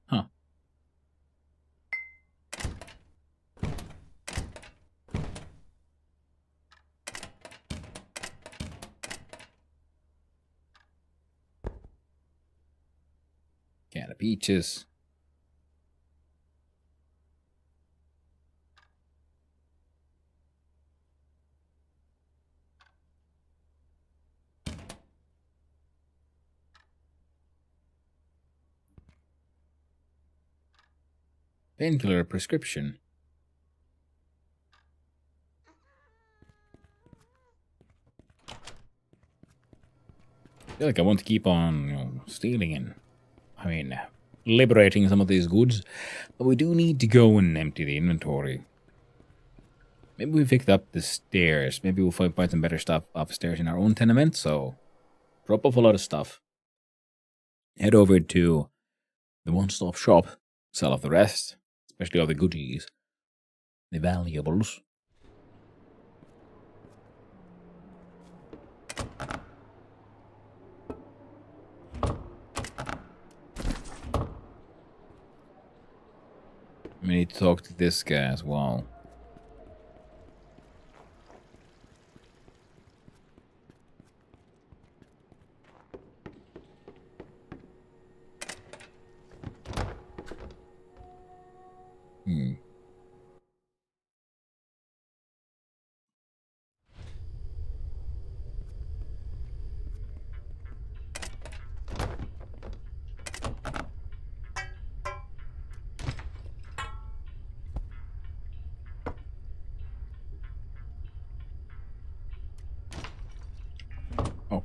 Huh. Can of peaches. Painkiller prescription. I feel like I want to keep on, stealing and, liberating some of these goods. But we do need to go and empty the inventory. Maybe we picked up the stairs. Maybe we'll find some better stuff upstairs in our own tenement. So, drop off a lot of stuff. Head over to the one-stop shop. Sell off the rest. Especially all the goodies. The valuables. We need to talk to this guy as well.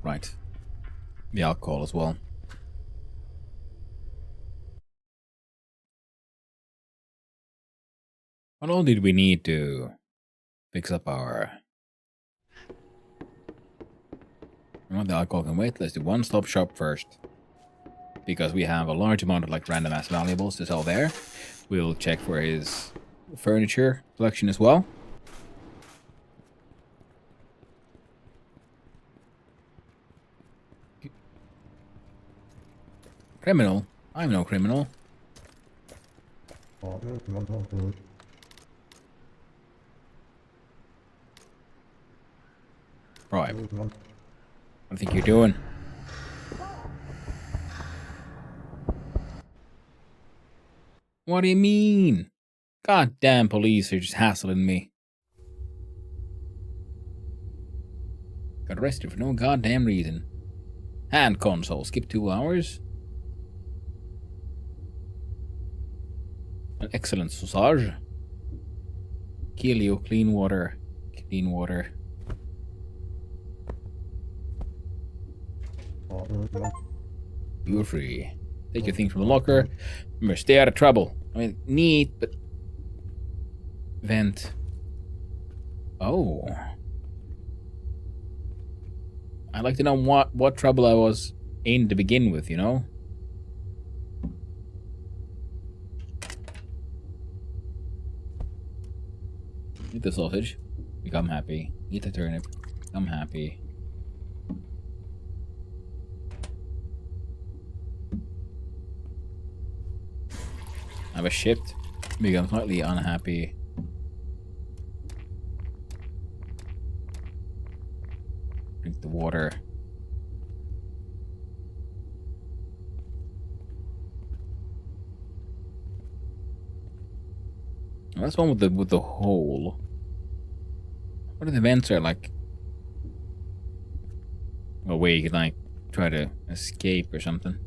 right. The alcohol as well. How long did we need to fix up our... Well, the alcohol can wait. Let's do one-stop shop first. Because we have a large amount of like random ass valuables to sell there. We'll check for his furniture collection as well. Criminal? I'm no criminal. Right. What do you think you're doing? What do you mean? Goddamn police are just hassling me. Got arrested for no goddamn reason. Hand console, skip 2 hours. An excellent sausage. Kilio, clean water. Clean water. You're free. Take your things from the locker. Remember, stay out of trouble. I mean, neat, but... Vent. Oh. I'd like to know what trouble I was in to begin with, you know? Eat the sausage. Become happy. Eat the turnip. Become happy. I was shipped. Become slightly unhappy. Drink the water. Oh, that's one with the hole. What are the vents are like? A way you could like try to escape or something.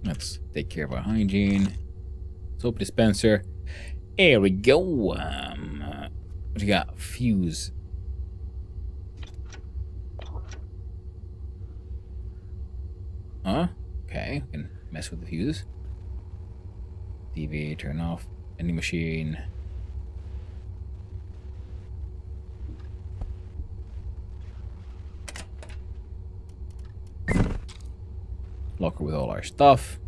Let's take care of our hygiene. Soap dispenser. Here we go. What you got? Fuse. Huh? Okay, we can mess with the fuses. TV, turn off. Any machine. Locker with all our stuff.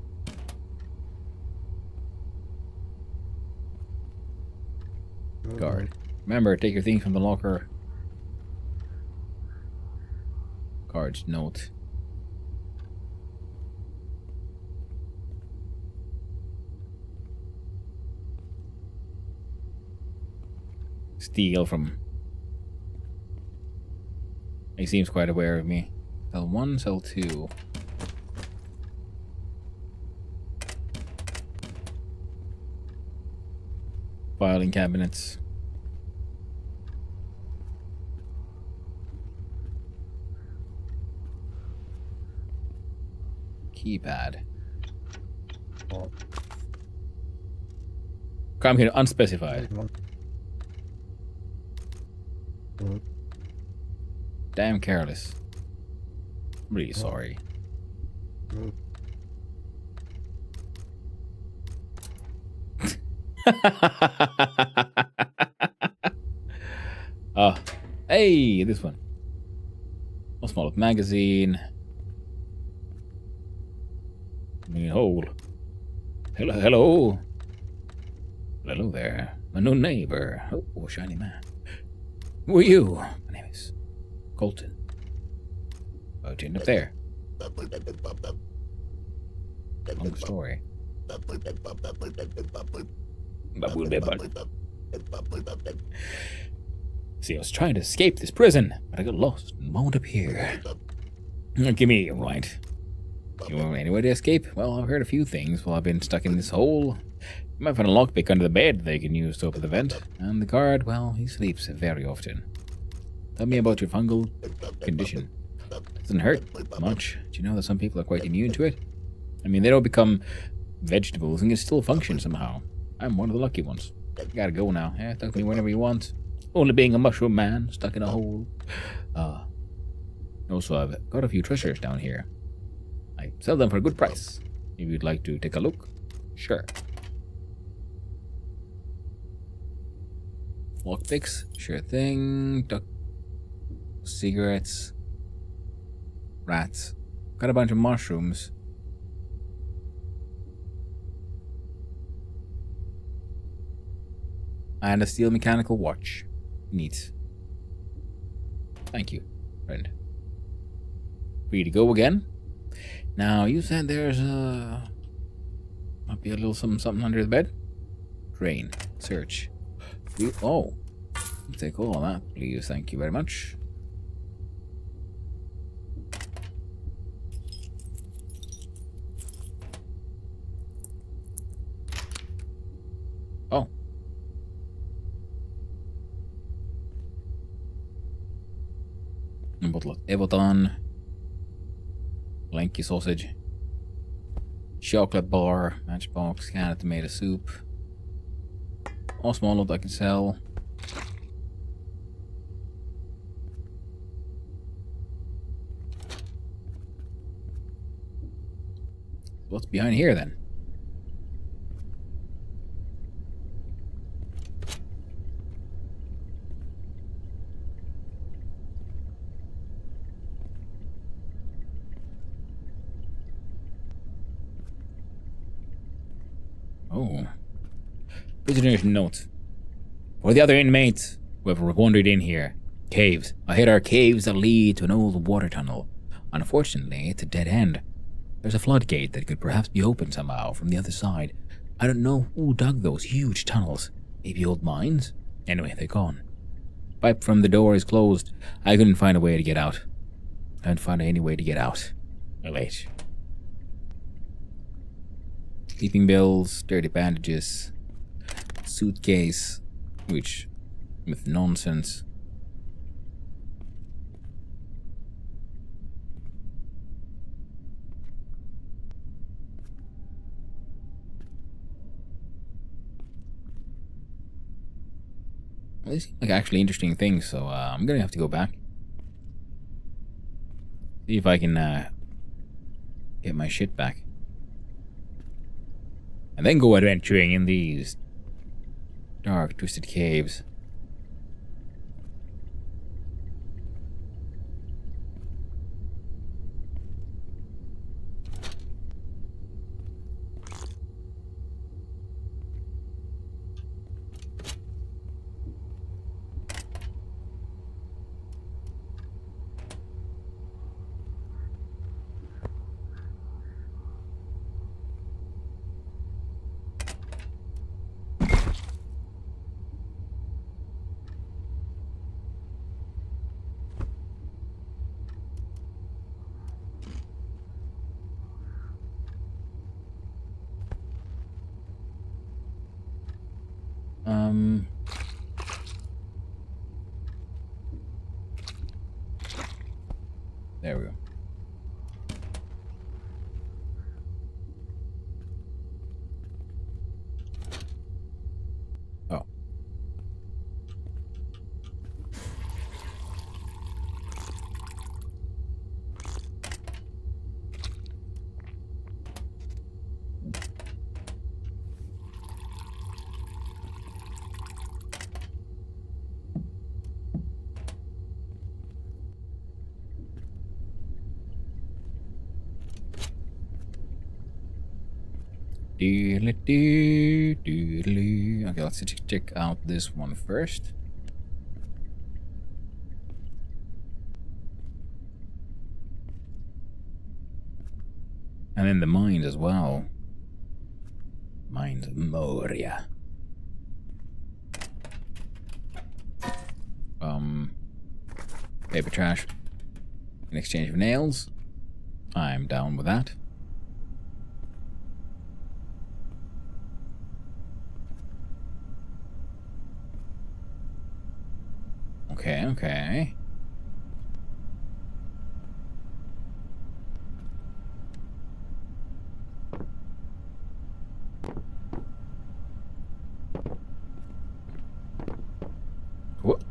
Guard. Remember, take your things from the locker. Guard's note. Steal from... He seems quite aware of me. Cell 1, cell 2. Filing cabinets. Keypad. Crime here unspecified. Damn careless. I'm really sorry. Oh, hey, this one. A small magazine. Hole. Hello, hello. Hello there. My new neighbor. Oh, shiny man. Who are you? My name is Colton. Oh, it's up there. Long story. See, I was trying to escape this prison, but I got lost and wound up here. Give me a right. You want any way to escape? Well, I've heard a few things while I've been stuck in this hole. You might find a lockpick under the bed they can use to open the vent. And the guard, well, he sleeps very often. Tell me about your fungal condition. Doesn't hurt much. Do you know that some people are quite immune to it? I mean, they don't become vegetables and can still function somehow. I'm one of the lucky ones. You gotta go now. Yeah, talk to me whenever you want. Only being a mushroom man stuck in a hole. Also, I've got a few treasures down here. I sell them for a good price. If you'd like to take a look, sure. Lockpicks, sure thing. Duck, cigarettes, rats. Got a bunch of mushrooms. And a steel mechanical watch. Neat. Thank you, friend. Free to go again. Now, you said there's might be a little something under the bed. Drain. Search. Oh. Take all of that, please. Thank you very much. Oh. A bottle of Evoton. Lanky sausage. Chocolate bar. Matchbox. Can of tomato soup. All small that I can sell. What's behind here then? Oh. Prisoner's note. For the other inmates who have wandered in here. Caves. Ahead are caves that lead to an old water tunnel. Unfortunately, it's a dead end. There's a floodgate that could perhaps be opened somehow from the other side. I don't know who dug those huge tunnels. Maybe old mines? Anyway, they're gone. Pipe from the door is closed. I couldn't find a way to get out. I couldn't find any way to get out. Wait. Sleeping pills, dirty bandages, suitcase, which with nonsense. Well, these seem like actually interesting things, so I'm gonna have to go back. See if I can get my shit back. And then go adventuring in these dark, twisted caves. There we go. Oh. Okay, let's check out this one first. And then the mines as well. Mines of Moria. Paper trash in exchange for nails. I'm down with that. Okay. What?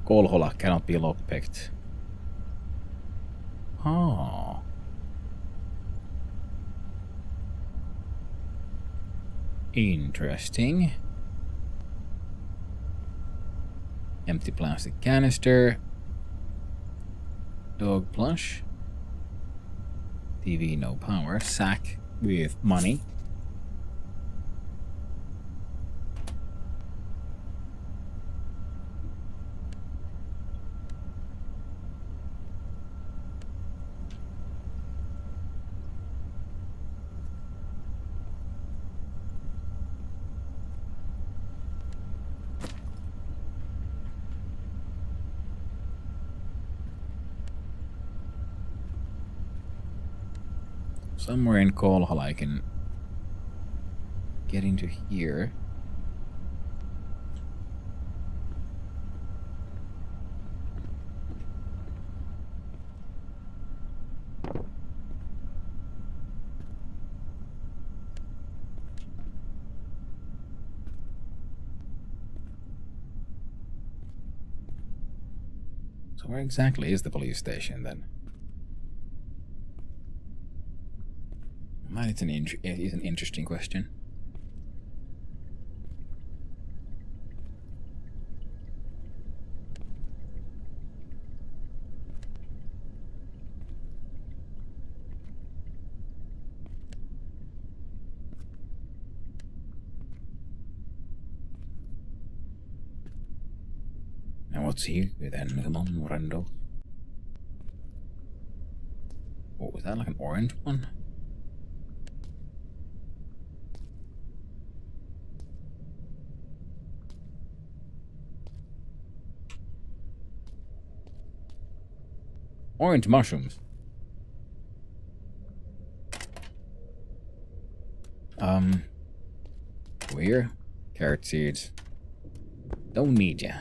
Kolhola cannot be lockpicked. Oh. Interesting. Empty plastic canister. Dog plush. TV no power. Sack with money. Somewhere in Kolhal I can get into here. So where exactly is the police station then? Well, it is an interesting question. Now what's here then? Come on, Rando. What was that, like an orange one? Orange mushrooms. Where? Carrot seeds. Don't need ya.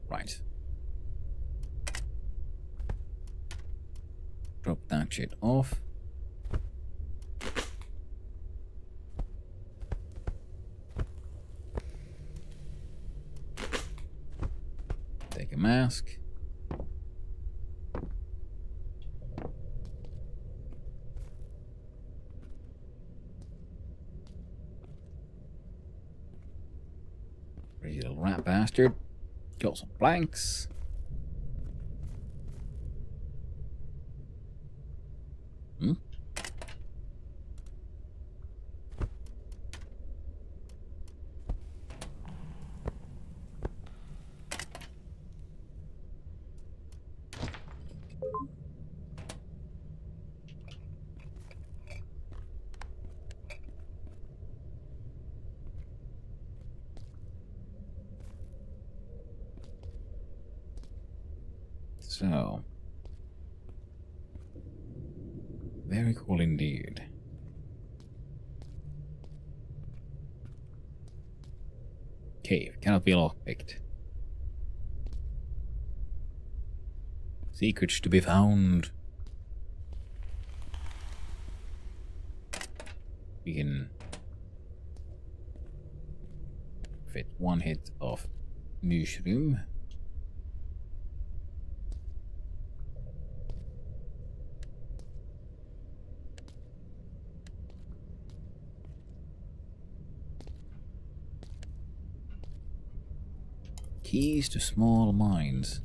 Right. Drop that shit off. Take a mask. Crazy little rat bastard. Got some blanks. Hmm? So, very cool indeed. Cave cannot be lockpicked. Secrets to be found. We can fit one hit of mushroom. Keys to small mines.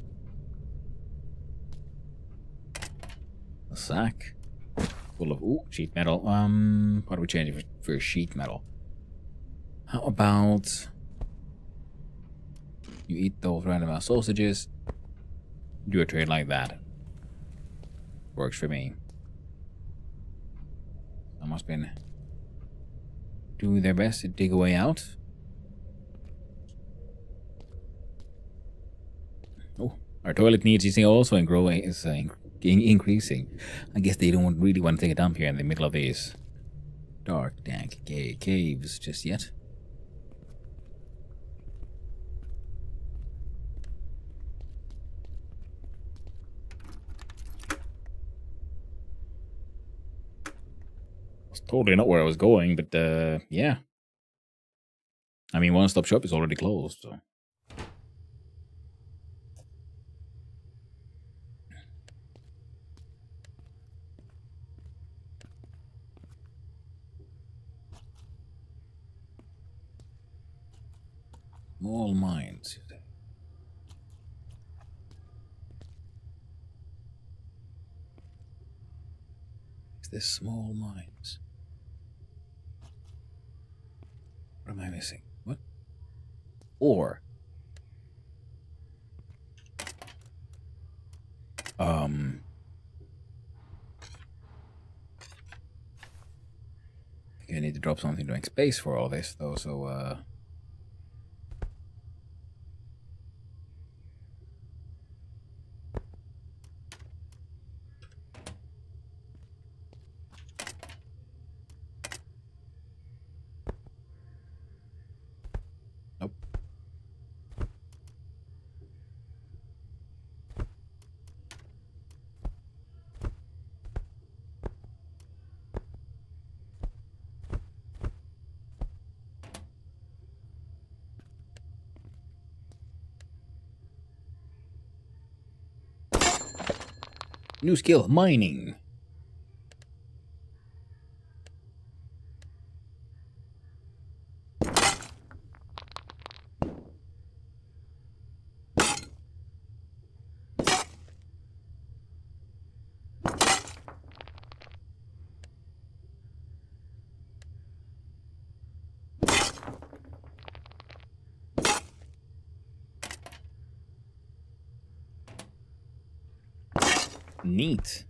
A sack full of sheet metal. What do we change it for sheet metal? How about you eat those random ass sausages? Do a trade like that. Works for me. Someone's been doing their best to dig a way out. Our toilet needs is also increasing. I guess they don't really want to take a dump here in the middle of these dark, dank, gay caves just yet. It's totally not where I was going, but yeah. I mean, One Stop Shop is already closed, so. Small mines. Is this small mines? What am I missing? What? Or I think I need to drop something to make space for all this though, so nope. New skill, mining. Neat.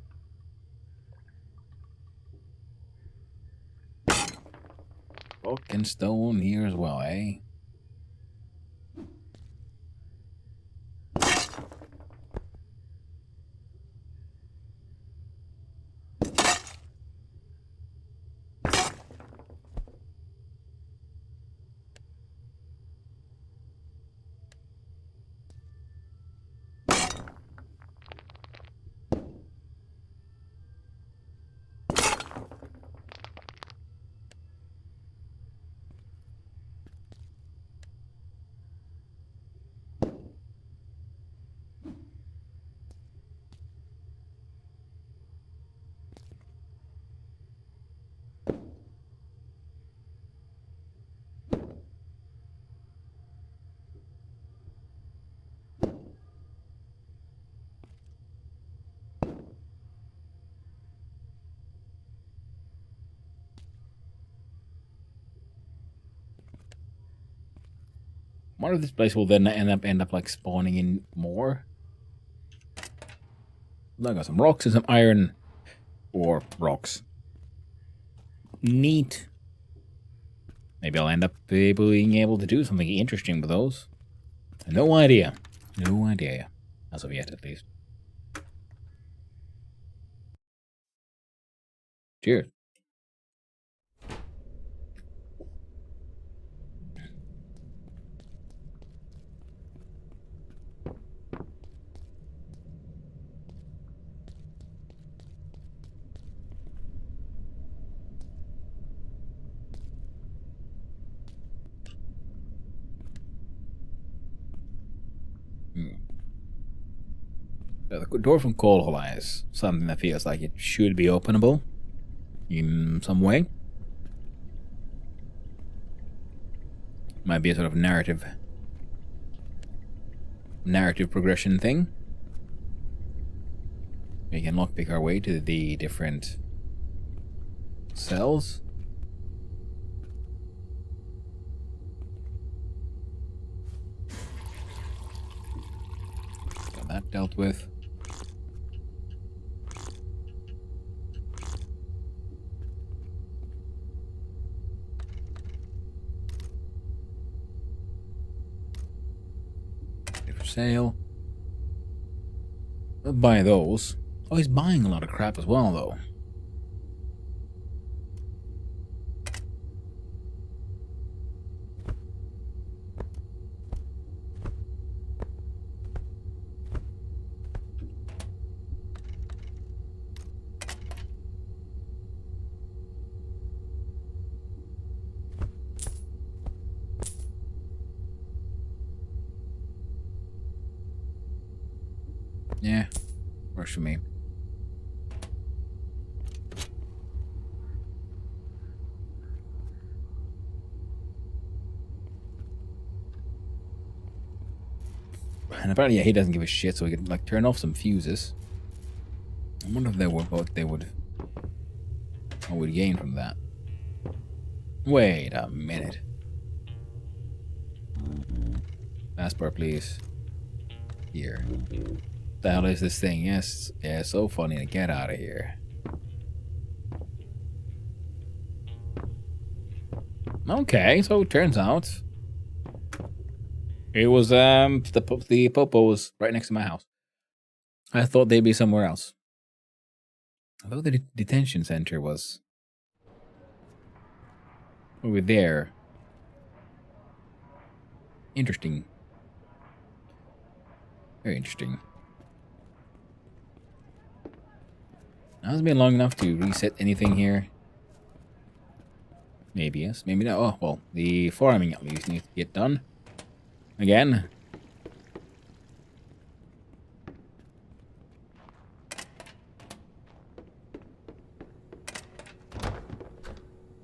Rock and stone here as well, eh? Wonder if this place will then end up like spawning in more. I got some rocks and some iron, or rocks. Neat. Maybe I'll end up being able to do something interesting with those. No idea. No idea. As of yet, at least. Cheers. The door from Kolhola is something that feels like it should be openable in some way. Might be a sort of narrative progression thing. We can lockpick our way to the different cells. Got that dealt with. For sale. I'll buy those. Oh, he's buying a lot of crap as well, though. Works for me. And apparently, yeah, he doesn't give a shit, so he can like turn off some fuses. I wonder if what would gain from that. Wait a minute. Passport, please. Here. What the hell is this thing? Yes, yeah, so funny to get out of here. Okay, so it turns out it was the popo was right next to my house. I thought they'd be somewhere else. Although the detention center was over there. Interesting. Very interesting. Now it's been long enough to reset anything here. Maybe yes, maybe no. Oh, well, the farming at least needs to get done. Again.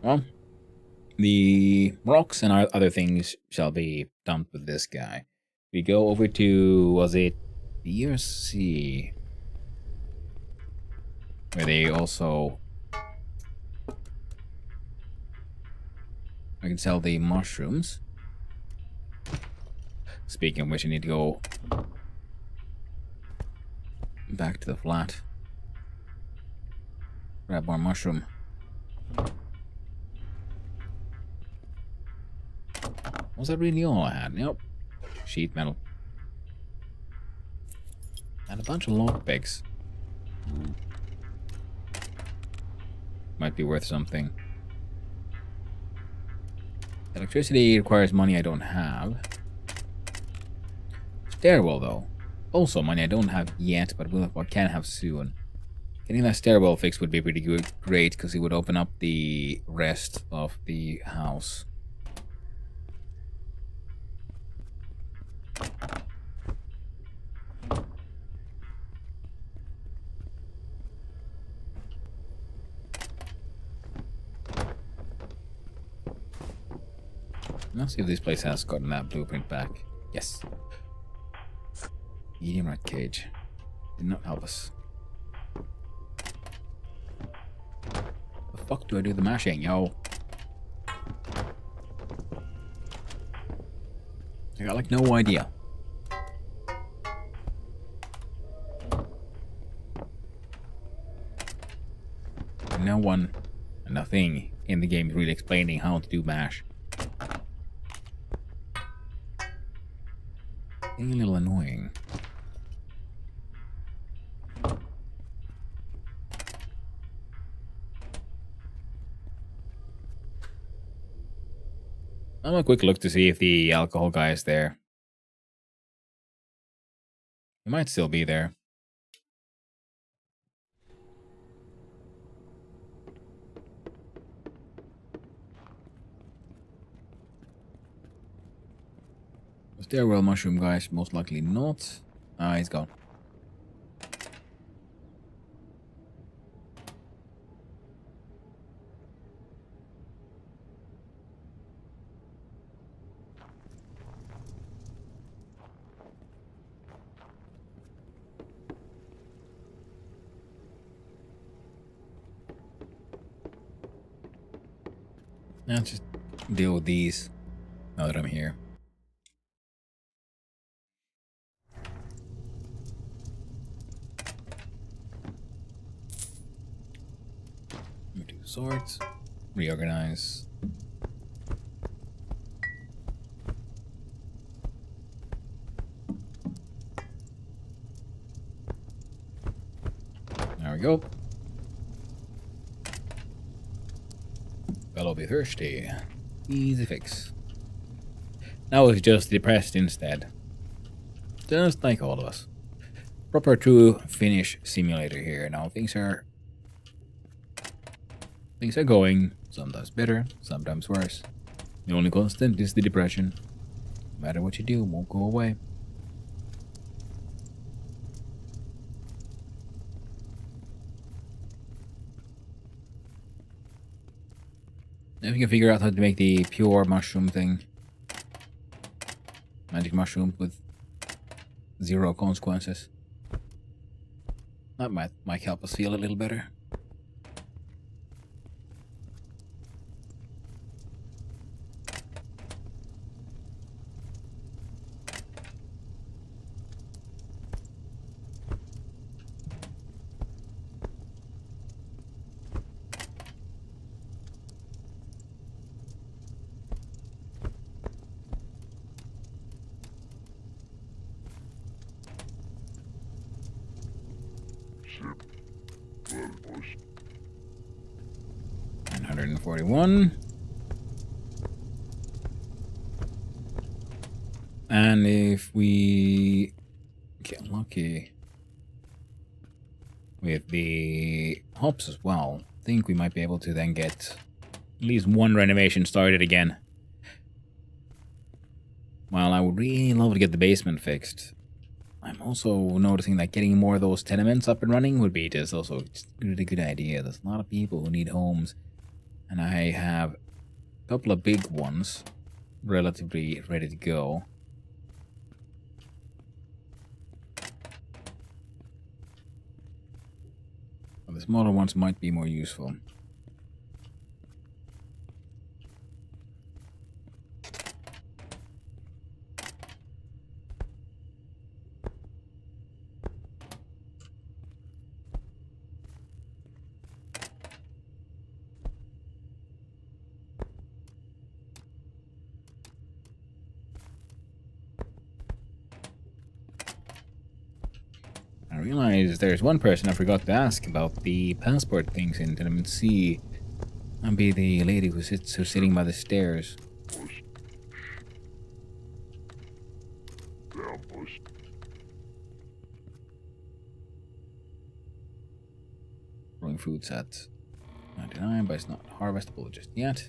Well, the rocks and other things shall be dumped with this guy. We go over to, was it B or C? Where they also... I can sell the mushrooms. Speaking of which, I need to go back to the flat. Grab more mushroom. Was that really all I had? Nope. Sheet metal. And a bunch of lockpicks. Might be worth something. Electricity requires money I don't have. Stairwell, though. Also money I don't have yet, but I can have soon. Getting that stairwell fixed would be pretty great, because it would open up the rest of the house. Let's see if this place has gotten that blueprint back. Yes. Medium rat cage. Did not help us. The fuck do I do the mashing, yo? I got like no idea. No one, nothing in the game is really explaining how to do mash. Getting a little annoying. I'll have a quick look to see if the alcohol guy is there. He might still be there. The stairwell mushroom guys, most likely not. Ah, he's gone. I'll just deal with these now that I'm here. Let me do swords. Reorganize. There we go. I'll be thirsty. Easy fix. Now it's just depressed instead. Just like all of us. Proper true Finnish simulator here. Now things are going sometimes better, sometimes worse. The only constant is the depression. No matter what you do, it won't go away. If we can figure out how to make the pure mushroom thing. Magic mushroom with 0 consequences. That might help us feel a little better. $941. And if we get lucky with the hops as well, I think we might be able to then get at least one renovation started again. While I would really love to get the basement fixed, I'm also noticing that getting more of those tenements up and running would be just also just a really good idea. There's a lot of people who need homes, and I have a couple of big ones relatively ready to go. But the smaller ones might be more useful. I realize there's one person I forgot to ask about the passport things in Tenement C. That'd be the lady who's sitting by the stairs. Growing food at 99, but it's not harvestable just yet.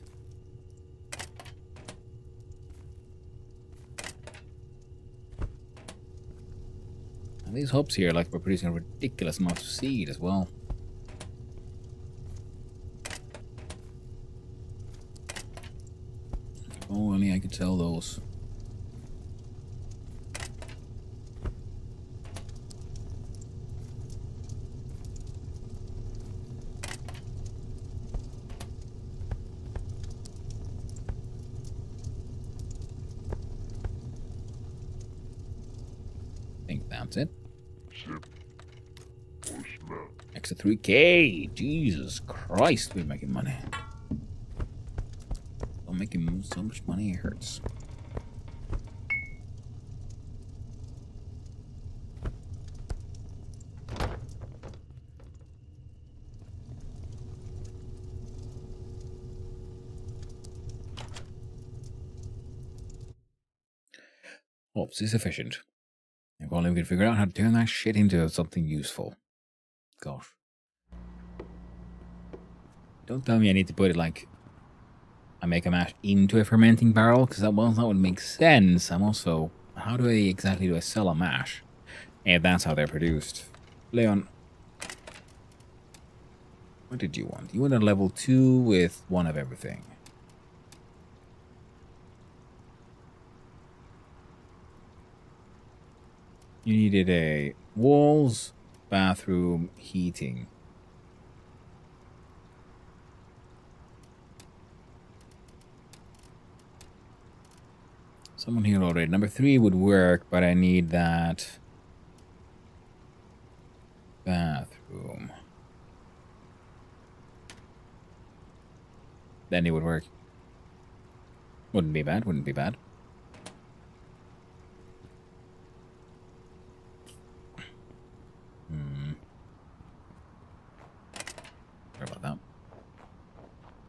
And these hops here, like, we're producing a ridiculous amount of seed as well. If only I could sell those. I think that's it. Extra 3K! Jesus Christ, we're making money. Don't make him so much money, it hurts. Oops, is efficient. If only we could figure out how to turn that shit into something useful. Gosh. Don't tell me I need to put it like I make a mash into a fermenting barrel, because that would make sense. I'm also, how do I sell a mash? And that's how they're produced. Leon, what did you want? You want a level 2 with 1 of everything. You needed a walls, bathroom, heating. Someone here already. Number 3 would work, but I need that bathroom. Then it would work. Wouldn't be bad, wouldn't be bad. Sorry about that.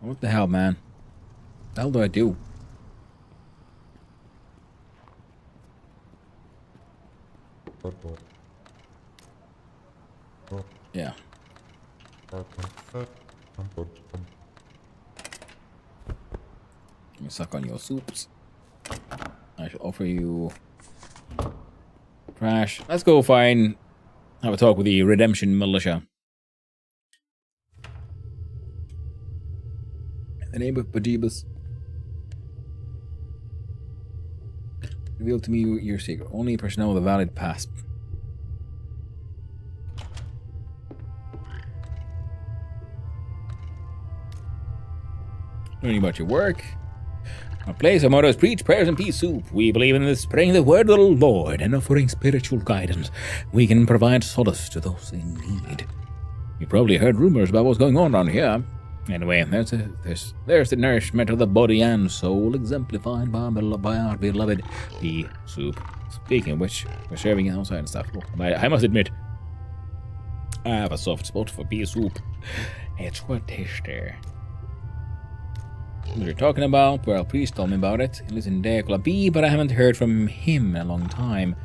What the hell, man? What the hell do I do? Yeah. You suck on your soups. I shall offer you trash. Let's go find, have a talk with the Redemption Militia. The name of Bajibas. Reveal to me your secret. Only personnel with a valid pass. Learning about your work. Our place, our motto is preach prayers and peace soup. We believe in spreading the word of the Lord and offering spiritual guidance. We can provide solace to those in need. You probably heard rumors about what's going on around here. Anyway, there's the nourishment of the body and soul, exemplified by our beloved pea soup. Speaking of which, we're serving it outside and stuff. I must admit, I have a soft spot for pea soup. It's quite tasty. What you're talking about? Well, priest told me about it. He lives in Decola B, but I haven't heard from him in a long time.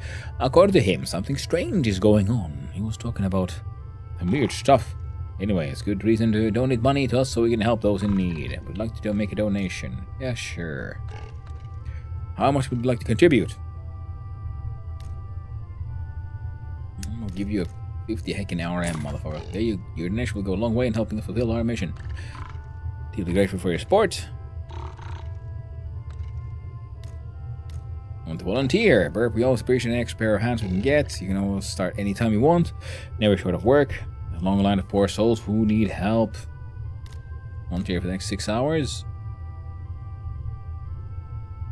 According to him, something strange is going on. He was talking about some weird stuff. Anyway, it's good reason to donate money to us so we can help those in need. Would like to make a donation. Yeah, sure. How much would you like to contribute? I'll give you a 50 heckin' RM, motherfucker. There your donation will go a long way in helping us fulfill our mission. Deeply grateful for your support. Want to volunteer? Burp, we always appreciate an extra pair of hands we can get. You can always start anytime you want. Never short of work. A long line of poor souls who need help. Volunteer for the next 6 hours.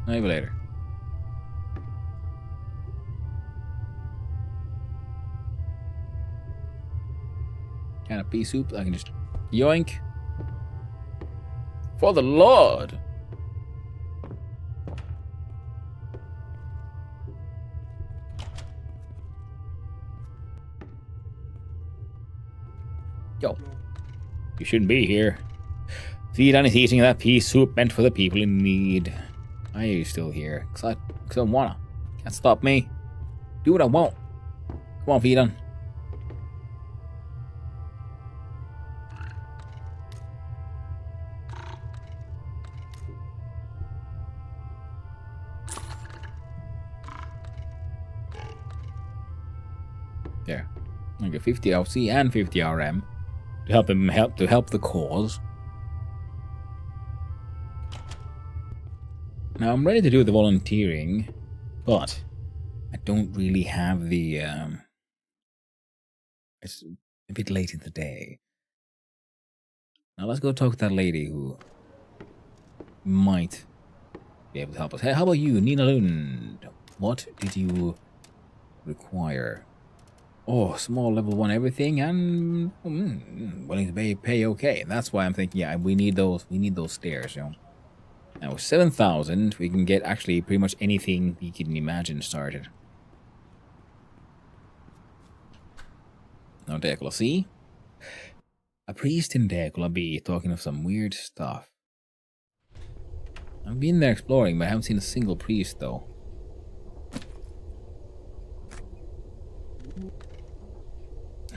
Maybe later. Can of pea soup? I can just yoink. For the Lord! Yo. You shouldn't be here. Feed on is eating that pea soup meant for the people in need. Why are you still here? Cause I wanna. Can't stop me. Do what I want. Come on, feed on. There. I get 50 LC and 50 RM to help the cause. Now I'm ready to do the volunteering, but I don't really have the it's a bit late in the day. Now let's go talk to that lady who might be able to help us. Hey, how about you, Nina Lund? What did you require? Oh, small level 1 everything and willing to pay okay. That's why I'm thinking, yeah, we need those stairs, you know. Now with 7,000, we can get actually pretty much anything you can imagine started. Now Decola C. A priest in Decola B talking of some weird stuff. I've been there exploring, but I haven't seen a single priest though.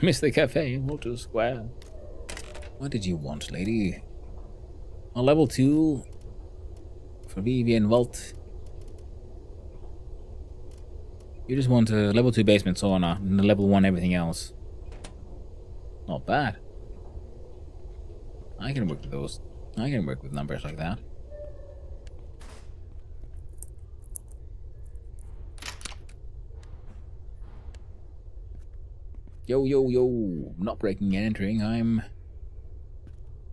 Miss the cafe in Walter Square. What did you want, lady? On level 2 for Vivian Vault. You just want a level 2 basement sauna and a level 1 everything else. Not bad. I can work with those. I can work with numbers like that. Yo, yo, yo. I'm not breaking and entering. I'm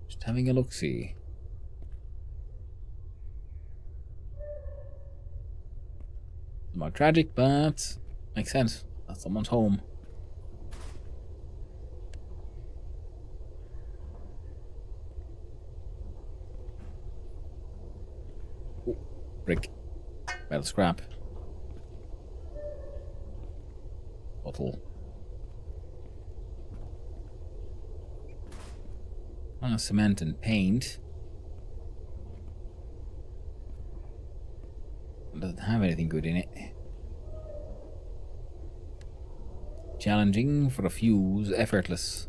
just having a look-see. More tragic, but makes sense. That's someone's home. Ooh, brick. Metal scrap. Bottle. Cement and paint. Doesn't have anything good in it. Challenging for a fuse, effortless.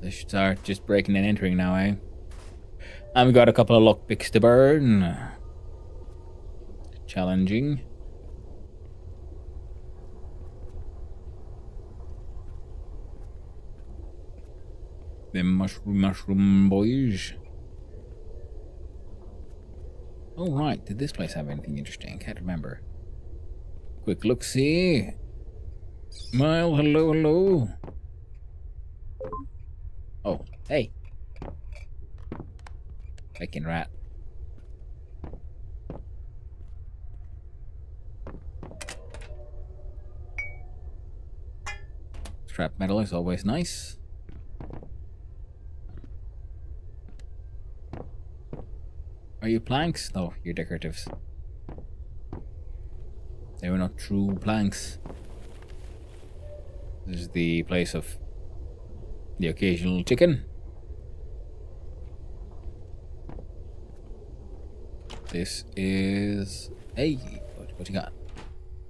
Let's start just breaking and entering now, eh? And we got a couple of lockpicks to burn. Challenging. The mushroom boys. Oh, right. Did this place have anything interesting? Can't remember. Quick look-see. Mile, hello. Oh, hey. Fucking rat. Scrap metal is always nice. Are you planks? No, you're decoratives. They were not true planks. This is the place of the occasional chicken. This is... Hey, what you got?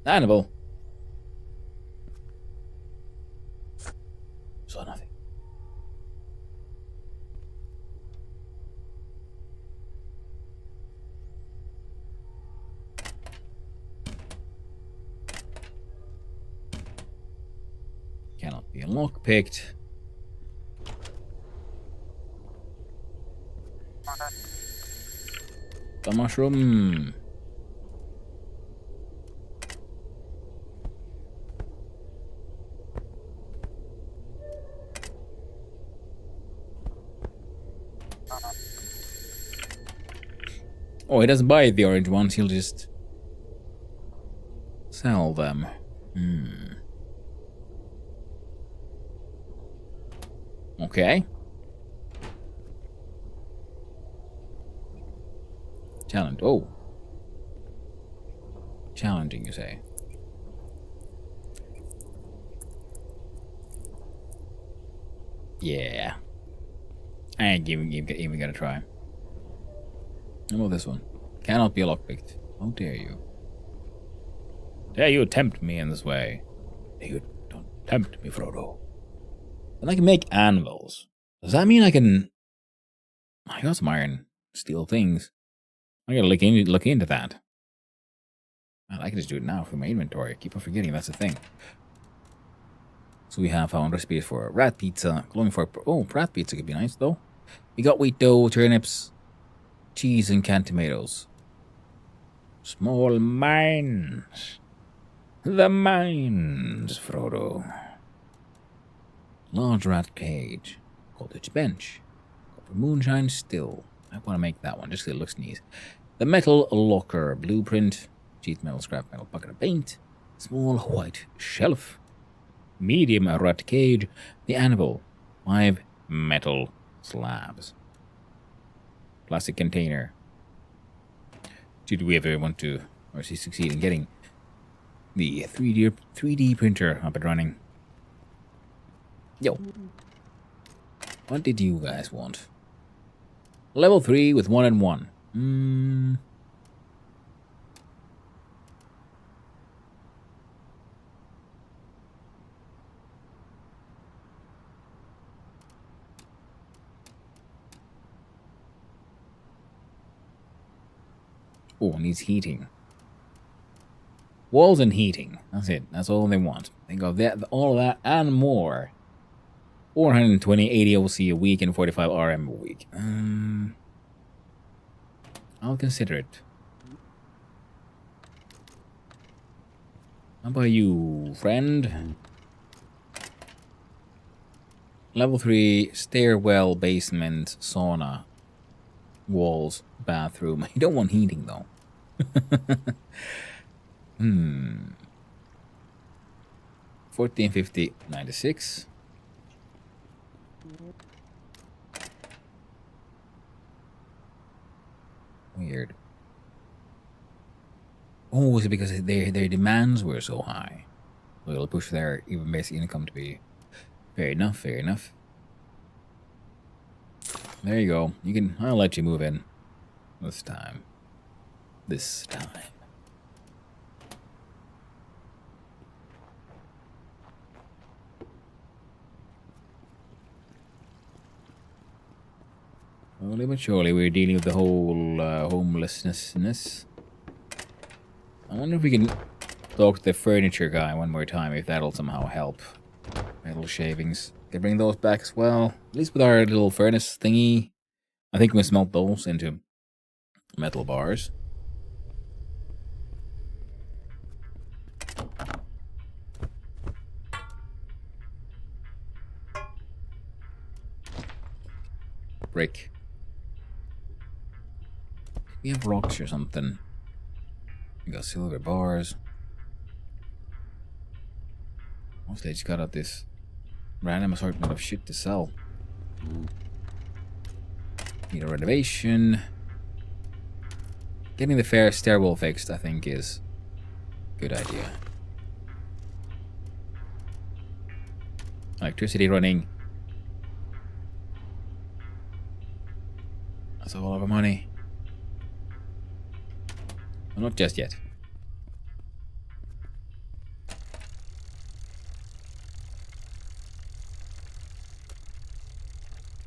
Animal. Saw nothing. Cannot be lockpicked. The mushroom. Oh, he doesn't buy the orange ones, he'll just sell them. Okay. Challenge. Oh. Challenging, you say? Yeah. I ain't even gonna try. How about this one? Cannot be lockpicked. How dare you? Dare you tempt me in this way? You don't tempt me, Frodo. And I can make anvils. Does that mean I can... I got some iron. Steel things. I gotta look into that. Man, I can just do it now from my inventory. I keep on forgetting that's a thing. So we have found recipes for rat pizza. Glowing for... Oh, rat pizza could be nice, though. We got wheat dough, turnips, cheese, and canned tomatoes. Small mines. The mines, Frodo. Large rat cage. Cottage bench. Copper moonshine still. I want to make that one just because it looks neat. The metal locker. Blueprint. Sheet metal, scrap metal, bucket of paint. Small white shelf. Medium rat cage. The anvil. 5 metal slabs. Plastic container. Did we ever want to, or succeed in getting the 3D printer up and running? Yo. What did you guys want? Level 3 with 1 and 1. Oh, needs heating. Walls and heating. That's it. That's all they want. They got that, all of that and more. 420, 80 OC a week and 45 RM a week. I'll consider it. How about you, friend? Level 3, stairwell, basement, sauna, walls, bathroom. You don't want heating, though. 1450, 96. Weird. Oh, is it because their demands were so high? So it'll push their even basic income to be... Fair enough, fair enough. There you go. You can... I'll let you move in. This time. This time. Slowly but surely we're dealing with the whole homelessness. I wonder if we can talk to the furniture guy one more time, if that'll somehow help. Metal shavings. Can bring those back as well. At least with our little furnace thingy. I think we smelt those into metal bars. Brick. We have rocks or something. We got silver bars. Mostly I just got out this random assortment of shit to sell. Need a renovation. Getting the fair stairwell fixed, I think, is a good idea. Electricity running. That's a whole lot of money. Well, not just yet.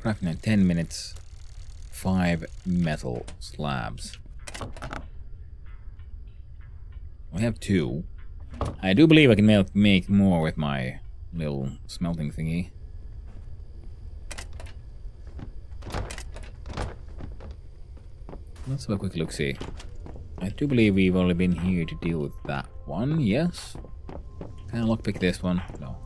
Crafting in 10 minutes. 5 metal slabs. We have 2. I do believe I can make more with my little smelting thingy. Let's have a quick look-see. I do believe we've only been here to deal with that one, yes? Can I lockpick this one? No.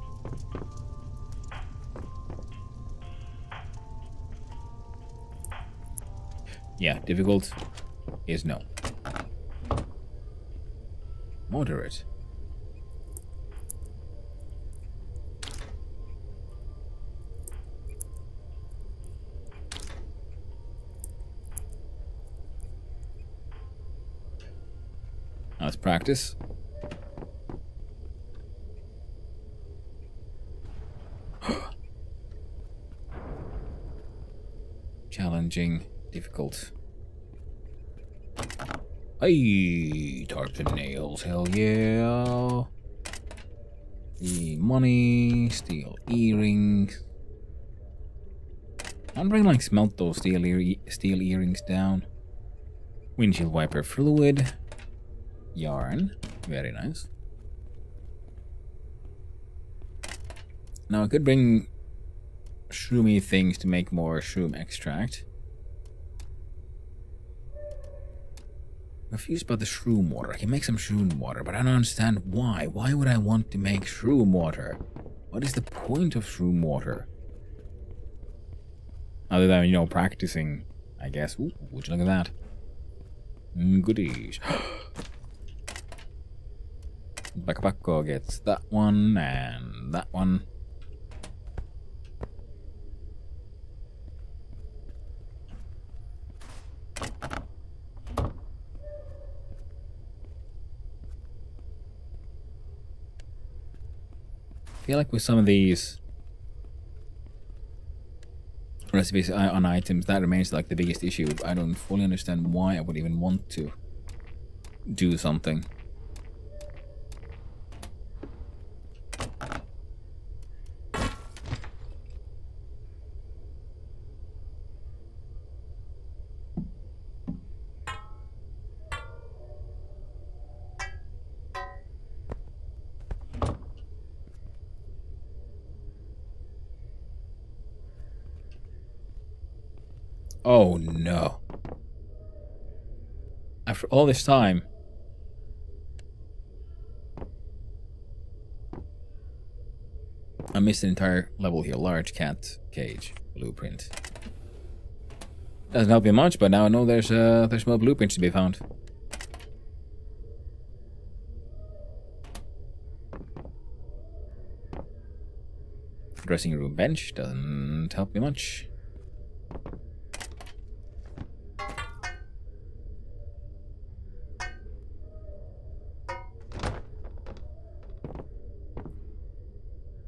Yeah, difficult is no. Moderate. Let's practice. Challenging, difficult. Hey, tarps and nails, hell yeah. The money, steel earrings. I'm trying to like smelt those steel earrings down. Windshield wiper fluid. Yarn. Very nice. Now I could bring shroomy things to make more shroom extract. I'm confused about the shroom water. I can make some shroom water, but I don't understand why. Why would I want to make shroom water? What is the point of shroom water? Other than, you know, practicing, I guess. Ooh, would you look at that? Goodies. Bakabako gets that one and that one. I feel like with some of these recipes on items, that remains like the biggest issue. I don't fully understand why I would even want to do something. Oh no. After all this time. I missed an entire level here. Large cat cage blueprint. Doesn't help me much, but now I know there's more blueprints to be found. Dressing room bench doesn't help me much.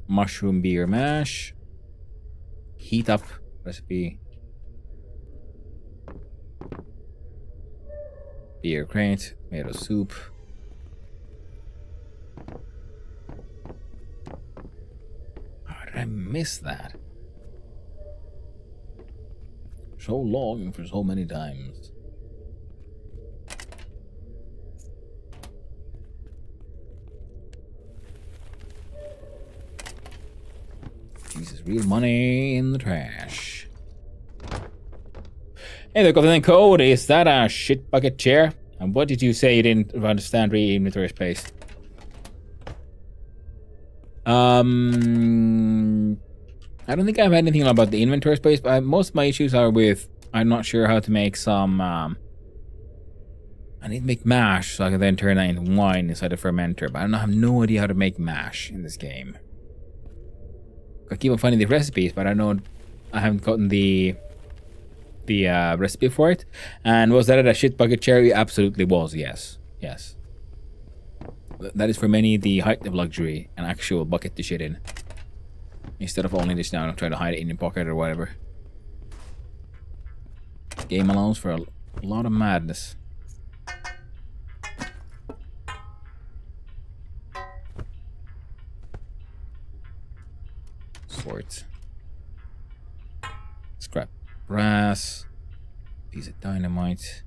Mushroom beer mash. Heat up recipe. Beer crate. Tomato soup. How did I miss that? So long and for so many times. Jesus, There's real money in the trash. Hey there, Golden Code. Is that a shit bucket chair? And what did you say you didn't understand re-inventory space? I don't think I've had anything about the inventory space, but most of my issues are with I'm not sure how to make some I need to make mash so I can then turn that into wine inside a fermenter, but I have no idea how to make mash in this game. I keep on finding the recipes, but I haven't gotten the recipe for it. And was that a shit bucket cherry? Absolutely was, yes. Yes. That is for many the height of luxury, an actual bucket to shit in. Instead of only just now trying to hide it in your pocket or whatever. Game allows for a lot of madness. Swords. Scrap brass. Piece of dynamite.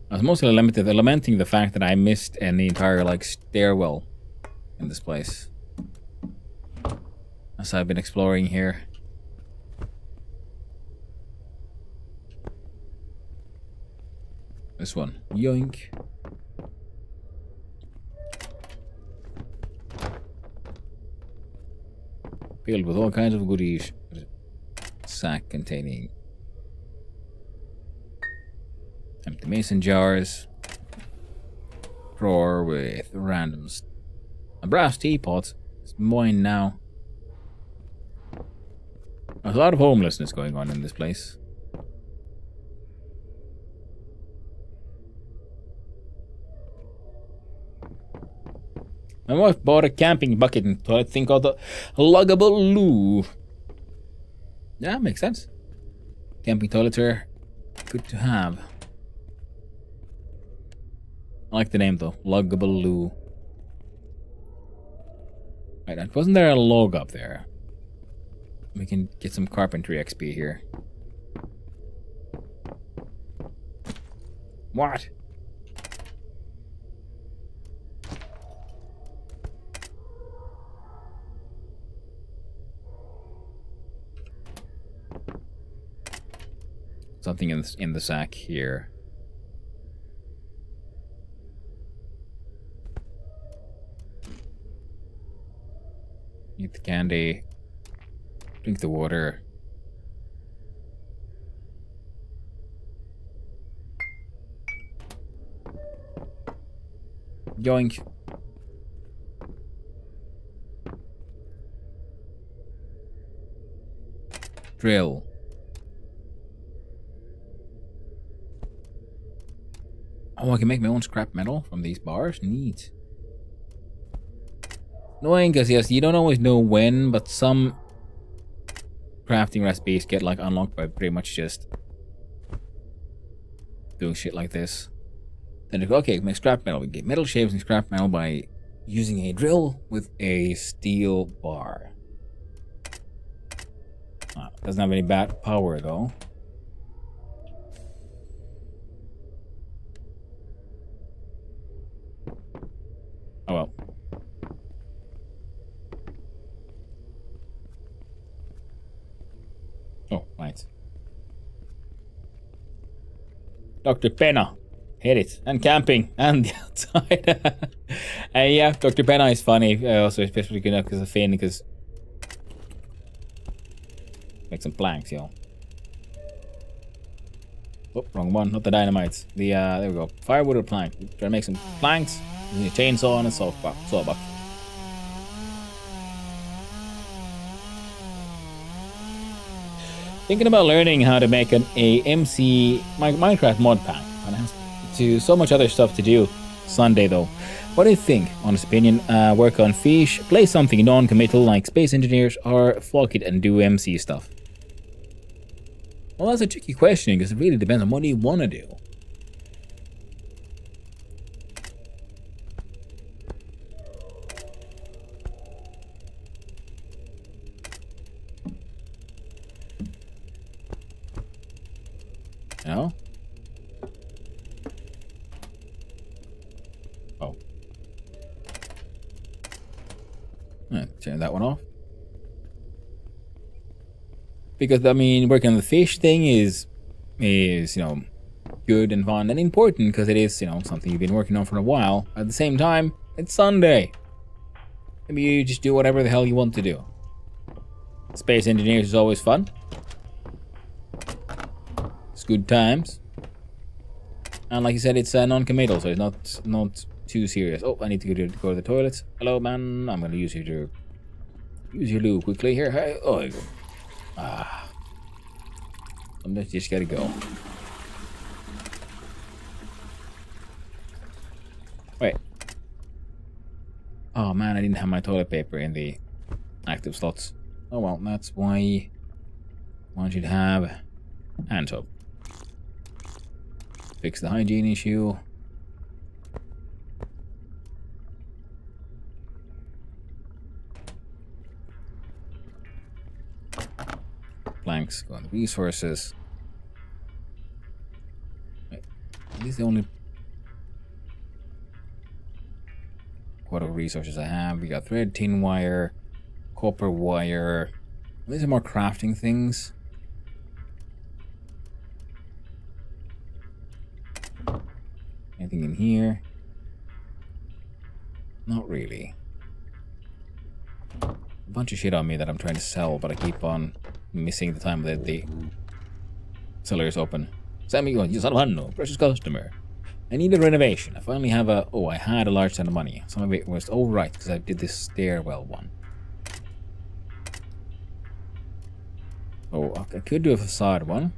I was mostly lamenting the fact that I missed an entire like stairwell in this place. As I've been exploring here. This one. Yoink. Filled with all kinds of goodies. Sack containing empty mason jars. Drawer with randoms. A brass teapot. It's mine now. There's a lot of homelessness going on in this place. My wife bought a camping bucket and toilet thing called the luggable loo. Yeah, makes sense. Camping toilets are good to have. I like the name though, luggable loo. Right, wasn't there a log up there? We can get some carpentry XP here. What? Something in the sack here. Eat the candy. Drink the water. Yoink. Drill. Oh, I can make my own scrap metal from these bars? Neat. Annoying because, yes, you don't always know when, but some crafting recipes get, like, unlocked by pretty much just doing shit like this. Then you go, okay, make scrap metal. We get metal shapes and scrap metal by using a drill with a steel bar. Doesn't have any bad power, though. Oh well. Oh, right. Dr. Penna. Hit it. And camping. And the outside. Yeah, Dr. Penna is funny. Also, especially good enough because of Finn, because... Make some planks, yo. Oh, wrong one. Not the dynamites. The, there we go. Firewood or plank. Try to make some planks. Using a chainsaw and a sawbuck. Thinking about learning how to make an MC Minecraft mod pack. And I have to so much other stuff to do. Sunday though. What do you think? Honest opinion. Work on fish, play something non-committal like Space Engineers, or fuck it and do MC stuff. Well, that's a tricky question because it really depends on what you want to do. No? Oh. Turn that one off. Because, I mean, working on the fish thing is, you know, good and fun and important because it is, you know, something you've been working on for a while. At the same time, it's Sunday. Maybe you just do whatever the hell you want to do. Space engineers is always fun. It's good times. And like you said, it's non-committal, so it's not too serious. Oh, I need to go to the toilets. Hello, man. I'm gonna use your loo quickly here. Hey, oh, there you go. Sometimes you just gotta go. Wait. Oh man, I didn't have my toilet paper in the active slots. Oh well, that's why one should have hand soap. Fix the hygiene issue. Blanks, go on the resources. Wait, this is the only quarter of resources I have. We got thread, tin wire, copper wire. These are more crafting things. Anything in here? Not really. A bunch of shit on me that I'm trying to sell, but I keep on missing the time that the seller is open. Sammy, you son of a no, precious customer. I need a renovation. I finally have a... Oh, I had a large sum of money. Some of it was... Oh, right, because I did this stairwell one. Oh, I could do a facade one.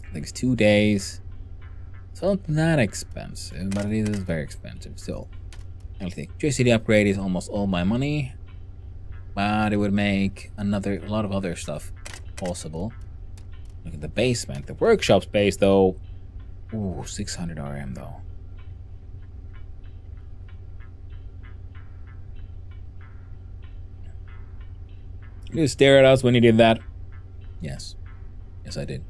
I think it's 2 days. It's not that expensive, but it is very expensive still. I think electricity upgrade is almost all my money. But it would make a lot of other stuff possible. Look at the basement. The workshop space, though. Ooh, 600 RM, though. You just stare at us when you did that. Yes. Yes, I did.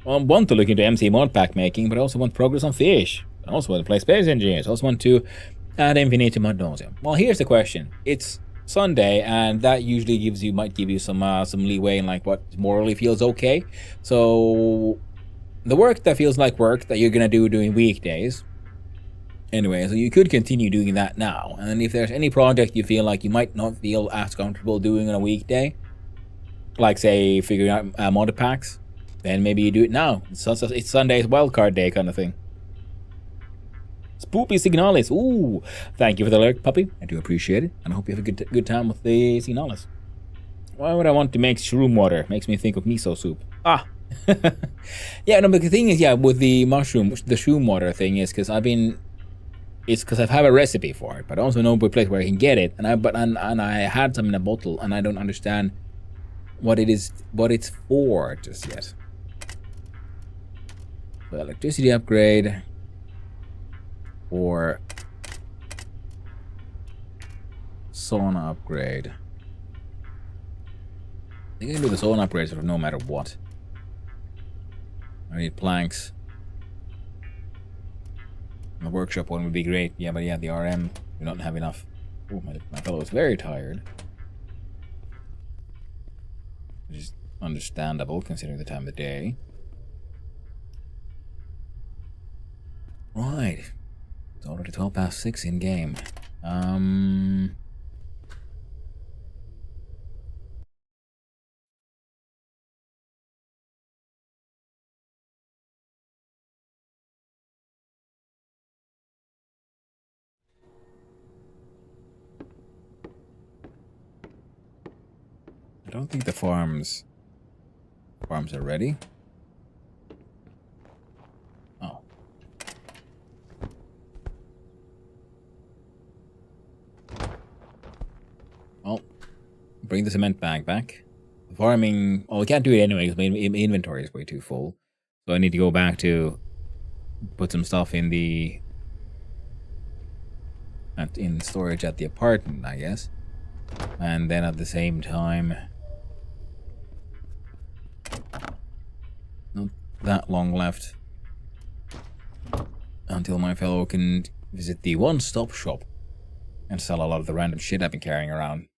Well, I want to look into MC mod pack making, but I also want progress on fish. I also want to play Space Engineers. I also want to add infinitum ad nauseam. Well, here's the question. It's Sunday, and that usually might give you some leeway in like what morally feels okay. So the work that feels like work that you're gonna do during weekdays. Anyway, so you could continue doing that now. And then if there's any project you feel like you might not feel as comfortable doing on a weekday, like say figuring out mod packs, then maybe you do it now. It's Sunday's wildcard day kind of thing. Spoopy Signalis. Ooh, thank you for the alert, puppy. I do appreciate it, and I hope you have a good time with the Signalis. Why would I want to make shroom water? Makes me think of miso soup. Ah. Yeah, no, but the thing is, yeah, with the shroom water thing is because it's because I have a recipe for it, but I also know a place where I can get it, and I had some in a bottle, and I don't understand what it's for just yet. So electricity upgrade. Or sauna upgrade. I think I can do the sauna upgrade sort of no matter what. I need planks. The workshop one would be great. Yeah, but yeah, the RM, we don't have enough. Oh, my fellow is very tired. Which is understandable considering the time of the day. Right. It's already 6:12 in game. I don't think the farms are ready. Oh. Well, bring the cement bag back. Farming, well, we can't do it anyway because my inventory is way too full. So I need to go back to put some stuff in storage at the apartment, I guess. And then at the same time, that long left until my fellow can visit the one-stop shop and sell a lot of the random shit I've been carrying around.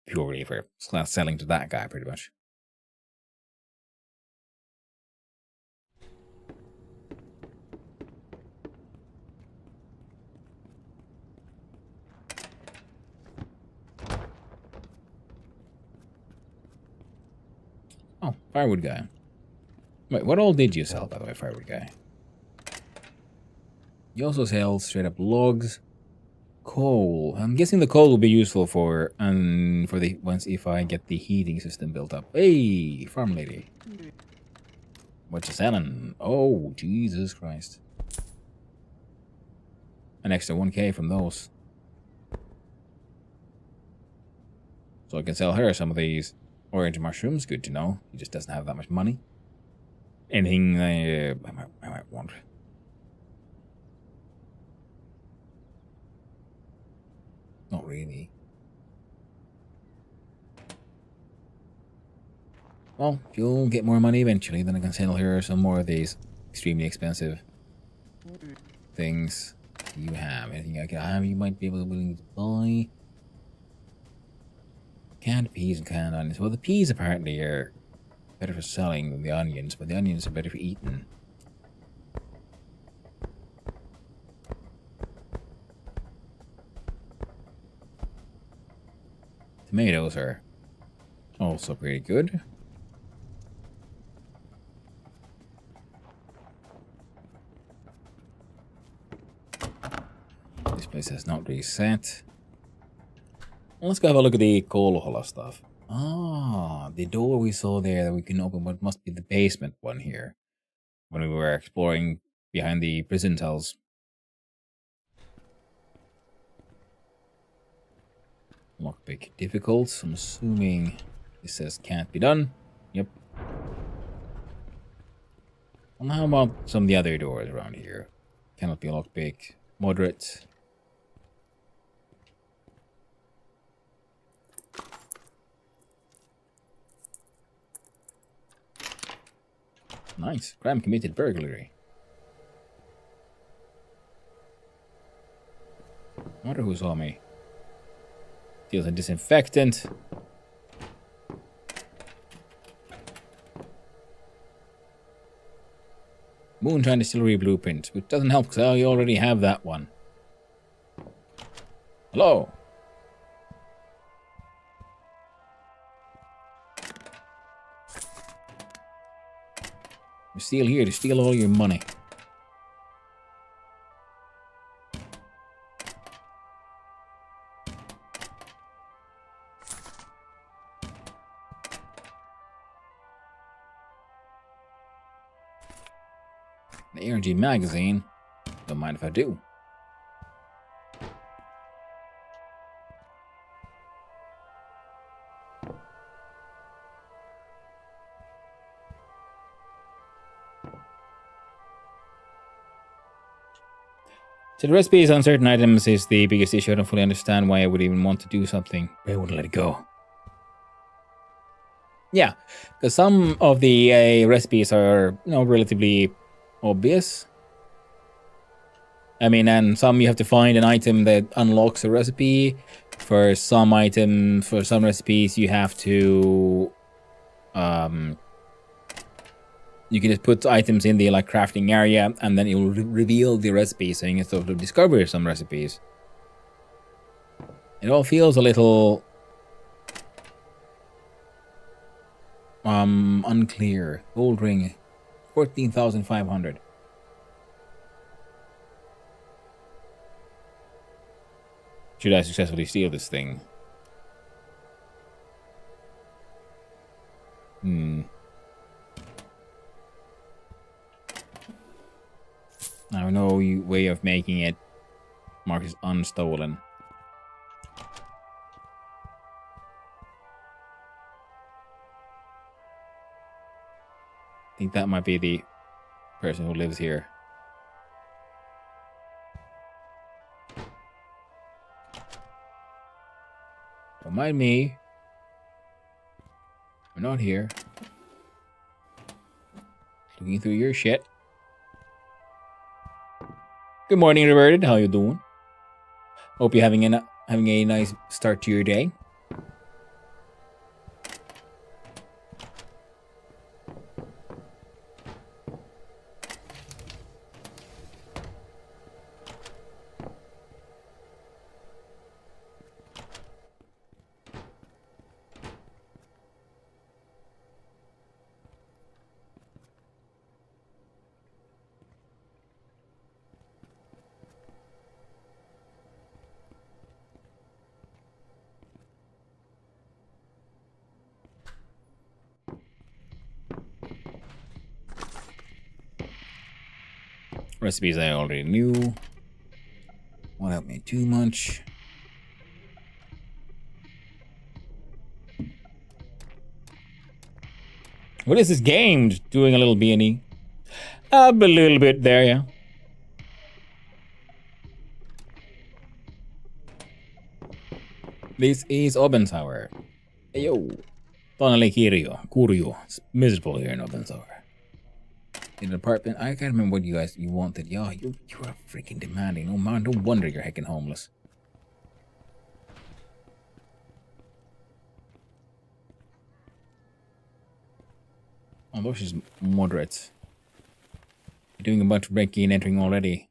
Purely for selling to that guy, pretty much. Oh, firewood guy. Wait, what all did you sell, by the way, firewood guy? You also sell straight up logs, coal. I'm guessing the coal will be useful for the once if I get the heating system built up. Hey, farm lady. What you selling? Oh, Jesus Christ. An extra 1k from those. So I can sell her some of these orange mushrooms. Good to know. He just doesn't have that much money. Anything I might want. Not really. Well, if you'll get more money eventually, then I can sell her some more of these extremely expensive things you have. Anything I can have you might be able to willing to buy. Canned peas and canned onions. Well, the peas apparently are better for selling than the onions, but the onions are better for eating. Tomatoes are also pretty good. This place has not reset. Well, let's go have a look at the Kolhola stuff. Ah, the door we saw there that we can open what must be the basement one here. When we were exploring behind the prison cells. Lockpick difficult. I'm assuming this says can't be done. Yep. Well, how about some of the other doors around here? Cannot be lockpick. Moderate. Nice. Crime committed burglary. I wonder who saw me. Steals a disinfectant. Moonshine Distillery Blueprint, which doesn't help because I already have that one. Hello. We're still here to steal all your money. The Energy magazine. Don't mind if I do. So the recipes on certain items is the biggest issue. I don't fully understand why I would even want to do something. I wouldn't let it go. Yeah, because some of the recipes are, relatively obvious. I mean, and some you have to find an item that unlocks a recipe. For some recipes, you have to, you can just put items in the crafting area, and then it will reveal the recipe, so you can sort of discover some recipes. It all feels a little unclear. Gold ring, 14,500. Should I successfully steal this thing? I have no way of making it marked as unstolen. I think that might be the person who lives here. Don't mind me. We're not here. looking through your shit. Good morning, Roberta. How you doing? Hope you're having a nice start to your day. Recipes I already knew. Won't help me too much. What is this game? Just doing a little B&E. A little bit there, yeah. This is Obenseuer. Hey, yo. Tonali Kuryo. It's miserable here in Obenseuer. In an apartment, I can't remember what you wanted. Yeah, you are freaking demanding. Oh man, no wonder you're heckin' homeless. Oh, those is moderate. You're doing a bunch of breaking and entering already.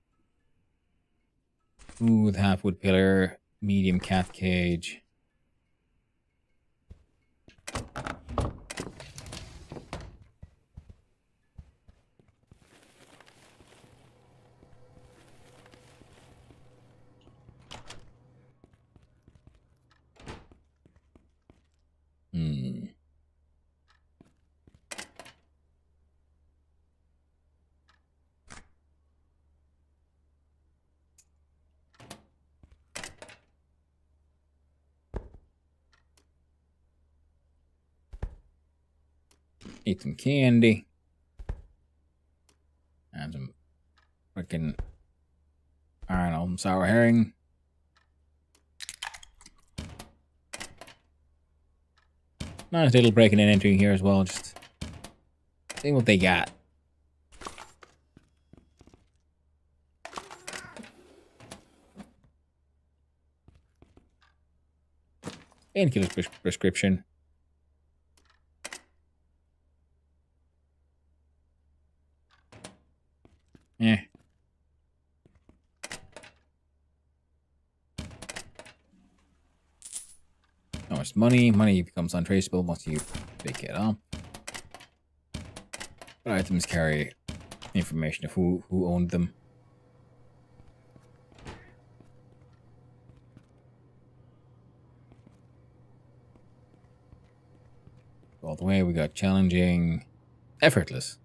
Smooth half wood pillar, medium cat cage. Eat some candy. And some freaking, I don't know, sour herring. Nice little breaking and entering here as well. Just see what they got. Painkillers prescription. Eh. How much money? Money becomes untraceable once you pick it up. But items carry information of who owned them. All the way we got challenging, effortless.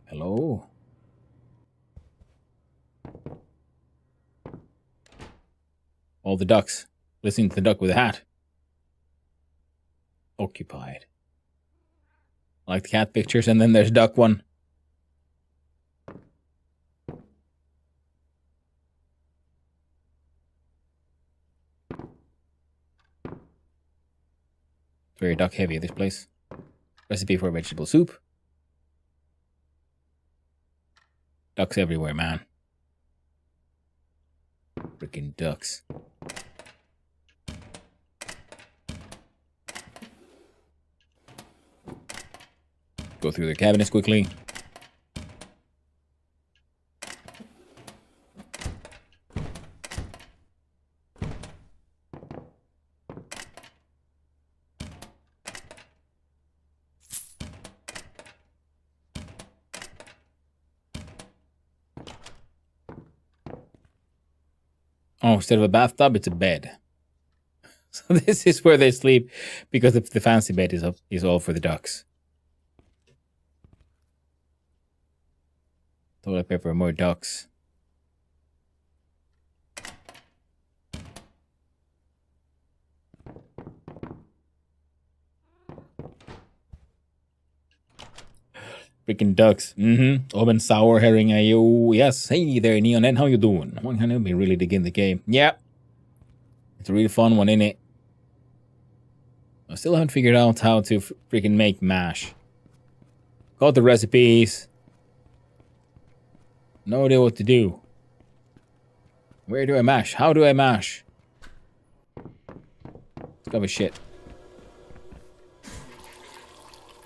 Hello? All the ducks. Listening to the duck with a hat. Occupied. I like the cat pictures, and then there's duck one. Very duck heavy, this place. Recipe for vegetable soup. Ducks everywhere, man. Freaking ducks. Go through their cabinets quickly. Oh, instead of a bathtub, it's a bed. So this is where they sleep, because the fancy bed is all for the ducks. Toilet paper, more ducks. Freaking ducks. Obenseuer herring. Ayo. Yes. Hey there, Neon. How you doing? I've been really digging the game. Yeah. the real fun one, innit? I still haven't figured out how to freaking make mash. Got the recipes. No idea what to do. Where do I mash? How do I mash? Let's go with shit.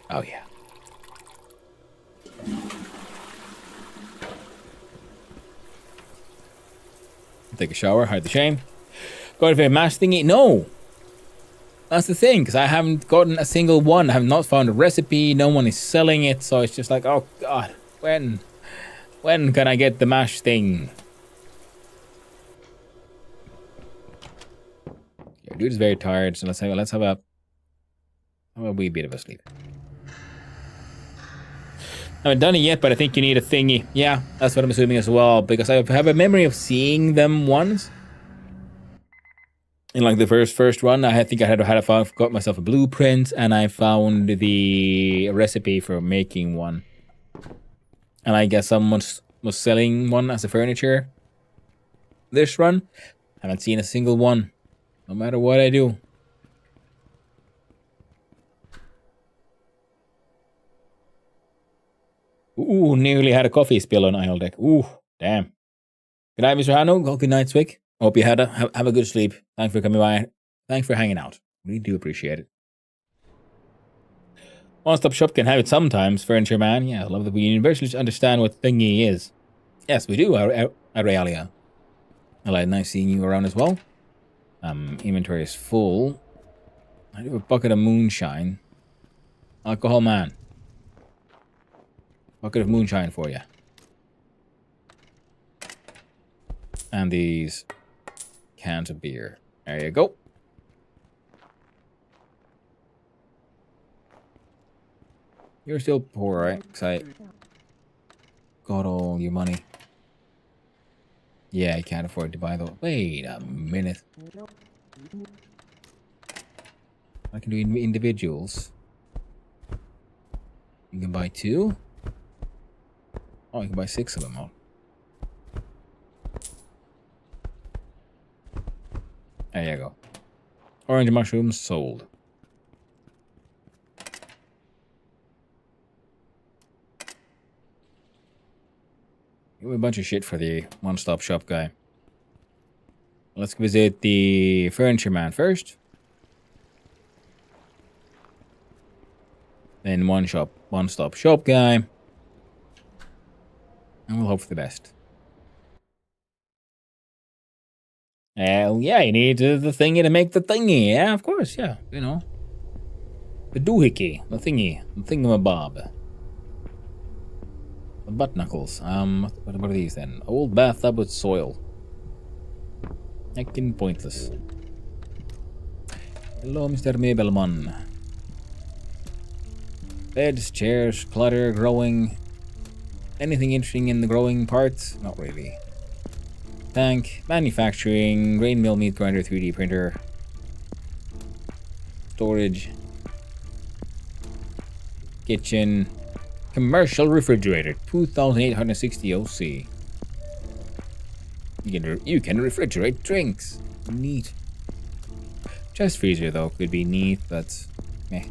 Oh, yeah. Take a shower, hide the shame. Got a mash thingy? No! That's the thing, because I haven't gotten a single one. I have not found a recipe. No one is selling it, so it's just like, oh god, when can I get the mash thing? Yeah, dude is very tired, so let's have a wee bit of a sleep. I haven't done it yet, but I think you need a thingy. Yeah, that's what I'm assuming as well, because I have a memory of seeing them once. In like the first run, I think I had got myself a blueprint, and I found the recipe for making one. And I guess someone was selling one as a furniture. This run, haven't seen a single one, no matter what I do. Ooh, nearly had a coffee spill on aisle deck. Ooh, damn. Good night, Mr. Hanno. Good night, Swick. Hope you have a good sleep. Thanks for coming by. Thanks for hanging out. We do appreciate it. One-stop shop can have it sometimes, Furniture Man. Yeah, I love that we universally understand what thingy is. Yes, we do, Aurelia. Hello, nice seeing you around as well. Inventory is full. I do have a bucket of moonshine. Alcohol man. Bucket of moonshine for you. And these cans of beer. There you go. You're still poor, right? Because I got all your money. Yeah, I can't afford to buy those. Wait a minute. I can do individuals. You can buy 2. Oh, you can buy 6 of them all. There you go. Orange mushrooms sold. Give me a bunch of shit for the one-stop shop guy. Let's visit the furniture man first. Then one-stop shop guy. And we'll hope for the best. Yeah, you need the thingy to make the thingy. Yeah, of course, yeah. You know. The doohickey. The thingy. The thingamabob. The butt knuckles. What are these then? Old bathtub with soil. Heckin' pointless. Hello, Mr. Mabelman. Beds, chairs, clutter, growing. Anything interesting in the growing part? Not really. Tank, manufacturing, grain mill, meat grinder, 3D printer, storage, kitchen, commercial refrigerator, 2,860 OC. You can refrigerate drinks. Neat. Chest freezer though could be neat, but meh.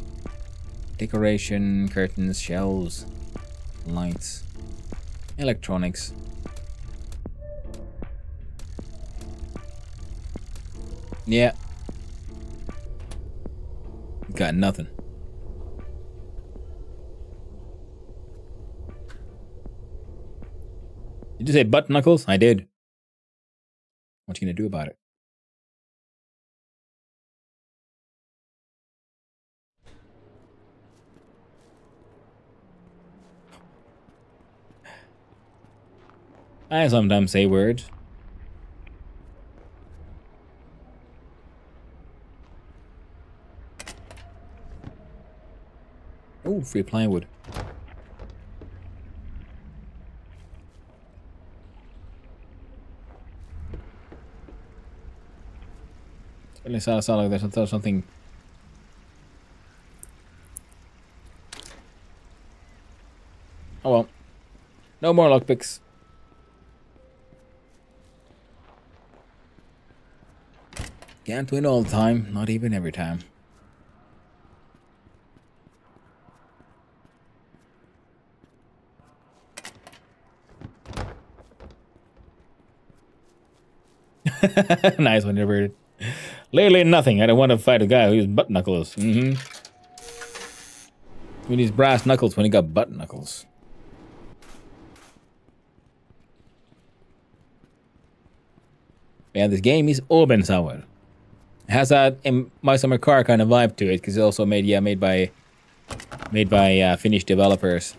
Decoration, curtains, shelves, lights, electronics. Yeah. Got nothing. Did you say butt knuckles? I did. What you gonna do about it? I sometimes say words. Oh, free plywood. It sounds like there's something. Oh well. No more lockpicks. Can't win all the time, not even every time. Nice one, diverted. Lately, nothing. I don't want to fight a guy who uses butt knuckles. Mm-hmm. Who needs brass knuckles when he got butt knuckles? Yeah, this game is Obenseuer. It has that My Summer Car kind of vibe to it, because it's also made by Finnish developers,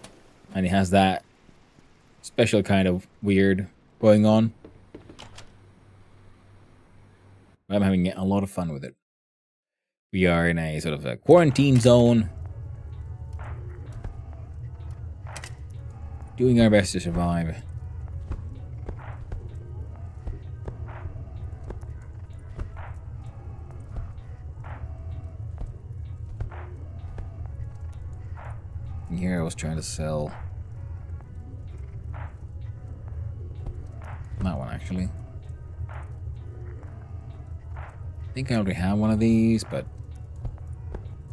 and it has that special kind of weird going on. I'm having a lot of fun with it. We are in a sort of a quarantine zone, doing our best to survive. And here I was trying to sell that one, actually. I think I already have one of these, but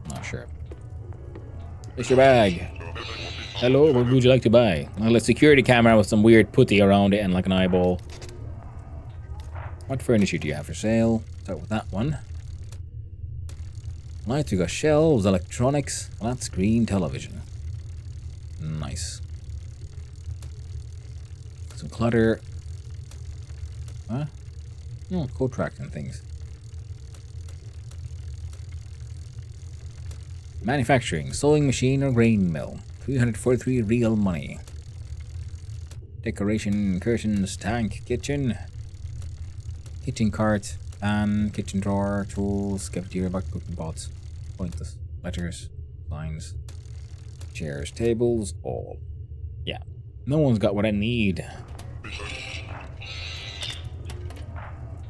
I'm not sure. It's your bag. Hello, what would you like to buy? Well, a security camera with some weird putty around it and like an eyeball. What furniture do you have for sale? Start with that one. Lights, we got shelves, electronics, flat screen television. Nice. Some clutter. Huh? No, coat racks and things. Manufacturing, sewing machine or grain mill. 343 real money. Decoration, curtains, tank, kitchen. Kitchen cart, fan, kitchen drawer, tools, cafeteria, back cooking pots. Pointless. Letters, signs, chairs, tables, all. Yeah. No one's got what I need.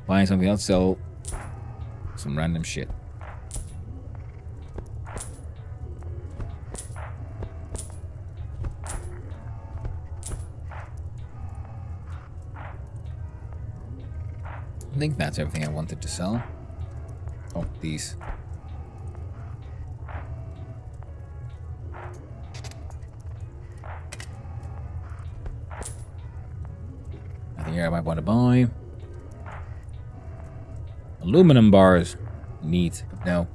Buying something else, sell some random shit. I think that's everything I wanted to sell. Oh, these. Nothing here I might want to buy. Aluminum bars. Neat. No.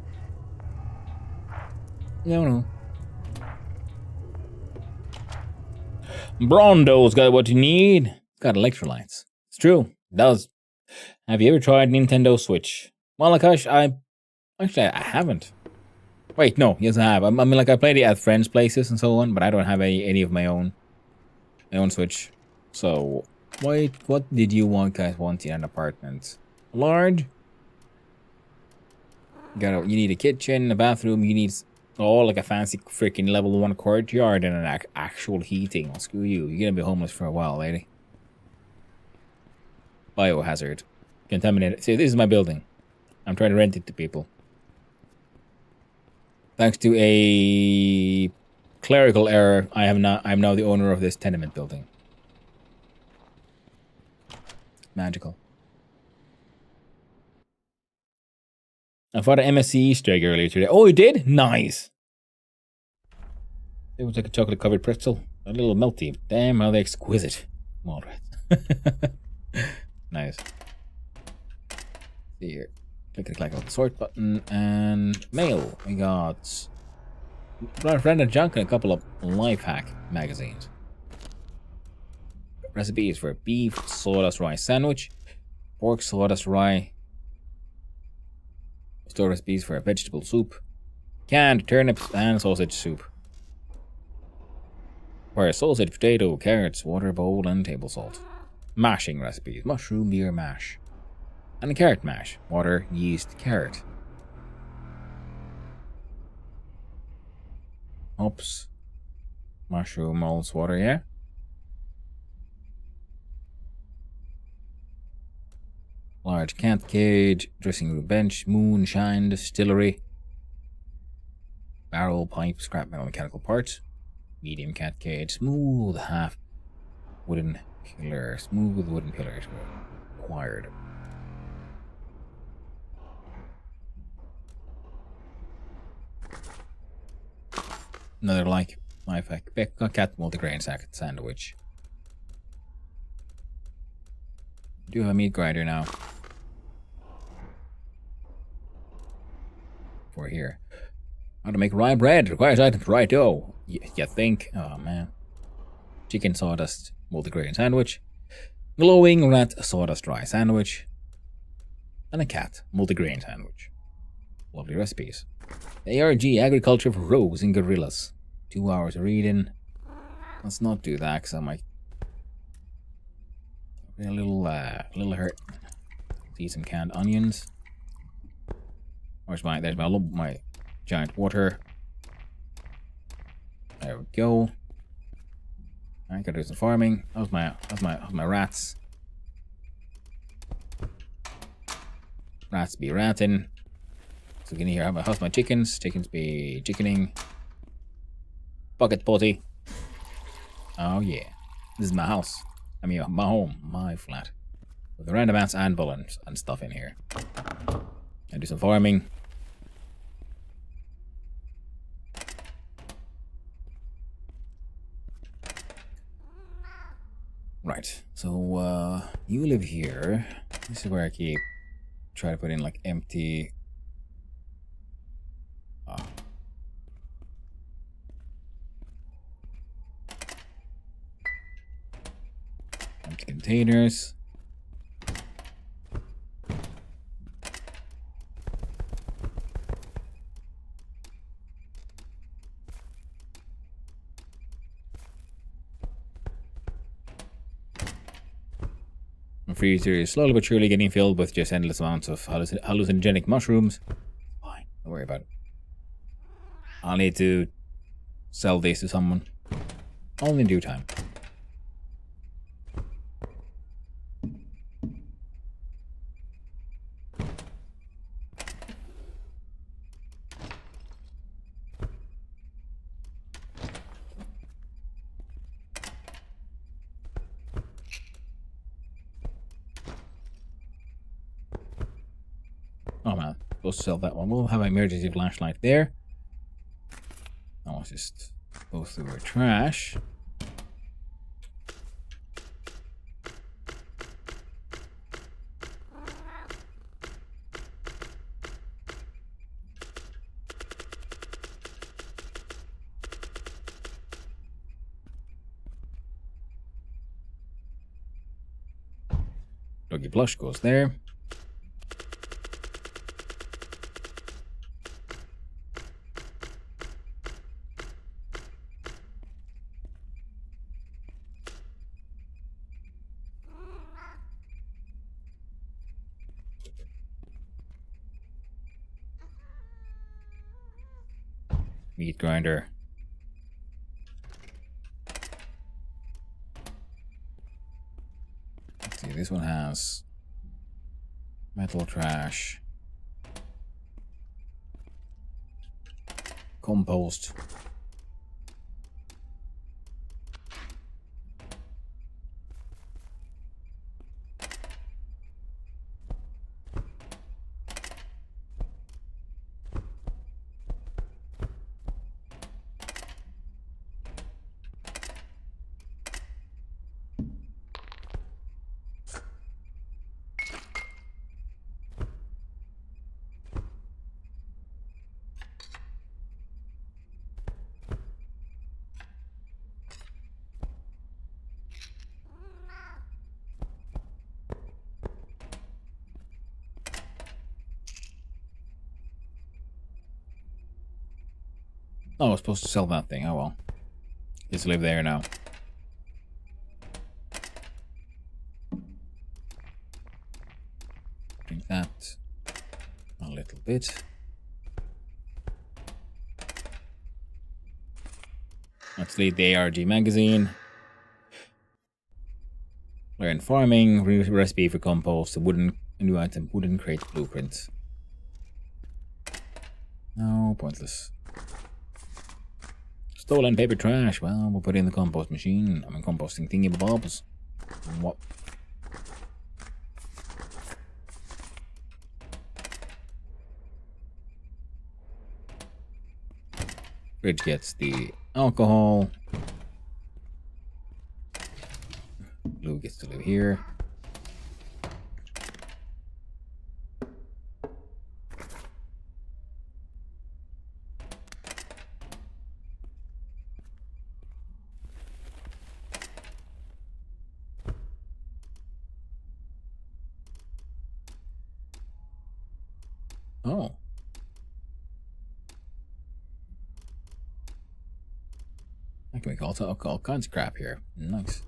No. Brondo's got what you need. It's got electrolytes. It's true. It does. Have you ever tried Nintendo Switch? Well, like, I haven't. Wait, no, yes, I have. I mean, like, I played it at friends' places and so on, but I don't have any of my own Switch. So, wait, what did you guys want in an apartment? Large? You need a kitchen, a bathroom. You need like a fancy freaking level 1 courtyard and an actual heating. Well, screw you. You're gonna be homeless for a while, lady. Biohazard. Contaminated. See, this is my building. I'm trying to rent it to people. Thanks to a clerical error, I'm now the owner of this tenement building. Magical. I fought an MSC Easter egg earlier today. Oh, you did? Nice. It was like a chocolate covered pretzel. A little melty. Damn, how they exquisite. All right. Nice. See here. Click on the sort button and mail. We got random junk and a couple of life hack magazines. Recipes for beef sawdust rye sandwich, pork sawdust rye. Store recipes for a vegetable soup, canned turnips and sausage soup. For a sausage, potato, carrots, water bowl, and table salt. Mashing recipes: mushroom beer mash. And a carrot mash. Water, yeast, carrot. Hops. Mushroom, malts, water, yeah? Large cat cage, dressing room bench, moonshine, distillery. Barrel, pipe, scrap metal, mechanical parts. Medium cat cage, smooth half wooden pillar. Smooth wooden pillars were required. Another life hack. Cat multigrain sandwich. Do have a meat grinder now. For here. How to make rye bread requires items rye dough. You think? Oh man. Chicken sawdust multigrain sandwich. Glowing rat sawdust rye sandwich. And a cat multigrain sandwich. Lovely recipes. ARG agriculture for rogues and gorillas. 2 hours of reading. Let's not do that because I might be a little hurt. See some canned onions. There's my giant water. There we go. I gotta do some farming. How's my rats? Rats be ratting. So can you hear how's my chickens? Chickens be chickening. Bucket potty. Oh yeah. This is my house. I mean my home. My flat. With random ants and bullets and stuff in here. And do some farming. Right, so you live here. This is where I keep try to put in like empty empty containers. My freezer is slowly but surely getting filled with just endless amounts of hallucinogenic mushrooms. Fine, don't worry about it. I'll need to sell these to someone. All in due time. Oh man, supposed to sell that one. We'll have an emergency flashlight there. Now let's just go through our trash. Doggy plush goes there. Meat grinder. Let's see, this one has metal trash, compost, oh, I was supposed to sell that thing. Oh well. Just live there now. Drink that a little bit. Let's read the ARG magazine. Learn farming, recipe for compost, a new item, wooden crate blueprint. No, pointless. Stolen paper trash. Well, we'll put it in the compost machine. I mean, composting thingy bobs. What? Fridge gets the alcohol. Blue gets to live here. Oh. I can make all kinds of crap here. Nice.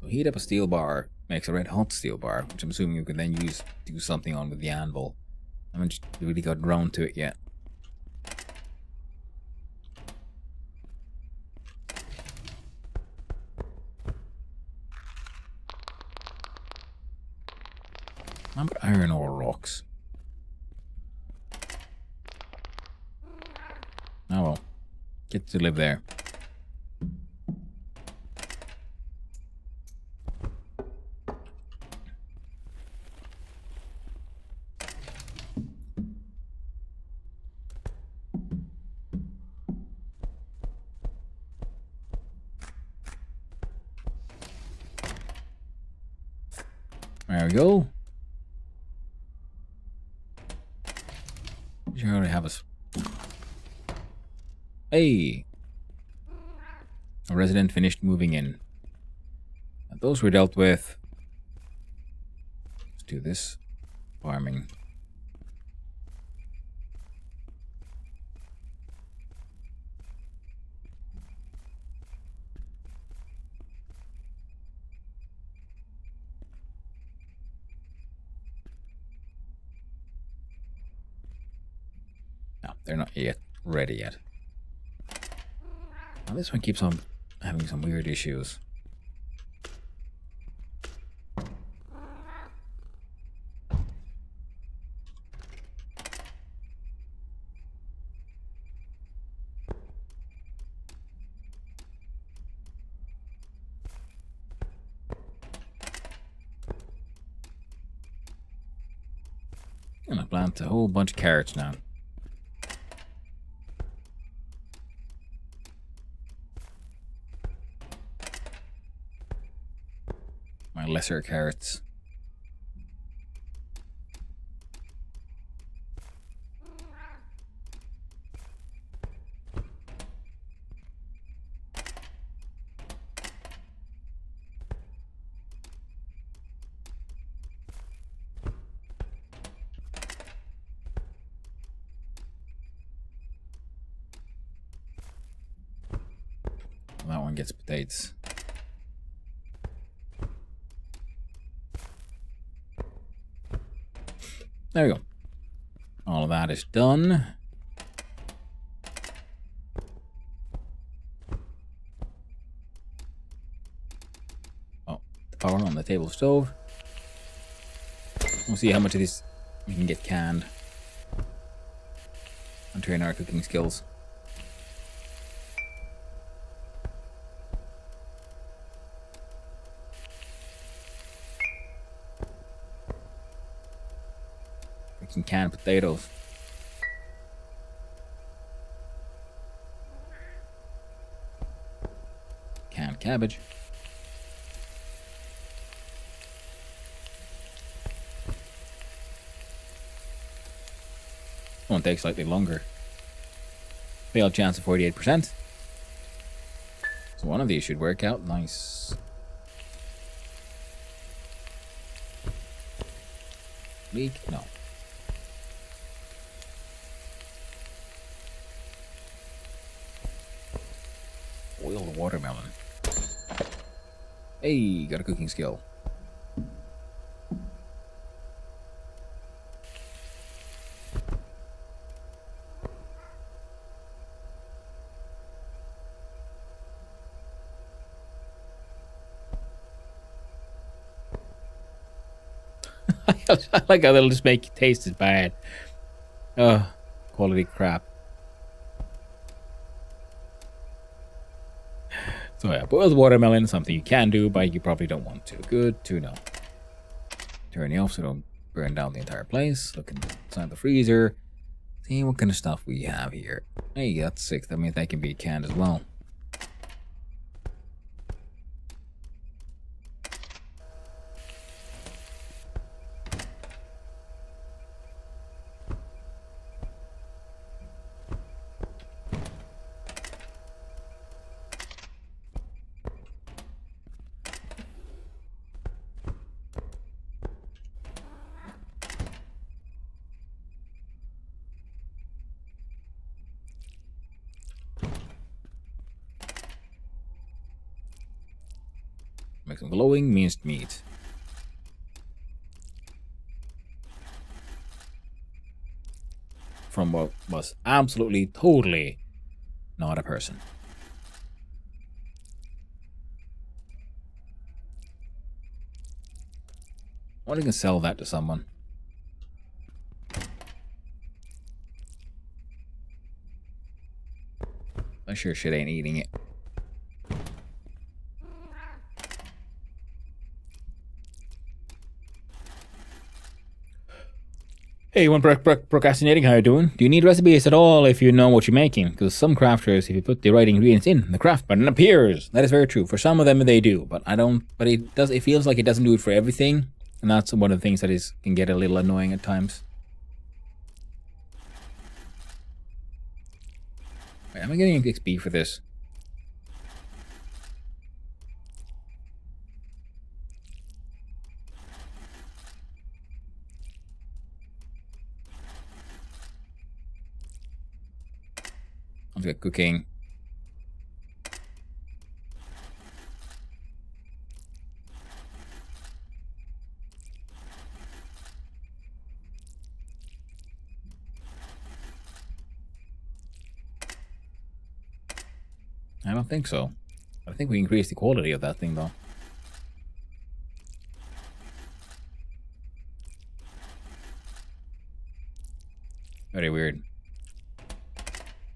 So heat up a steel bar, makes a red hot steel bar, which I'm assuming you can then do something on with the anvil. I haven't really got around to it yet. How about iron ore rocks? Oh well. Get to live there. There we go. You already have us. Hey! A resident finished moving in. And those were dealt with. Let's do this. Farming. No, they're not yet ready yet. Now this one keeps on having some weird issues. I'm gonna plant a whole bunch of carrots now. Lesser carrots. That one gets potatoes. There we go. All of that is done. Oh, the power on the table stove. We'll see how much of this we can get canned. And train our cooking skills. Some canned potatoes. Canned cabbage. One takes slightly longer. Fail chance of 48%. So one of these should work out nice. Leak? No. Boiled watermelon. Hey, got a cooking skill. I like how they'll just make you taste as bad. Quality crap. So yeah, boiled watermelon is something you can do, but you probably don't want to. Good to know. Turn it off so don't burn down the entire place. Look inside the freezer. See what kind of stuff we have here. Hey, that's sick. That means they can be canned as well. Make some glowing minced meat. From what was absolutely, totally not a person. I wonder if I can sell that to someone. I sure shit ain't eating it. Hey, one procrastinating, how you doing? Do you need recipes at all if you know what you're making? Because some crafters, if you put the right ingredients in, the craft button appears. That is very true. For some of them, they do, but I don't. But it does. It feels like it doesn't do it for everything, and that's one of the things that can get a little annoying at times. Wait, am I getting XP for this? Let's get cooking. I don't think so. I think we increased the quality of that thing though. Very weird.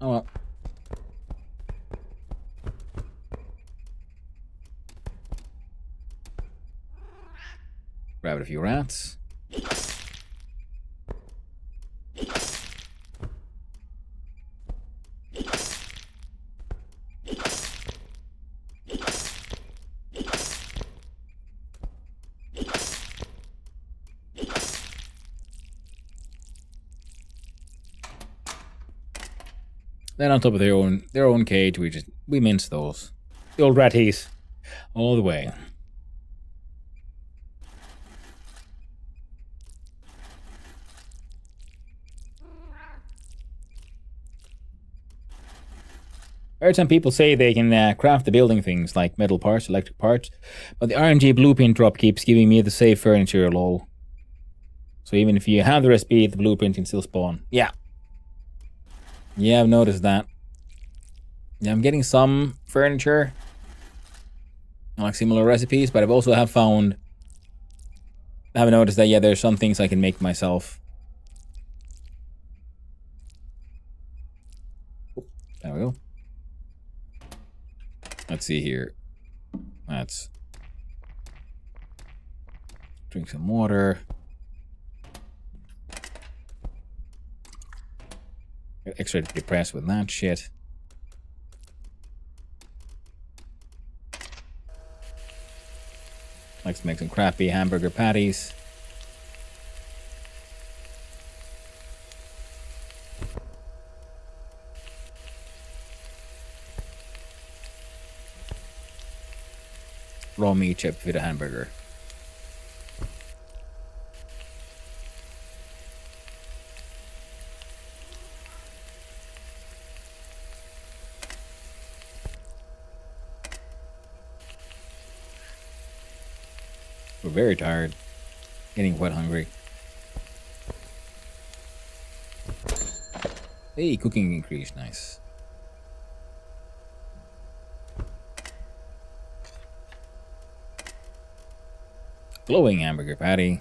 Oh well. Grab a few rats. Then on top of their own cage, we mince those. The old ratties. All the way. I heard some people say they can craft the building things like metal parts, electric parts, but the RNG blueprint drop keeps giving me the save furniture lol. So even if you have the recipe, the blueprint can still spawn. Yeah. Yeah, I've noticed that. Yeah, I'm getting some furniture, like similar recipes, but I've also found, I have noticed that, yeah, there's some things I can make myself. Oh, there we go. Let's see here. Let's drink some water. Get extra depressed with that shit. Let's make some crappy hamburger patties. Raw meat chip with a hamburger. We're very tired. Getting quite hungry. Hey, cooking increased. Nice. Glowing hamburger patty.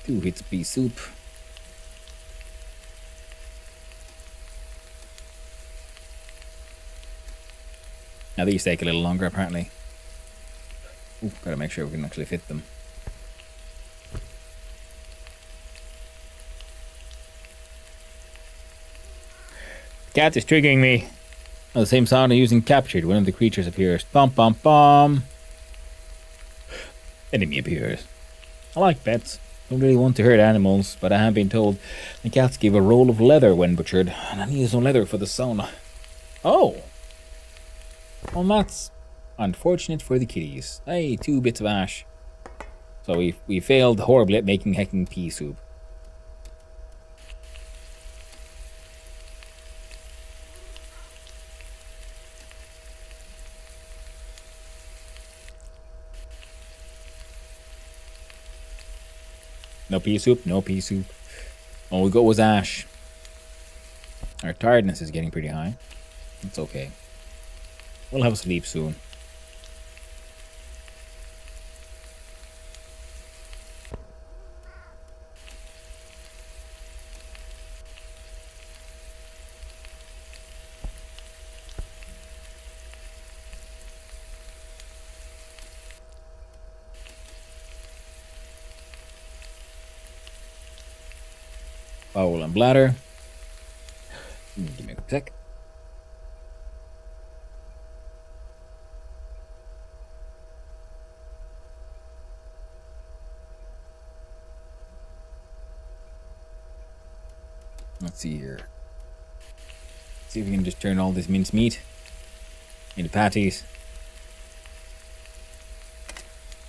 Two hits pea soup. Now these take a little longer, apparently. Ooh, gotta make sure we can actually fit them. Cat is triggering me. Oh, the same sound I used in Captured. One of the creatures appears. Bum bum bum. Enemy appears. I like pets. Don't really want to hurt animals, but I have been told the cats give a roll of leather when butchered, and I need some leather for the sauna. Oh! Well, that's unfortunate for the kitties. Hey, 2 bits of ash. So we failed horribly at making hecking pea soup. No pea soup, no pea soup. All we got was ash. Our tiredness is getting pretty high. That's okay. We'll have a sleep soon. Bowel and bladder. Give me a sec. Let's see here. See if we can just turn all this minced meat into patties.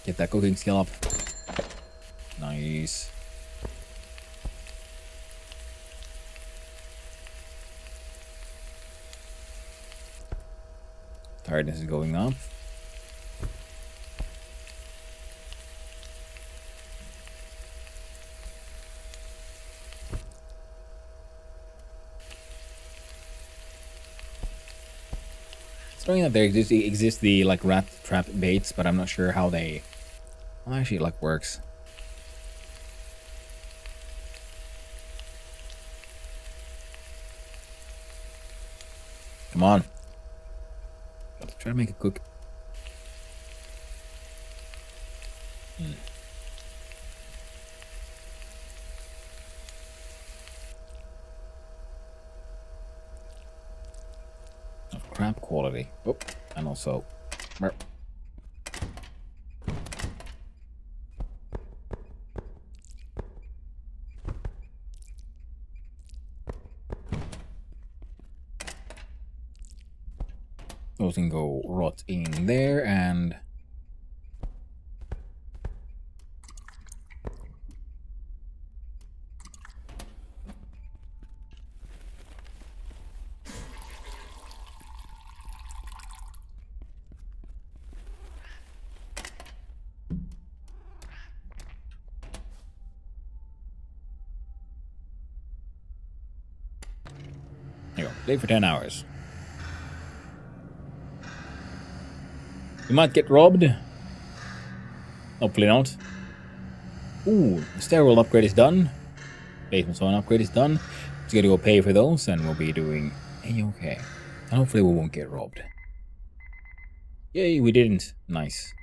Get that cooking skill up. Nice. Tiredness is going up. It's knowing that there exists the like rat trap baits, but I'm not sure how they actually like works. Come on. Try to make it cook. Of crap quality. Oh, and also. Those can go rot in there and there you go. Play for 10 hours. We might get robbed. Hopefully not. Ooh, the stairwell upgrade is done. Basement zone upgrade is done. Just gotta go pay for those and we'll be doing A-okay. And hopefully we won't get robbed. Yay, we didn't. Nice.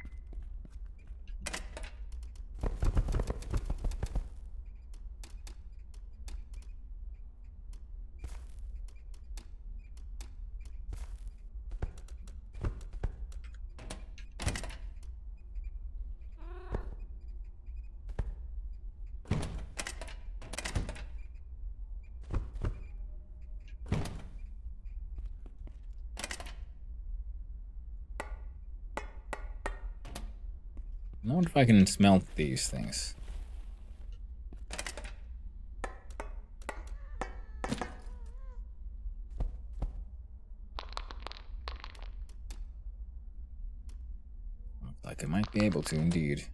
I wonder if I can smelt these things. Looks like I might be able to indeed.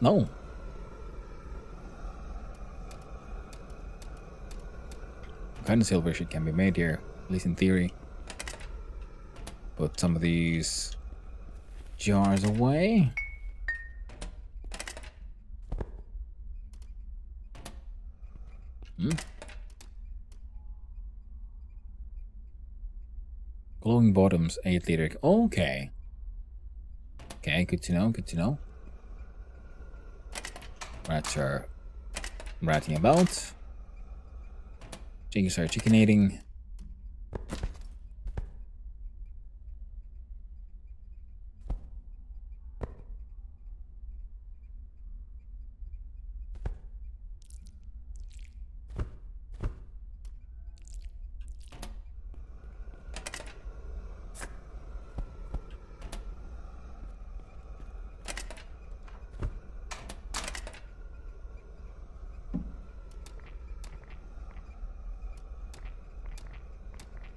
No. kind of silver shit can be made here, at least in theory. Put some of these jars away. Glowing bottoms, 8 liter. Okay. Okay, good to know, good to know. Rats are ratting about. Chickens are chickenating.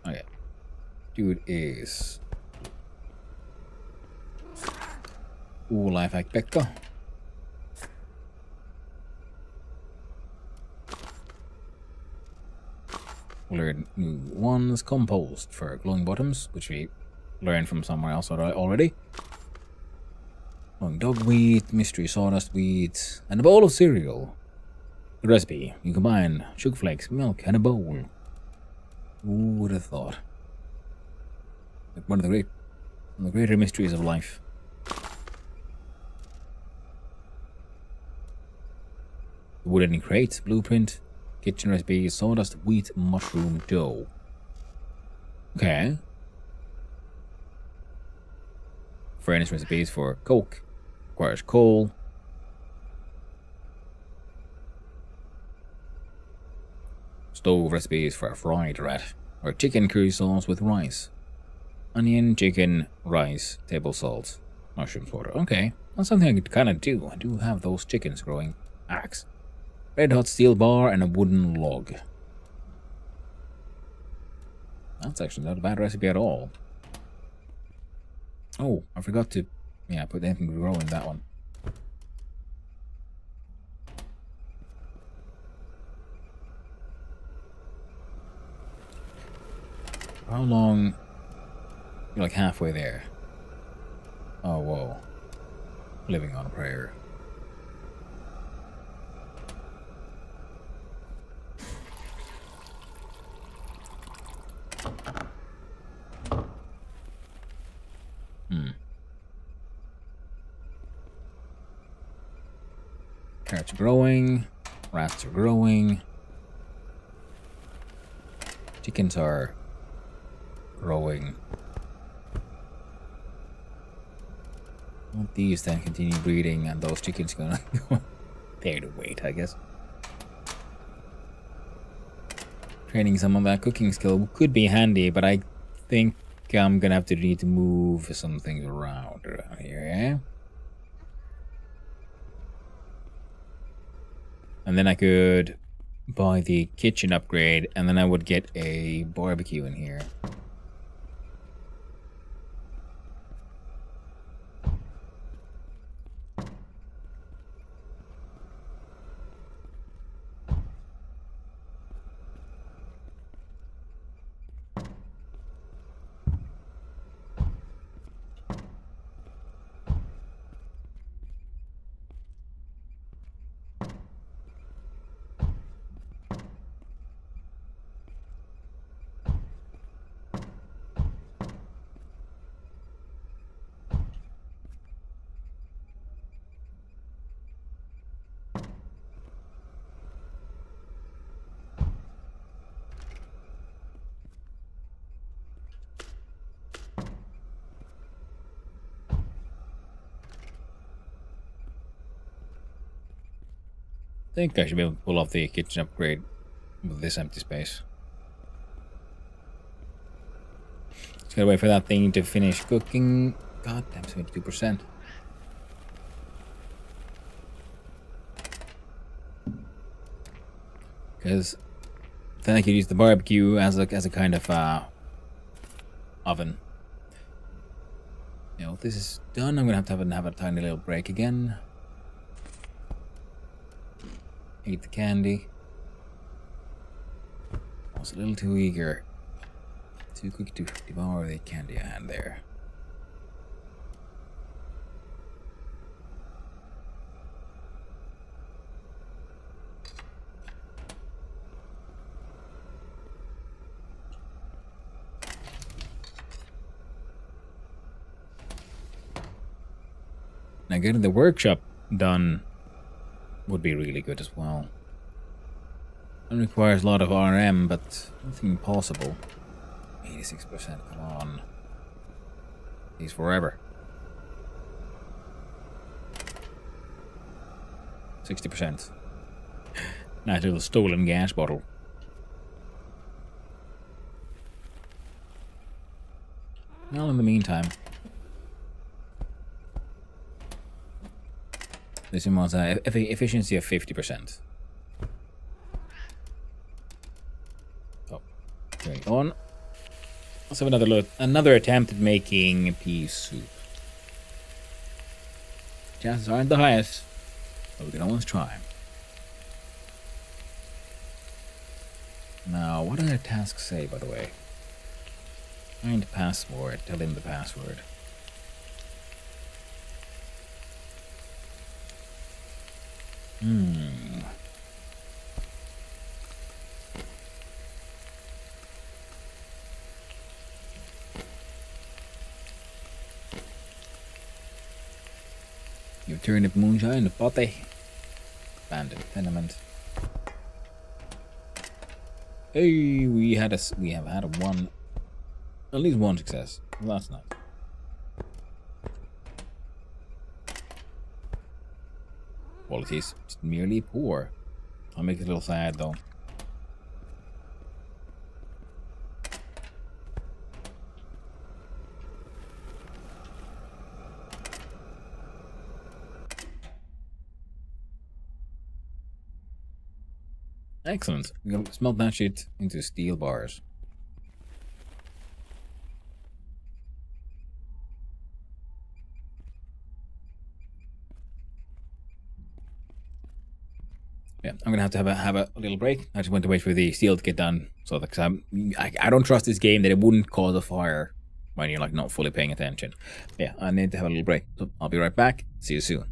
Okay. Dude is... Ooh, life hack Pekka. Learn new ones. Compost for glowing bottoms, which we learned from somewhere else already. Glowing dog wheat, mystery sawdust wheat, and a bowl of cereal. The recipe: you combine sugar flakes, milk, and a bowl. Who would have thought? Like one of the greater mysteries of life. Wooden crate, blueprint, kitchen recipe, sawdust, wheat, mushroom, dough. Okay. Furnace recipes for coke. Requires coal. Stove recipes for a fried rat. Or chicken curry sauce with rice. Onion, chicken, rice, table salt, mushrooms, water. Okay, that's something I could kind of do. I do have those chickens growing. Axe. Red hot steel bar and a wooden log. That's actually not a bad recipe at all. Oh, I forgot to... Yeah, put anything to grow in that one. How long... You're like halfway there. Oh, whoa. Living on a prayer. Carrots are growing. Rats are growing. Chickens are growing. These then continue breeding, and those chickens gonna go there to wait, I guess. Training some of that cooking skill could be handy, but I think I'm gonna need to move some things around here, yeah? And then I could buy the kitchen upgrade, and then I would get a barbecue in here. I think I should be able to pull off the kitchen upgrade with this empty space. Just gotta wait for that thing to finish cooking. God damn, 72%. Because then I could use the barbecue as a kind of oven. You know, if this is done, I'm gonna have a tiny little break again. Eat the candy. was a little too eager. Too quick to devour the candy I had there. Now getting the workshop done would be really good as well. It requires a lot of RM, but nothing impossible. 86%, come on. These forever. 60%. Nice little stolen gas bottle. Well, in the meantime, this one was efficiency of 50%. Oh, carry on. Let's have another look. Another attempt at making pea soup. Chances aren't the highest, but we can always try. Now, what did our task say, by the way? Find password. Tell him the password. You turnip moonshine, the potty. Abandoned tenement. Hey, we have had a one, at least one success. Well, that's nice. Quality is merely poor. I'll make it a little sad though. Excellent. We can smelt that shit into steel bars. Yeah, I'm gonna have to have a little break. I just want to wait for the steel to get done, so that I don't trust this game that it wouldn't cause a fire when you're like not fully paying attention. Yeah, I need to have a little break. So I'll be right back. See you soon.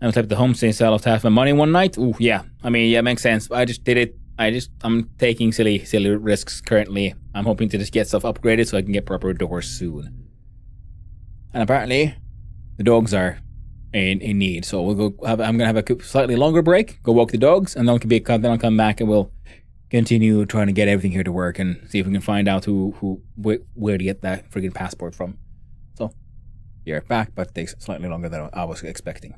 I was like the homestay sell off half my money one night. Ooh, yeah. I mean, yeah, makes sense. I just did it. I'm taking silly risks currently. I'm hoping to just get stuff upgraded so I can get proper doors soon. And apparently, the dogs are in need. So we'll go. I'm gonna have a slightly longer break. Go walk the dogs, and then I'll come back and we'll continue trying to get everything here to work and see if we can find out where to get that friggin' passport from. So, be right back, but it takes slightly longer than I was expecting.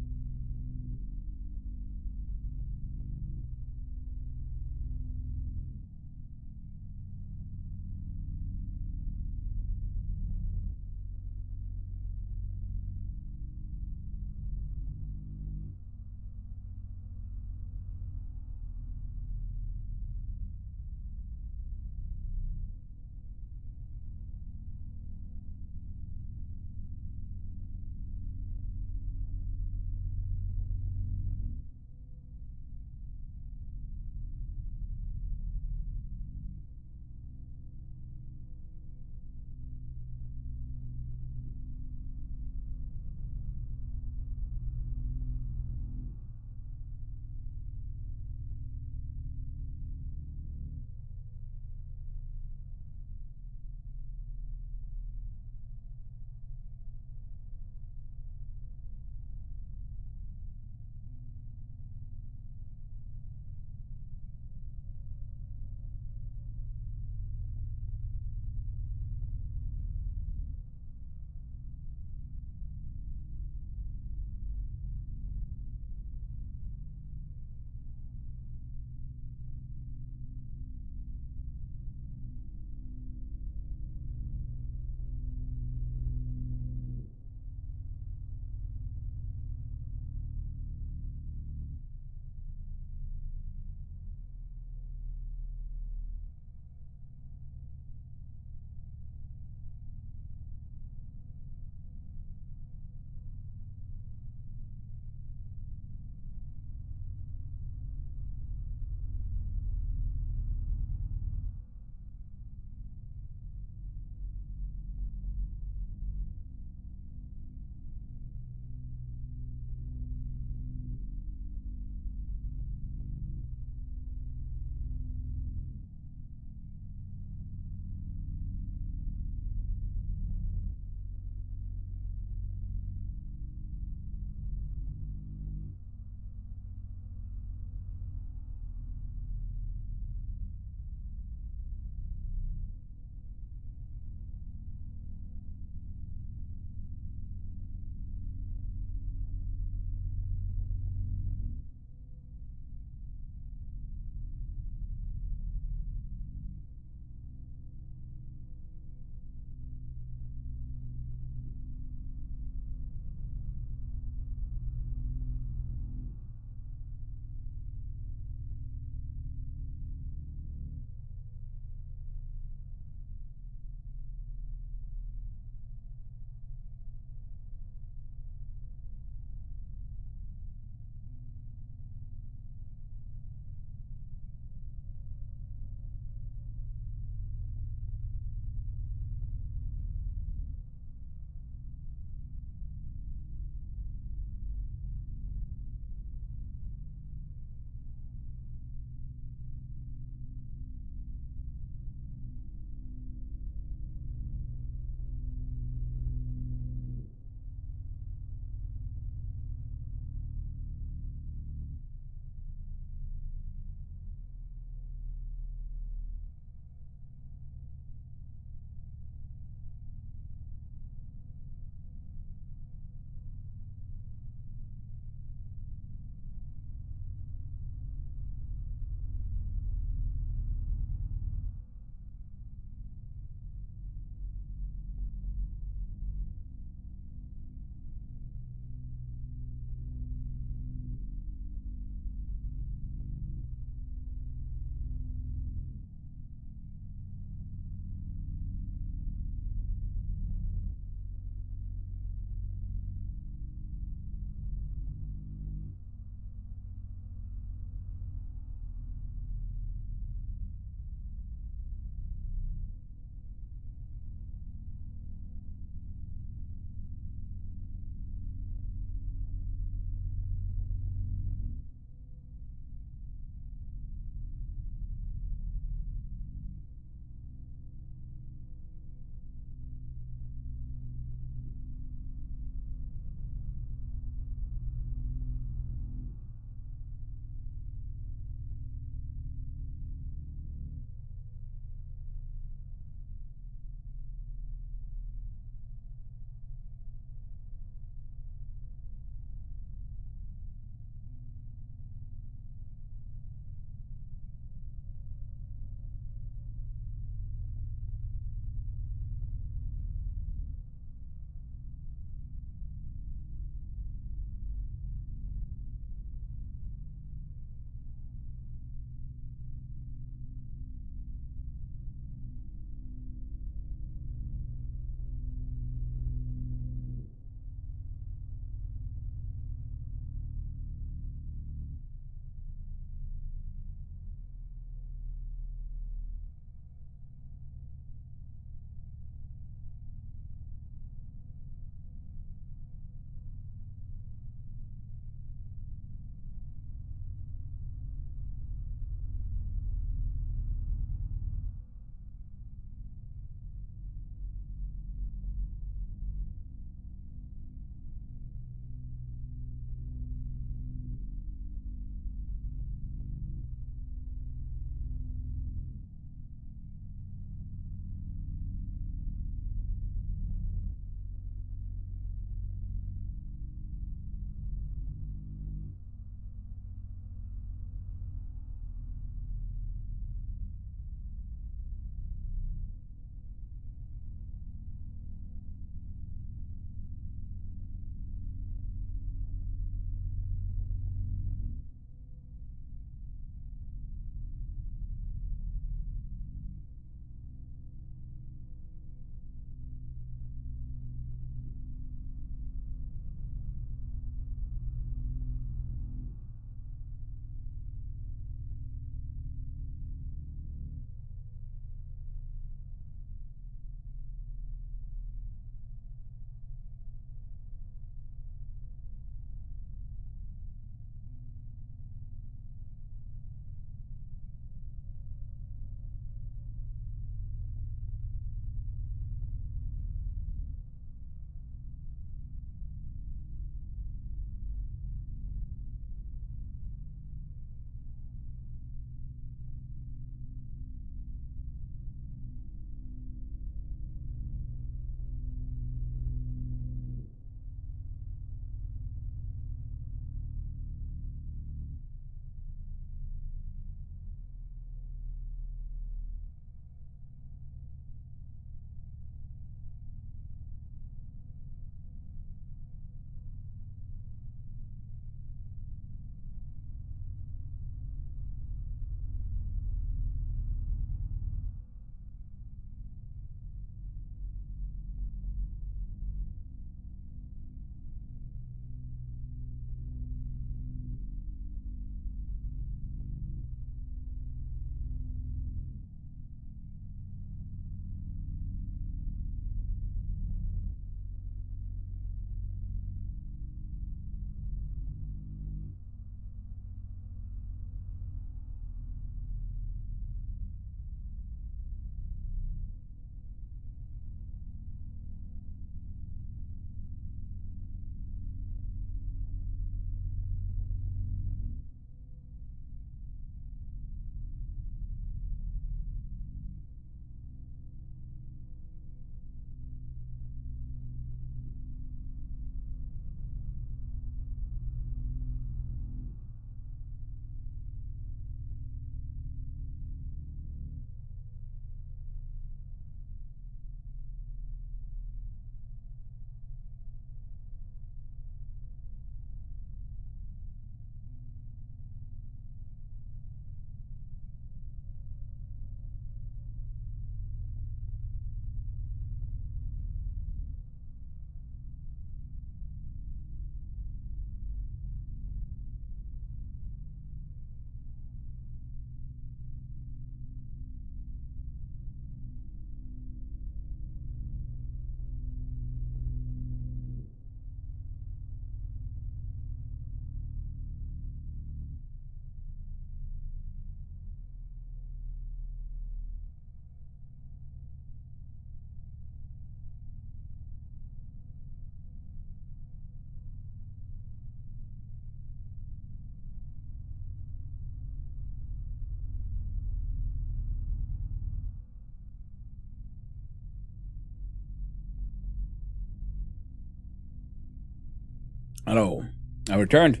Hello. I returned.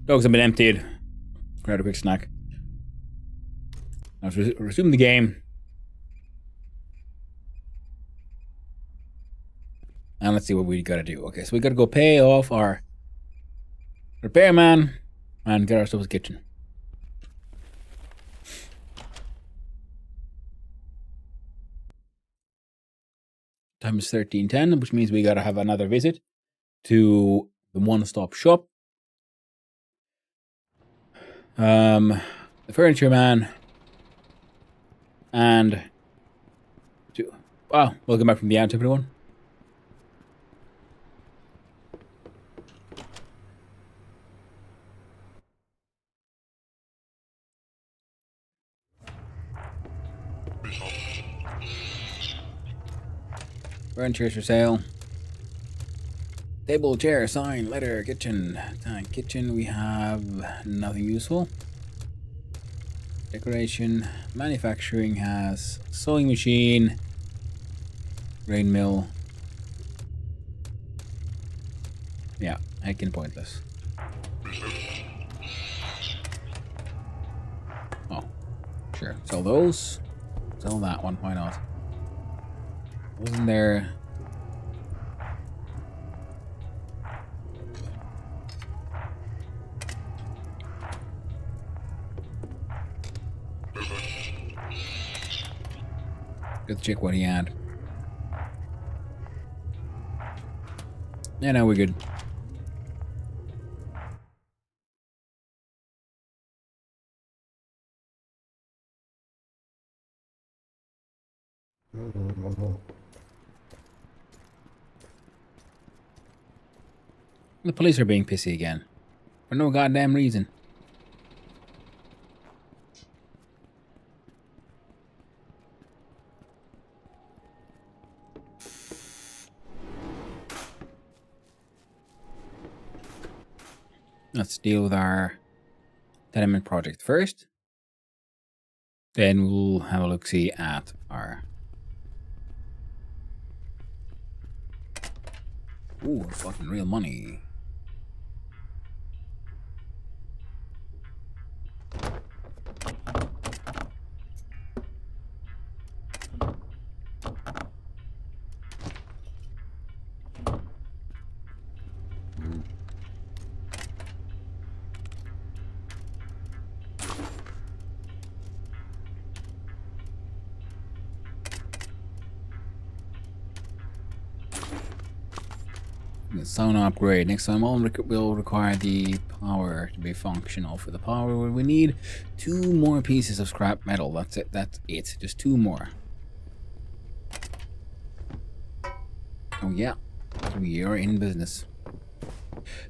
Dogs have been emptied. Grab a quick snack. Let's resume the game. And let's see what we gotta do. Okay, so we gotta go pay off our repairman and get ourselves a kitchen. Time is 13:10, which means we gotta have another visit to the one-stop shop. The furniture man and welcome back from the out, everyone. Furniture for sale. Table, chair, sign, letter, kitchen. Kitchen, we have nothing useful. Decoration. Manufacturing has sewing machine, grain mill. Yeah, heckin' pointless. Oh, sure. Sell those. Sell that one. Why not? Wasn't there... Let's check what he had. Yeah, no, we're good. The police are being pissy again. For no goddamn reason. Let's deal with our tenement project first. Then we'll have a look-see at our... Ooh, fucking real money. Sauna upgrade. Next time we'll require the power to be functional. For the power we need 2 more pieces of scrap metal. That's it. That's it. Just 2 more. Oh yeah. We are in business.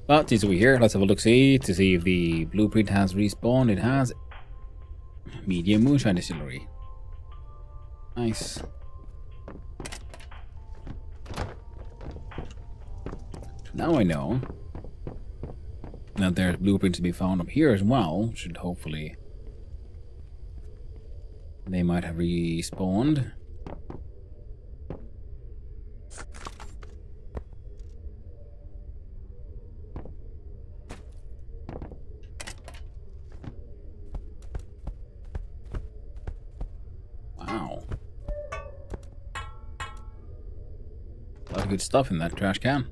But since we're here, let's have a look-see to see if the blueprint has respawned. It has. Medium moonshine distillery. Nice. Now I know that there's blueprints to be found up here as well. Should hopefully... They might have respawned. Wow. A lot of good stuff in that trash can.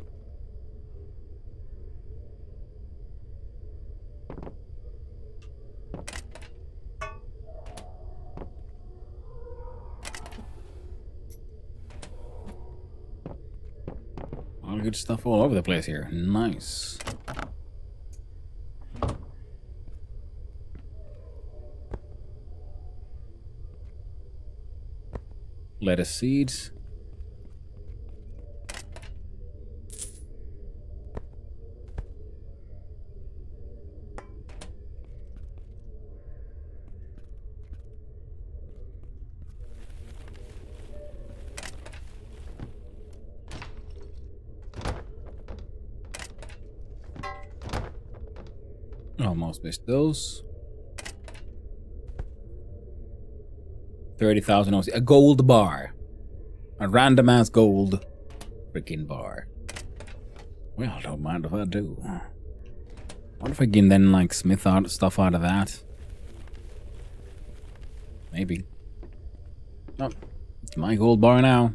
Good stuff all over the place here. Nice. Lettuce seeds. Almost missed those. 30,000 OC. A gold bar. A random ass gold freaking bar. Well, don't mind if I do. What if I can then, like, smith out stuff out of that? Maybe. Oh, it's my gold bar now.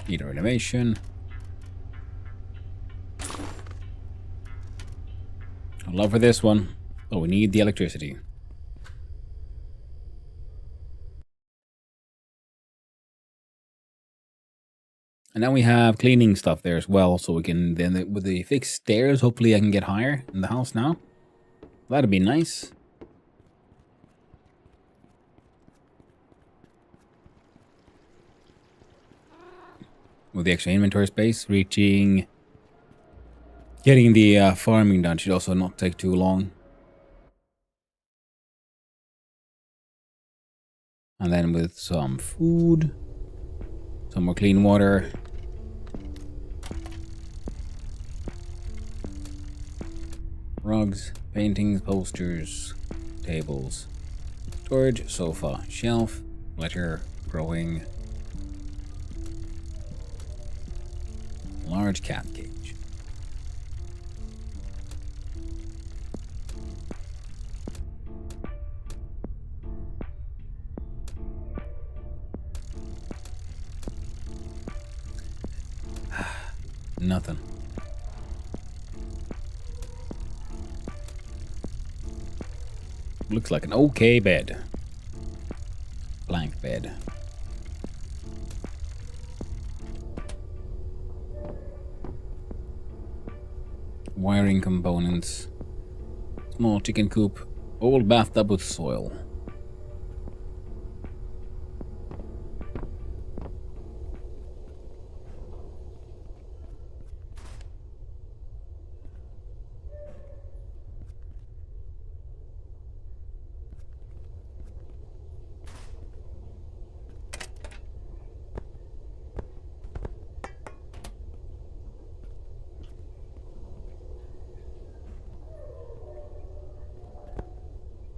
Need a renovation. I'd love for this one. Oh, we need the electricity. And now we have cleaning stuff there as well, so we can then with the fixed stairs, hopefully I can get higher in the house now. That'd be nice. With the extra inventory space, getting the farming done should also not take too long. And then with some food, some more clean water. Rugs, paintings, posters, tables, storage, sofa, shelf, litter, growing, large cat cage. Nothing. Looks like an okay bed. Blank bed. Wiring components. Small chicken coop. Old bathtub with soil.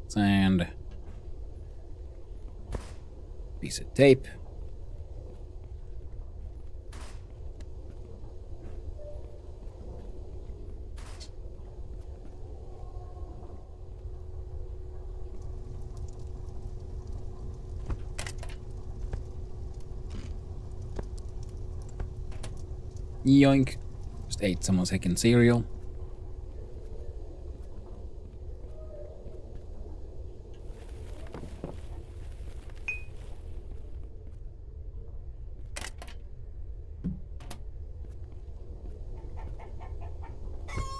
Sand. Piece of tape. Yoink. Just ate someone's heckin' cereal.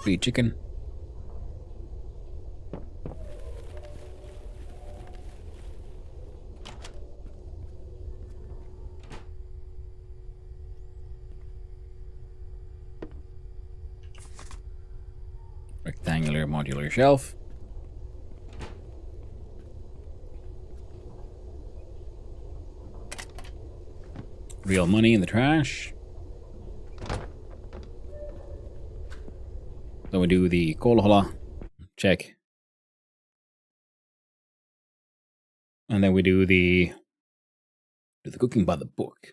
Free chicken. Rectangular modular shelf. Real money in the trash. So we do the kolhola. Check. And then we do the cooking by the book.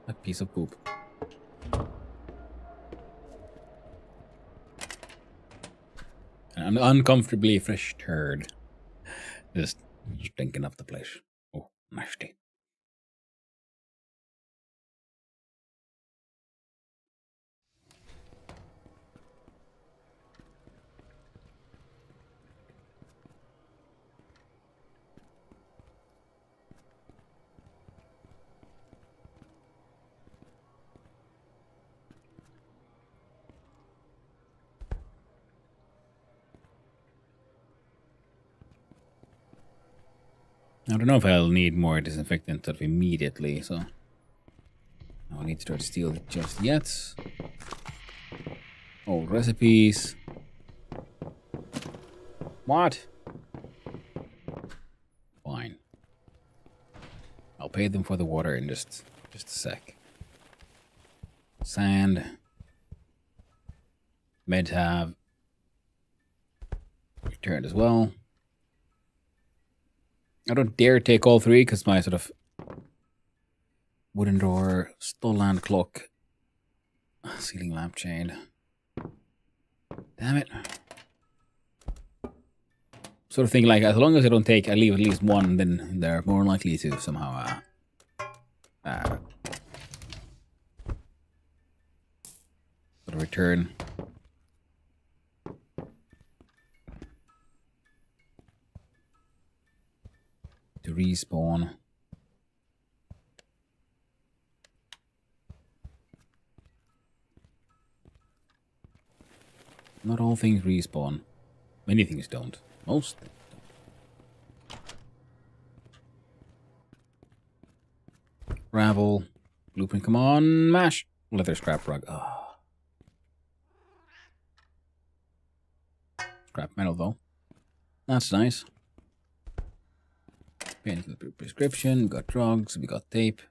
A piece of poop. An uncomfortably fresh turd. Just stinking up the place. Oh, nasty. I don't know if I'll need more disinfectant sort of immediately, so I don't need to try to steal it just yet. Old recipes. What? Fine. I'll pay them for the water in just a sec. Sand. Meds have returned as well. I don't dare take all three because my sort of wooden door, Stolland clock, ceiling lamp chain. Damn it. Sort of thinking like, as long as I don't take, I leave at least one, then they're more likely to somehow sort of return. To respawn. Not all things respawn. Many things don't. Most things don't. Gravel. Blueprint, come on, mash. Leather scrap rug. Oh. Scrap metal though. That's nice. Painkiller prescription. We got drugs. We got tape.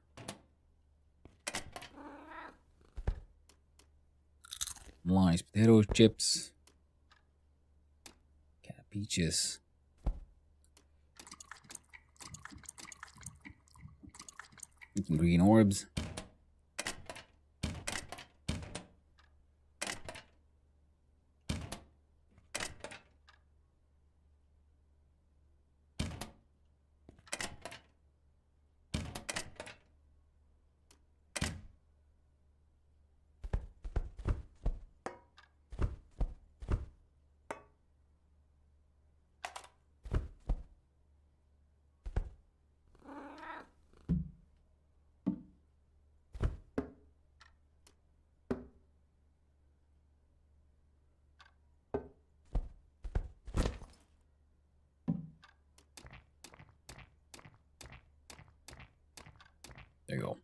Lice, potato chips. Can of peaches. Some green orbs. There you go.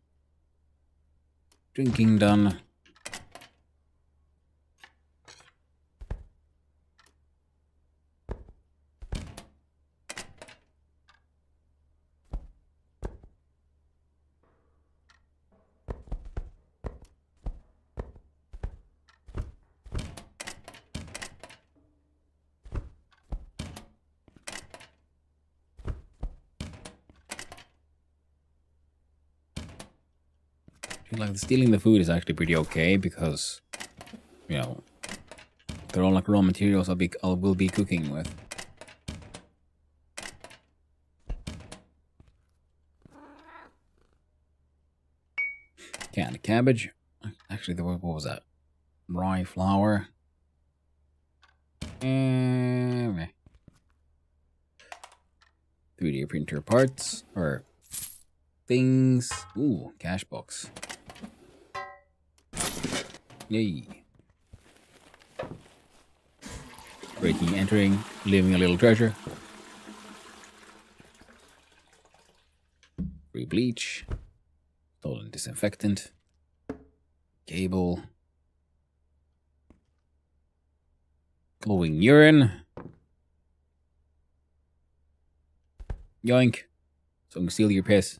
Drinking done. Like stealing the food is actually pretty okay because, you know, they're all like raw materials I will be cooking with. Canned cabbage. Actually, what was that? Rye flour. 3D printer parts or things. Ooh, cash box. Yay. Breaking, entering, leaving a little treasure. Free bleach. Stolen disinfectant. Cable. Glowing urine. Yoink. So I'm gonna steal your piss.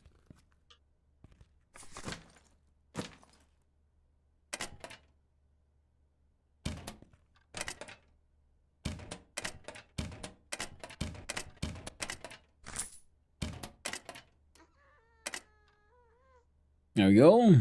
There we go.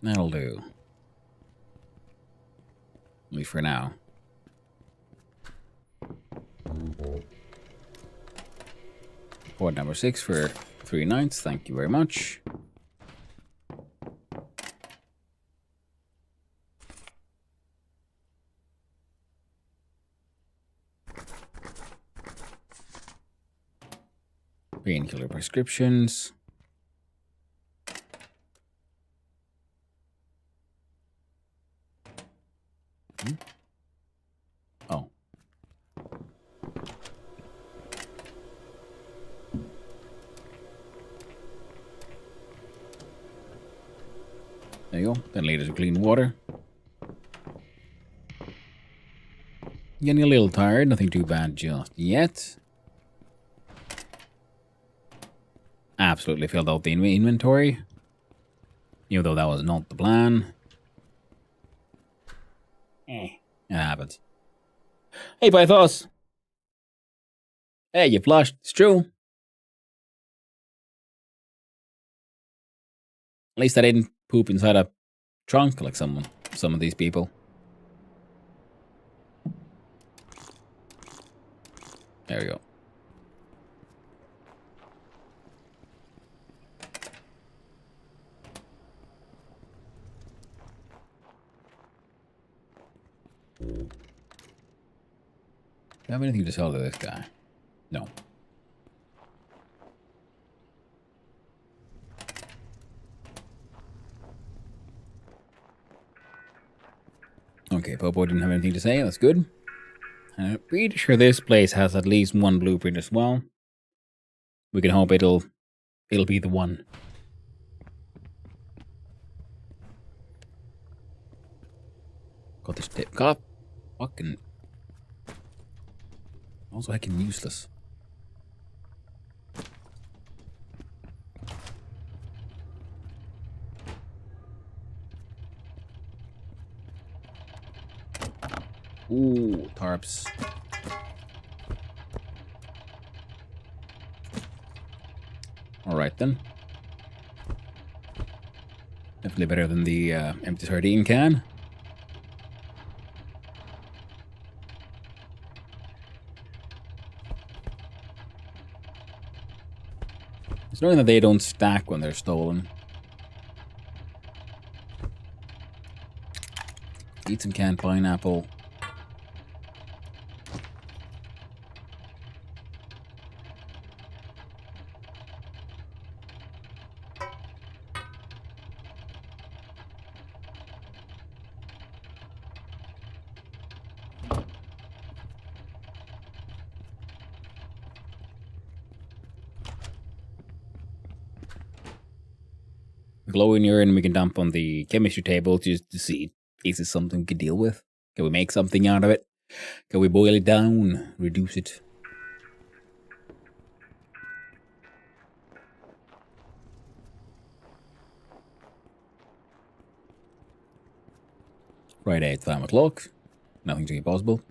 That'll do. At least for now. Port number 6 for 3 nights. Thank you very much. Painkiller prescriptions. There you go. 10 liters of clean water. Getting a little tired. Nothing too bad just yet. Absolutely filled out the inventory. Even though that was not the plan. It happens. Hey, Pythos. Hey, you flushed. It's true. At least I didn't poop inside a trunk like some of these people. There we go. Do I have anything to sell to this guy? No. Okay, Popo didn't have anything to say. That's good. I'm pretty sure this place has at least one blueprint as well. We can hope it'll be the one. Got this tip. Got fucking. Also, heckin' useless. Ooh, tarps. Alright then. Definitely better than the empty sardine can. It's knowing that they don't stack when they're stolen. Eat some canned pineapple. Glowing urine we can dump on the chemistry table just to see, is it something we can deal with? Can we make something out of it? Can we boil it down? Reduce it? Friday at 5 o'clock. Nothing's impossible.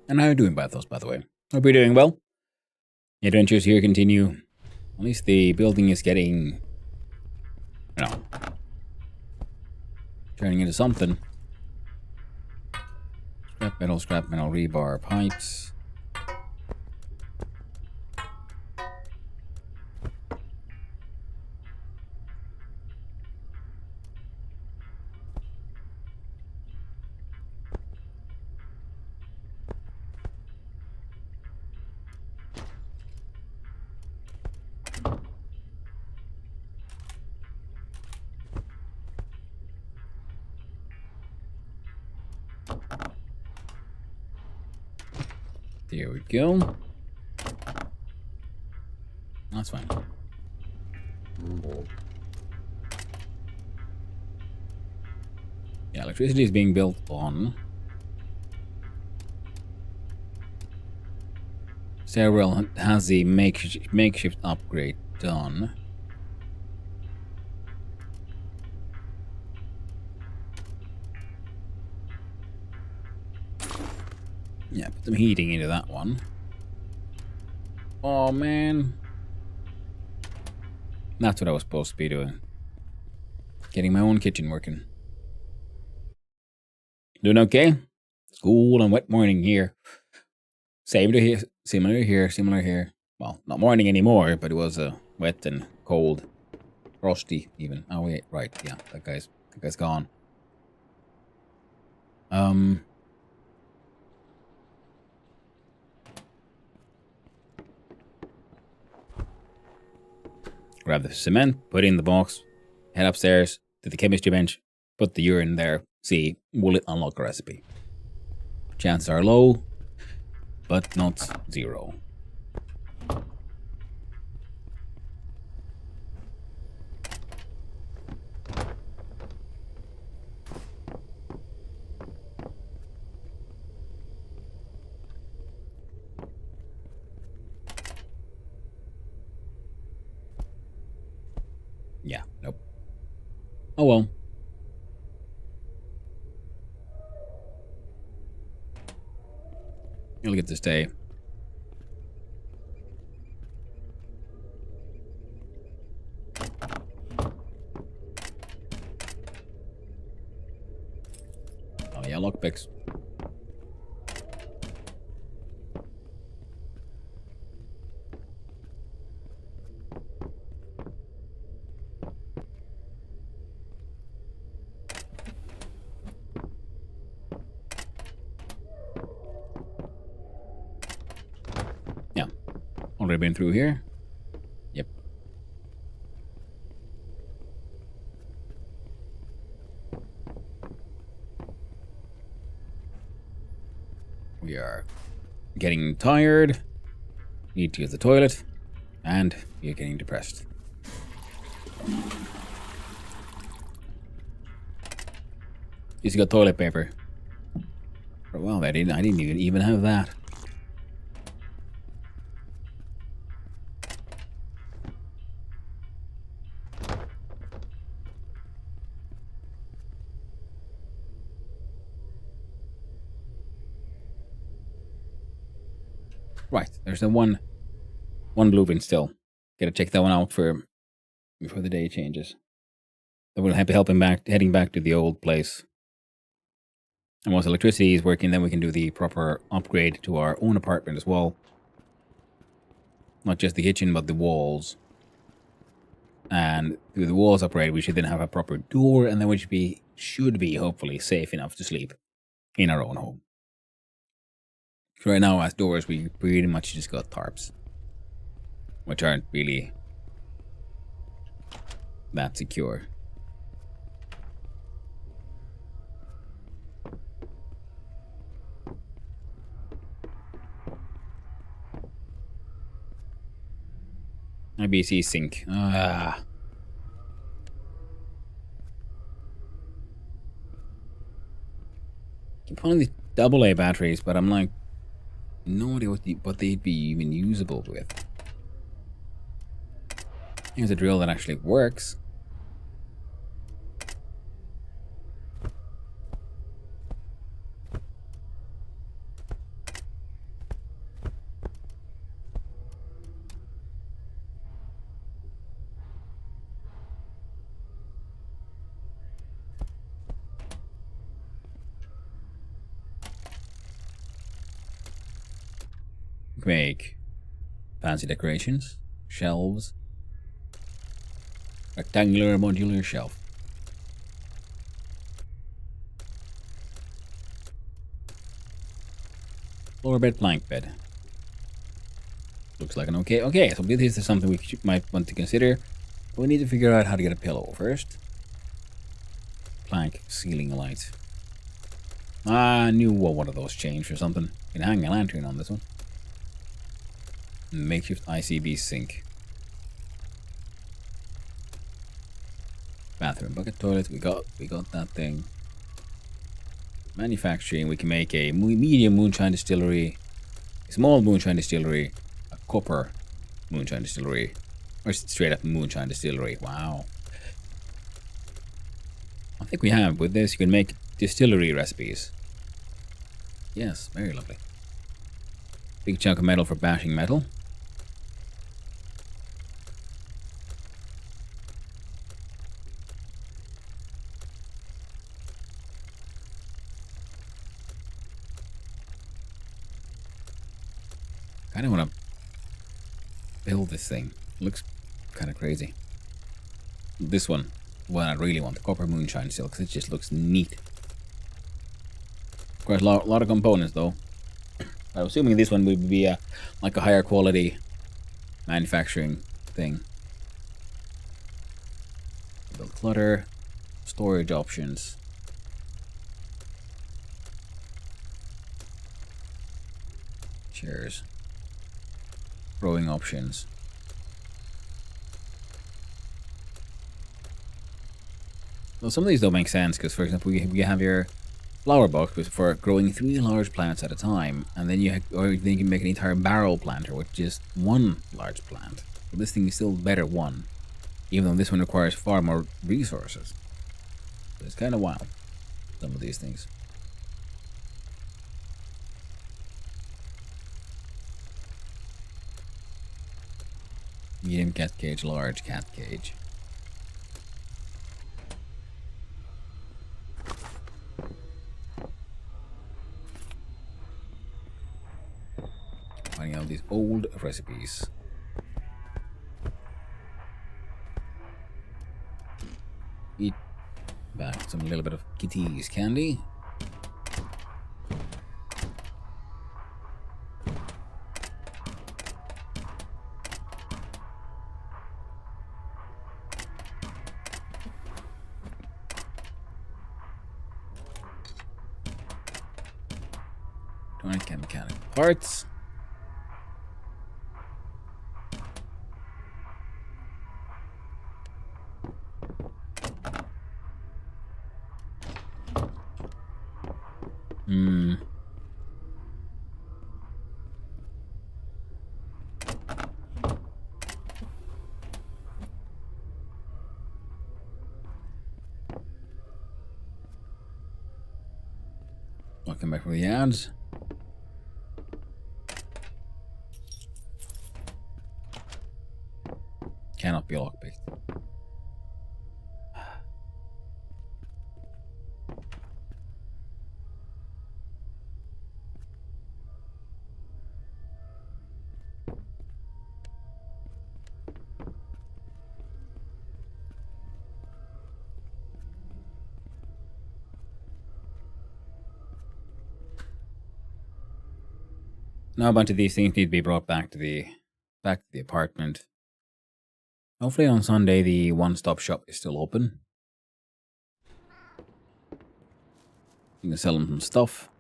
And how are you doing, Bathos, by the way? Hope you're doing well. The adventures here continue. At least the building is getting, you know, turning into something. Scrap metal, rebar, pipes. There we go. That's fine. Yeah, electricity is being built on. Sarah has the makeshift upgrade done. Yeah, put some heating into that one. Oh man. That's what I was supposed to be doing. Getting my own kitchen working. Doing okay? Cool and wet morning here. Similar here. Well, not morning anymore, but it was wet and cold. Frosty even. Oh wait, right, yeah, that guy's gone. Grab the cement, put it in the box, head upstairs to the chemistry bench, put the urine there, see, will it unlock a recipe? Chances are low. but not 0. Yeah, nope. Oh well. You'll get to stay. Oh yeah, lockpicks. Yeah. Already been through here. Yep. We are getting tired. Need to use the toilet. And we are getting depressed. He's got toilet paper. Well, I didn't even have that. Right, there's the one blueprint still. Gotta check that one out before the day changes. That will help him heading back to the old place. And once electricity is working, then we can do the proper upgrade to our own apartment as well. Not just the kitchen, but the walls. And through the walls upgrade, we should then have a proper door, and then we should be hopefully safe enough to sleep in our own home. So right now, as doors, we pretty much just got tarps, which aren't really that secure. IBC sink. Keep finding these AA batteries, but I'm like, no idea what they'd be even usable with. Here's a drill that actually works. Make fancy decorations, shelves, rectangular modular shelf. Floor bed, plank bed. Looks like an okay. So this is something we might want to consider. But we need to figure out how to get a pillow first. Plank ceiling light. I knew one of those changed or something. You can hang a lantern on this one. Makeshift ICB sink. Bathroom bucket toilet. We got that thing. Manufacturing. We can make a medium moonshine distillery, a small moonshine distillery, a copper moonshine distillery, or straight up moonshine distillery. Wow. I think we have with this. You can make distillery recipes. Yes, very lovely. Big chunk of metal for bashing metal. I don't want to build this thing. It looks kind of crazy. This one I really want, the copper moonshine still, because it just looks neat. Of course, a lot of components though. I'm assuming this one would be like a higher quality manufacturing thing. Build clutter, storage options. Cheers. Growing options. Well, some of these don't make sense because, for example, you have your flower box for growing 3 large plants at a time, and then you can make an entire barrel planter with just 1 large plant. But this thing is still better 1, even though this one requires far more resources. But it's kind of wild, some of these things. Medium cat cage, large cat cage. Finding out these old recipes. Eat back some little bit of kitty's candy. Mechanical parts. Welcome back for the ads. Cannot be lockpicked. Now a bunch of these things need to be brought back to the apartment. Hopefully on Sunday the one-stop shop is still open. You can sell them some stuff.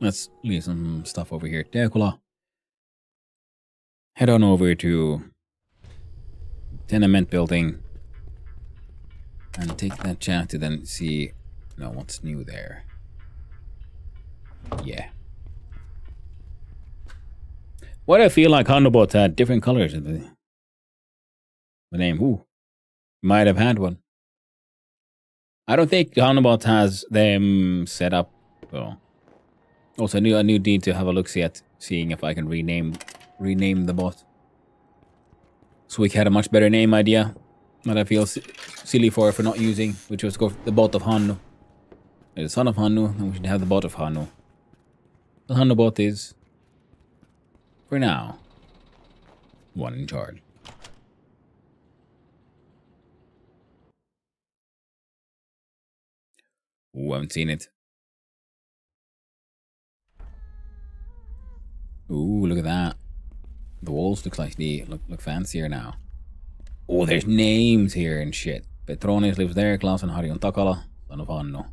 Let's leave some stuff over here at Tekula. Head on over to tenement building and take that chat to then see what's new there. Yeah. What I feel like Honobot had different colors in the name. Ooh. Might have had one. I don't think Honobot has them set up. Well, also, I need to have a look see at seeing if I can rename the bot. So we had a much better name idea that I feel silly for not using, which was the bot of Hannu. The son of Hannu, and we should have the bot of Hannu. The Hannu bot is, for now, one in charge. Ooh, I haven't seen it. Ooh, look at that. The walls look fancier now. Oh, there's names here and shit. Petronis lives there, Klaus and Harjon Takala, son of Hannu.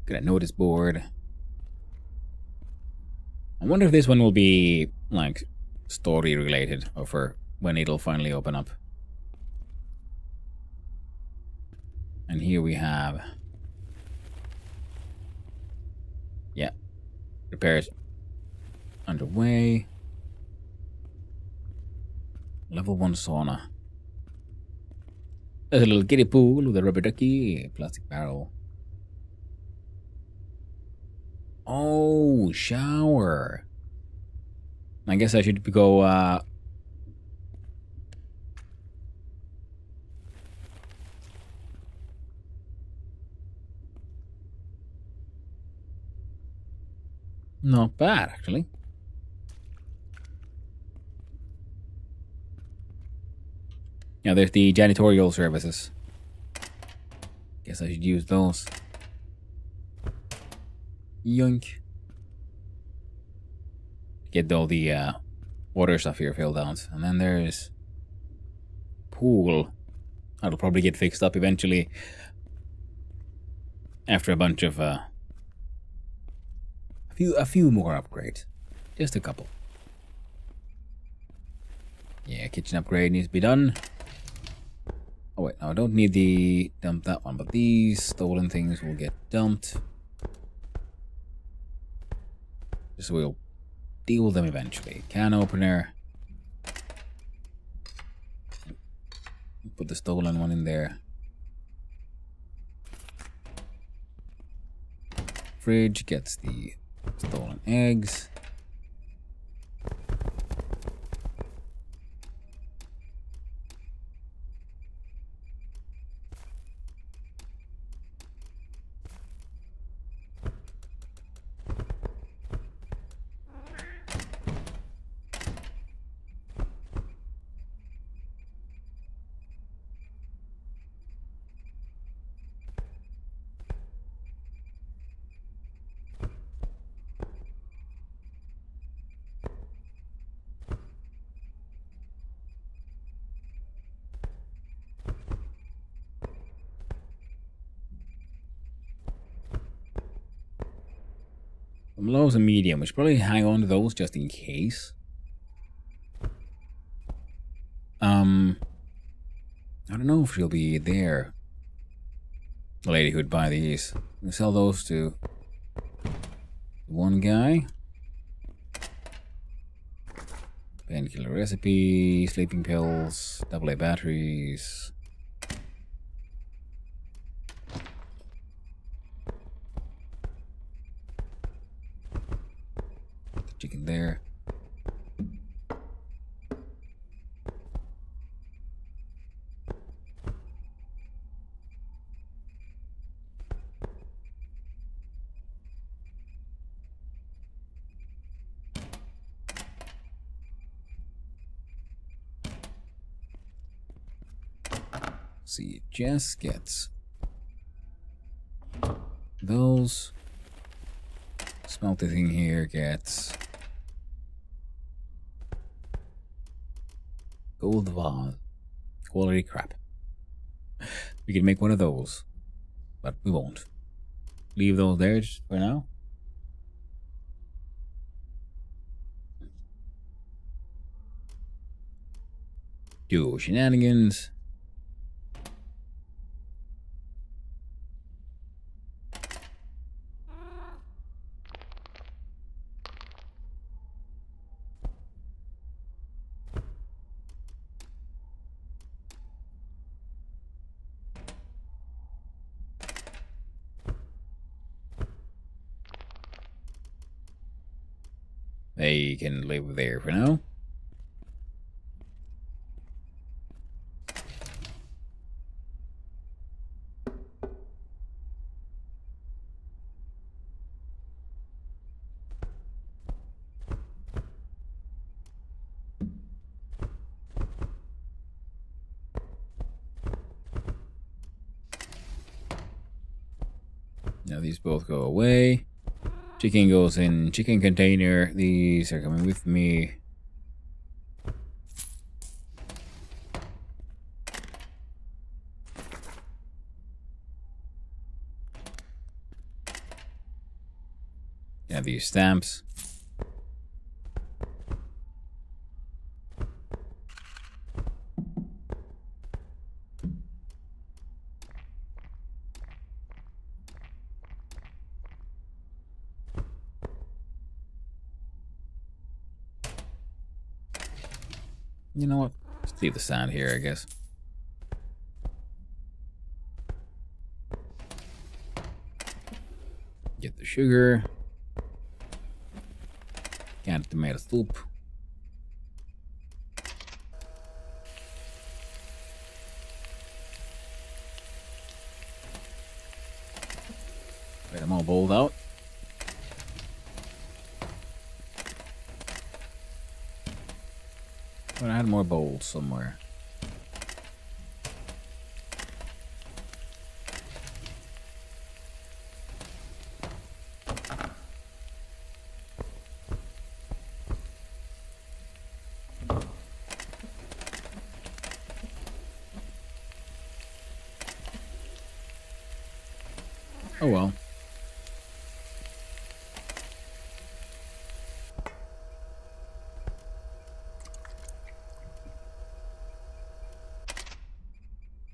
Get a notice board. I wonder if this one will be, like, story related, or for when it'll finally open up. And here we have... yeah. Repairs underway. Level 1 sauna. There's a little kiddie pool with a rubber ducky, plastic barrel. Oh, shower. I guess I should go, not bad, actually. Now there's the janitorial services. Guess I should use those. Yoink. get all the water stuff here filled out. And then there's pool. That'll probably get fixed up eventually after a bunch of a few more upgrades. Just a couple. Yeah, kitchen upgrade needs to be done. Oh wait, no, I don't need the dump that one, but these stolen things will get dumped. Just so we'll deal with them eventually. Can opener. Put the stolen one in there. Fridge gets the stolen eggs. Some lows and medium. We should probably hang on to those just in case. I don't know if she'll be there. The lady who'd buy these. We sell those to one guy. Painkiller recipe, sleeping pills, AA batteries. Chicken there. See, Jess gets those. Smelty thing here gets gold vase. Quality crap. We can make one of those, but we won't. Leave those there just for now. Do shenanigans. They can live there for now. Now these both go away. Chicken goes in chicken container. These are coming with me. Yeah, these stamps. You know what? Let's leave the sand here, I guess. Get the sugar. Canned tomato soup. Get them all bowled out. But I had more bowls somewhere. Oh well.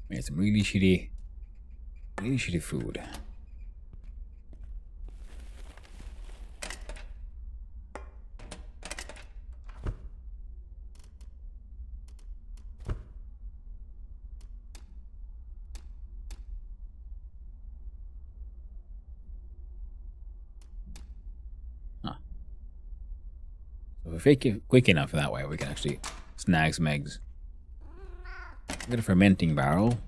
Made some really shitty food. So if we make quick enough that way, we can actually snag some eggs. Get a fermenting barrel.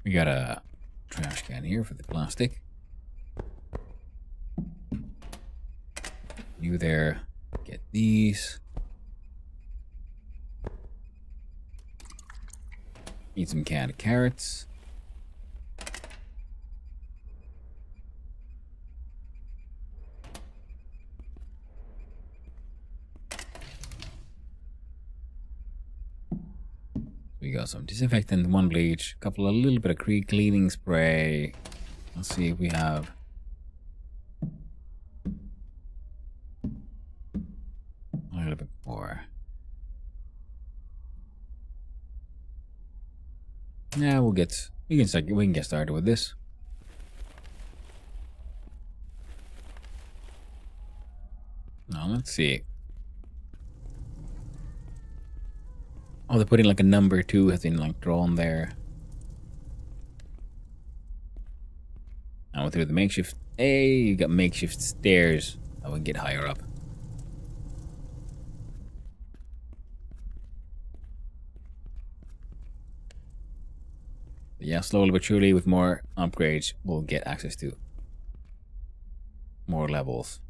We got a trash can here for the plastic. You there, get these. Need some canned carrots. We got some disinfectant, 1 bleach, a little bit of cleaning spray. Let's see if we have a little bit more. Yeah, we can get started with this. Now let's see. Oh, they're putting like a number 2 has been like drawn there. Now through the makeshift. Hey, you got makeshift stairs. I would get higher up. Yeah, slowly but surely with more upgrades, we'll get access to more levels.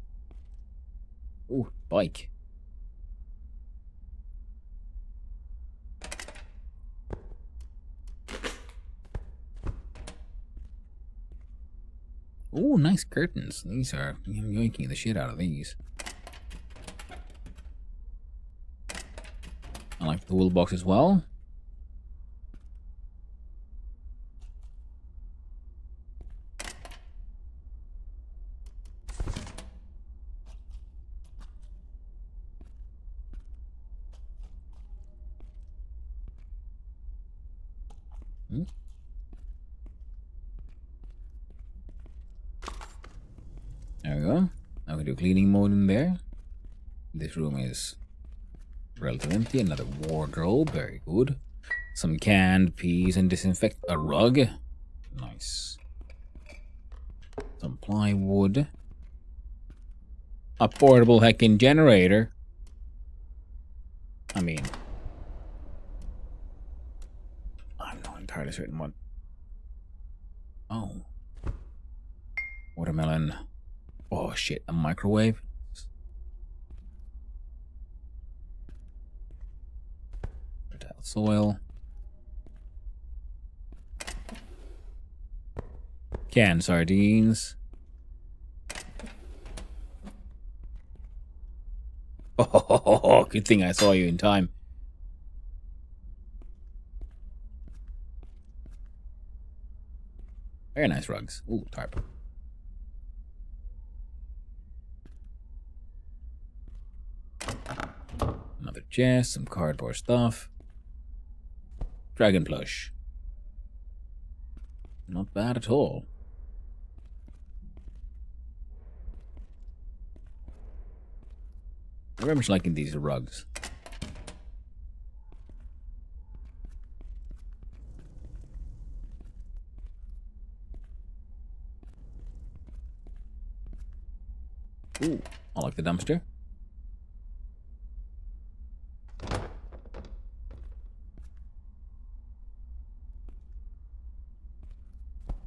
Ooh, bike. Ooh, nice curtains. These are, I'm yoinking the shit out of these. I like the toolbox as well. There we go. Now we do cleaning mode in there. This room is relatively empty. Another wardrobe. Very good. Some canned peas and disinfect a rug. Nice. Some plywood. A portable heckin' generator. I mean, I'm not entirely certain what. Oh. Watermelon. Oh shit, a microwave. Fertile soil. Canned sardines. Oh, good thing I saw you in time. Very nice rugs. Ooh, tarp. Another chest, some cardboard stuff. Dragon plush. Not bad at all. I'm very much liking these rugs. Ooh, I like the dumpster.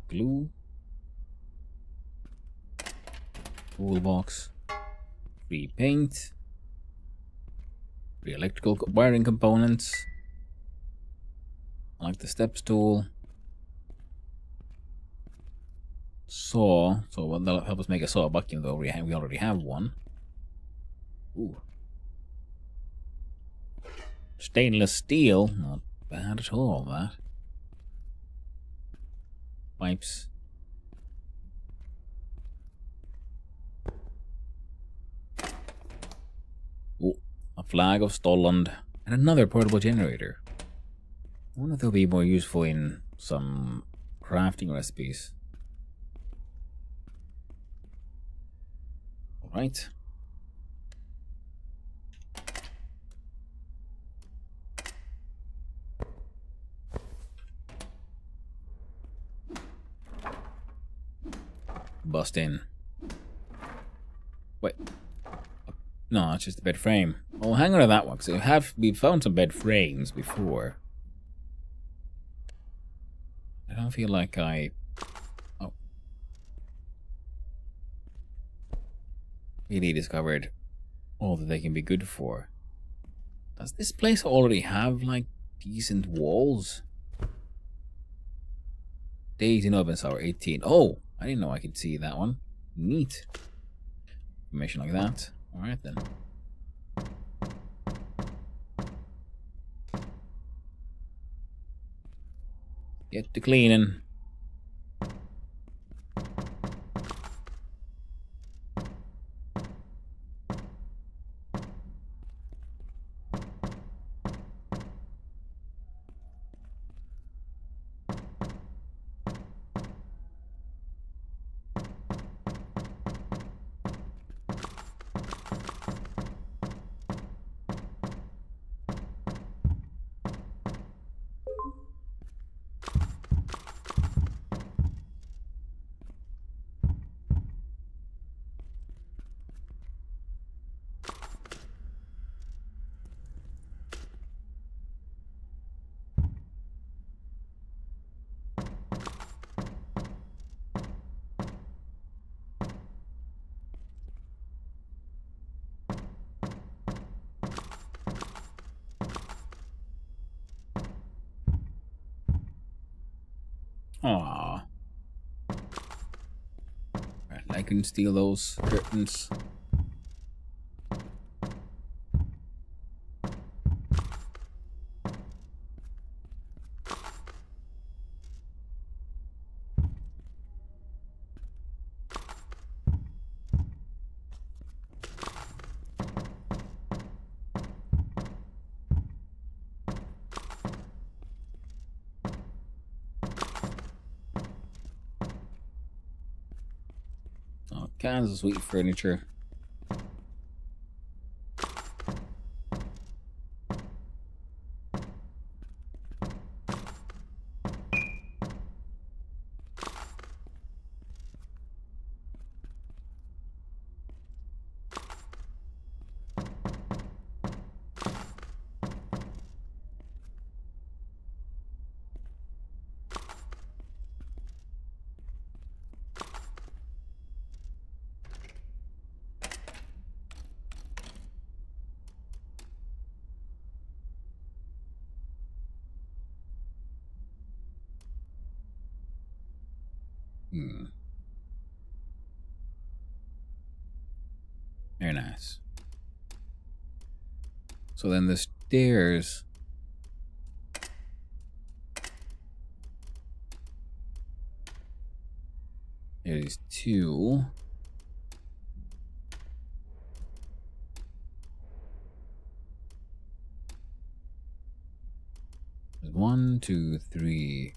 Glue. Toolbox. Free paint. Free electrical wiring components. I like the steps tool. Saw. So that'll help us make a saw buck, even though we already have one. Ooh. Stainless steel. Not bad at all, that. Pipes. Oh, a flag of Stolland. And another portable generator. I wonder if they'll be more useful in some crafting recipes. Alright. Bust in. Wait. No, it's just a bed frame. Oh, hang on to that one, because we've found some bed frames before. I don't feel like I... Oh. Really discovered all that they can be good for. Does this place already have, like, decent walls? Days in Obenseuer 18. Oh, I didn't know I could see that one. Neat. Information like that. Alright then. Get to cleaning. Aww. Right, I can steal those curtains. Oh, cans of sweet furniture. Very nice. So then the stairs. There's two. There's 1, 2, 3,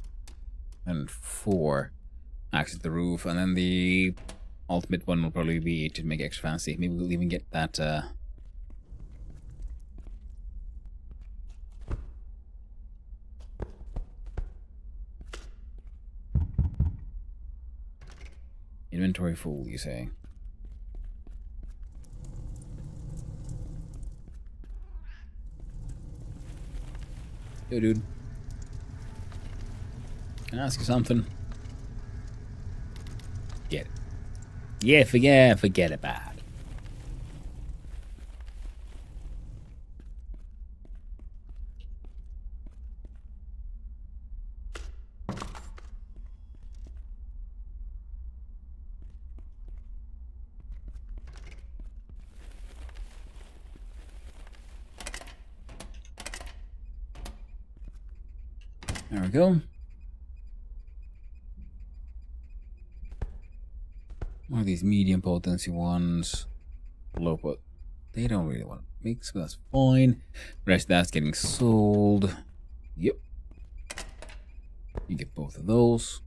and 4. Access the roof, and then the ultimate one will probably be to make it extra fancy. Maybe we'll even get that inventory full, you say? Yo, dude. Can I ask you something? Get it. Yeah, forget about it. There we go. One of these medium potency ones. Low pot. They don't really want to mix, but that's fine. The rest of that's getting sold. Yep. You get both of those.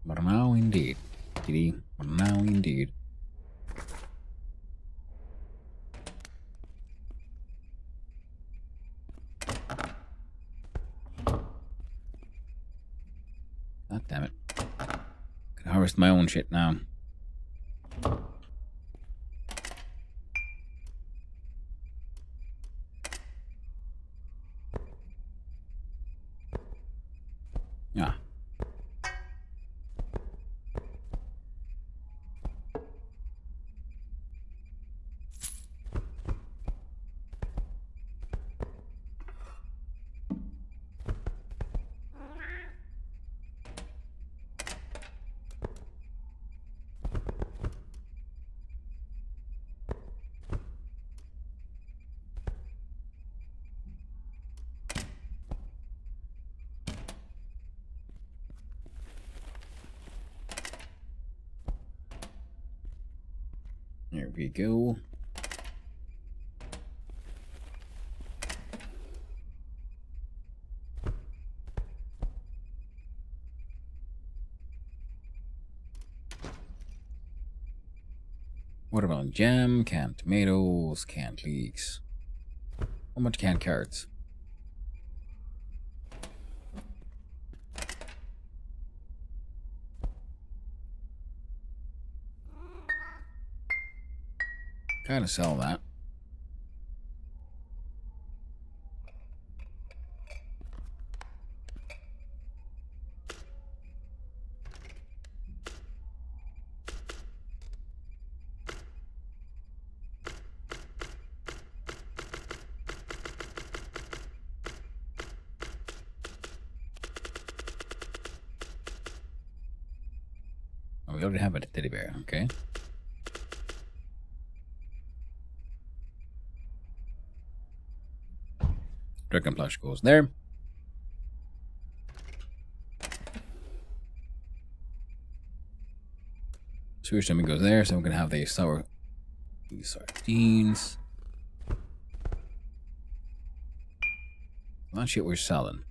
But now indeed. Kitty. But now indeed. God damn it. Can harvest my own shit now. Ah. There we go. Watermelon jam, canned tomatoes, canned leeks. How much canned carrots? Gotta sell that. Oh, we already have a teddy bear, okay. Dragon plush goes there. Sewer stomach goes there, so I'm gonna have the sour sardines. That shit we're selling.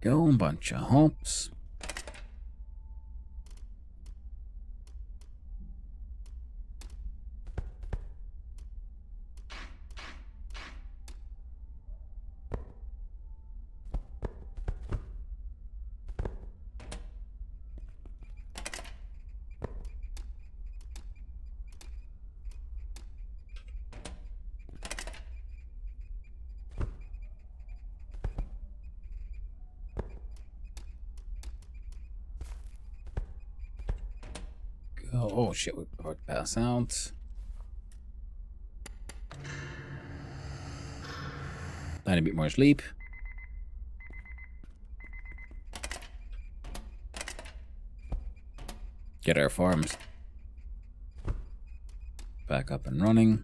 Go, bunch of hops. Oh shit, we're about to pass out. Tiny bit more sleep. get our farms back up and running.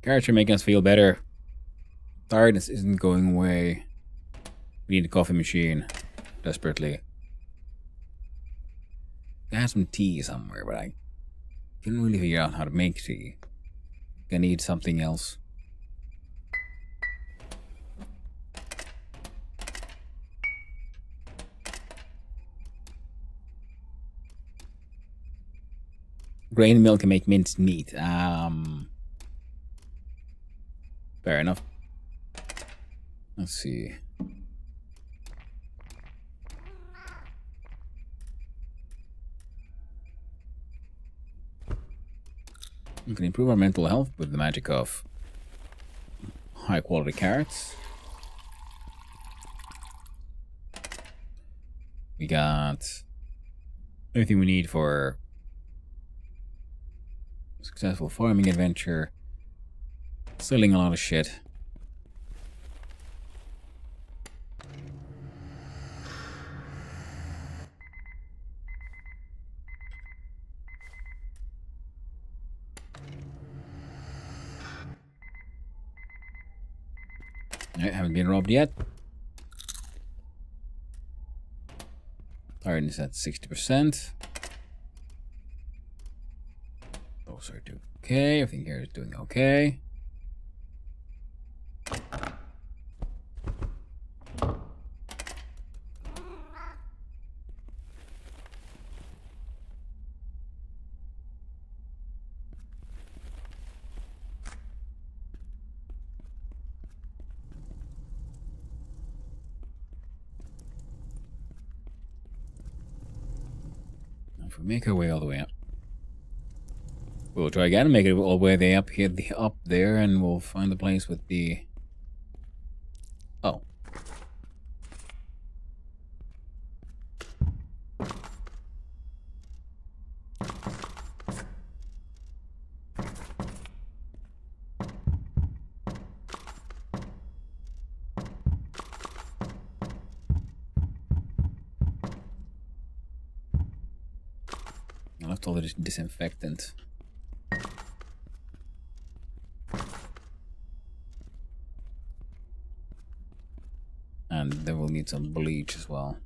Carrots are making us feel better. Tiredness isn't going away. We need a coffee machine. Desperately. I have some tea somewhere, but I couldn't really figure out how to make tea. I need something else. Grain milk can make minced meat. Fair enough. Let's see. We can improve our mental health with the magic of high quality carrots. We got everything we need for a successful farming adventure. Selling a lot of shit. I haven't been robbed yet. Tiredness at 60%. Those are doing okay. Everything here is doing okay. If we make our way all the way up, we'll try again and make it all the way up here, up there, and we'll find the place with the. Oh. I left all the disinfectant. And then we'll need some bleach as well.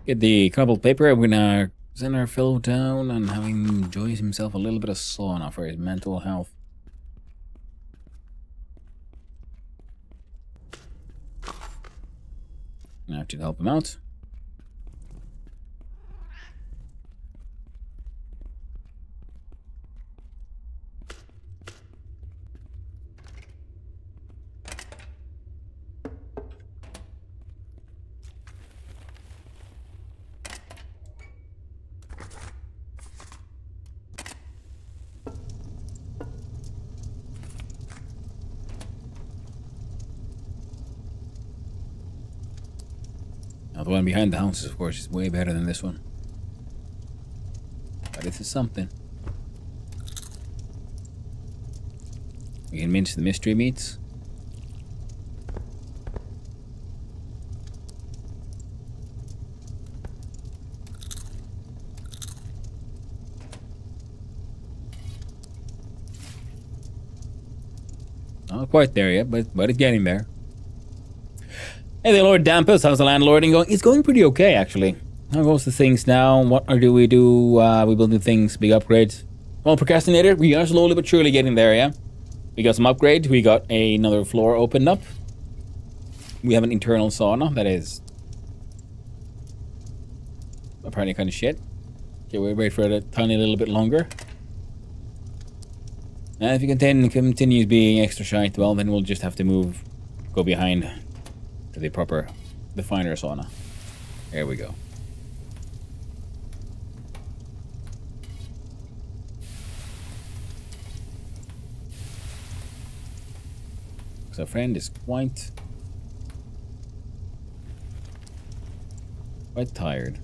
Get the crumpled paper. We're gonna send our fellow down and have him enjoy himself a little bit of sauna for his mental health. Now to help him out. Now the one behind the house, of course, is way better than this one. But it's This is something. We can mince the mystery meats. Not quite there yet, but it's getting there. Hey there, Lord Dampus. How's the landlording going? It's going pretty okay, actually. How goes the things now? What do we do? We build new things, big upgrades. Well, Procrastinator, we are slowly but surely getting there, yeah? We got some upgrades. We got another floor opened up. We have an internal sauna that is apparently kind of shit. Okay, we'll wait for it a tiny little bit longer. And if it continues being extra shite, well, then we'll just have to go behind to the finer sauna. There we go. So our friend is quite tired.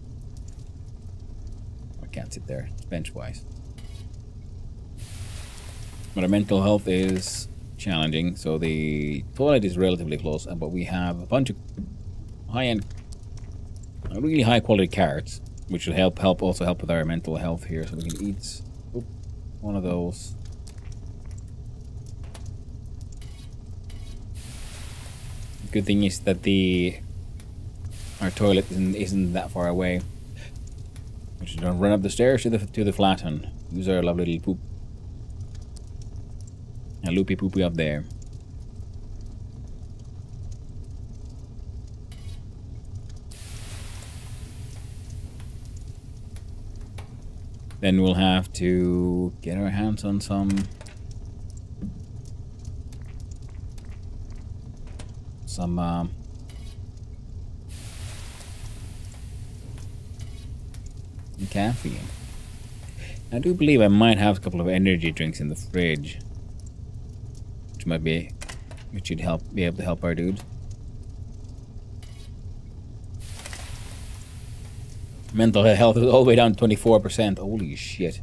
I can't sit there, it's bench-wise. But our mental health is challenging, so the toilet is relatively close, but we have a bunch of high-end, really high-quality carrots, which will also help with our mental health here, so we can eat one of those. Good thing is that our toilet isn't that far away. We should run up the stairs to the flat and use our lovely little poop. A loopy poopy up there. Then we'll have to get our hands on some caffeine. I do believe I might have a couple of energy drinks in the fridge, which should be able to help our dude. Mental health is all the way down to 24%. Holy shit.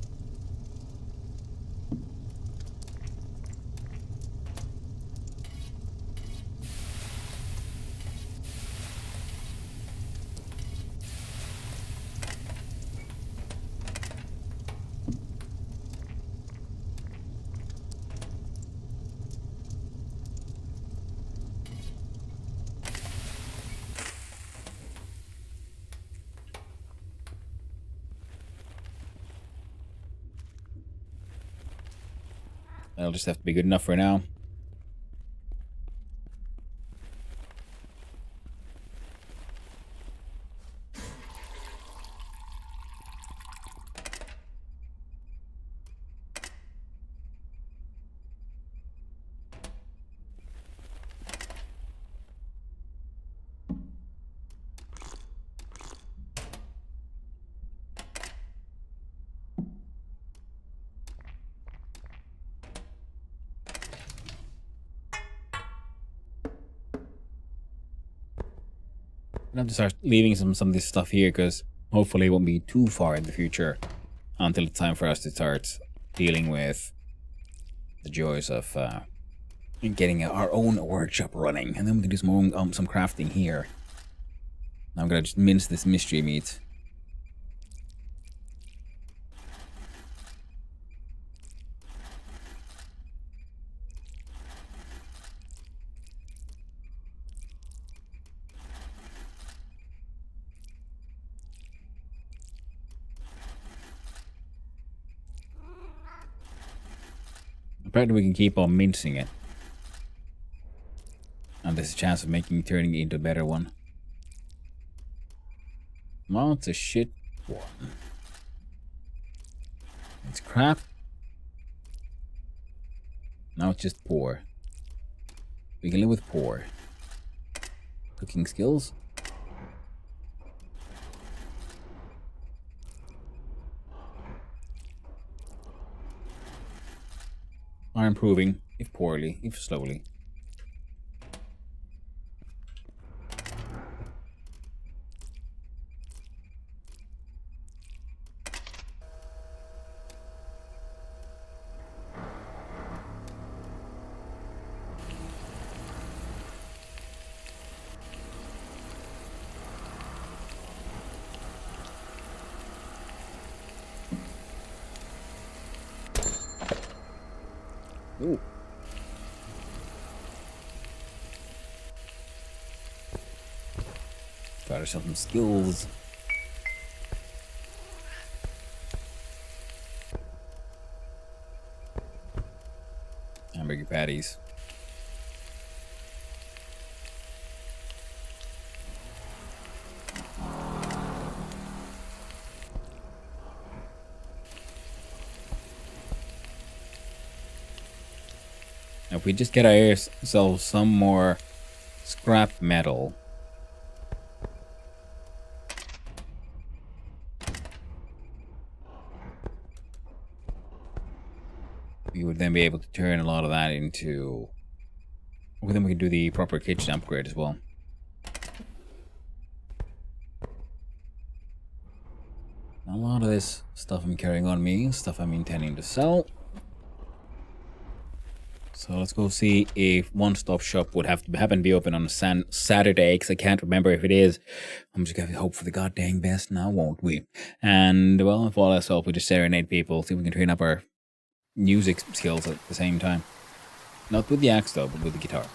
That'll just have to be good enough for now. I'm gonna have to start leaving some of this stuff here because hopefully it won't be too far in the future until it's time for us to start dealing with the joys of getting our own workshop running, and then we can do some crafting here. Now I'm gonna just mince this mystery meat. Apparently we can keep on mincing it. And there's a chance of turning it into a better one. Well, it's a shit one. It's crap. Now it's just poor. We can live with poor. Cooking skills. Are improving, if poorly, if slowly. Ooh. Got ourselves some skills. Hamburger patties. Now, if we just get ourselves some more scrap metal. We would then be able to turn a lot of that into... Well, then we can do the proper kitchen upgrade as well. A lot of this stuff I'm carrying on me, stuff I'm intending to sell. So let's go see if One Stop Shop would have to happen to be open on a Saturday, because I can't remember if it is. I'm just gonna hope for the goddamn best now, won't we? And, well, if all else helps, we just serenade people, see if we can train up our music skills at the same time. Not with the axe, though, but with the guitar.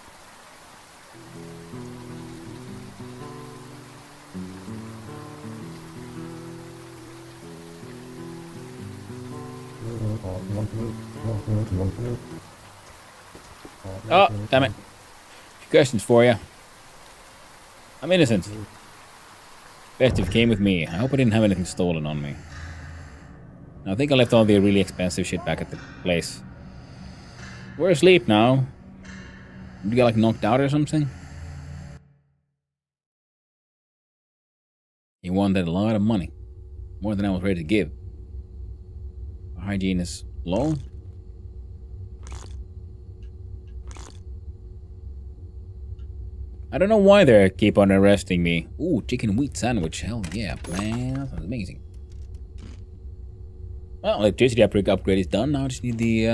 Oh, damn it. Few questions for you. I'm innocent. Best if you came with me. I hope I didn't have anything stolen on me. I think I left all the really expensive shit back at the place. We're asleep now. Did you get like knocked out or something? He wanted a lot of money. More than I was ready to give. Hygiene is low. I don't know why they keep on arresting me. Ooh, chicken wheat sandwich. Hell yeah, man. That sounds amazing. Well, electricity upgrade is done. Now I just need the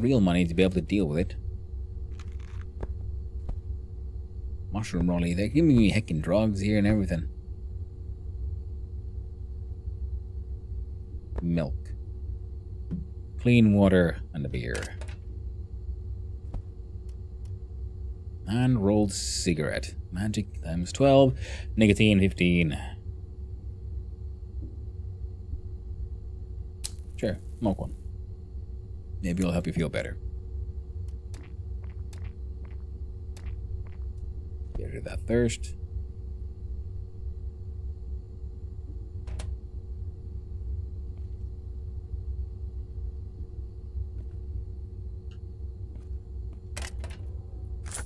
real money to be able to deal with it. Mushroom rolly. They're giving me heckin' drugs here and everything. Milk. Clean water and a beer. And rolled cigarette. Magic times 12. Nicotine 15. Sure, smoke one. Maybe it'll help you feel better. Get rid of that thirst.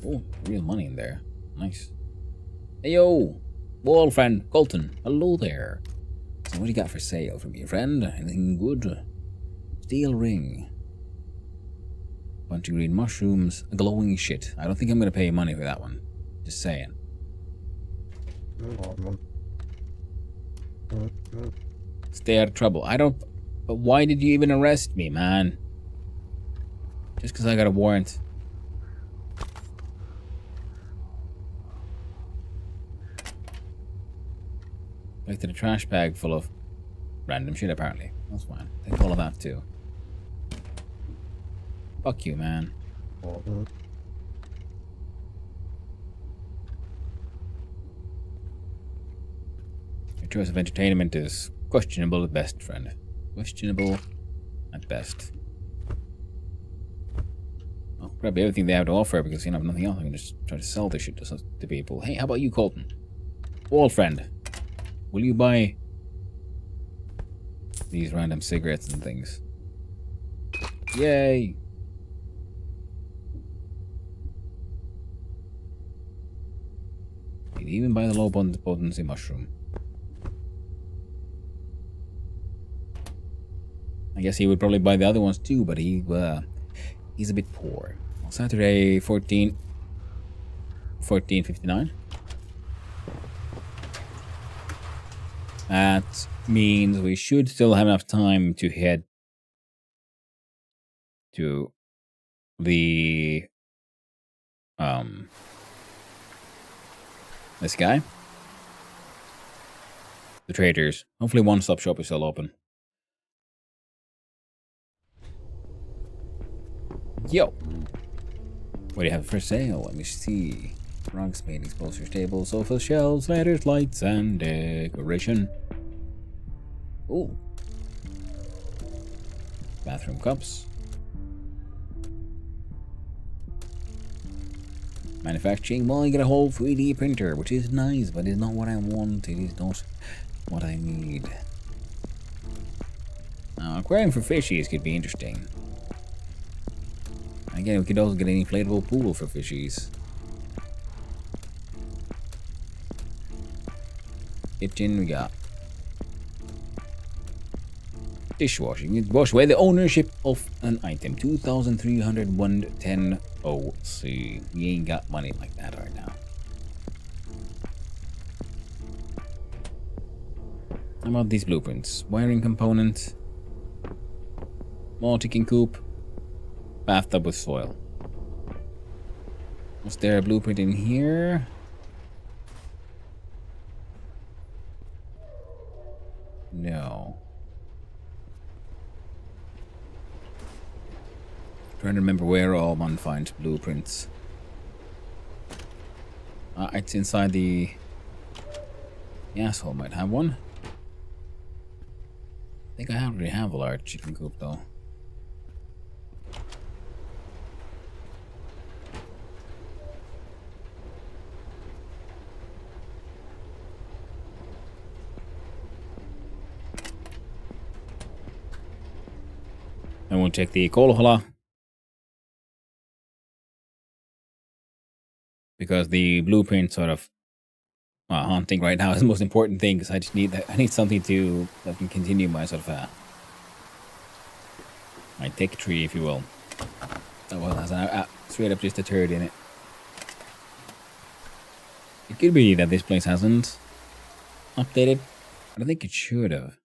Oh, real money in there. Nice. Hey yo, wall friend Colton. Hello there. So what do you got for sale for me, friend? Anything good? Steel ring. Bunch of green mushrooms. A glowing shit. I don't think I'm gonna pay money for that one. Just saying. Stay out of trouble. I don't... But why did you even arrest me, man? Just because I got a warrant. Collected a trash bag full of random shit, apparently. That's fine. Take all of that, too. Fuck you, man. Your choice of entertainment is questionable at best, friend. Questionable at best. I'll grab everything they have to offer because, you know, nothing else. I can just try to sell this shit to people. Hey, how about you, Colton? Old friend. Will you buy these random cigarettes and things? Yay! He'd even buy the low potency mushroom. I guess he would probably buy the other ones too, but he's a bit poor. Saturday 14:59. That means we should still have enough time to head to the this guy. The traders. Hopefully One Stop Shop is still open. Yo. What do you have for sale? Let me see. Rugs, paintings, posters, tables, sofas, shelves, ladders, lights, and decoration. Ooh. Bathroom cups. Manufacturing. Well, you get a whole 3D printer, which is nice, but it's not what I want. It is not what I need. Aquarium for fishies could be interesting. Again, we could also get an inflatable pool for fishies. Kitchen, we got dishwashing. You wash away the ownership of an item. 2,310 OC. We ain't got money like that right now. How about these blueprints? Wiring component. Small chicken coop. Bathtub with soil. Was there a blueprint in here? No. Trying to remember where all one finds blueprints. It's inside the asshole might have one. I think I already have a large chicken coop though. And we'll check the Kolhola. Because the blueprint sort of hunting right now is the most important thing, because I just need that. I need something to that can continue my sort of my tech tree, if you will. That one has straight up just a turd in it. It could be that this place hasn't updated, but I think it should have.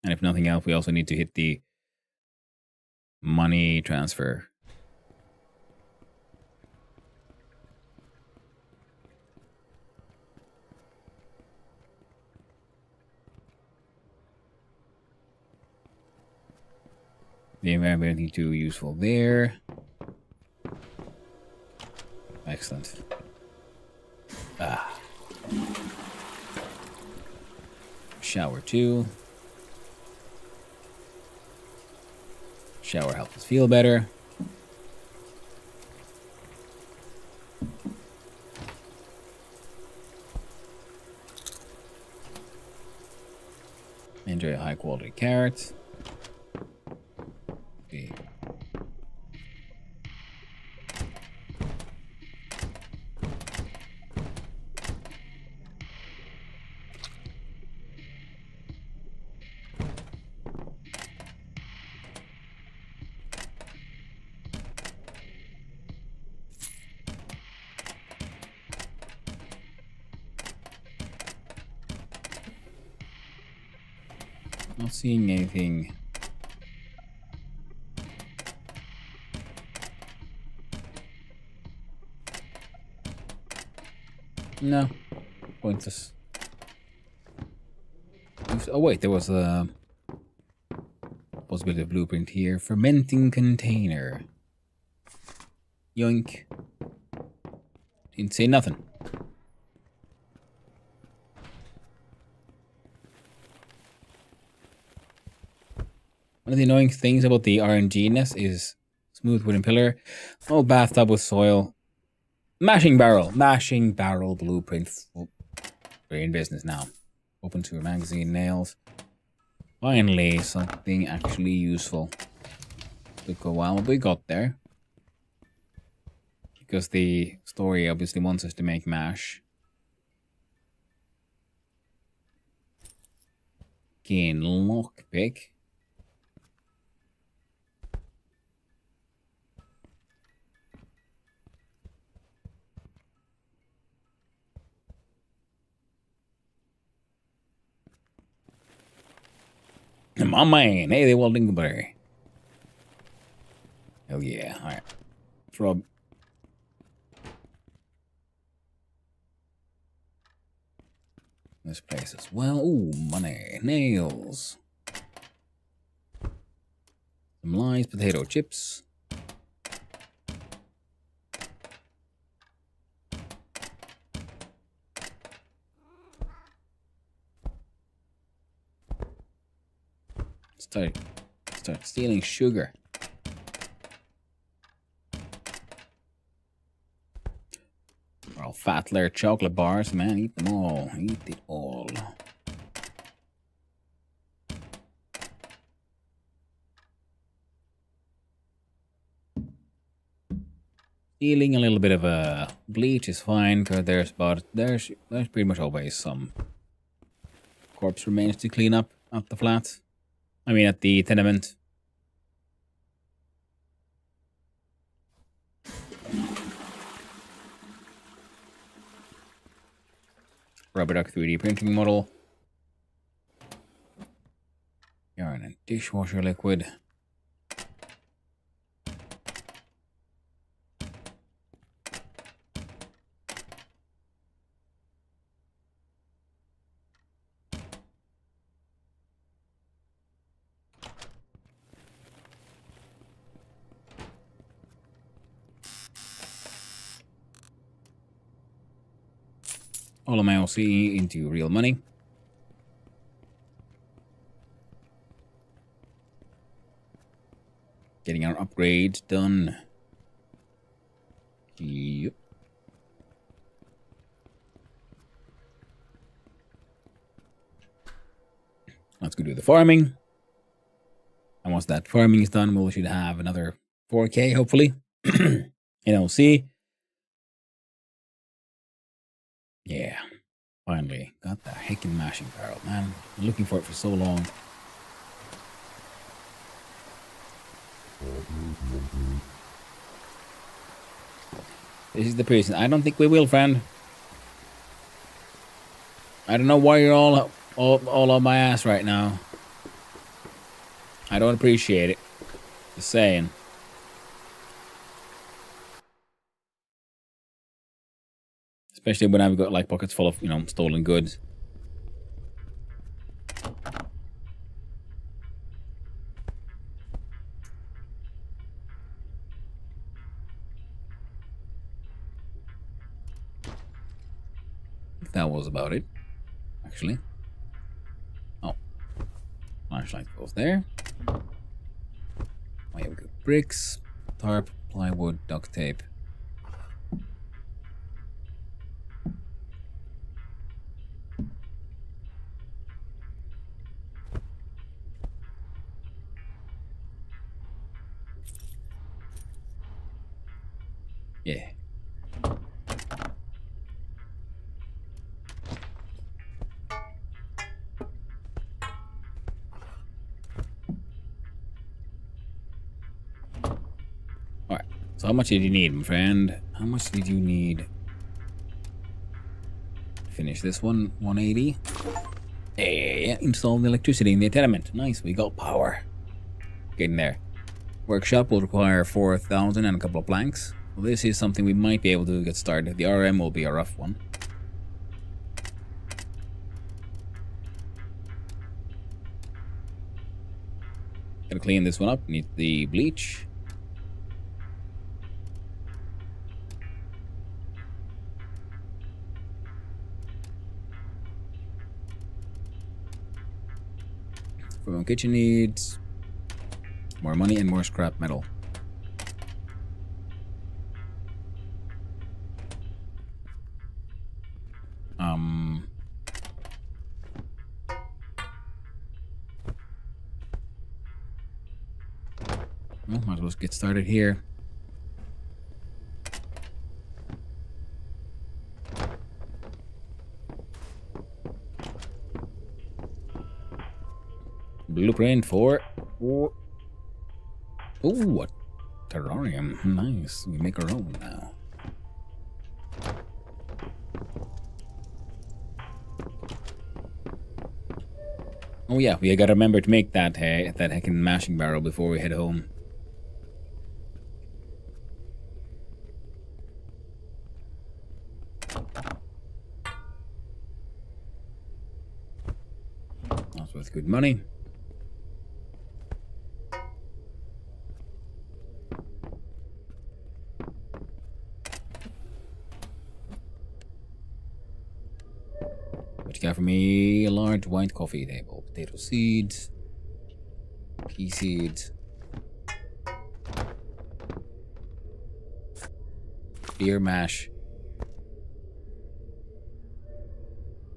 And if nothing else, we also need to hit the money transfer. Didn't have anything too useful there. Excellent. Shower 2. Shower helps us feel better. Enjoy a high quality carrot. Okay. Not seeing anything. No. Pointless. Oh wait, there was a possibility of blueprint here. Fermenting container. Yoink. Didn't say nothing. One of the annoying things about the RNG-ness is smooth wooden pillar. Oh, bathtub with soil. Mashing barrel blueprint. Oh, we're in business now. Open to a magazine, nails. Finally, something actually useful. Took a while, but we got there. Because the story obviously wants us to make mash. Gain lockpick. My man, hey, they will Dingleberry. Hell yeah! All right, let's rub. This place as well. Ooh, money, nails. Some lice, potato chips. Start stealing sugar. They're all fat layer chocolate bars, man. Eat them all. Eat it all. Stealing a little bit of a bleach is fine, because there's pretty much always some corpse remains to clean up at the flat. I mean, at the tenement. Rubber duck 3D printing model. Yarn and dishwasher liquid. All of my LC into real money. Getting our upgrades done. Yep. Let's go do the farming. And once that farming is done, we should have another 4K, hopefully, in LC. Yeah, finally got the heckin' mashing barrel, man. I'm looking for it for so long. This is the prison. I don't think we will, friend. I don't know why you're all on my ass right now. I don't appreciate it. Just saying. Especially when I've got like pockets full of, stolen goods. That was about it, actually. Oh, flashlight goes there. Oh yeah, we got bricks, tarp, plywood, duct tape. Yeah. Alright, so how much did you need, my friend? How much did you need to finish this one? 180? Yeah, install the electricity in the tenement. Nice, we got power. Getting there. Workshop will require 4,000 and a couple of planks. Well, this is something we might be able to get started. The RM will be a rough one. Gotta clean this one up. Need the bleach. For my kitchen needs more money and more scrap metal. Well, might as well get started here. Blueprint for oh, what terrarium? Nice. We make our own now. Oh yeah, we gotta remember to make that heckin' mashing barrel before we head home. That's worth good money. got for me a large white coffee table. Potato seeds. Pea seeds. Beer mash.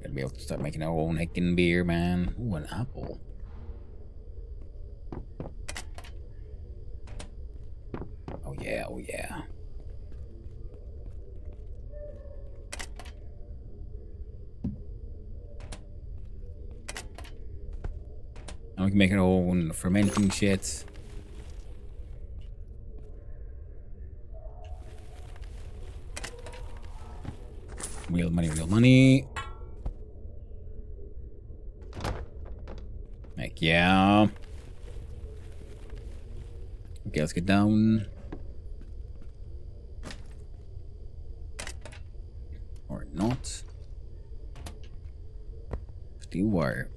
Gotta be able to start making our own heckin' beer, man. Ooh, an apple. Oh yeah, oh yeah. Now we can make our own fermenting shit. Real money, real money. Heck yeah. Okay, let's get down. Or not. Steel wire.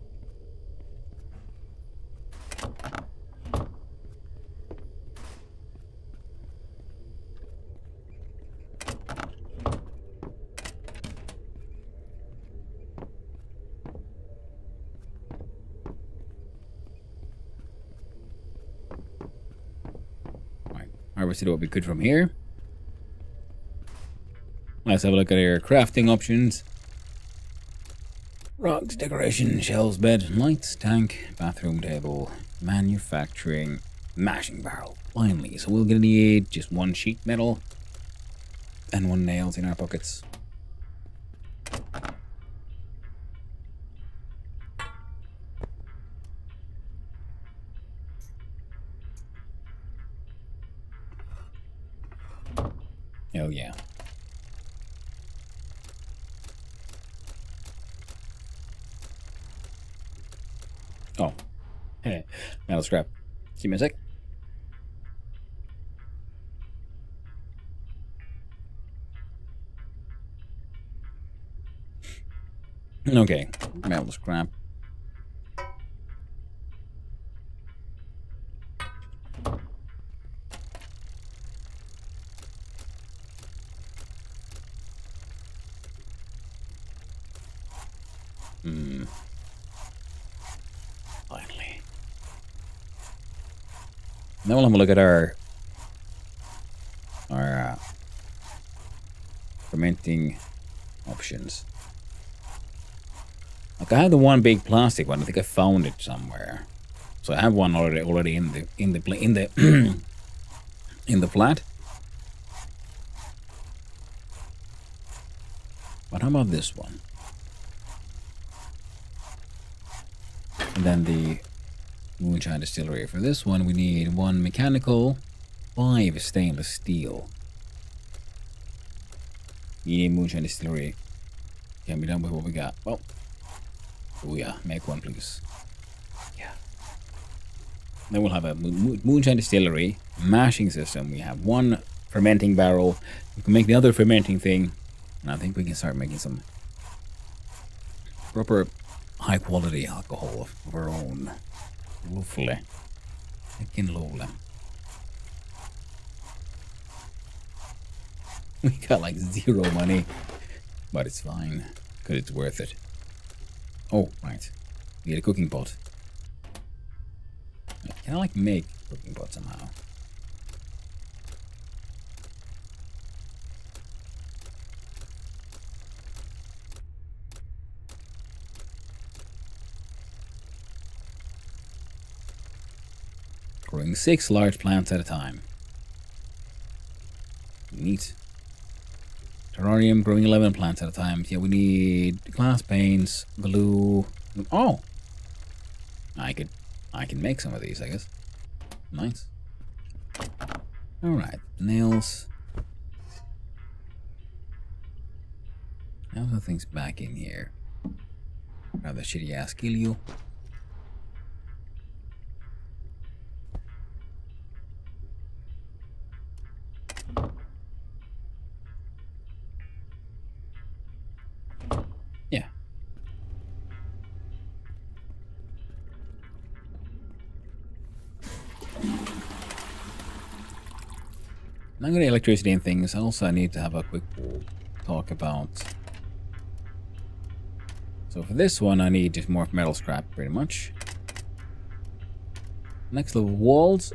Harvested what we could from here. Let's have a look at our crafting options. Rocks, decoration, shelves, bed, lights, tank, bathroom table, manufacturing, mashing barrel. Finally, so we're gonna need just one sheet metal and one nails in our pockets. Oh yeah. Oh. Hey. Metal scrap. Give me a sec. Okay. Metal scrap. Finally. Now we'll have a look at our fermenting options. Like I have the one big plastic one. I think I found it somewhere. So I have one already in the in the flat. But how about this one? And then the moonshine distillery. For this one, we need 1 mechanical, 5 stainless steel. Medium moonshine distillery. Can be done with what we got. Well, oh yeah, make one, please. Yeah. Then we'll have a moonshine distillery, mashing system. We have 1 fermenting barrel. We can make the other fermenting thing, and I think we can start making some proper high quality alcohol of our own. Lovely. Heckin' lovely. We got like 0 money, but it's fine, because it's worth it. Oh, right. We need a cooking pot. Can I like make a cooking pot somehow? Growing 6 large plants at a time. Neat. Terrarium growing 11 plants at a time. Yeah, we need glass panes, glue. Oh! I can make some of these, I guess. Nice. Alright, nails. Now the thing's back in here. Grab the shitty ass Gilio. Yeah. I'm gonna electricity and things. Also, I need to have a quick talk about So for this one, I need just more metal scrap, pretty much. Next level walls.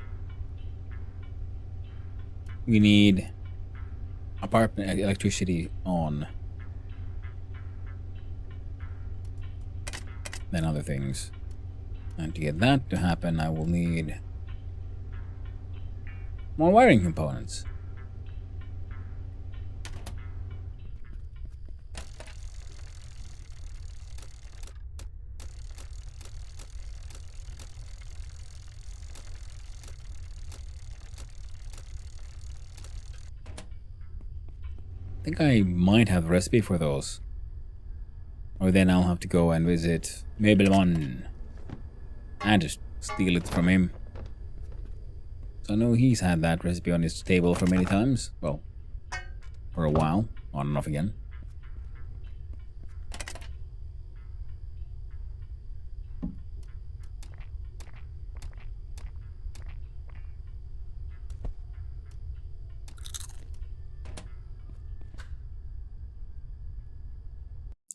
We need apartment electricity on. Then other things. And to get that to happen, I will need more wiring components. I think I might have a recipe for those. Or then I'll have to go and visit Mabelmon and just steal it from him. So I know he's had that recipe on his table for many times. Well, for a while. On and off again.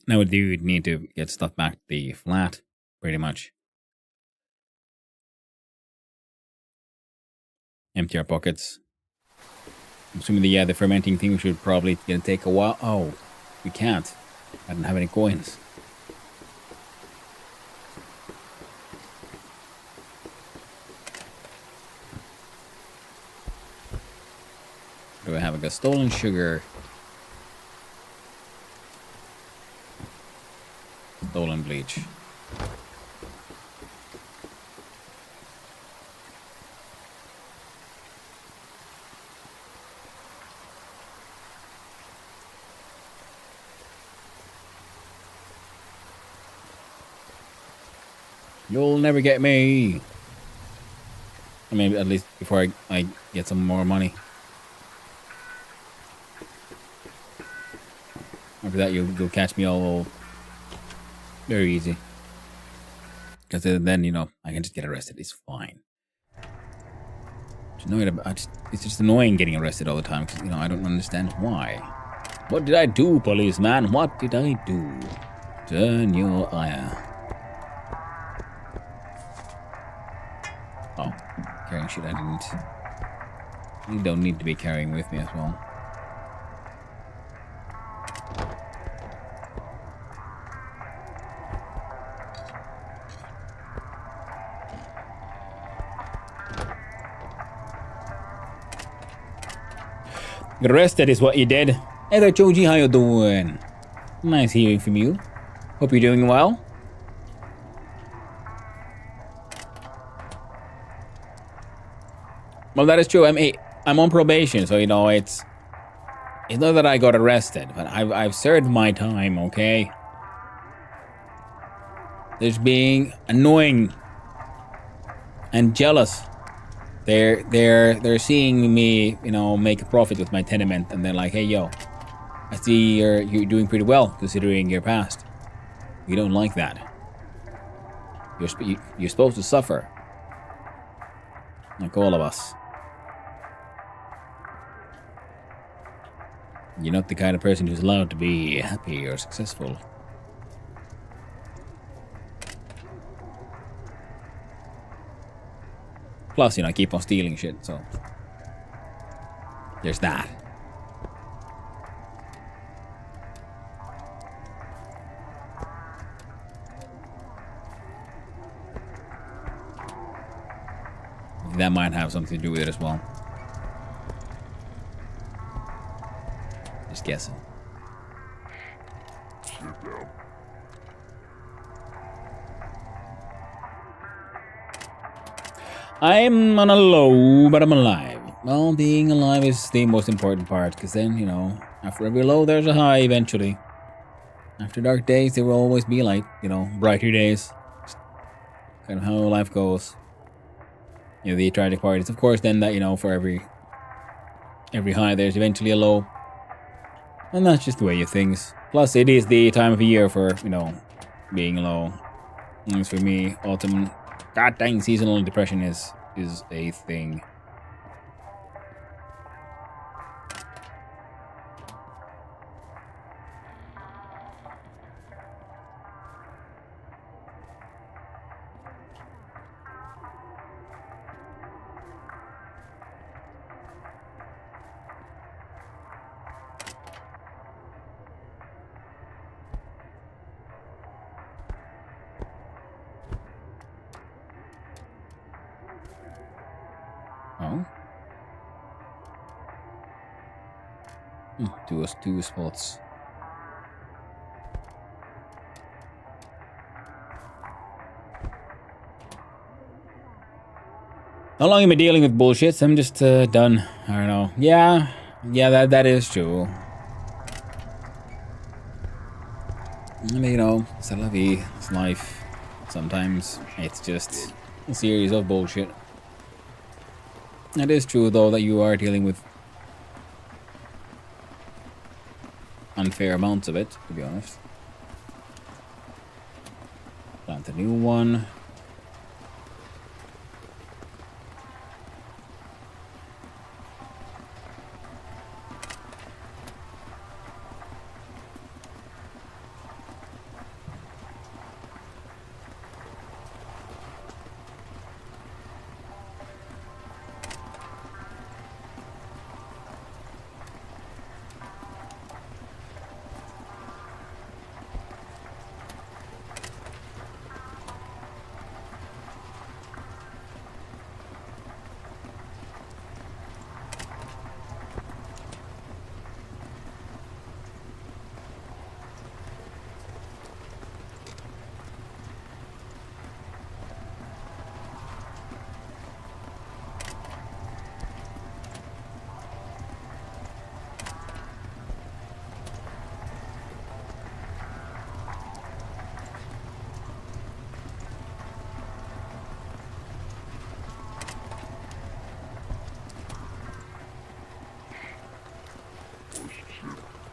Now we do need to get stuff back to the flat, pretty much. Empty our pockets. I'm assuming the fermenting thing should probably gonna take a while. Oh, we can't. I don't have any coins. Do I have like a stolen sugar? Stolen bleach. You'll never get me. I mean, at least before I get some more money. After that, you'll catch me all very easy. Because then, you know, I can just get arrested. It's fine. It's just annoying getting arrested all the time. Because, you know, I don't understand why. What did I do, policeman? What did I do? Turn your ire. Oh, carrying shit I didn't. You don't need to be carrying with me as well. Get arrested is what you did. Hey there, Choji, how you doing? Nice hearing from you. Hope you're doing well. Well, that is true. I'm on probation, so you know it's not that I got arrested, but I've served my time. Okay. There's being annoying and jealous. They're seeing me, you know, make a profit with my tenement, and they're like, "Hey, yo, I see you're doing pretty well considering your past. We don't like that. You're supposed to suffer, like all of us. You're not the kind of person who's allowed to be happy or successful." Plus, you know, I keep on stealing shit, so there's that. That might have something to do with it as well. Just guessing. I'm on a low, but I'm alive. Well, being alive is the most important part, because then, you know, after every low, there's a high eventually. After dark days, there will always be light, you know, brighter days. Just kind of how life goes. You know, the tragic part is, of course, then that, you know, for every high, there's eventually a low. And that's just the way of things. Plus, it is the time of year for, you know, being low. And as for me, autumn, god dang, seasonal depression is a thing. Two spots. How long am I dealing with bullshit? I'm just done. I don't know. Yeah, that is true. I mean, you know, c'est la vie. It's life. Sometimes it's just a series of bullshit. It is true though that you are dealing with unfair amounts of it, to be honest. Plant a new one.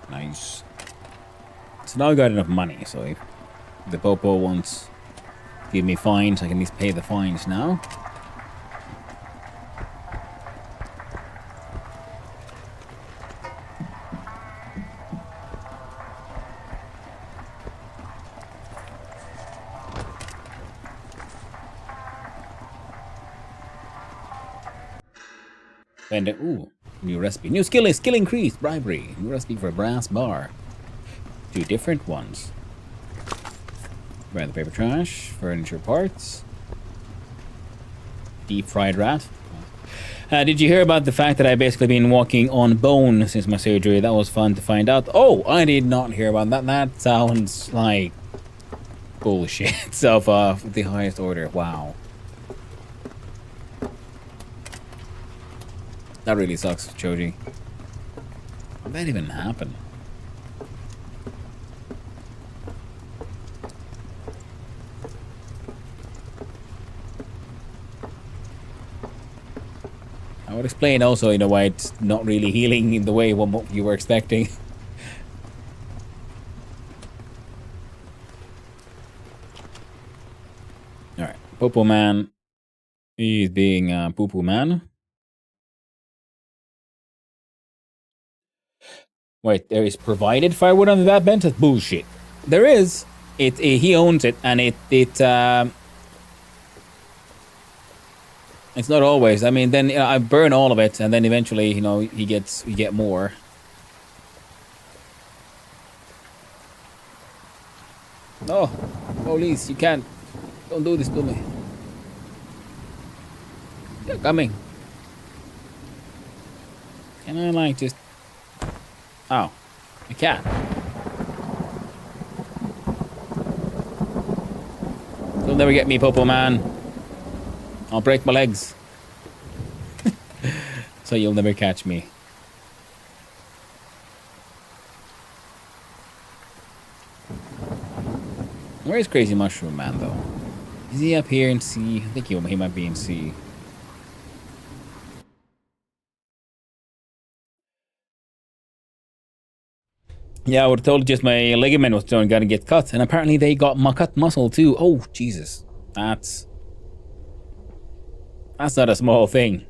Nice. So now I got enough money, so if the Popo wants to give me fines, I can at least pay the fines now. And ooh, new recipe. New skill increased. Bribery. New recipe for brass bar. 2 different ones. Rather paper trash. Furniture parts. Deep fried rat. Did you hear about the fact that I've basically been walking on bone since my surgery? That was fun to find out. Oh, I did not hear about that. That sounds like bullshit of the highest order. Wow. That really sucks, Choji. How'd that even happen? I would explain also, you know, why it's not really healing in the way what you were expecting. Alright, Popo Man. He's being Poo-Poo Man. Wait, there is provided firewood under that bench? That's bullshit. There is. He owns it, and it's not always. I mean, then I burn all of it, and then eventually, you know, you get more. Oh, police! You can't. Don't do this to me. They're coming. Can I like just? Oh, I can't. You'll never get me, Popo Man. I'll break my legs. So you'll never catch me. Where is Crazy Mushroom Man, though? Is he up here in C? I think he might be in C. Yeah, I would have told you just my ligament was gonna get cut, and apparently they got cut muscle too. Oh, Jesus. That's not a small thing.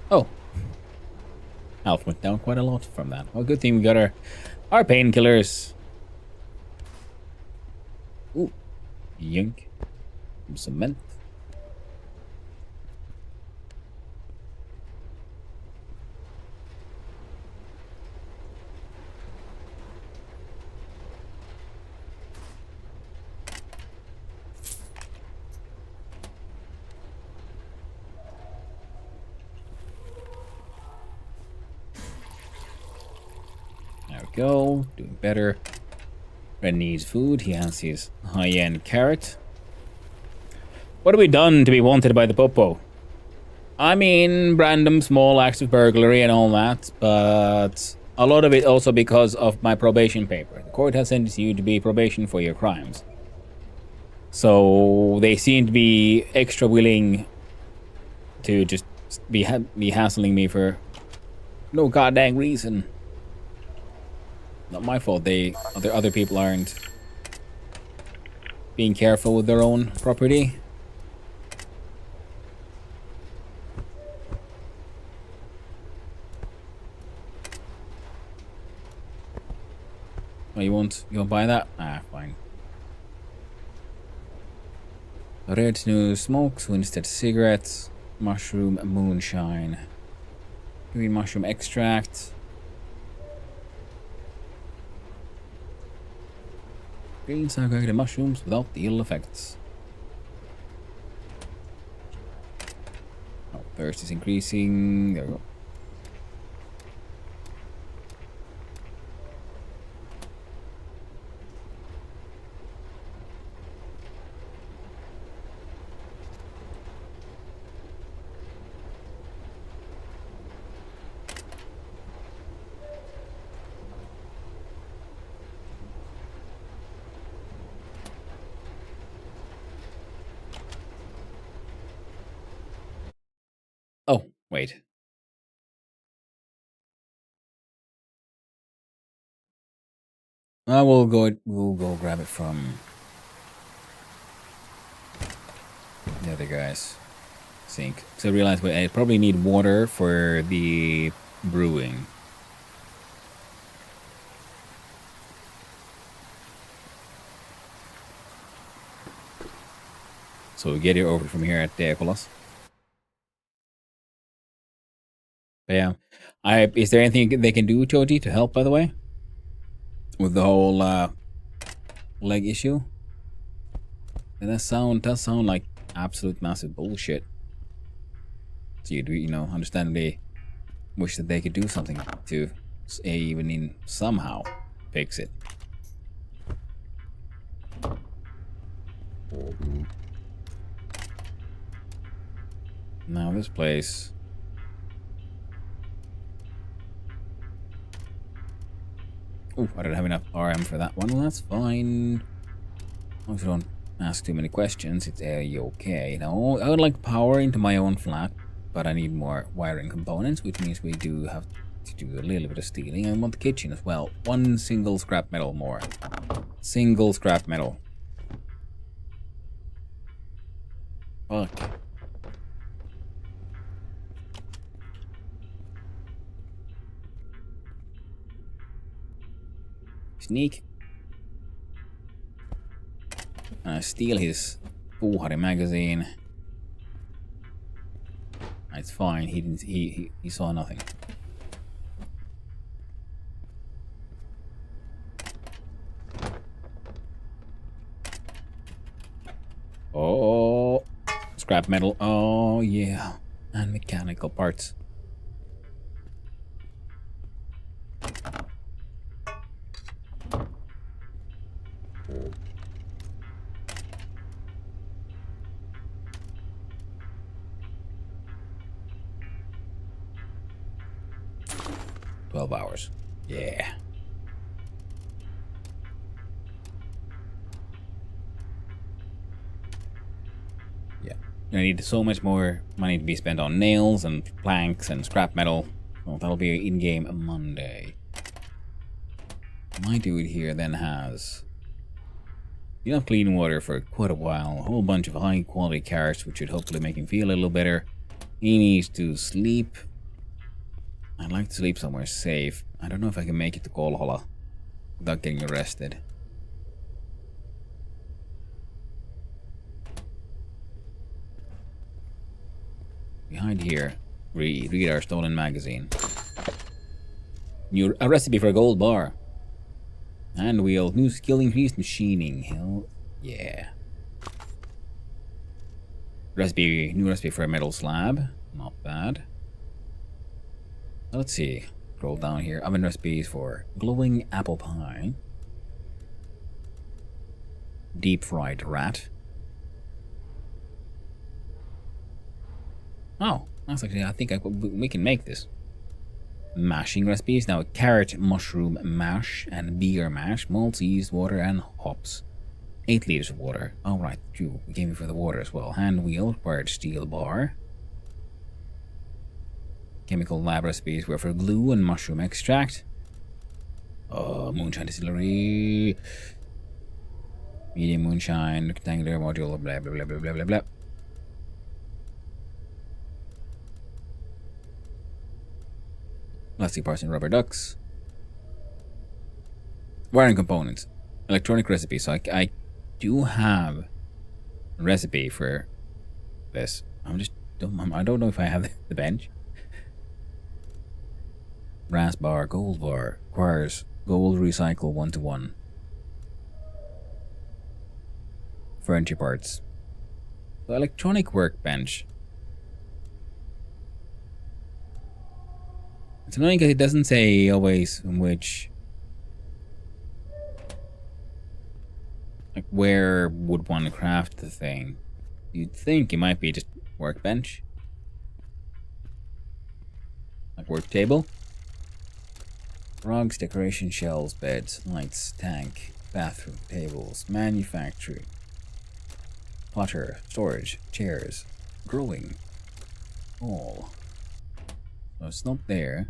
Oh. Health went down quite a lot from that. Well, good thing we got our painkillers. Ooh. Yink. Some cement. go. Doing better. Red needs food. He has his high-end carrot. What have we done to be wanted by the Popo? I mean, random small acts of burglary and all that, but a lot of it also because of my probation paper. The court has sentenced you to be probation for your crimes. So they seem to be extra willing to just be hassling me for no goddamn reason. Not my fault. Other people aren't being careful with their own property. Oh, you won't buy that? Ah, fine. Red snooze smokes, instead cigarettes, mushroom moonshine. Green mushroom extract. Green sagurated mushrooms without the ill effects. Oh, thirst is increasing. There we go. Oh, wait. We'll go grab it from the other guys. Sink. So I realized I probably need water for the brewing. So we get it over from here at Decolos. But yeah, is there anything they can do, Choji, to help? By the way, with the whole leg issue, and does sound like absolute massive bullshit. So you understandably wish that they could do something to even somehow fix it. Now this place. Oh, I don't have enough RM for that one. Well, that's fine. As long as you don't ask too many questions, it's okay. Now, I would like power into my own flat, but I need more wiring components, which means we do have to do a little bit of stealing. I want the kitchen as well. One single scrap metal more. Single scrap metal. Fuck. Sneak. Steal his Puuhari magazine. It's fine. He saw nothing. Oh, scrap metal. Oh yeah, and mechanical parts. $12. Yeah. Yeah. I need so much more money to be spent on nails and planks and scrap metal. Well, that'll be in-game Monday. My dude here then has enough clean water for quite a while. A whole bunch of high-quality carrots, which should hopefully make him feel a little better. He needs to sleep. I'd like to sleep somewhere safe. I don't know if I can make it to Kolhola without getting arrested. Behind here, read our stolen magazine. A recipe for a gold bar. Hand wheel, new skill increased machining. Hell yeah. New recipe for a metal slab. Not bad. Let's see. Scroll down here. Oven recipes for glowing apple pie. Deep fried rat. Oh, that's actually, I think we can make this. Mashing recipes. Now, carrot mushroom mash and beer mash, Maltese water and hops. 8 liters of water. Alright, you gave me for the water as well. Hand wheel, required steel bar. Chemical lab recipes were for glue and mushroom extract. Moonshine distillery. Medium moonshine, rectangular module, blah blah blah blah blah blah blah. Plastic parts and rubber ducks. Wiring components. Electronic recipe. So I do have a recipe for this. I don't know if I have the bench. Brass bar, gold bar. Requires gold recycle 1-to-1. Furniture parts. So electronic workbench. It's annoying because it doesn't say always in which, like, where would one craft the thing. You'd think it might be just workbench, like work table. Rugs, decoration, shelves, beds, lights, tank, bathroom, tables, manufacturing, clutter, storage, chairs, growing, all. So it's not there.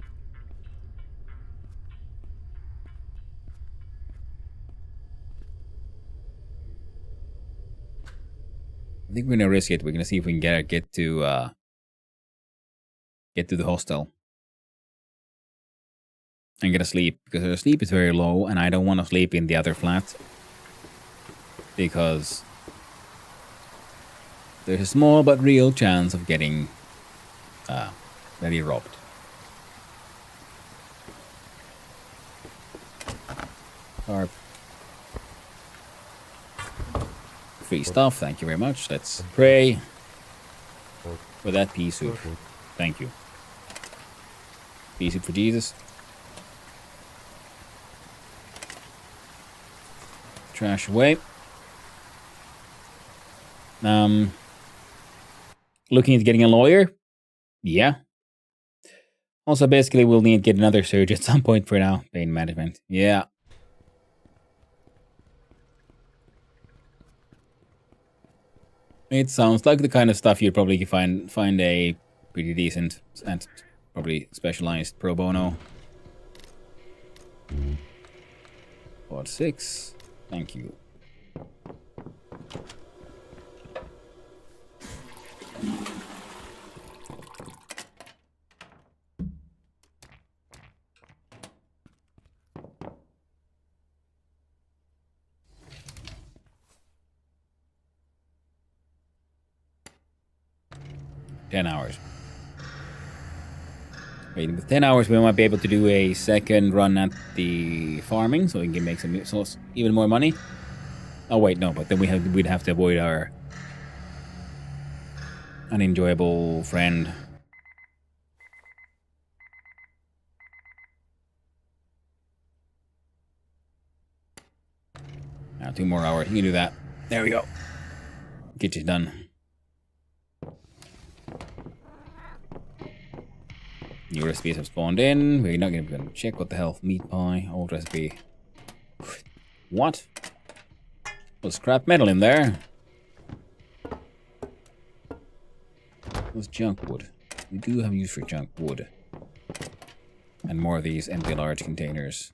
I think we're gonna risk it. We're gonna see if we can get to the hostel and get a sleep, because our sleep is very low, and I don't want to sleep in the other flat because there's a small but real chance of getting robbed. Tarp. Free stuff, thank you very much. Let's pray for that pea soup. Thank you. Pea soup for Jesus. Trash away. Looking at getting a lawyer? Yeah. Also, basically, we'll need to get another surge at some point for now. Pain management. Yeah. It sounds like the kind of stuff you'd probably find a pretty decent and probably specialized pro bono. Quad 6. Thank you. $10 hours. Wait, with 10 hours, we might be able to do a second run at the farming, so we can make some even more money. Oh wait, no, but then we'd have to avoid our unenjoyable friend. Now 2 more hours. You can do that. There we go. Get you done. New recipes have spawned in. We're not going to check what the hell. Meat pie, old recipe. What? There's scrap metal in there. There's junk wood. We do have use for junk wood. And more of these empty large containers.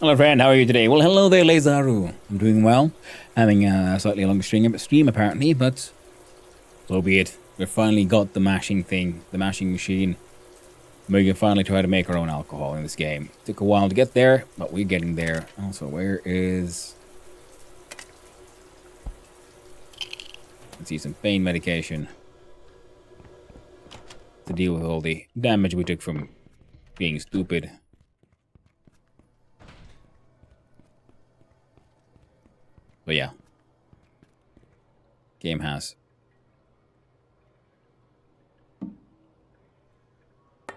Hello friend, how are you today? Well, hello there, Lazaru. I'm doing well. Having a slightly longer stream apparently, but so be it. We've finally got the mashing thing, the mashing machine. We can finally try to make our own alcohol in this game. Took a while to get there, but we're getting there. Also, where is... Let's see some pain medication to deal with all the damage we took from being stupid. But yeah. Game has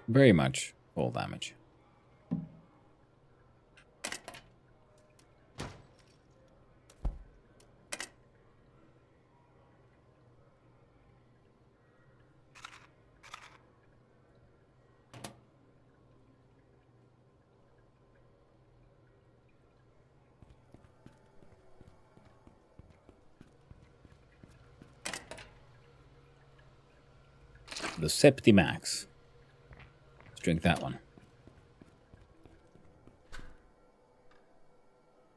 very much full damage. The Septimax. Let's drink that one.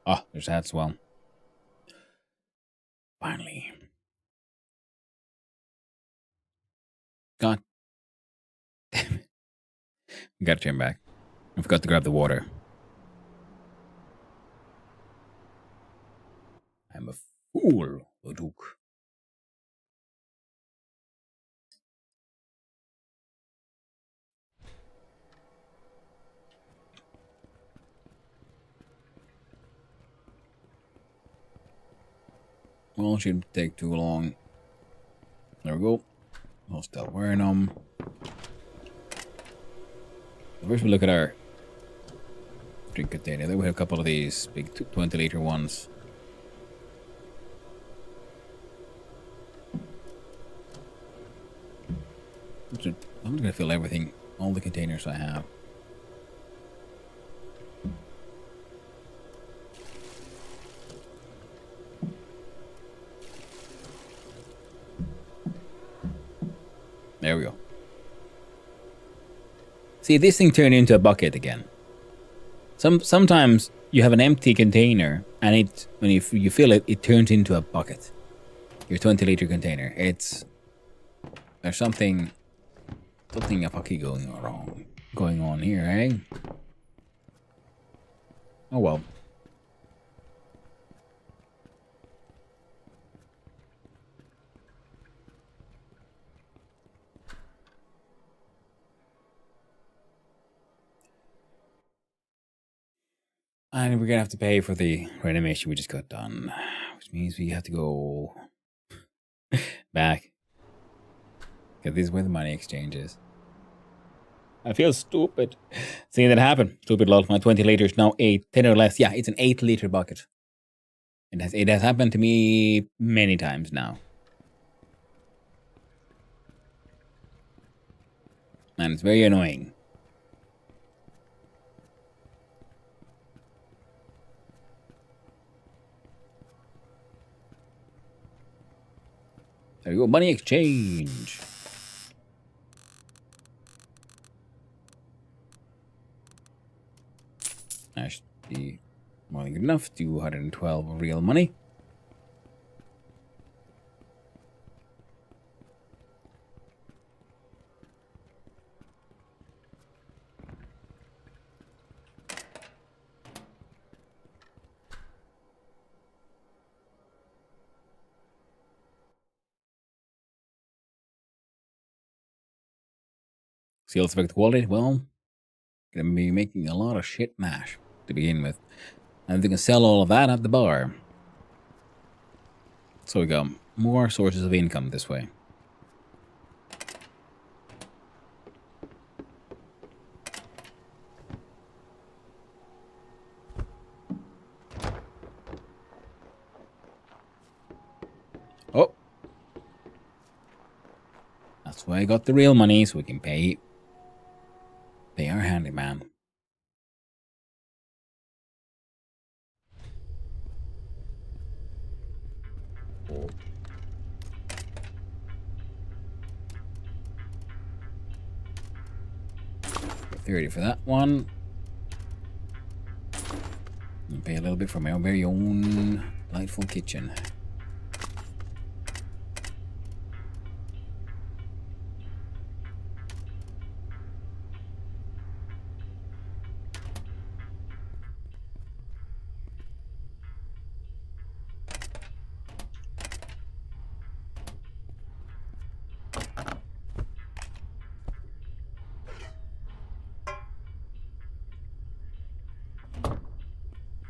Oh, there's that as well. Finally. God. Damn it. Gotta turn back. I forgot to grab the water. I'm a fool, Duke. Well, it shouldn't take too long. There we go. I'll start wearing them. First, we look at our drink container. Then we have a couple of these big 20-liter ones. I'm gonna fill everything, all the containers I have. There we go. See, this thing turned into a bucket again. Sometimes you have an empty container, and when you fill it, it turns into a bucket. Your 20-liter container. There's something fucking going on here, eh? Oh well. And we're gonna have to pay for the renovation we just got done, which means we have to go back. Because this is where the money exchange is. I feel stupid seeing that happen. Stupid lol. My 20 liters now 10 or less. Yeah, it's an 8-liter bucket. It has happened to me many times now. And it's very annoying. There you go, money exchange. That should be more than good enough. 212 real money. Sales effect quality, well, gonna be making a lot of shit mash to begin with. And they can sell all of that at the bar. So we got more sources of income this way. Oh. That's why I got the real money, so we can pay our handyman. Oh. 30 for that one. And pay a little bit for my very own delightful kitchen.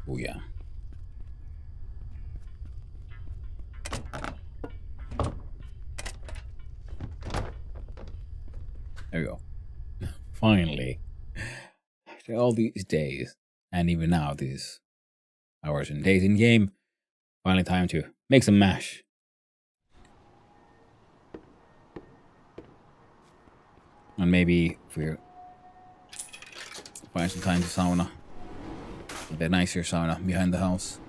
Oh yeah. There we go. Finally. After all these days, and even now, these hours and days in game, finally time to make some mash. And maybe if we find some time to sauna. A bit nicer sauna behind the house.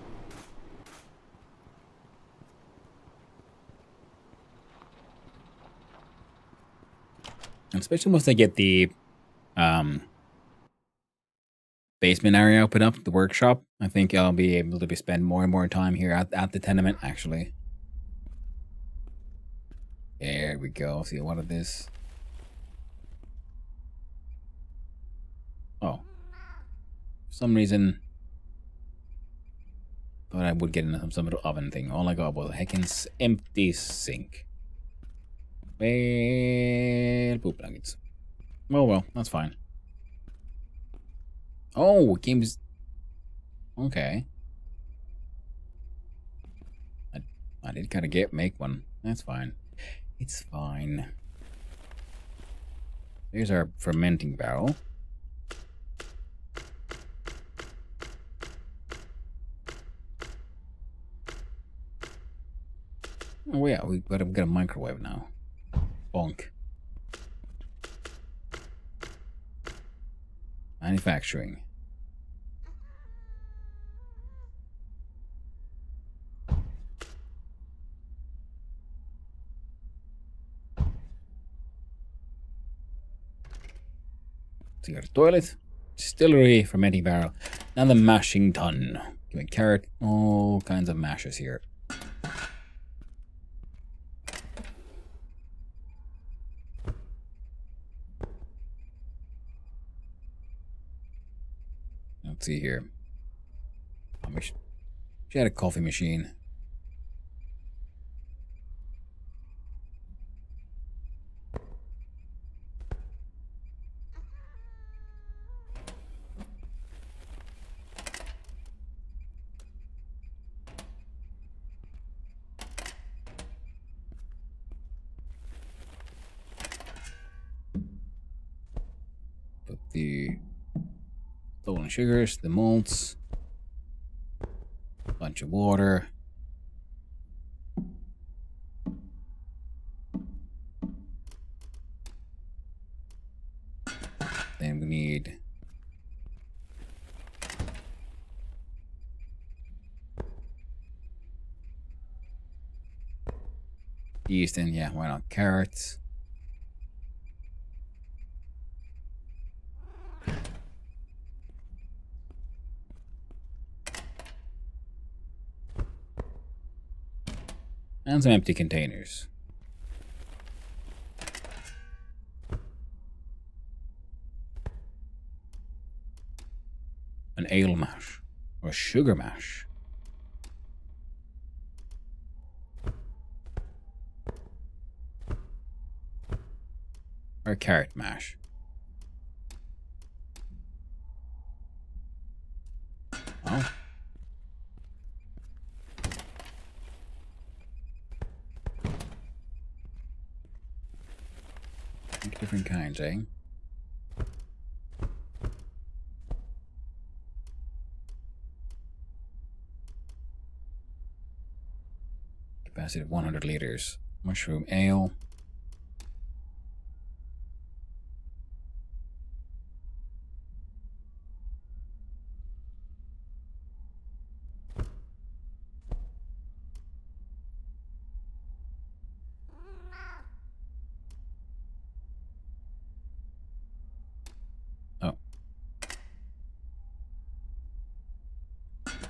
And especially once I get the basement area open up, the workshop, I think I'll be able to spend more and more time here at the tenement, actually. There we go. See what it is. Oh. For some reason, thought I would get into some sort of oven thing. All I got was a heckin' empty sink. Well, poop nuggets. Oh well, that's fine. Oh, game's... Okay. I did kind of make one. That's fine. It's fine. There's our fermenting barrel. Oh yeah, we've got a microwave now. Bonk. Manufacturing. So you got a toilet, distillery, fermenting barrel, and the mashing tun. Give me carrot, all kinds of mashes here. Let's see here. She had a coffee machine. Put the stolen sugars, the malts, a bunch of water. Then we need yeast and yeah, why not carrots? And some empty containers. An ale mash or a sugar mash. Or a carrot mash. Oh. Different kinds, eh? Capacity of 100 liters. Mushroom ale.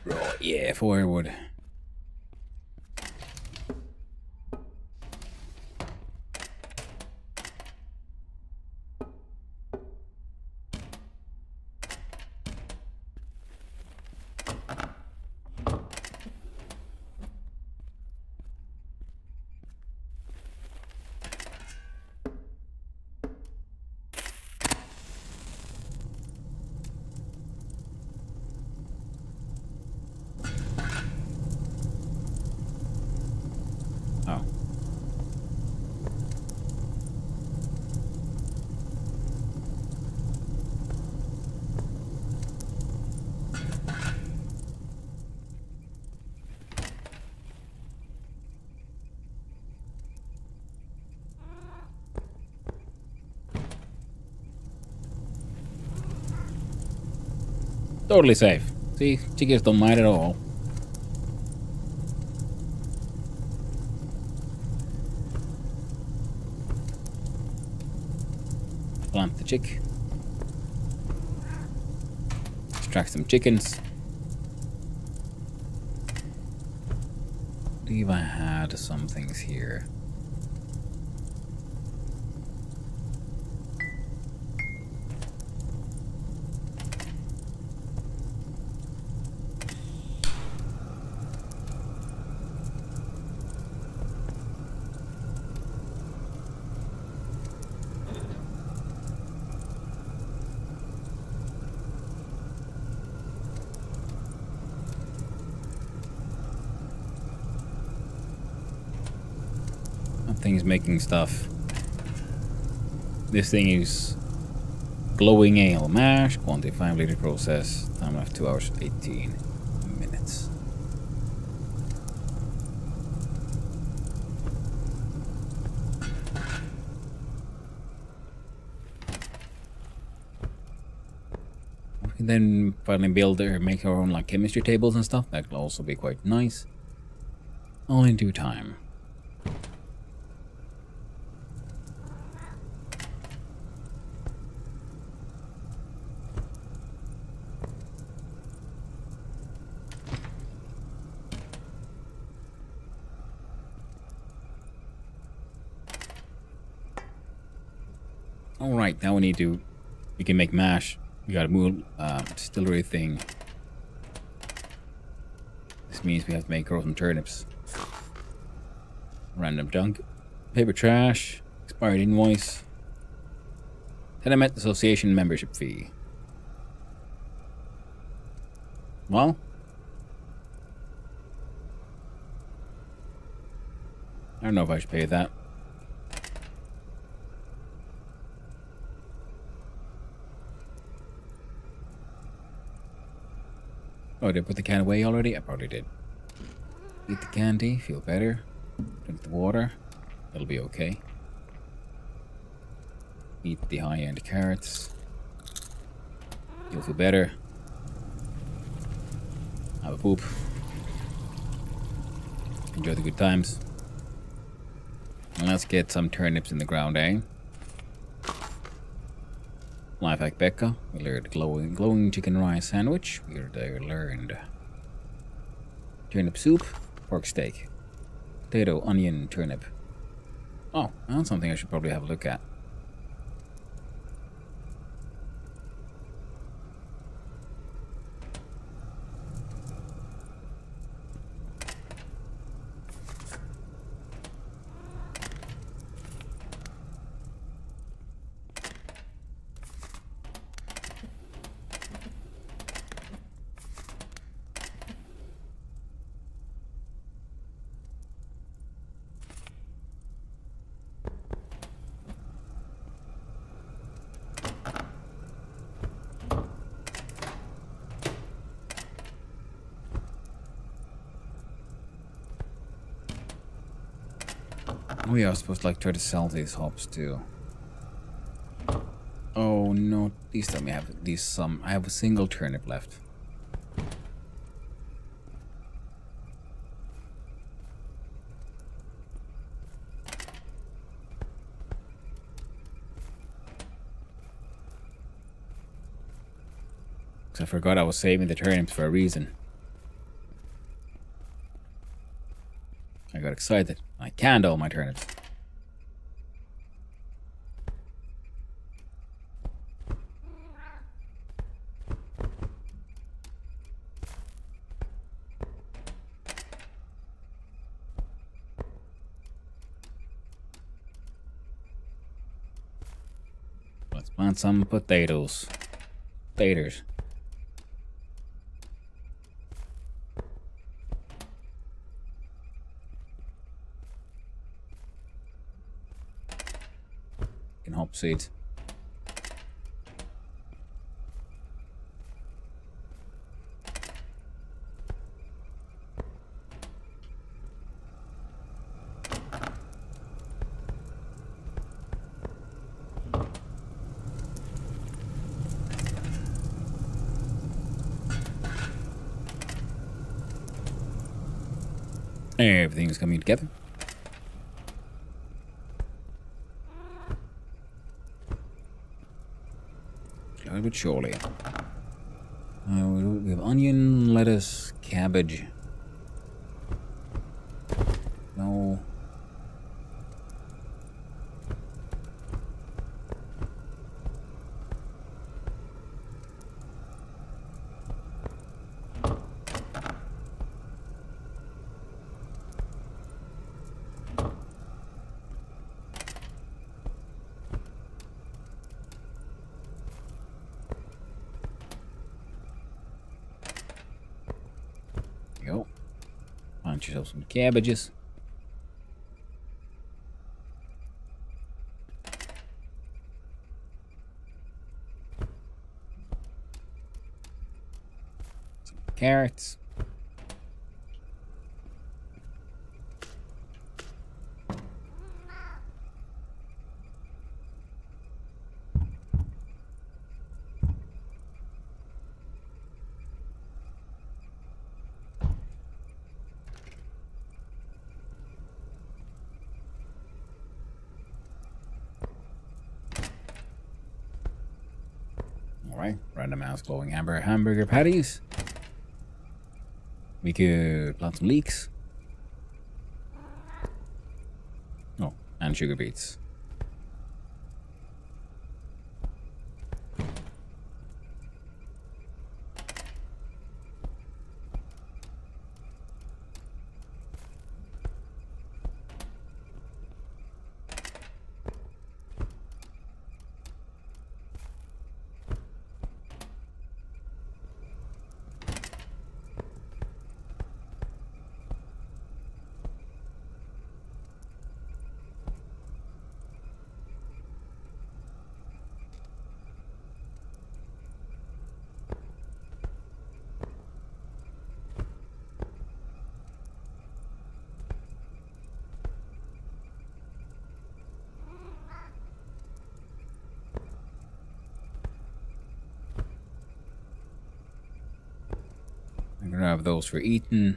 Right, yeah, firewood. Totally safe. See, chickens don't mind at all. Plant the chick. Extract some chickens. I believe I had some things here. Thing's making stuff. This thing is glowing ale mash, quantity 5 liter process, time of 2 hours 18 minutes. We can then finally build or make our own like chemistry tables and stuff. That will also be quite nice. All in due time. Alright, now we can make mash. We gotta move distillery thing. This means we have to grow some turnips. Random junk. Paper trash. Expired invoice. Tenement association membership fee. Well. I don't know if I should pay that. Oh, did I put the can away already? I probably did. Eat the candy, feel better. Drink the water, it'll be okay. Eat the high-end carrots. You'll feel better. Have a poop. Enjoy the good times. And let's get some turnips in the ground, eh? Life hack Becca. We learned glowing chicken rice sandwich. We learned turnip soup, pork steak, potato, onion, turnip. Oh, that's something I should probably have a look at. We are supposed to like try to sell these hops too. Oh no, please tell me I have at least some. I have a single turnip left. Because I forgot I was saving the turnips for a reason. I got excited. I canned all my turnips. Let's plant some potatoes. Taters. Hop seeds. Everything's coming together. Slowly but surely. We have onion, lettuce, cabbage. No. Go. Find yourself some cabbages. Some carrots. Alright, random mouse glowing hamburger patties. We could plant some leeks. Oh, and sugar beets. I'm gonna have those for eating.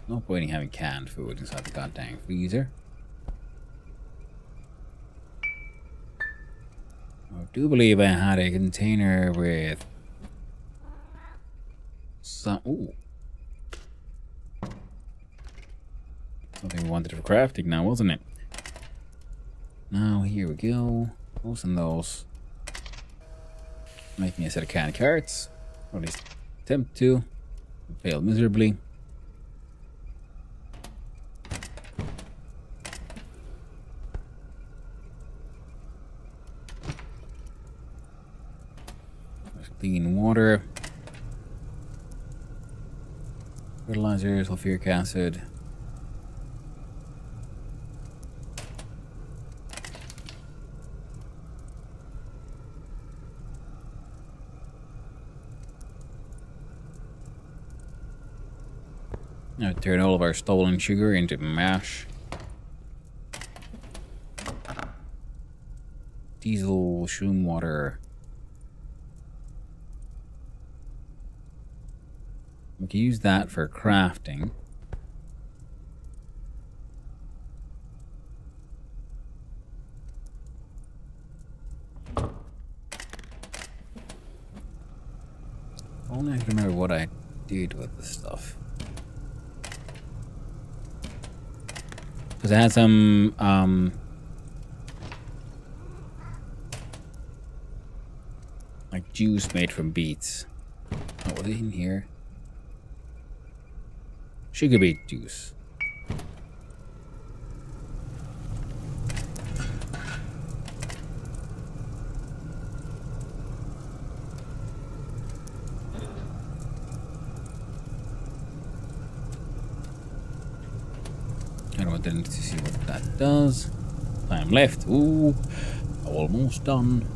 No point in having canned food inside the goddamn freezer. I do believe I had a container with some. Ooh. Something we wanted for crafting now, wasn't it? Now, here we go. Open those. Make me a set of canned carrots. Or at least attempt to. Failed miserably. There's clean water. Fertilizer, sulfuric acid. Now turn all of our stolen sugar into mash. Diesel, shroom water. We can use that for crafting. Only I can remember what I did with the stuff. Because I had some, like juice made from beets. Oh, was it in here? Sugar beet juice. I don't want them to see what that does. Time left. Ooh, almost done.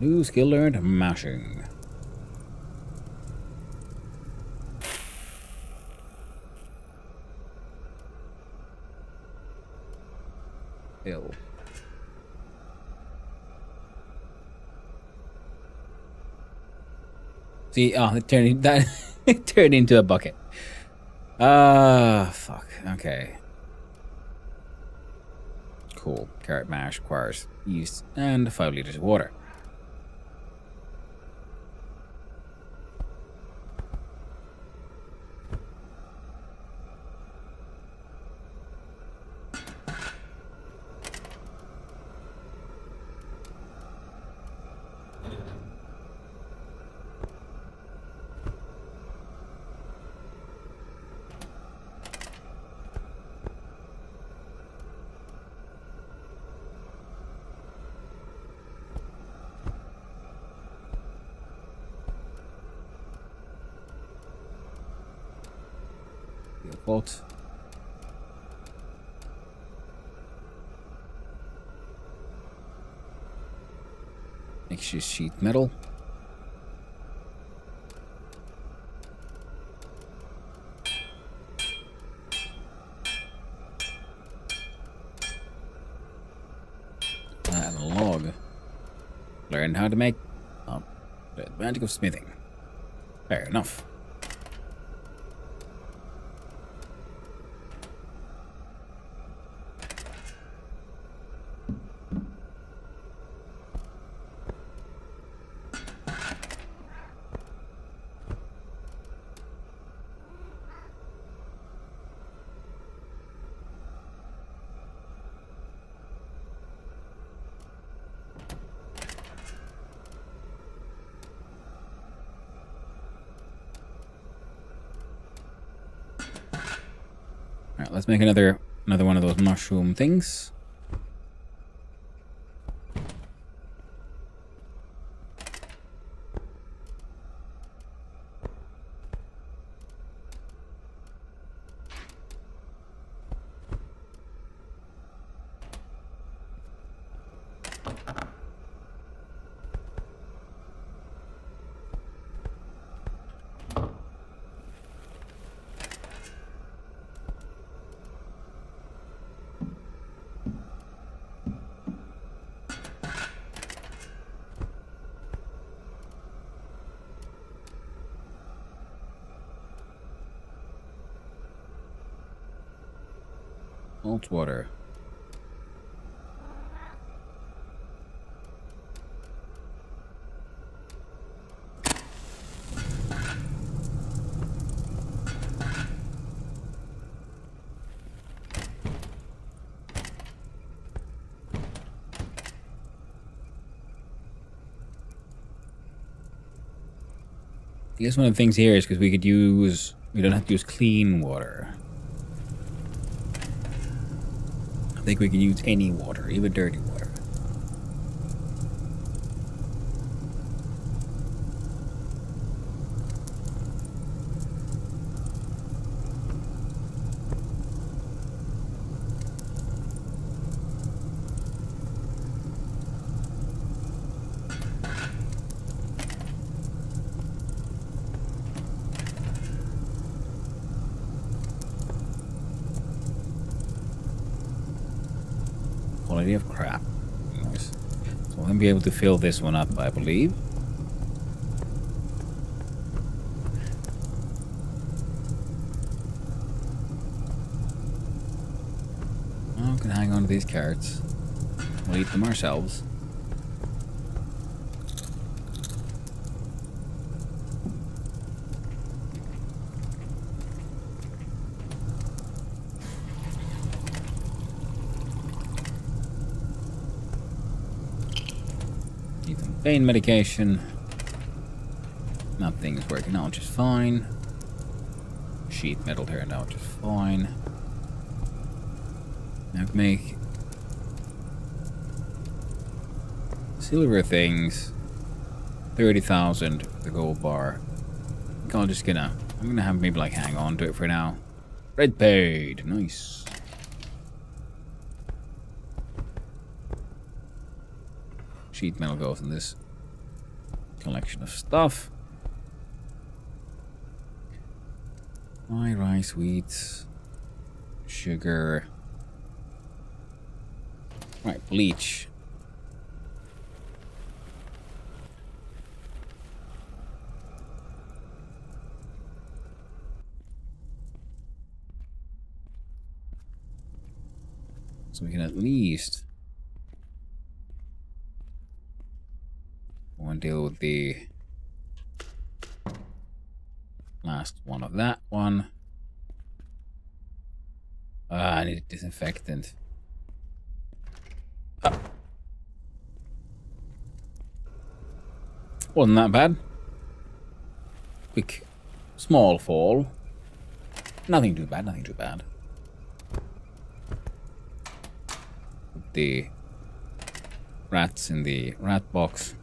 New skill learned, mashing. Ill. See, oh, it turned into a bucket. Fuck. Okay. Cool. Carrot mash requires yeast and 5 liters of water. What? Makes you sheet metal. And a log. Learn how to make the advantage of smithing. Fair enough. Alright, let's make another one of those mushroom things. Salt water. I guess one of the things here is because we don't have to use clean water. I think we can use any water, even dirty water. Quality of crap. Nice. So I'm gonna be able to fill this one up, I believe. Oh, we can hang on to these carrots. We'll eat them ourselves. Pain medication. Nothing's working out just fine. Sheet metal turned out just fine. Now make silver things. 30,000 the gold bar. I'm gonna have maybe like hang on to it for now. Red paid. Nice. Sheet metal goes in this collection of stuff. Rye, rice, wheat, sugar. Right, bleach. So we can at least go and deal with the last one of that one. I need a disinfectant. Wasn't that bad. Quick, small fall. Nothing too bad, nothing too bad. Put the rats in the rat box.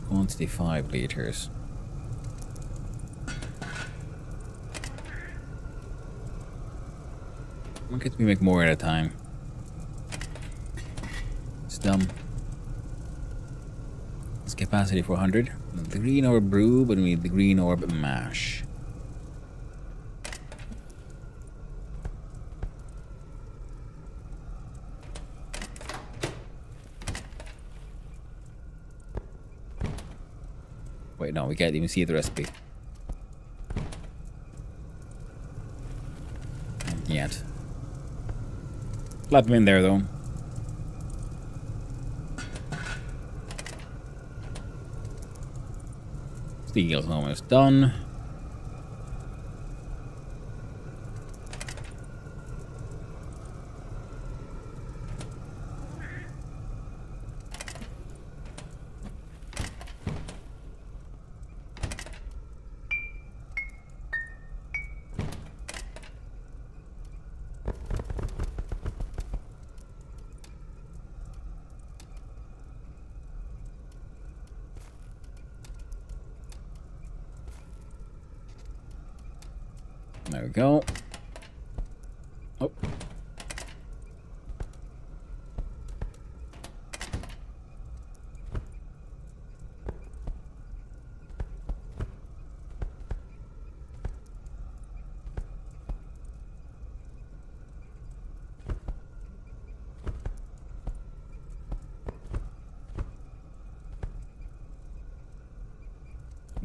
Quantity 5 liters. Why can't we make more at a time? It's dumb. It's capacity 400. The green orb brew, but we need the green orb mash. Wait, no, we can't even see the recipe. Not yet. Slap them in there, though. Steel's almost done. There we go. Oh.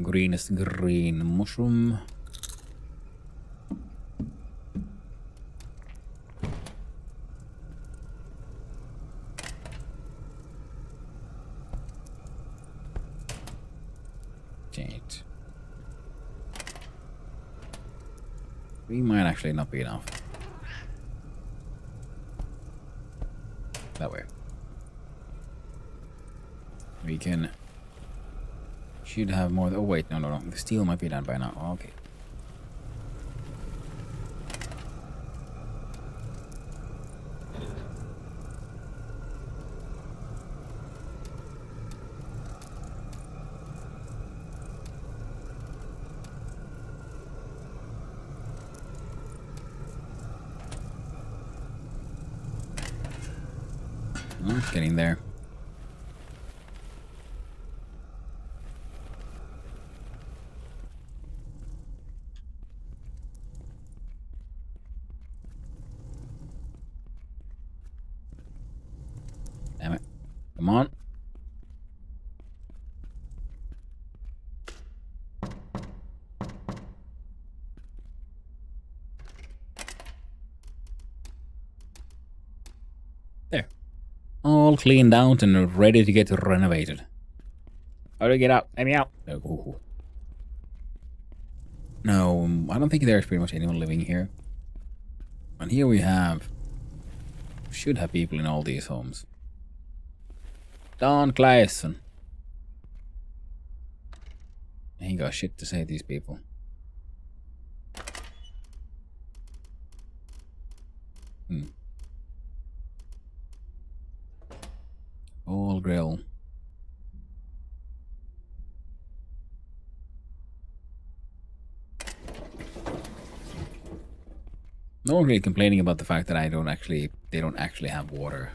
Greenest green mushroom. Change. 3 might actually not be enough. That way. We can... Should have more... Oh wait, no. The steel might be done by now. Okay. Oh, it's getting there. Damn it. Come on. There. All cleaned out and ready to get renovated. How do I get out? Let me out. No, I don't think there's pretty much anyone living here. And here we have... Should have people in all these homes. Don Claesson. He ain't got shit to say to these people. All grill. No one really complaining about the fact that they don't actually have water.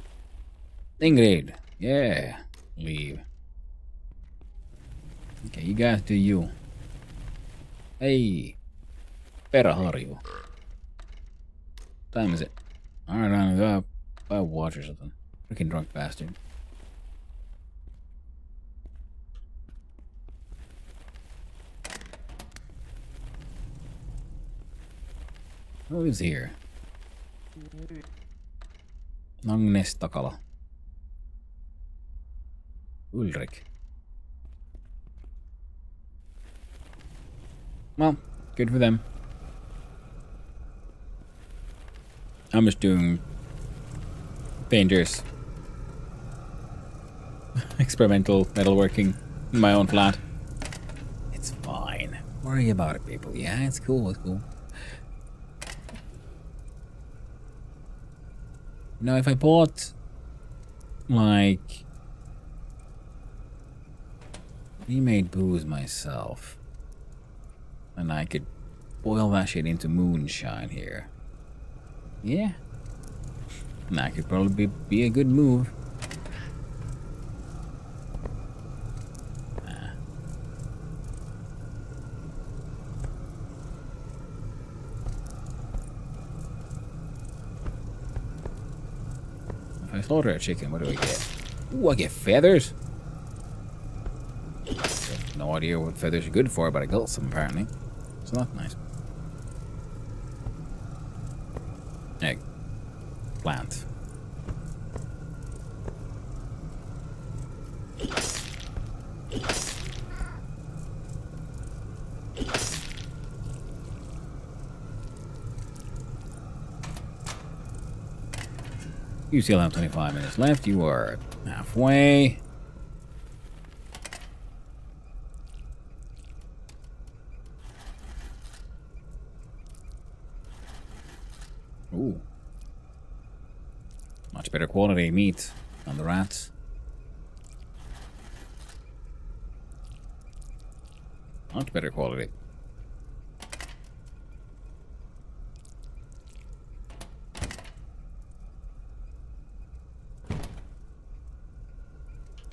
Ingrid, yeah, leave. Okay, you guys do you. Hey, Perharju. Time is it? Alright, I'm gonna buy water or something. Freaking drunk bastard. Who lives here? Agnes Takala. Ulrik. Well, good for them. I'm just doing dangerous experimental metalworking in my own flat. It's fine. Worry about it, people. Yeah, it's cool. It's cool. Now, if I bought like remade booze myself, and I could boil that shit into moonshine here. Yeah. And that could probably be a good move. If I slaughter a chicken, what do I get? Ooh, I get feathers. I have no idea what feathers are good for, but I got some apparently. So that's nice. Egg. Plant. You still have 25 minutes left. You are halfway. Ooh. Much better quality meat on the rats. Much better quality.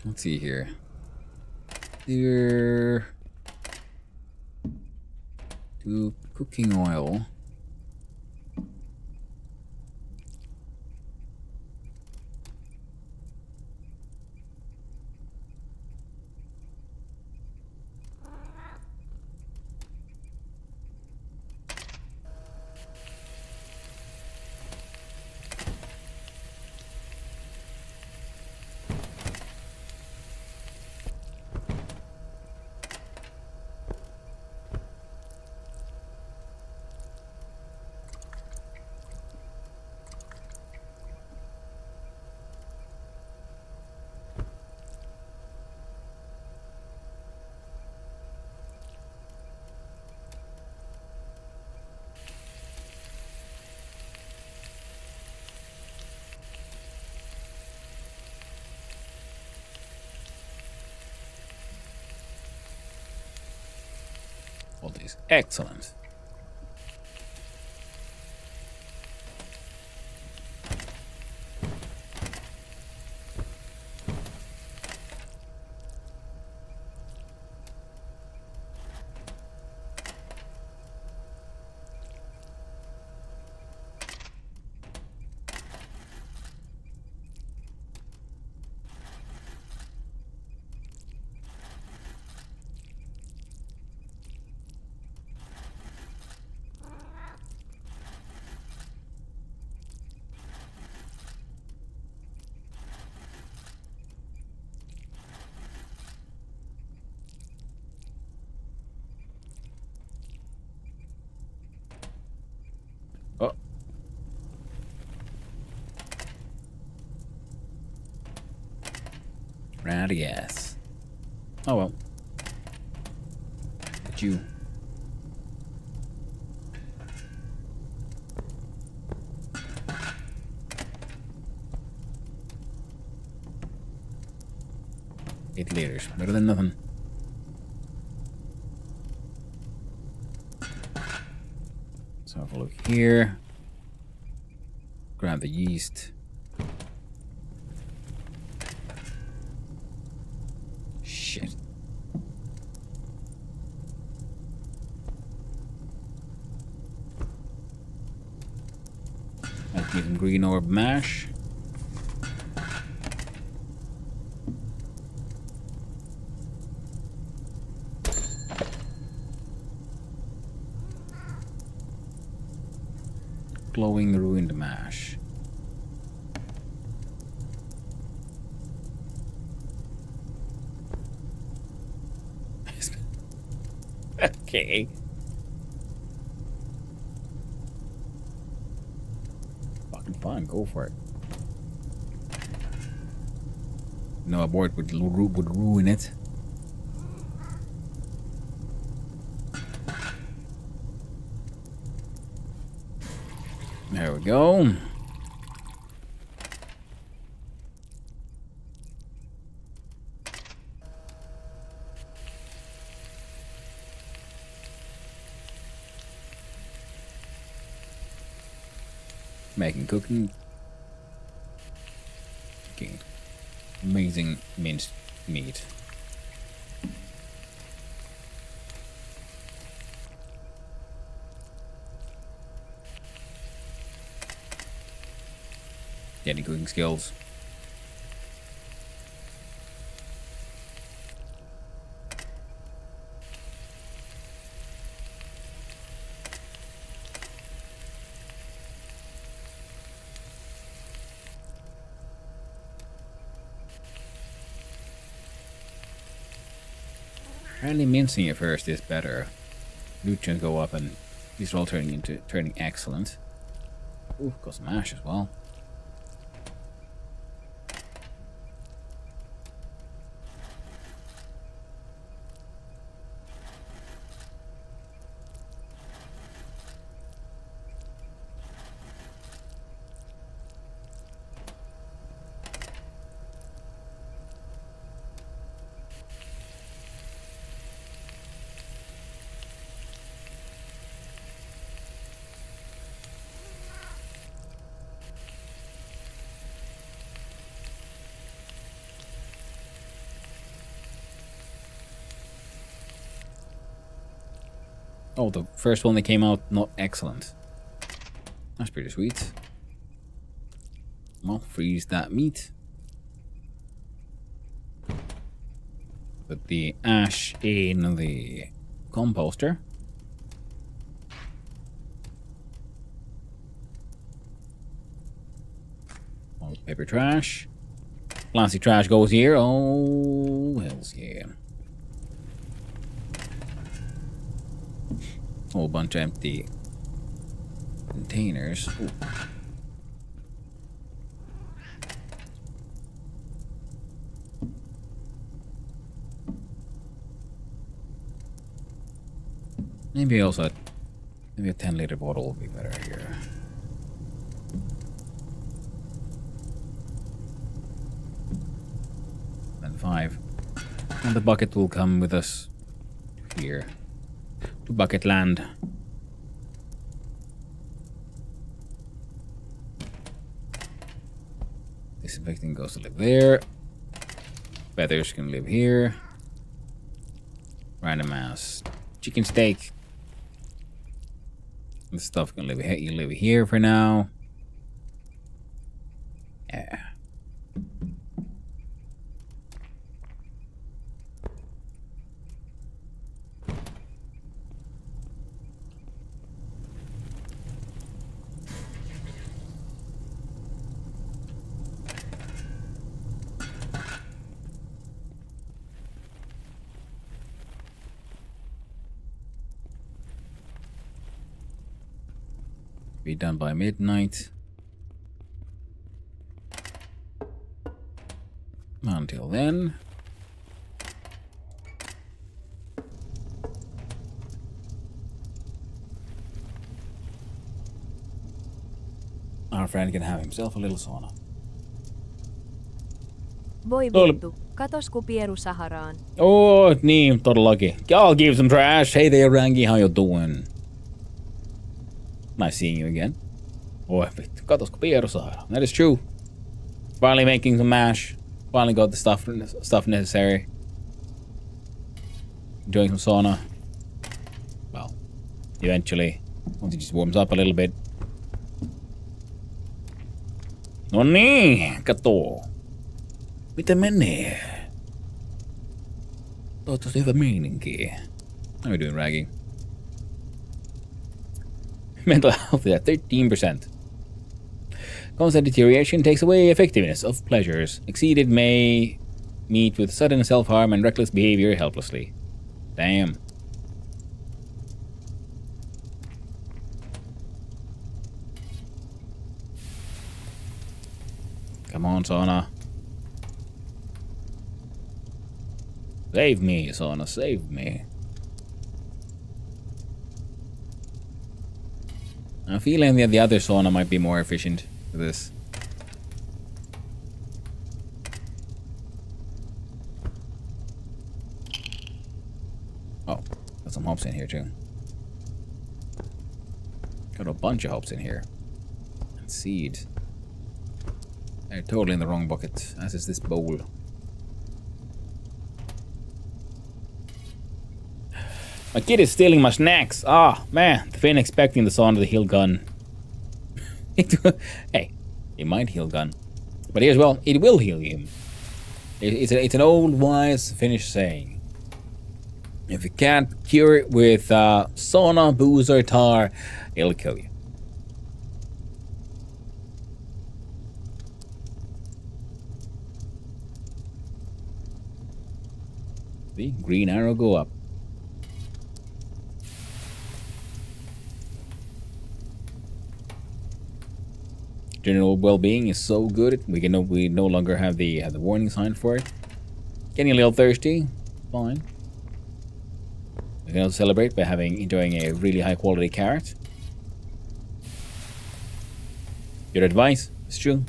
Let's see here. Here. Do cooking oil. All these. Excellent. Oh. Ran out of gas. Oh well. But you. $8 liters. Better than nothing. So have a look here. Grab the yeast. Shit. Let's make some green orb mash. Glowing ruined mash. Okay. Fucking fine, go for it. No abort would ruin it. There we go. Making cooking. Amazing minced meat. Any cooking skills? Apparently mincing it first is better. Nutrients go up and these are all turning excellent. Ooh, got some ash as well. Oh, the first one that came out, not excellent. That's pretty sweet. Well, freeze that meat. Put the ash in the composter. All the paper trash. Plastic trash goes here. Oh, hells yeah. Whole bunch of empty containers. Ooh. Maybe a 10-liter bottle would be better here. Then 5. And the bucket will come with us here. To bucket land. Disinfecting goes to live there. Feathers can live here. Random ass chicken steak. This stuff can live here. You live here for now. Yeah. Be done by midnight. Until then. Our friend can have himself a little sauna. Voi vittu, katos ku Pieru Saharaan. Oh, niin, todellakin. Y'all give some trash. Hey there, Rangi, how you doing? Nice seeing you again. Oi vittu, katosko pierusaira? That is true. Finally making some mash. Finally got the stuff necessary. Enjoying some sauna. Well, eventually. Once it just warms up a little bit. No niin, kato. Miten menee? Toivottavasti hyvä meininki. How are you doing, Raggy? Mental health at 13%. Constant deterioration takes away effectiveness of pleasures. Exceeded may meet with sudden self-harm and reckless behavior helplessly. Damn. Come on, sauna. Save me, sauna, save me. I'm feeling that the other sauna might be more efficient for this. Oh, got some hops in here too. Got a bunch of hops in here. And seeds. They're totally in the wrong bucket, as is this bowl. My kid is stealing my snacks. Ah, man. I've been expecting the sound of the heal gun. Hey, it might heal gun. But here's well, it will heal him. It's an old wise Finnish saying. If you can't cure it with sauna, booze, or tar, it'll kill you. The green arrow go up. General well-being is so good. We no longer have the warning sign for it. Getting a little thirsty. Fine. We can also celebrate by enjoying a really high-quality carrot. Your advice is true.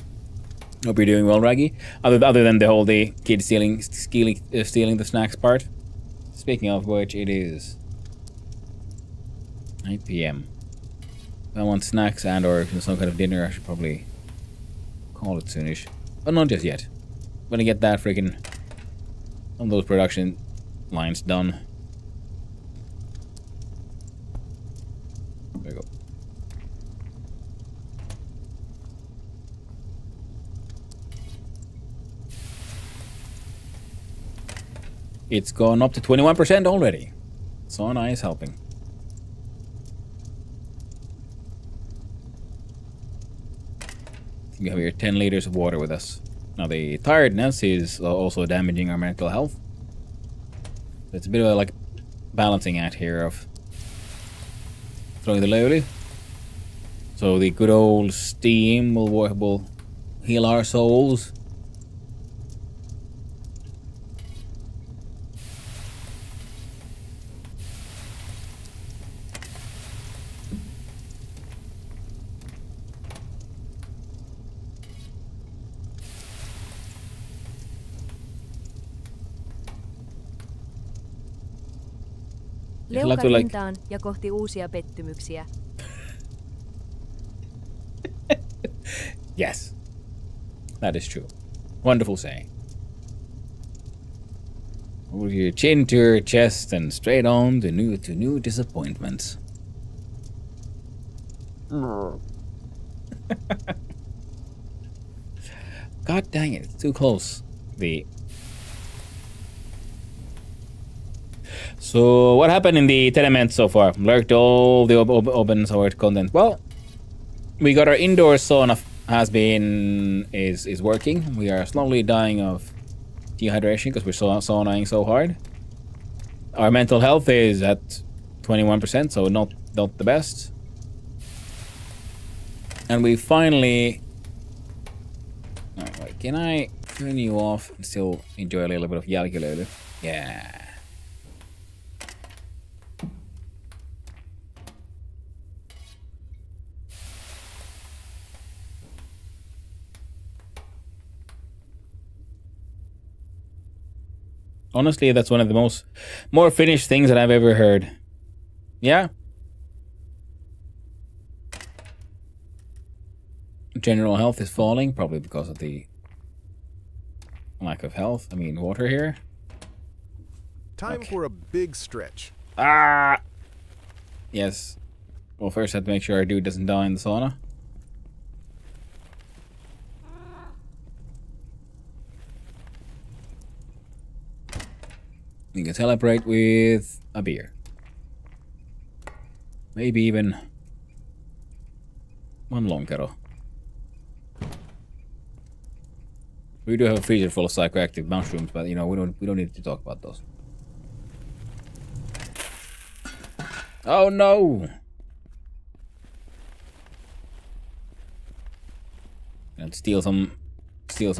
Hope you're doing well, Raggy. Other than the kid stealing the snacks part. Speaking of which, it is 9 p.m. If I want snacks and or some kind of dinner, I should probably call it soonish. But not just yet. I'm gonna get that freaking some of those production lines done. There we go. It's gone up to 21% already. Sauna is helping. We have here 10 liters of water with us. Now the tiredness is also damaging our mental health. So it's a bit of a like balancing act here of throwing the lowly. So the good old steam will heal our souls. Leuka rintaan ja kohti uusia pettymyksiä. Yes. That is true. Wonderful saying. Over your chin to your chest and straight on to new disappointments. God dang it, it's too close. So what happened in the tenement so far? Lurked all the Obenseuer content. Well, we got our indoor sauna is working. We are slowly dying of dehydration because we're saunaing so hard. Our mental health is at 21%, so not the best. And we finally. Alright, wait, can I turn you off and still enjoy a little bit of jälkilöyly? Yeah. Honestly, that's one of the more Finnish things that I've ever heard. Yeah? general health is falling, probably because of the lack of health. I mean, water here. Time Okay. for a big stretch. Ah! Yes. Well, first I have to make sure our dude doesn't die in the sauna. You can celebrate with a beer. Maybe even one lonkero. We do have a freezer full of psychoactive mushrooms, but you know we don't need to talk about those. Oh no! And steal some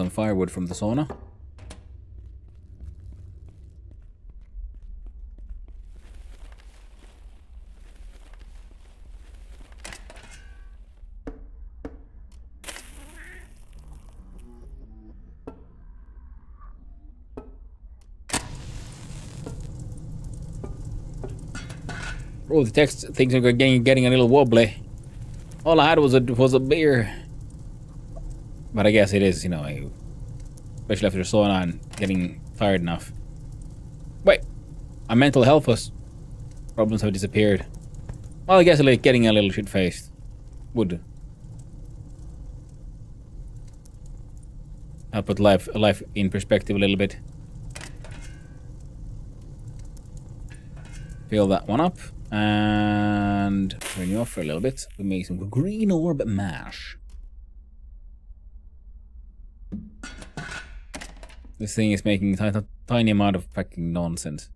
firewood from the sauna. Oh, the text things are getting a little wobbly. All I had was a beer. But I guess it is, you know, especially after sauna and getting tired enough. Wait, our mental health problems have disappeared. Well, I guess like getting a little shit-faced would help put life in perspective a little bit. Fill that one up and turn you off for a little bit. We make some green orb mash. This thing is making a tiny amount of fucking nonsense.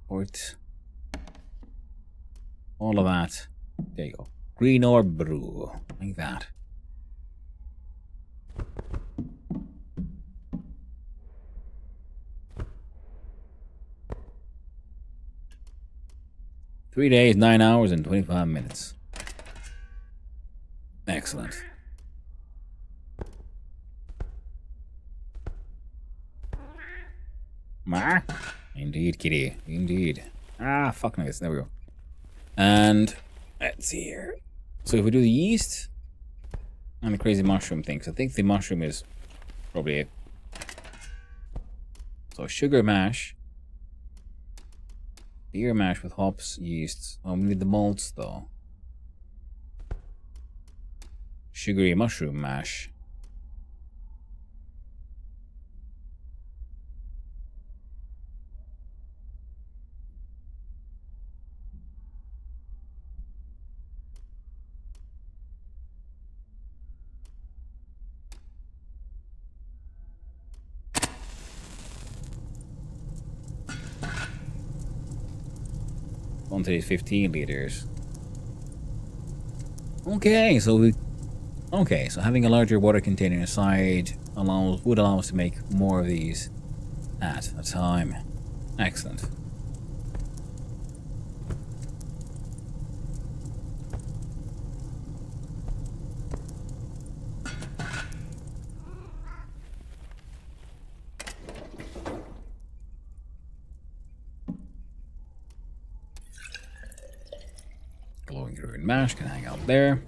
Port. All of that. There you go. Green orb brew. Like that. Three days, 9 hours, and 25 minutes. Excellent. Ma? Indeed, kitty. Indeed. Ah, fuck nice. There we go. And let's see here. So if we do the yeast and the crazy mushroom thing, so I think the mushroom is probably it. So sugar mash. Beer mash with hops, yeast. Oh, we need the malts though. Sugary mushroom mash. Quantity is 15 liters. Okay, so having a larger water container inside would allow us to make more of these at a time. Excellent. Glowing green mash can hang out there.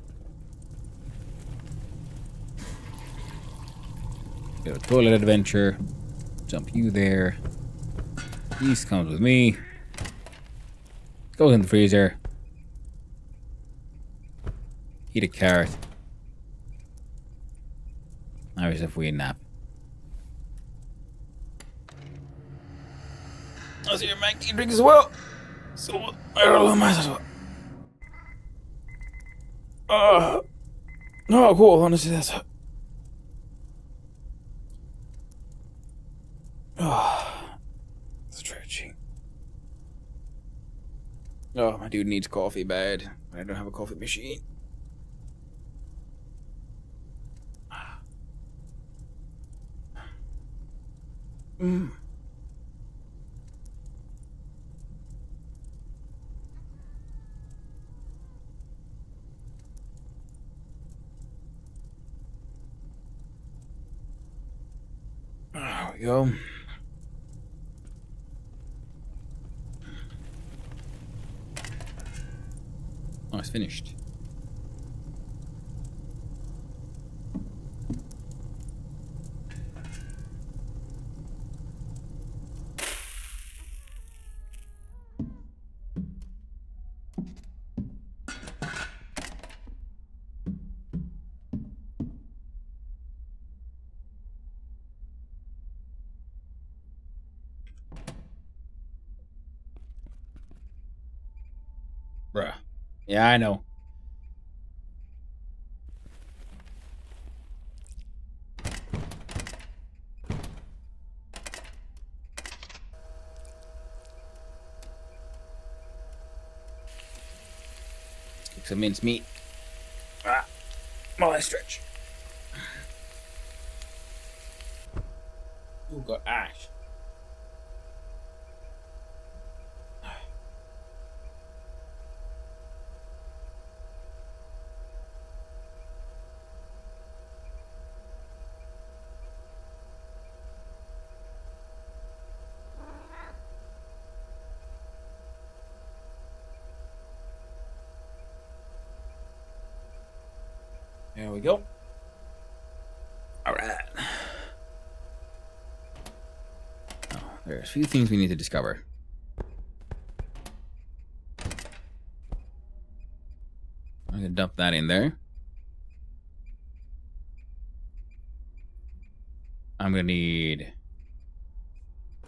Bit of toilet adventure. Jump you there. Yeast comes with me. Goes in the freezer. Eat a carrot. Now as if we nap. I see your Maggie drink as well. So I don't know might as well. Oh, cool. Honestly, that's. Stretching. Oh, my dude needs coffee bad. I don't have a coffee machine. Mm. There we go. Oh, it's finished. Bruh. Yeah, I know. Cook some minced meat. While I stretch. Ooh, got ash. There we go. All right. Oh, there's a few things we need to discover. I'm gonna dump that in there. I'm gonna need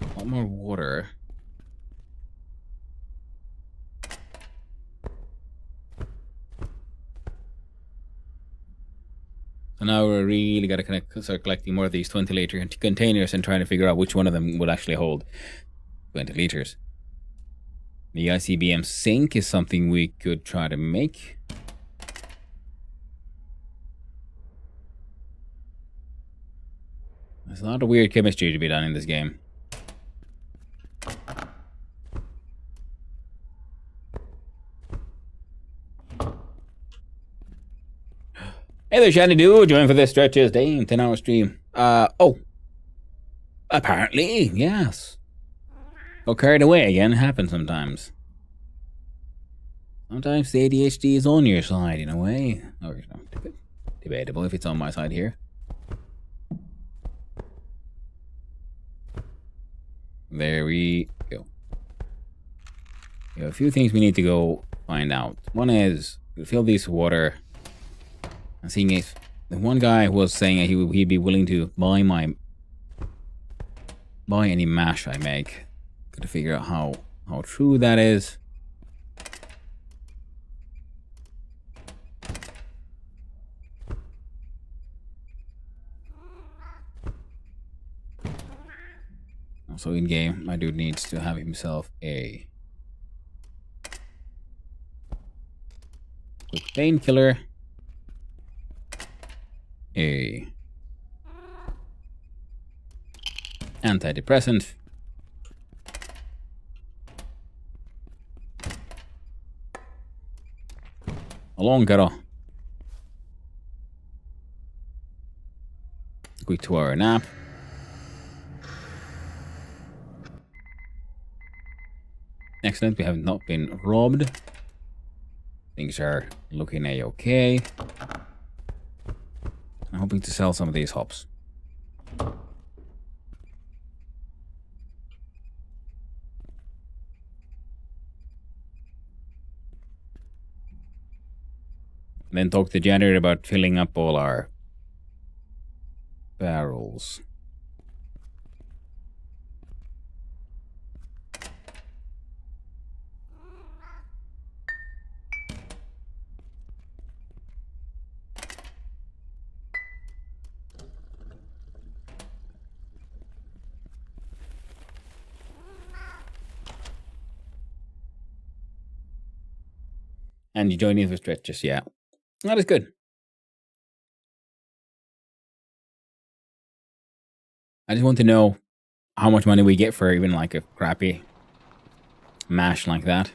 a lot more water. So now we're really gotta start collecting more of these 20-liter containers and trying to figure out which one of them will actually hold 20 liters. The ICBM sink is something we could try to make. There's a lot of weird chemistry to be done in this game. Hey there, Shiny Dude. Join for this stretches. Damn, 10-hour stream. Oh. Apparently, yes. Got carried away again. Happens sometimes. Sometimes the ADHD is on your side in a way. Or, you know, debatable if it's on my side here. There we go. We have a few things we need to go find out. One is, we fill these with water. I'm seeing if the one guy was saying he'd be willing to buy any mash I make. Gotta figure out how true that is. Also in game, my dude needs to have himself a painkiller, a antidepressant, a long cuddle, a quick 2-hour nap. Excellent, we have not been robbed. Things are looking a-okay. I'm hoping to sell some of these hops. Then talk to January about filling up all our barrels. And you join in for stretches, yeah. That is good. I just want to know how much money we get for even like a crappy mash like that.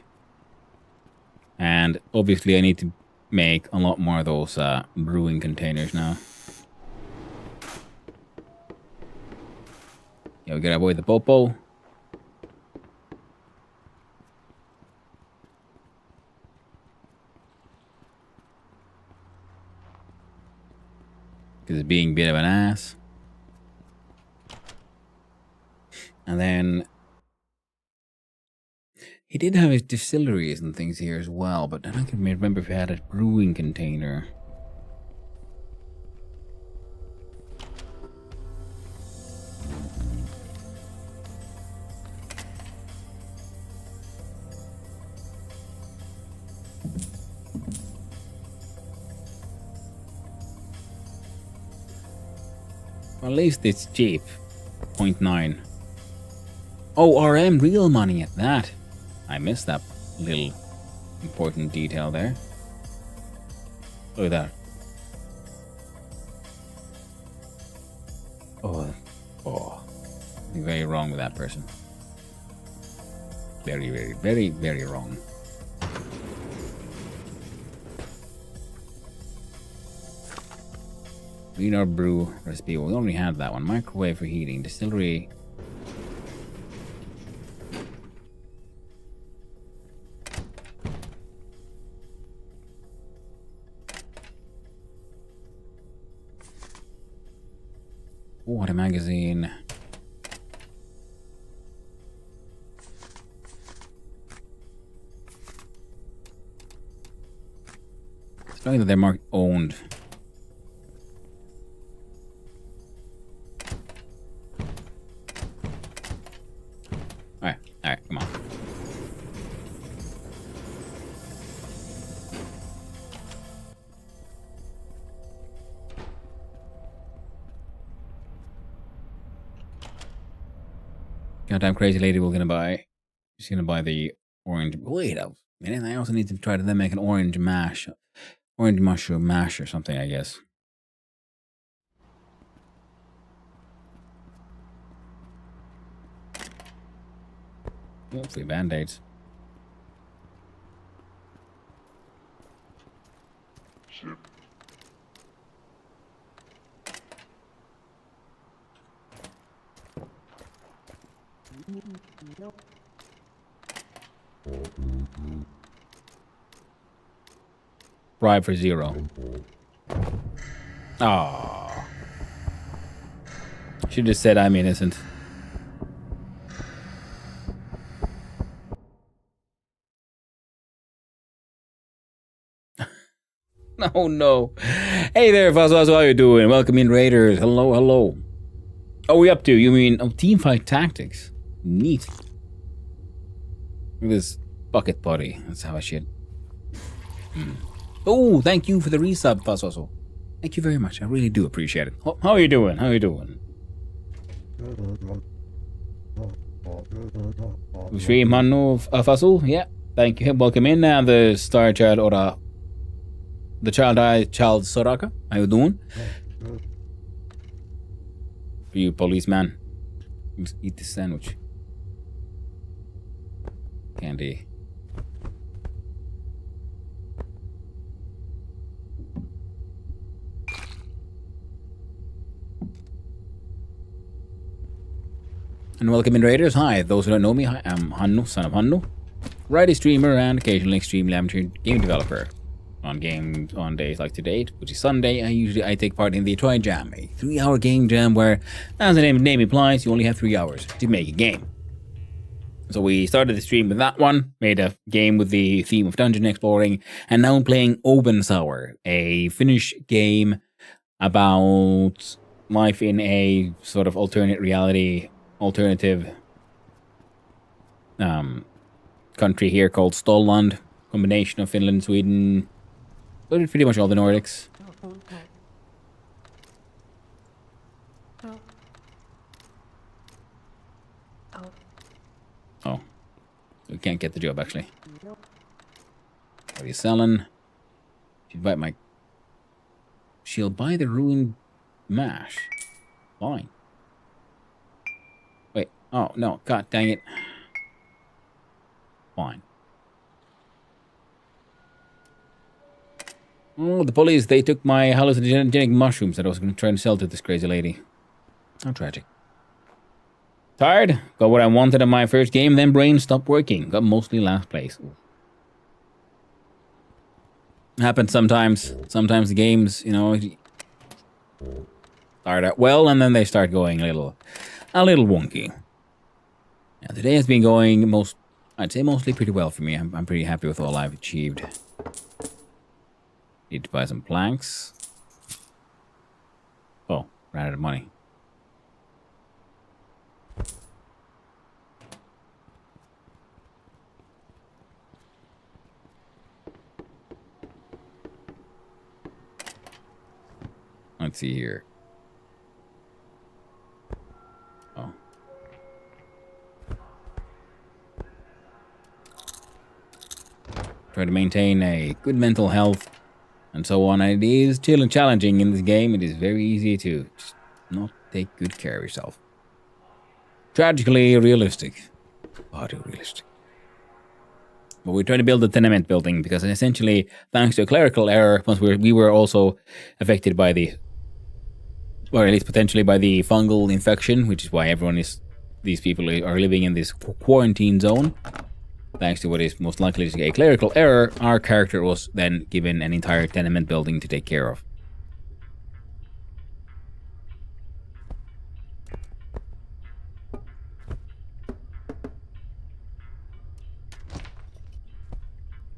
And obviously I need to make a lot more of those brewing containers now. Yeah, we gotta avoid the popo. Because it's being a bit of an ass. And then he did have his distilleries and things here as well, but I don't remember if he had a brewing container. At least it's cheap. 0.9. Oh, RM real money at that. I missed that little important detail there. Look at that. Oh. Something very wrong with that person. Very, very, very, very wrong. Green or brew recipe. We only had that one. Microwave for heating. Distillery. What a magazine. It's funny that they're marked owned. Alright, come on. Goddamn crazy lady we're gonna buy. She's gonna buy the orange. Wait a minute, I also need to try to then make an orange mash. Orange mushroom mash or something, I guess. Hopefully band-aids. Bribe for 0. Oh. Should have said I'm innocent. Oh no. Hey there, Fuzz, how you doing? Welcome in, Raiders. Hello, hello. Oh, we up to? You mean teamfight tactics? Neat. Look at this bucket buddy. That's how I should. Oh, thank you for the resub, Fuzz. Thank you very much. I really do appreciate it. How are you doing? How are you doing? Stream Hanno Fazul? Yeah. Thank you. Welcome in, the Star Child or the Child Soraka. How you doing? For you, policeman. Let's eat this sandwich. Candy. And welcome in, Raiders. Hi, those who don't know me, hi, I'm Hanno, son of Hanno. Writer, streamer, and occasionally extremely amateur game developer. On days like today, which is Sunday, I take part in the Trijam, a 3-hour game jam where, as the name implies, you only have 3 hours to make a game. So we started the stream with that one, made a game with the theme of dungeon exploring, and now I'm playing Obenseuer, a Finnish game about life in a sort of alternate reality, alternative country here called Stolland, combination of Finland, Sweden, pretty much all the Nordics. Oh, we can't get the job actually. What are you selling? She'll buy the ruined mash. Fine. Wait. Oh no! God dang it. Fine. Oh, the police, they took my hallucinogenic mushrooms that I was going to try and sell to this crazy lady. How tragic. Tired? Got what I wanted in my first game, then brain stopped working. Got mostly last place. Happens sometimes. Sometimes the games, you know, start out well and then they start going a little wonky. Now, today has been going I'd say mostly pretty well for me. I'm pretty happy with all I've achieved. Need to buy some planks. Oh, ran out of money. Let's see here. try to maintain a good mental health, and so on. And it is still challenging in this game. It is very easy to just not take good care of yourself. Tragically realistic. Far too realistic. But we tried to build a tenement building because essentially, thanks to a clerical error, once we were also affected by the, or at least potentially by the fungal infection, which is why these people are living in this quarantine zone. Thanks to what is most likely a clerical error, our character was then given an entire tenement building to take care of.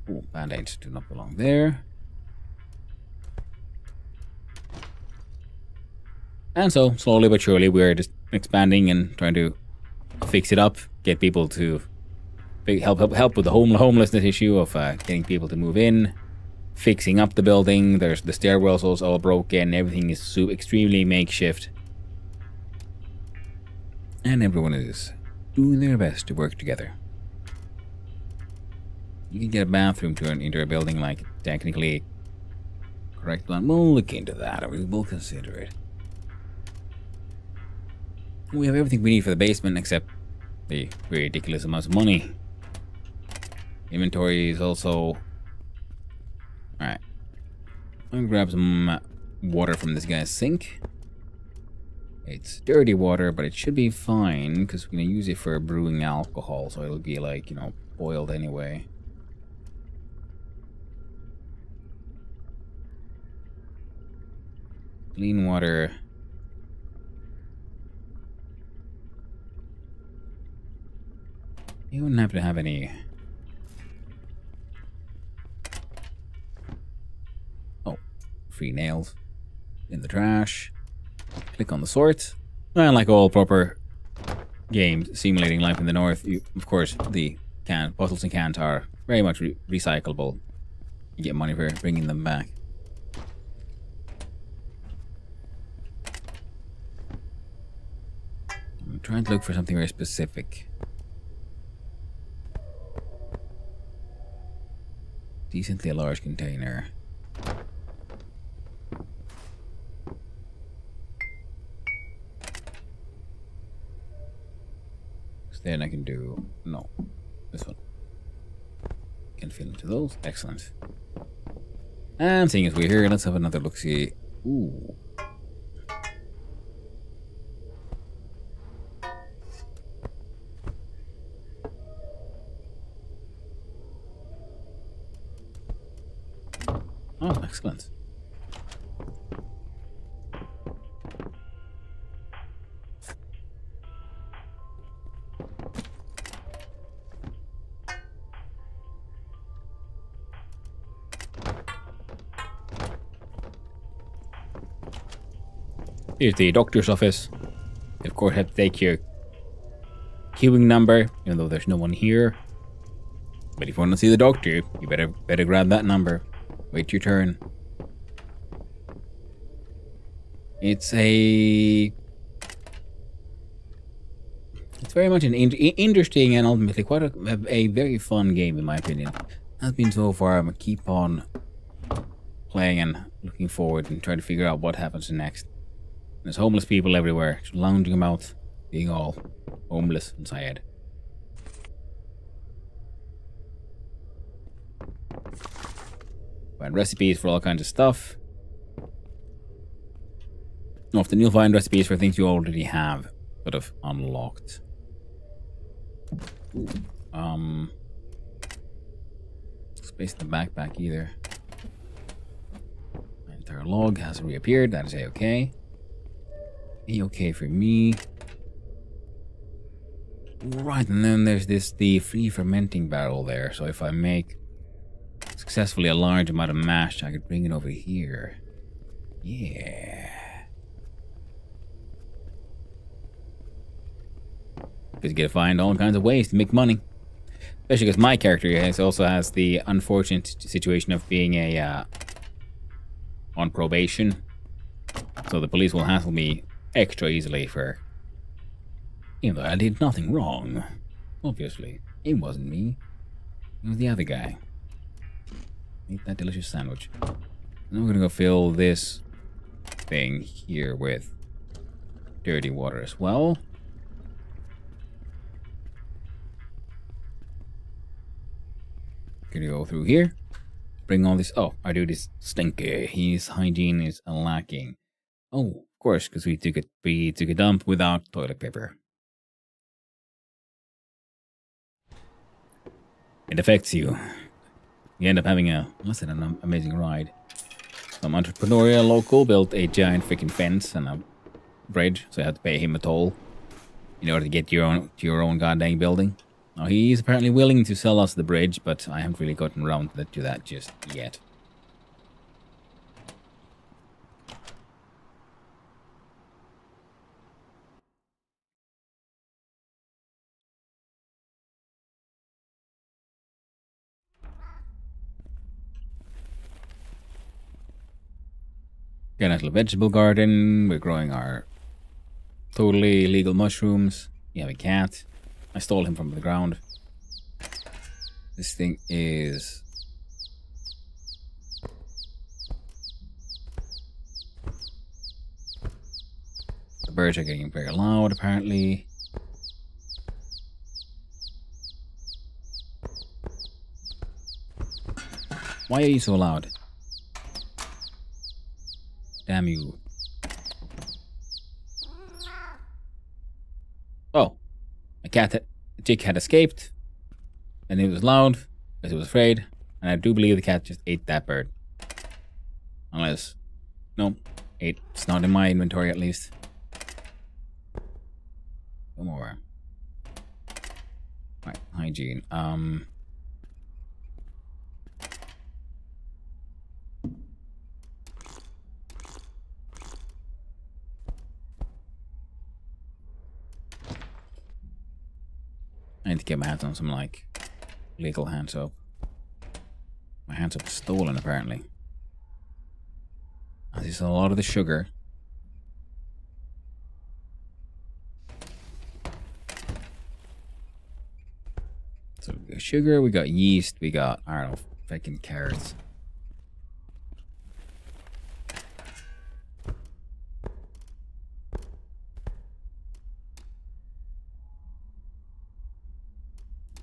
Ooh, band-aids do not belong there. And so, slowly but surely, we're just expanding and trying to fix it up, get people to help with the homelessness issue of getting people to move in, fixing up the building. There's the stairwells also all broken. Everything is extremely makeshift, and everyone is doing their best to work together. You can get a bathroom into a building like technically correct one. We'll look into that. We will consider it. We have everything we need for the basement except the ridiculous amounts of money. Inventory is also... Alright. I'm gonna grab some water from this guy's sink. It's dirty water, but it should be fine because we're gonna use it for brewing alcohol, so it'll be like, you know, boiled anyway. Clean water. You wouldn't happen to have any... Oh, free nails in the trash. Click on the sort. And like all proper games simulating life in the north, of course, the bottles and cans are very much recyclable. You get money for bringing them back. I'm trying to look for something very specific. Decently large container. So then I can do... No. This one. Can fit into those. Excellent. And seeing as we're here, let's have another look-see. Ooh. Oh, excellent. Here's the doctor's office. You of course have to take your queuing number, even though there's no one here. But if you want to see the doctor, you better grab that number. Wait your turn. It's very much an interesting and ultimately quite a very fun game in my opinion. Has been so far. I'm gonna keep on playing and looking forward and trying to figure out what happens next. There's homeless people everywhere, just lounging about, being all homeless and sad. Find recipes for all kinds of stuff. Often you'll find recipes for things you already have sort of unlocked. Space in the backpack either. My entire log has reappeared. That is a-okay. A-okay for me. Right, and then there's the free fermenting barrel there. So if I make successfully a large amount of mash, I could bring it over here. Yeah. Because you get to find all kinds of ways to make money. Especially because my character also has the unfortunate situation of being on probation. So the police will hassle me extra easily for... Even though I did nothing wrong. Obviously. It wasn't me. It was the other guy. Eat that delicious sandwich. And I'm gonna go fill this thing here with dirty water as well. Gonna go through here. Bring all this. Oh, our dude is stinky. His hygiene is lacking. Oh, of course, because we took a dump without toilet paper. It affects you. You end up having an amazing ride. Some entrepreneurial local built a giant freaking fence and a bridge, so you had to pay him a toll in order to get to your own goddamn building. Now he's apparently willing to sell us the bridge, but I haven't really gotten around to that just yet. Got a nice little vegetable garden. We're growing our totally illegal mushrooms. We have a cat. I stole him from the ground. This thing is... The birds are getting very loud, apparently. Why are you so loud? Damn you. Oh. The chick had escaped. And it was loud because it was afraid. And I do believe the cat just ate that bird. Unless... No. Ate. It's not in my inventory at least. No more. Right. Hygiene. I need to get my hands on some, like, legal hand soap. My hand soap is stolen, apparently. This is a lot of the sugar. So we got sugar, we got yeast, we got, I don't know, fucking carrots.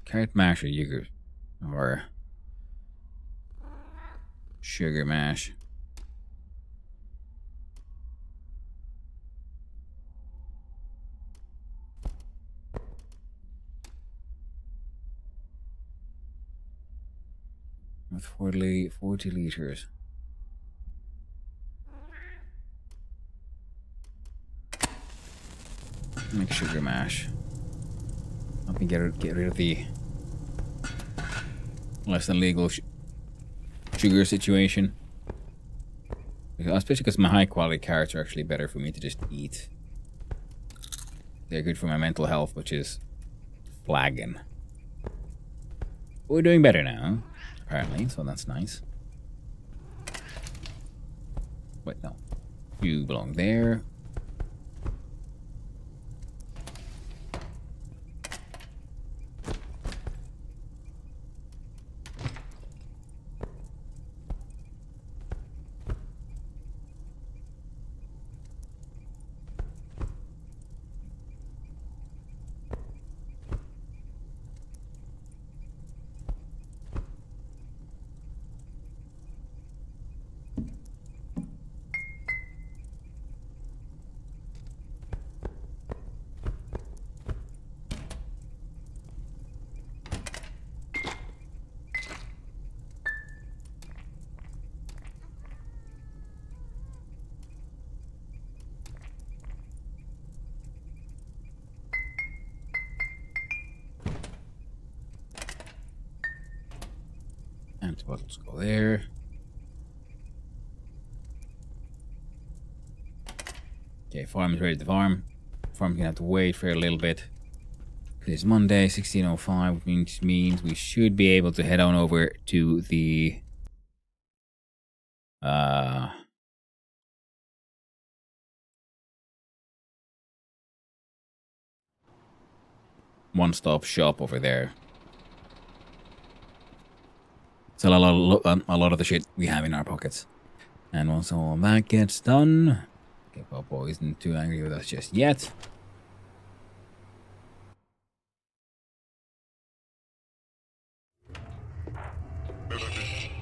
Carrot mash or yogurt? Or sugar mash? With 40 liters. Make sugar mash. Let me get rid of the less than legal sugar situation. Especially because my high quality carrots are actually better for me to just eat. They're good for my mental health, which is flagging. But we're doing better now, apparently, so that's nice. Wait, no. You belong there. And bottles go there. Okay, farm is ready to farm. Farm's gonna have to wait for a little bit. Because it's Monday, 16:05, which means we should be able to head on over to the one-stop shop over there. sell a lot of the shit we have in our pockets. And once all that gets done, okay, Popo isn't too angry with us just yet.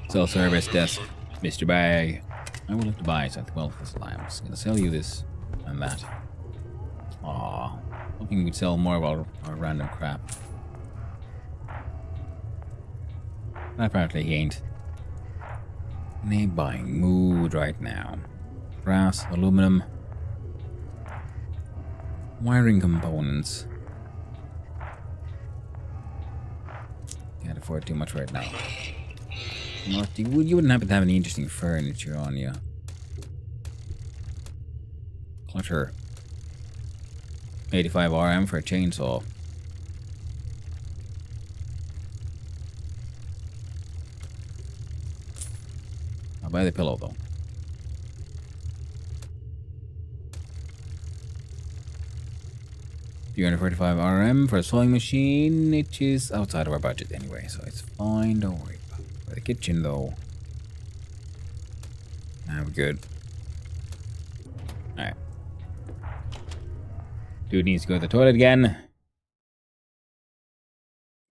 Self-service desk, Mr. Bag. I would like to buy something. Well, this lamps. Gonna sell you this and that. Aw, hoping we'd sell more of our random crap. But apparently he ain't. And he ain't buying mood right now. Brass, aluminum, wiring components. Can't afford too much right now. Not, you wouldn't happen to have any interesting furniture on you. Clutter. 85 RM for a chainsaw. I'll buy the pillow though. $345 RM for a sewing machine, which is outside of our budget anyway, so it's fine, don't worry about it. For the kitchen though, now we're good. Alright. Dude needs to go to the toilet again.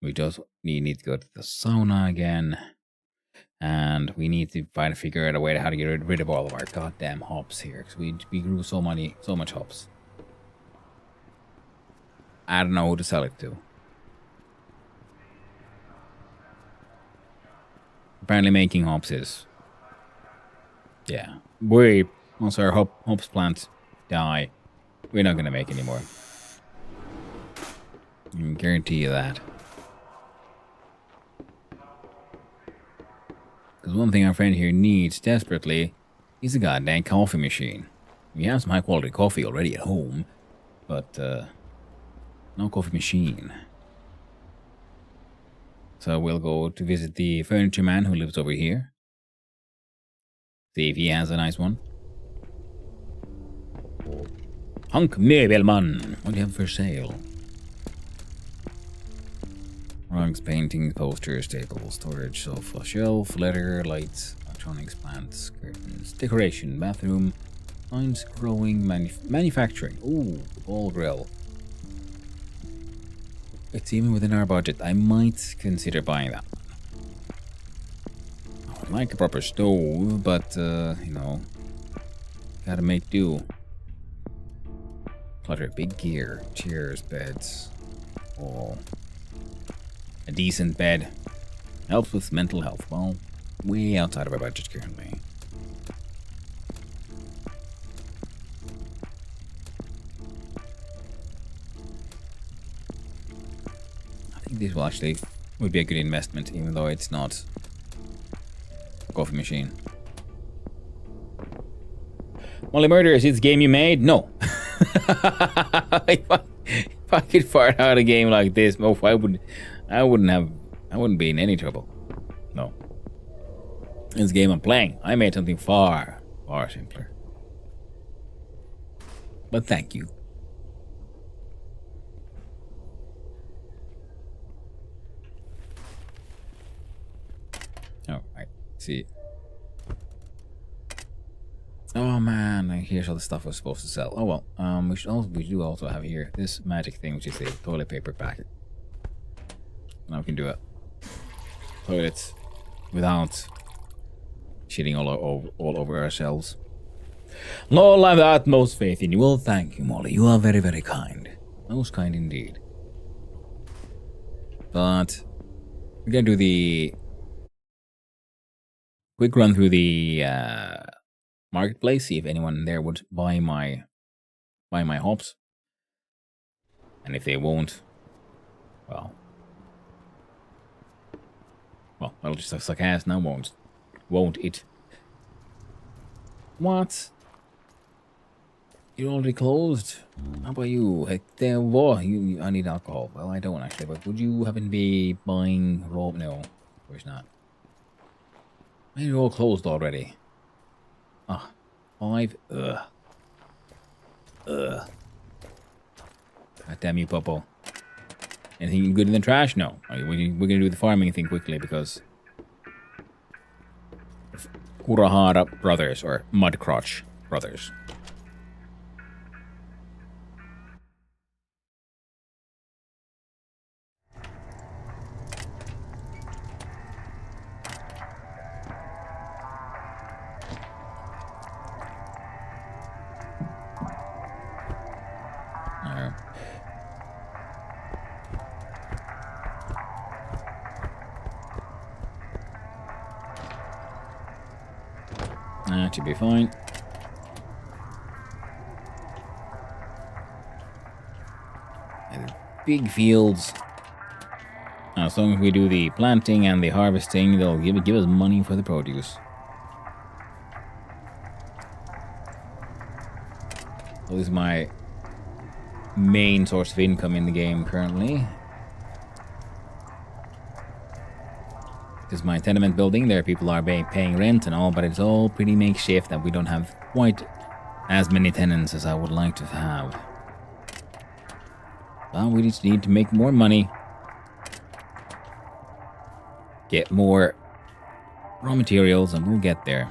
We just need to go to the sauna again. And we need to figure out a way to how to get rid of all of our goddamn hops here. Because we grew so much hops. I don't know who to sell it to. Apparently making hops is... Yeah. Once our hops plants die, we're not going to make any more. I can guarantee you that. Because one thing our friend here needs desperately is a goddamn coffee machine. We have some high quality coffee already at home, but no coffee machine. So we'll go to visit the furniture man who lives over here. See if he has a nice one. Hunk Möbelman, what do you have for sale? Rugs, paintings, posters, tables, storage, sofa, shelf, leather, lights, electronics, plants, curtains, decoration, bathroom, lines, growing, manufacturing. Ooh, ball grill. It's even within our budget. I might consider buying that. I would like a proper stove, but, you know, gotta make do. Clutter, big gear, chairs, beds, all. A decent bed. Helps with mental health. Well, way outside of our budget currently. I think this will actually would be a good investment, even though it's not a coffee machine. Molly Murders, it's a game you made? No. If I could fart out a game like this, I wouldn't be in any trouble. No. This game I'm playing, I made something far simpler. But thank you. Oh, right. See. Oh man, here's all the stuff I was supposed to sell. Oh well, we do also have here this magic thing, which is a toilet paper packet. Now we can do it. Toilets without shitting all over ourselves. Lord, I have the utmost faith in you. Well, thank you, Molly. You are very, very kind. Most kind indeed. But we're gonna do the quick run through the marketplace, see if anyone there would buy my hops. And if they won't, well, that'll just suck ass now, won't it? What? You already closed? How about you? Heck, I need alcohol. Well, I don't actually, but would you happen to be buying raw? No, of course not. Maybe you're all closed already. Ah, 5. Ugh. God damn you, Popo. Anything good in the trash? No. We're gonna do the farming thing quickly because Kurahara brothers or Mudcrotch brothers. That should be fine. And big fields. As long as we do the planting and the harvesting, they'll give us money for the produce. So this is my main source of income in the game currently. This is my tenement building. There people are paying rent and all, but it's all pretty makeshift and we don't have quite as many tenants as I would like to have. But we just need to make more money. Get more raw materials and we'll get there.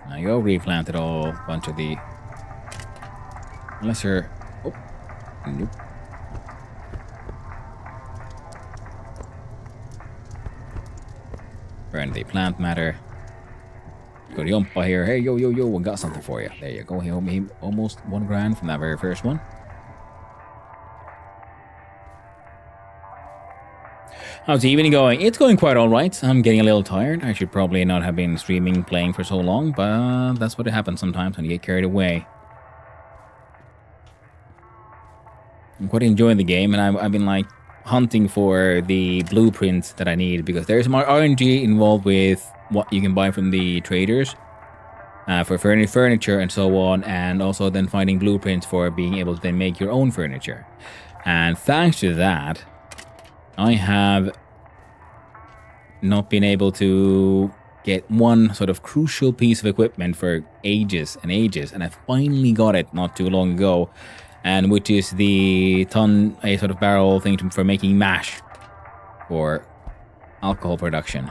Now you replanted all a bunch of the lesser. Oh, nope. Burn the plant matter. Go to Yompa here. Hey, yo, I got something for you. There you go. He owed me almost $1,000 from that very first one. How's the evening going? It's going quite alright. I'm getting a little tired. I should probably not have been streaming playing for so long, but that's what happens sometimes when you get carried away. I'm quite enjoying the game, and I've been like hunting for the blueprints that I need because there's more RNG involved with what you can buy from the traders for furniture and so on, and also then finding blueprints for being able to then make your own furniture. And thanks to that, I have not been able to get one sort of crucial piece of equipment for ages and ages, and I finally got it not too long ago, and which is a sort of barrel thing for making mash for alcohol production.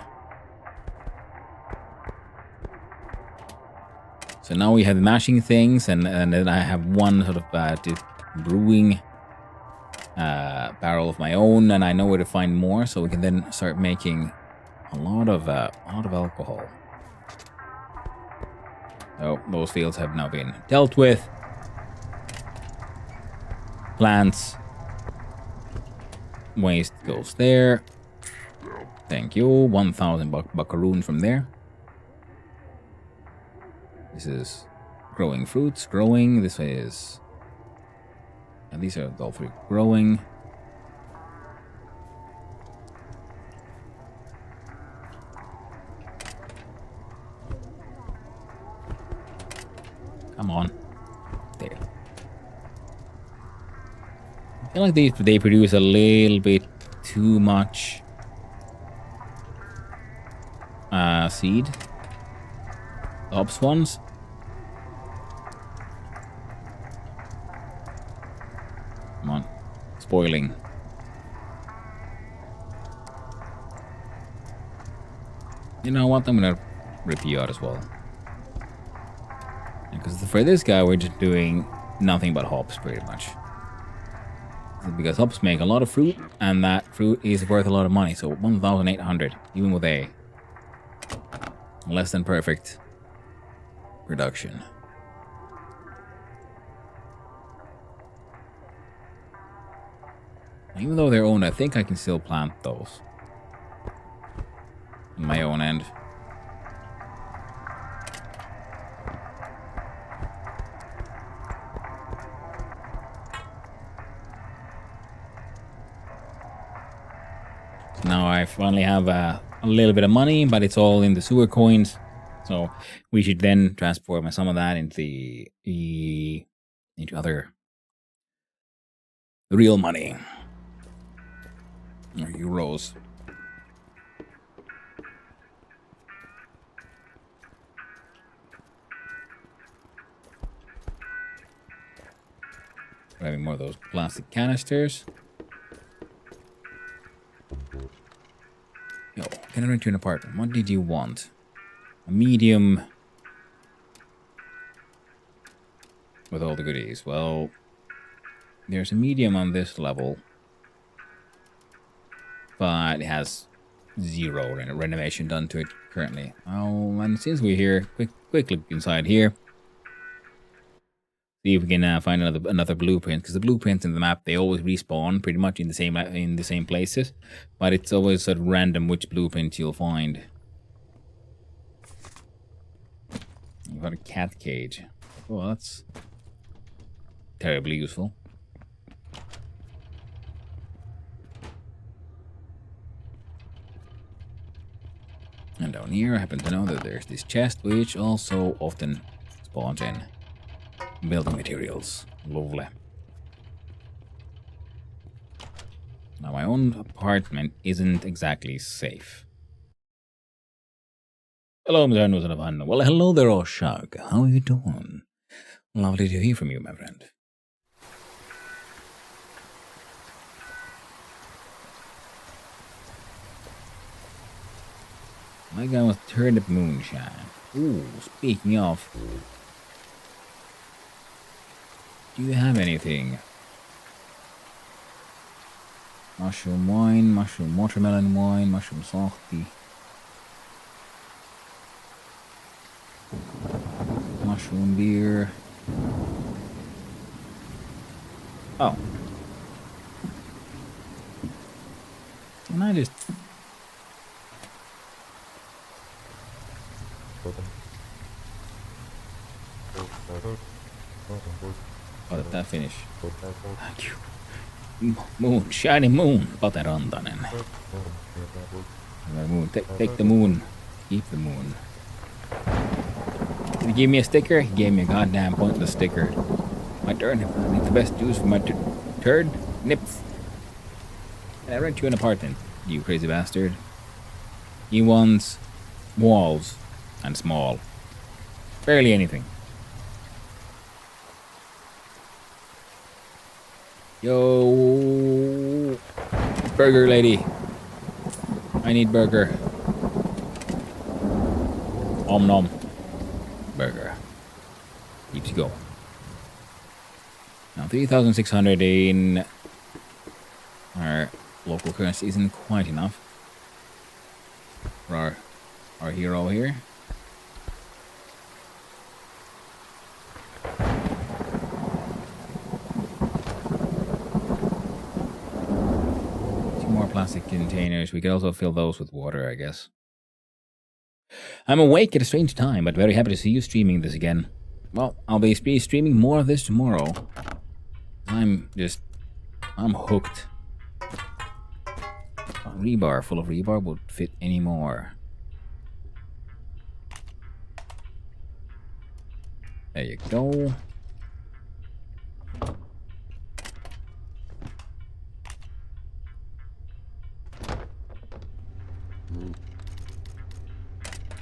So now we have mashing things, and then I have one sort of brewing barrel of my own, and I know where to find more, so we can then start making a lot of alcohol. So those fields have now been dealt with. Plants. Waste goes there. Thank you. 1,000 buckaroon from there. This is growing fruits. Growing. This is... And these are all three growing. Come on. There. I feel like they produce a little bit too much seed. The hops ones. Come on. Spoiling. You know what? I'm gonna rip you out as well. Because for this guy, we're just doing nothing but hops, pretty much. Because hops make a lot of fruit, and that fruit is worth a lot of money. So 1,800, even with a less than perfect production. Even though they're owned, I think I can still plant those on my own end. So now I finally have a little bit of money, but it's all in the sewer coins. So we should then transform some of that into other real money. Or euros. Grabbing more of those plastic canisters. Yo, can I rent you an apartment? What did you want? A medium with all the goodies. Well, there's a medium on this level, but it has zero renovation done to it currently. Oh, and since we're here, quick look inside here. See if we can find another blueprint, because the blueprints in the map, they always respawn pretty much in the same places, but it's always sort of random which blueprint you'll find. You've got a cat cage. Oh, that's terribly useful. And down here, I happen to know that there's this chest, which also often spawns in building materials. Lovely. Now, my own apartment isn't exactly safe. Hello, Mr. Hanno. Well, hello there, Oshag. How are you doing? Lovely to hear from you, my friend. My guy was turnip moonshine. Ooh, speaking of, do you have anything? Mushroom wine, mushroom watermelon wine, mushroom salty, mushroom beer. Oh. Can I just... Oh, did that finish? Thank you. Moon, shiny moon. Paterantainen. Moon. Take the moon. Keep the moon. Did he give me a sticker? He gave me a goddamn pointless sticker. My turn. I need the best juice for my turd. Nips. I rent you an apartment, you crazy bastard. He wants walls and small. Barely anything. Yo, burger lady. I need burger. Om nom. Burger. Keeps you going. Now 3,600 in our local currency isn't quite enough for our hero here. Plastic containers. We could also fill those with water, I guess. I'm awake at a strange time, but very happy to see you streaming this again. Well, I'll be streaming more of this tomorrow. I'm hooked. A rebar full of rebar would fit anymore. There you go.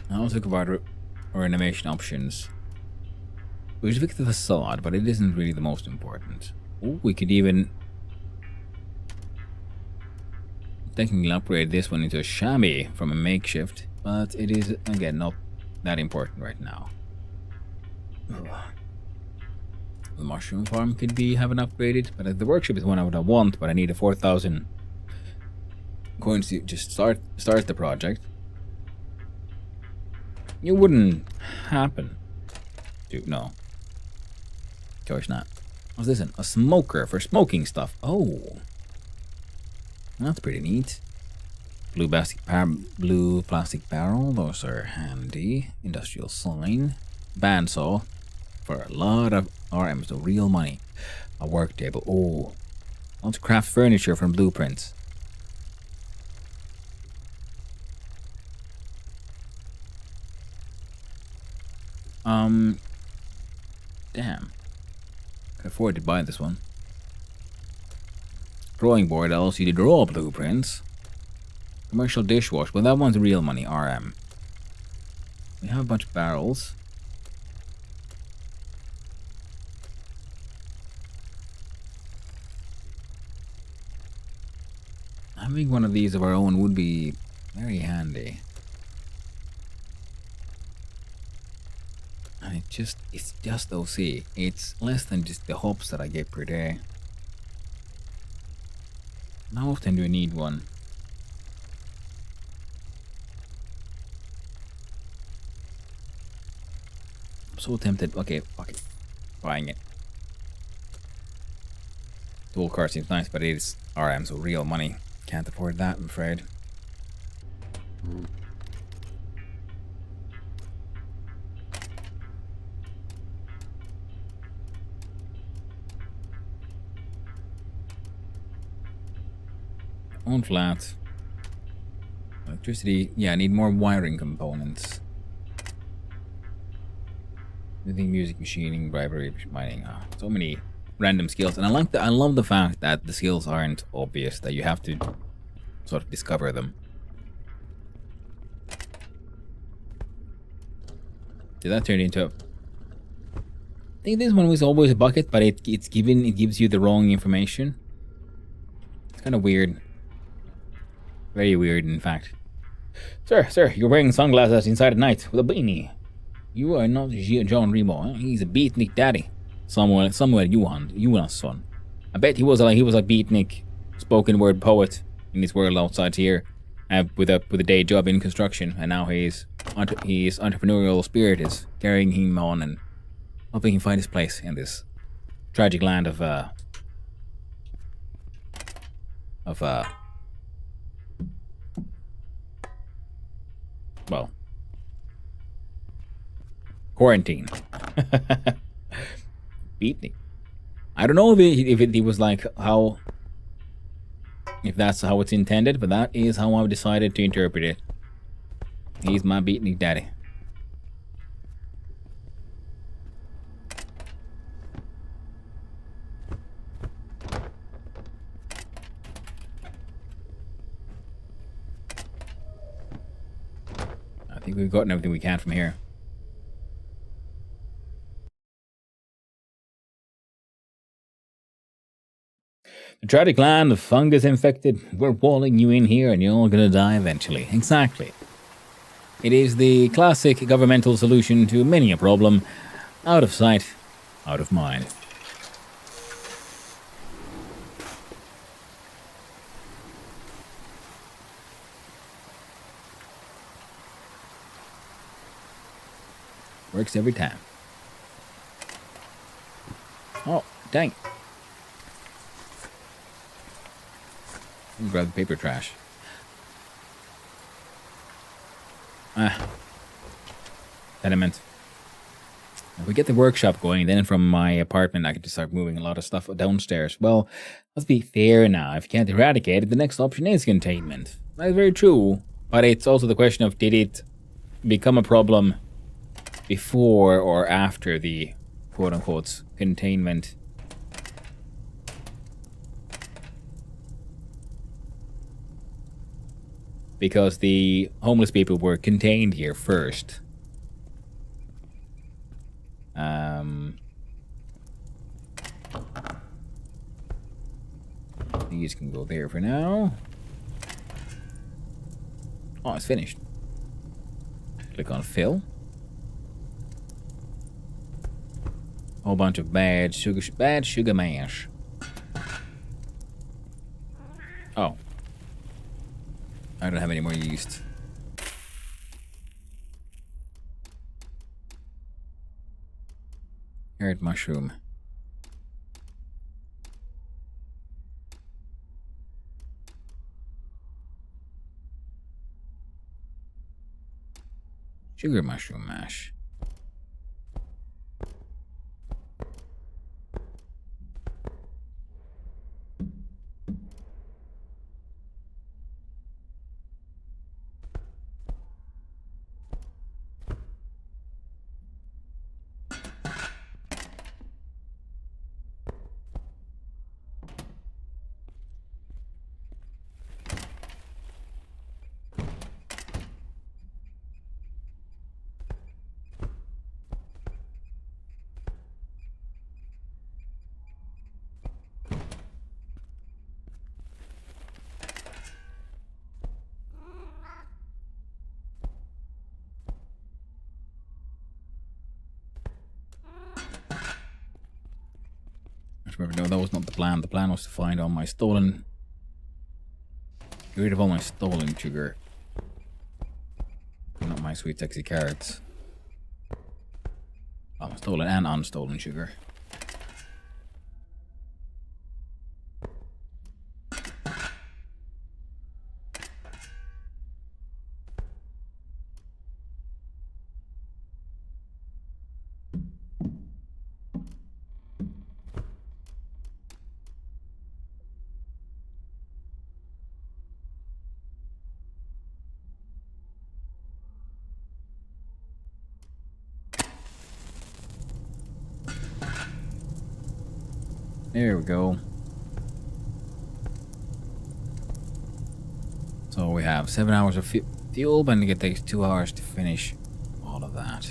I also talk about our animation options. We should fix the facade, but it isn't really the most important. Ooh, we could even technically upgrade this one into a chamois from a makeshift, but it is, again, not that important right now. Ugh. The mushroom farm could have an upgraded, but the workshop is one I would want, but I need a 4,000 coins to just start the project. It wouldn't happen. Dude, no. Of course not. What's this? A smoker for smoking stuff. Oh. That's pretty neat. Blue plastic barrel. Those are handy. Industrial sign. Bandsaw. For a lot of RM, so real money. A work table. Oh. Let's craft furniture from blueprints. Damn. Can afford to buy this one. Drawing board allows you to draw blueprints. Commercial dishwash. Well, that one's real money, RM. We have a bunch of barrels. Having one of these of our own would be very handy. And it's just OC. It's less than just the hops that I get per day. How often do I need one? I'm so tempted. Okay, fuck it. Buying it. Dual card seems nice, but it is RM, so real money. Can't afford that, I'm afraid. On flat. Electricity. Yeah, I need more wiring components. Anything, music, machining, bribery, mining. Oh, so many random skills, and I love the fact that the skills aren't obvious, that you have to sort of discover them. Did that turn into a... I think this one was always a bucket, but it gives you the wrong information. It's kind of weird. Very weird, in fact. Sir, you're wearing sunglasses inside at night with a beanie. You are not John Remo. Huh? He's a beatnik daddy. Somewhere you want son. I bet he was a beatnik spoken word poet in this world outside here, with a day job in construction, and now his entrepreneurial spirit is carrying him on and helping him find his place in this tragic land of well, quarantine. Beatnik. I don't know if it was like how, if that's how it's intended, but that is how I've decided to interpret it. He's my beatnik daddy. I think we've gotten everything we can from here. The tragic land of fungus infected. We're walling you in here and you're all gonna die eventually. Exactly. It is the classic governmental solution to many a problem. Out of sight, out of mind. Works every time. Oh, dang. Grab the paper trash. Tenement. If we get the workshop going, then from my apartment I can just start moving a lot of stuff downstairs. Well, let's be fair now. If you can't eradicate it, the next option is containment. That's very true. But it's also the question of, did it become a problem before or after the quote-unquote containment? Because the homeless people were contained here first. These can go there for now. Oh, it's finished. Click on fill. Whole bunch of bad sugar mash. Oh. I don't have any more yeast. Carrot mushroom. Sugar mushroom mash. Remember, no, that was not the plan. The plan was to find all my stolen... Get rid of all my stolen sugar. Not my sweet sexy carrots. Oh, stolen and unstolen sugar. There we go. So we have 7 hours of fuel, but it takes 2 hours to finish all of that.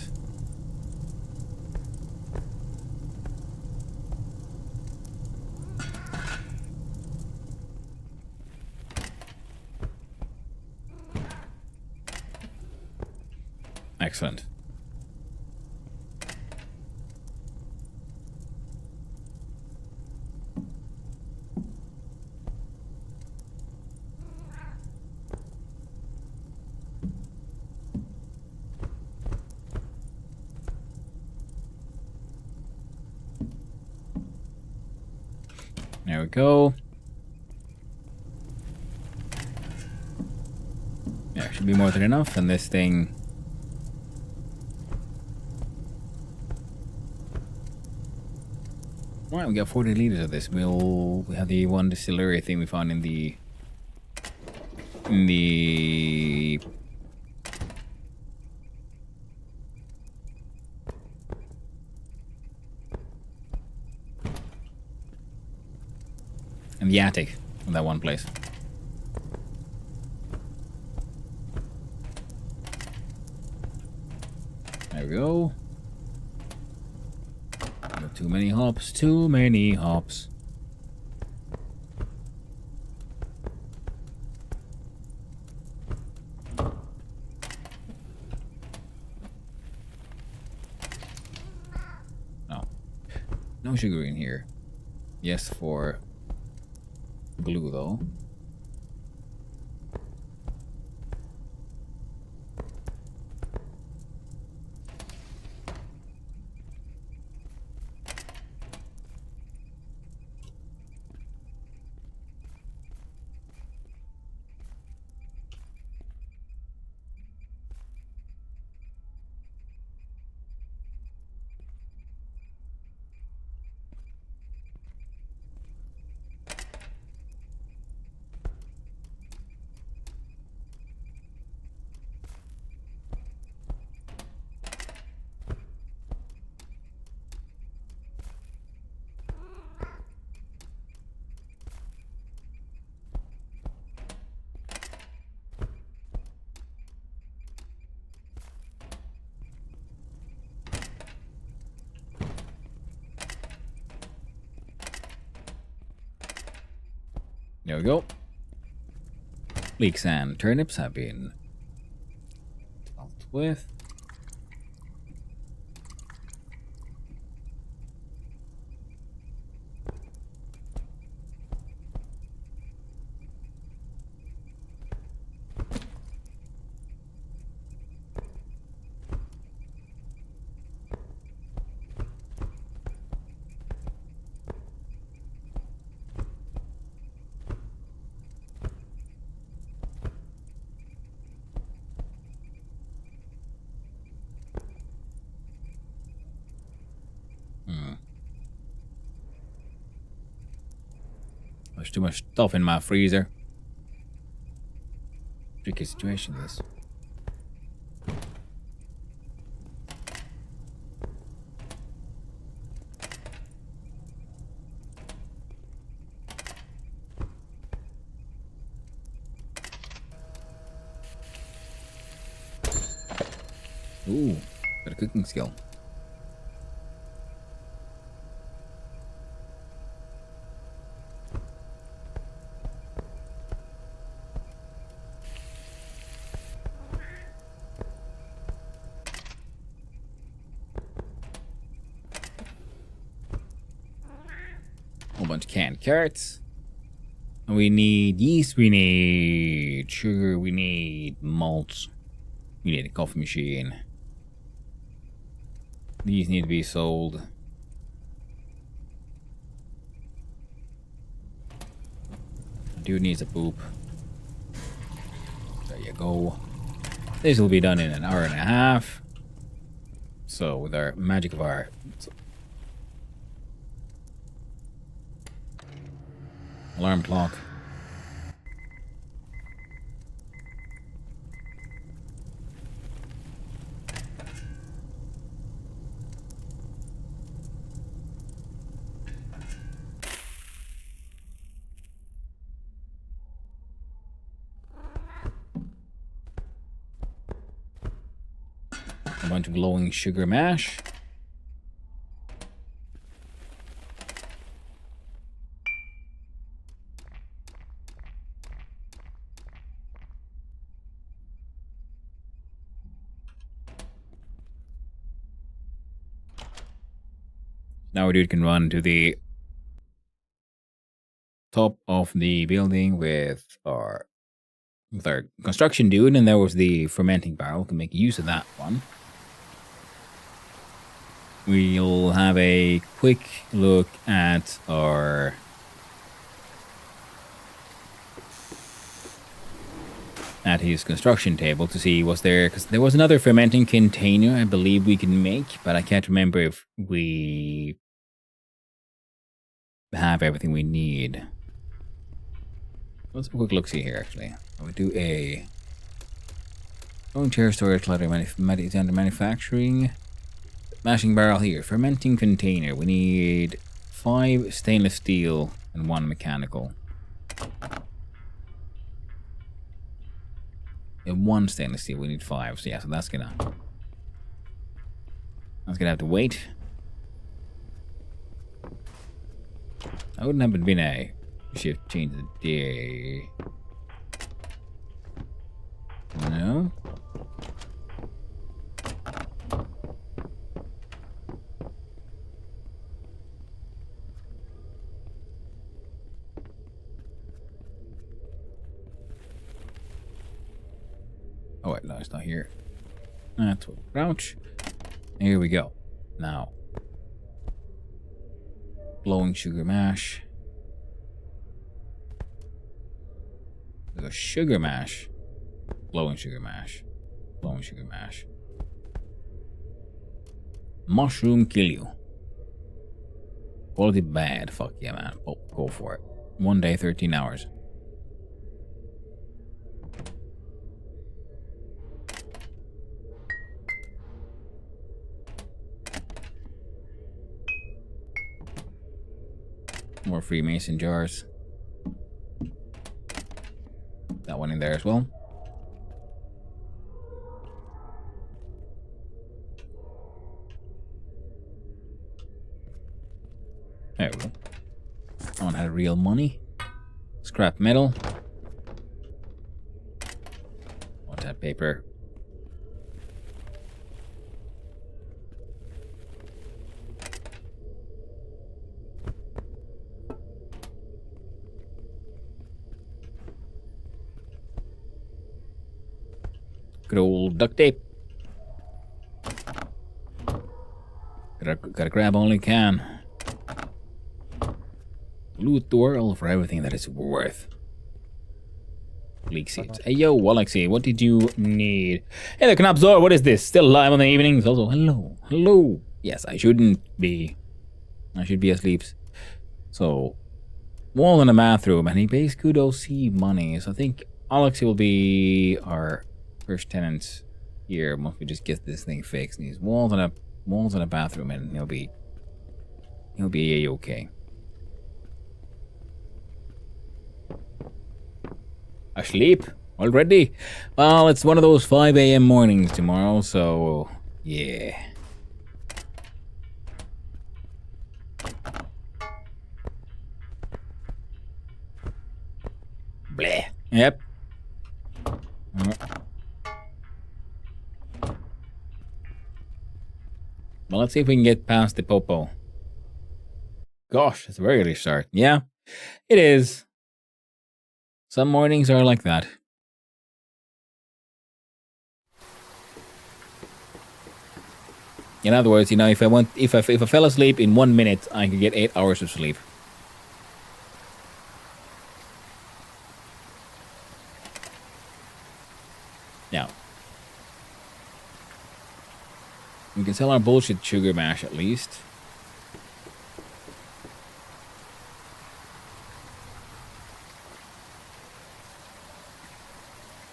Excellent. There we go. Yeah, should be more than enough, and this thing... Alright, we got 40 liters of this. We have the one distillery thing we found in the attic in that one place. There we go. Too many hops, too many hops. Oh. No sugar in here. Yes, for glue though. There we go. Leeks and turnips have been dealt with. There's too much stuff in my freezer. Tricky situation, this. Ooh, got a cooking skill. bunch of canned carrots. And we need yeast, we need sugar, we need malt. We need a coffee machine. These need to be sold. Dude needs a poop. There you go. This will be done in an hour and a half. So with our magic of our alarm clock. A bunch of glowing sugar mash. Now our dude can run to the top of the building with our construction dude, and there was the fermenting barrel. Can make use of that one. We'll have a quick look at our his construction table to see was there, because there was another fermenting container I believe we can make, but I can't remember if we have everything we need. Let's have a quick look see here actually. I would do a stone chair storage ladder under manufacturing. Mashing barrel here. Fermenting container. We need 5 stainless steel and 1 mechanical. And 1 stainless steel. We need 5. So yeah, so that's gonna have to wait. I wouldn't have been a shift change the day. No. Oh wait, no, it's not here. That's what crouch. Here we go. Now. Glowing sugar mash. There's a sugar mash. Glowing sugar mash. Glowing sugar mash. Mushroom kill you. Quality bad. Fuck yeah, man. Oh, go for it. 1 day, 13 hours. More Freemason jars. That one in there as well. There we go. That one had real money. Scrap metal. Want that paper. Good old duct tape. Gotta grab all you can. Loot the world for everything that it's worth. Leak seeds. Hey yo, Alexei, what did you need? Hey there, Knapzor, what is this? Still live on the evenings? Also, hello. Hello. Yes, I shouldn't be. I should be asleep. So, wall in the bathroom, and he pays kudos money. So I think Alexei will be our first tenant here once we just get this thing fixed. These walls in a bathroom, and he'll be a-okay. Asleep already? Well, it's one of those 5 a.m. mornings tomorrow, so yeah. Bleh. Yep. Well, let's see if we can get past the popo. gosh, it's a very early start. Yeah, it is. Some mornings are like that. In other words, you know, if I fell asleep in 1 minute, I could get 8 hours of sleep. Now, we can sell our bullshit sugar mash at least.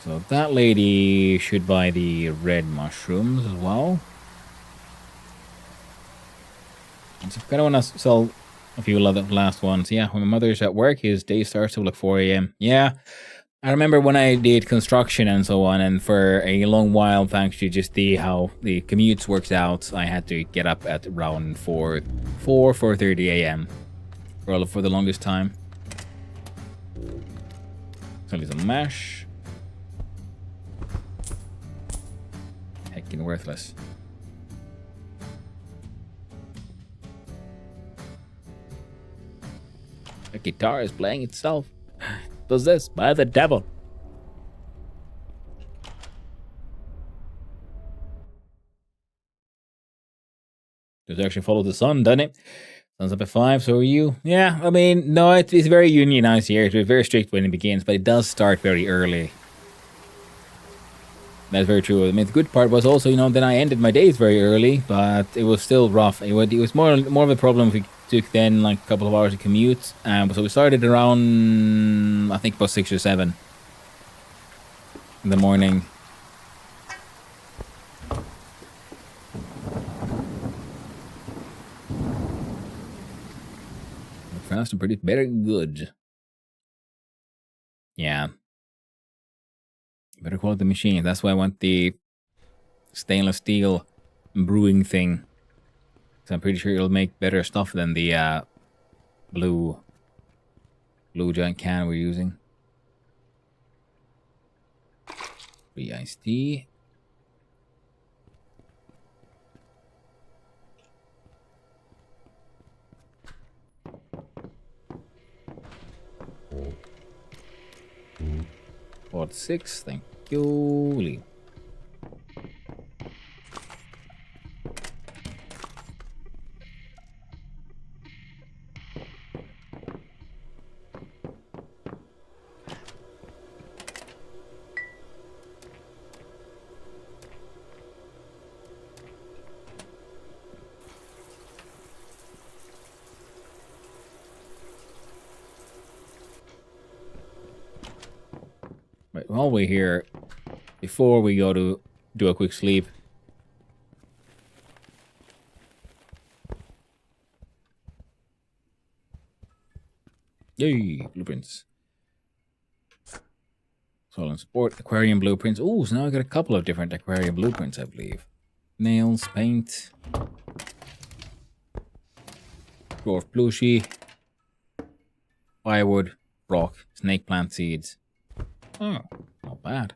So that lady should buy the red mushrooms as well. And so I kind of want to sell a few of the last ones. Yeah, when my mother's at work, his day starts till like 4 a.m. Yeah, I remember when I did construction and so on, and for a long while, thanks to just how the commutes works out, I had to get up at around 4:30 a.m. for the longest time. So some mash. Heckin' worthless. The guitar is playing itself. Possessed by the devil. Does it actually follow the sun, doesn't it? Sun's up at 5, so are you? Yeah, I mean, no, it's very unionized here. It's very strict when it begins, but it does start very early. That's very true. I mean, the good part was also, you know, then I ended my days very early, but it was still rough. It was more of a problem if we took then like a couple of hours to commute. So we started around, I think, about 6 or 7 in the morning. Fast and pretty very good. Yeah. Better quality machine. That's why I want the stainless steel brewing thing. So I'm pretty sure it'll make better stuff than the blue giant can we're using. Free iced tea. Port 6, thank you. Leave. Right, while we're here, before we go to do a quick sleep, yay, blueprints. Soil and support, aquarium blueprints. Ooh, so now I got a couple of different aquarium blueprints, I believe. Nails, paint, dwarf plushie, firewood, rock, snake plant seeds. Oh, not bad.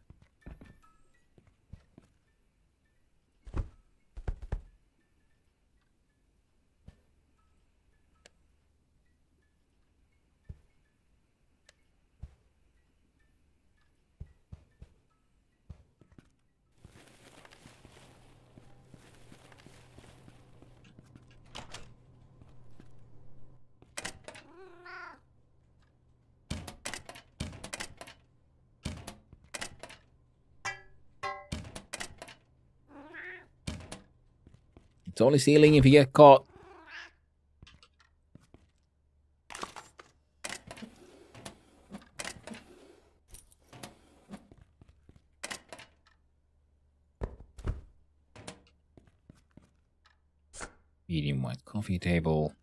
It's only stealing if you get caught. Medium white coffee table.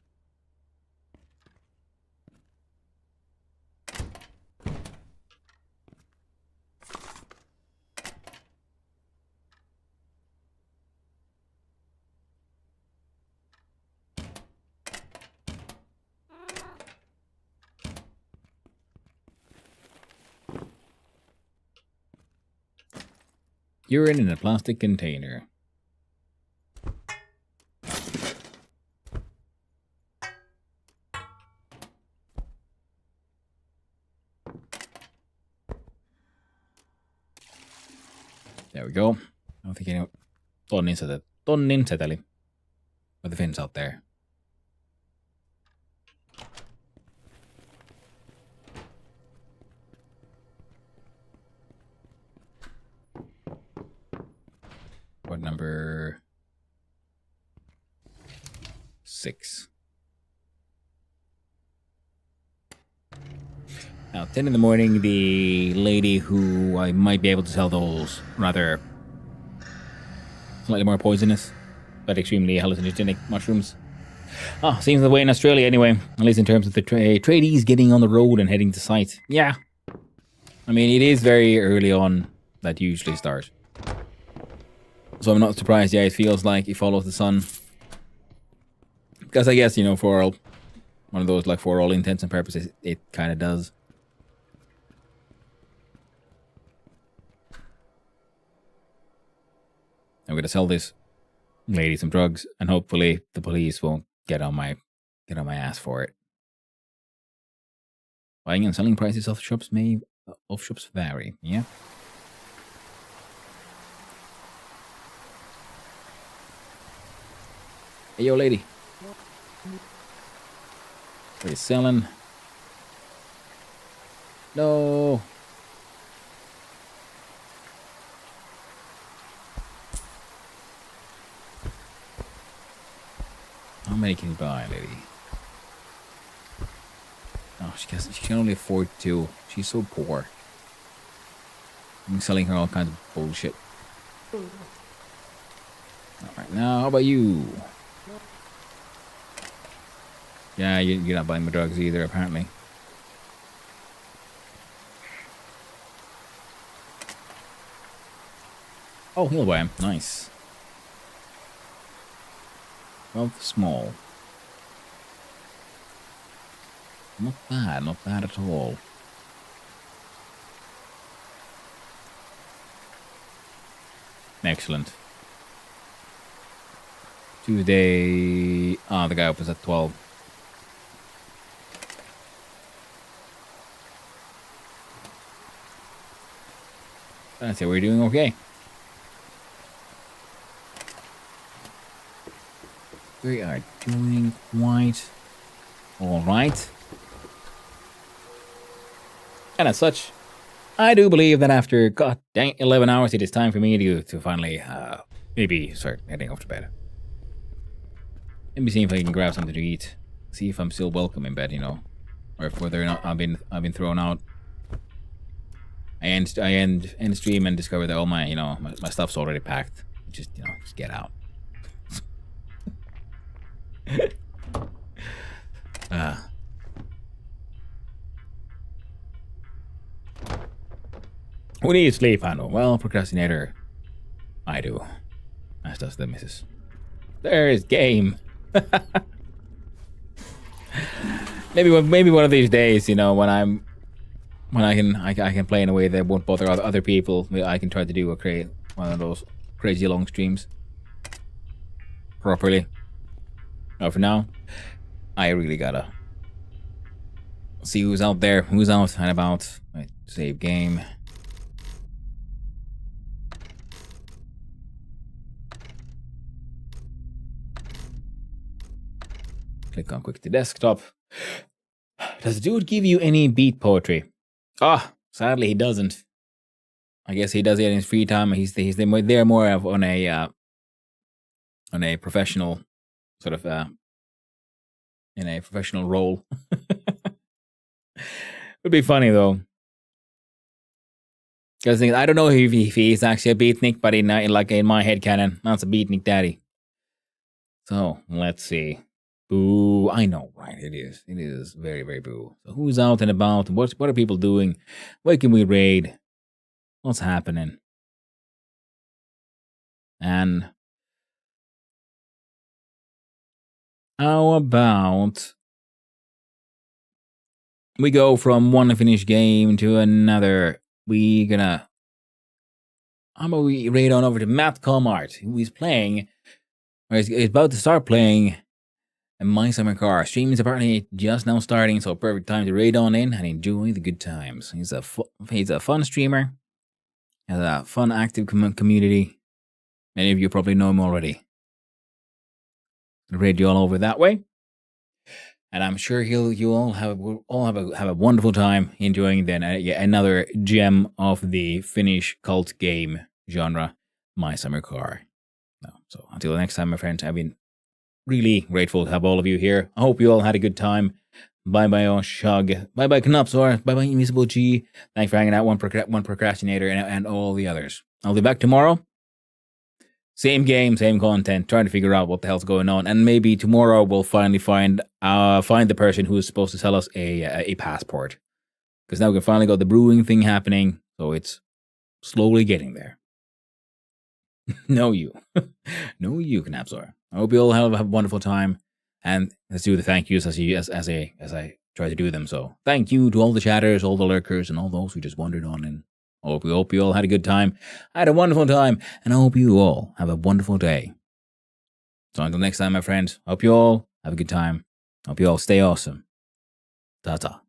Urine in a plastic container. There we go. I don't think anyone... Tonnin seteli. With the Finns out there. What number? 6. Now, 10 in the morning, the lady who I might be able to sell those rather slightly more poisonous, but extremely hallucinogenic mushrooms. Seems the way in Australia anyway, at least in terms of the tradies getting on the road and heading to site. Yeah. I mean, it is very early on that usually starts. So I'm not surprised, yeah, it feels like it follows the sun. Because I guess, you know, for all, one of those, like, for all intents and purposes, it kind of does. I'm gonna sell this lady some drugs, and hopefully the police won't get on my ass for it. Buying and selling prices of shops vary. Yeah. Hey, yo, lady. What are you selling? No. How many can you buy, lady? Oh, she can only afford 2. She's so poor. I'm selling her all kinds of bullshit. Alright, now how about you? Yeah, you're not buying my drugs either, apparently. Oh, he'll buy him. Nice. 12 small. Not bad at all. Excellent. Tuesday... the guy opens at 12. I'd say we're doing okay. We are doing quite alright. And as such, I do believe that after, god dang, 11 hours, it is time for me to finally, maybe start heading off to bed. Maybe see if I can grab something to eat. See if I'm still welcome in bed, you know. Or if whether or not I've been thrown out. I end stream and discover that all my, you know, my stuff's already packed. Just, you know, just get out. Who needs sleep, I know. Well, procrastinator, I do. As does the missus. There's game. maybe one of these days, you know, when I can play in a way that won't bother other people, I can try to create one of those crazy long streams properly. Now, for now, I really gotta see who's out there, who's out and about. Right, save game. Click on quick to desktop. Does the dude give you any beat poetry? Sadly he doesn't. I guess he does it in his free time. He's there more of on a professional sort of in a professional role. Would be funny though. Because I don't know if he's actually a beatnik, but in my head canon, that's a beatnik daddy. So let's see. Boo! I know, right? It is. It is very, very boo. So who's out and about? What are people doing? Where can we raid? What's happening? And how about we go from one finished game to another? How about we raid on over to Matt Comart, who is playing, or is about to start playing, in My Summer Car. Stream is apparently just now starting, so perfect time to raid on in and enjoy the good times. He's a fun streamer, Has a fun, active community. Many of you probably know him already. Read you all over that way. And I'm sure you'll all have a wonderful time enjoying then yet another gem of the Finnish cult game genre, My Summer Car. So until next time, my friends, I've been really grateful to have all of you here. I hope you all had a good time. Bye bye, Oshug. Bye bye, Knupsor. Bye bye, Invisible G. Thanks for hanging out, one procrastinator, and all the others. I'll be back tomorrow. Same game, same content, trying to figure out what the hell's going on. And maybe tomorrow we'll finally find the person who's supposed to sell us a passport. Because now we can finally got the brewing thing happening, so it's slowly getting there. No, you. No, you, Knapsor. I hope you all have a wonderful time. And let's do the thank yous as I try to do them. So thank you to all the chatters, all the lurkers, and all those who just wandered on in. I hope you all had a good time. I had a wonderful time, and I hope you all have a wonderful day. So until next time, my friends, hope you all have a good time. Hope you all stay awesome. Ta-ta.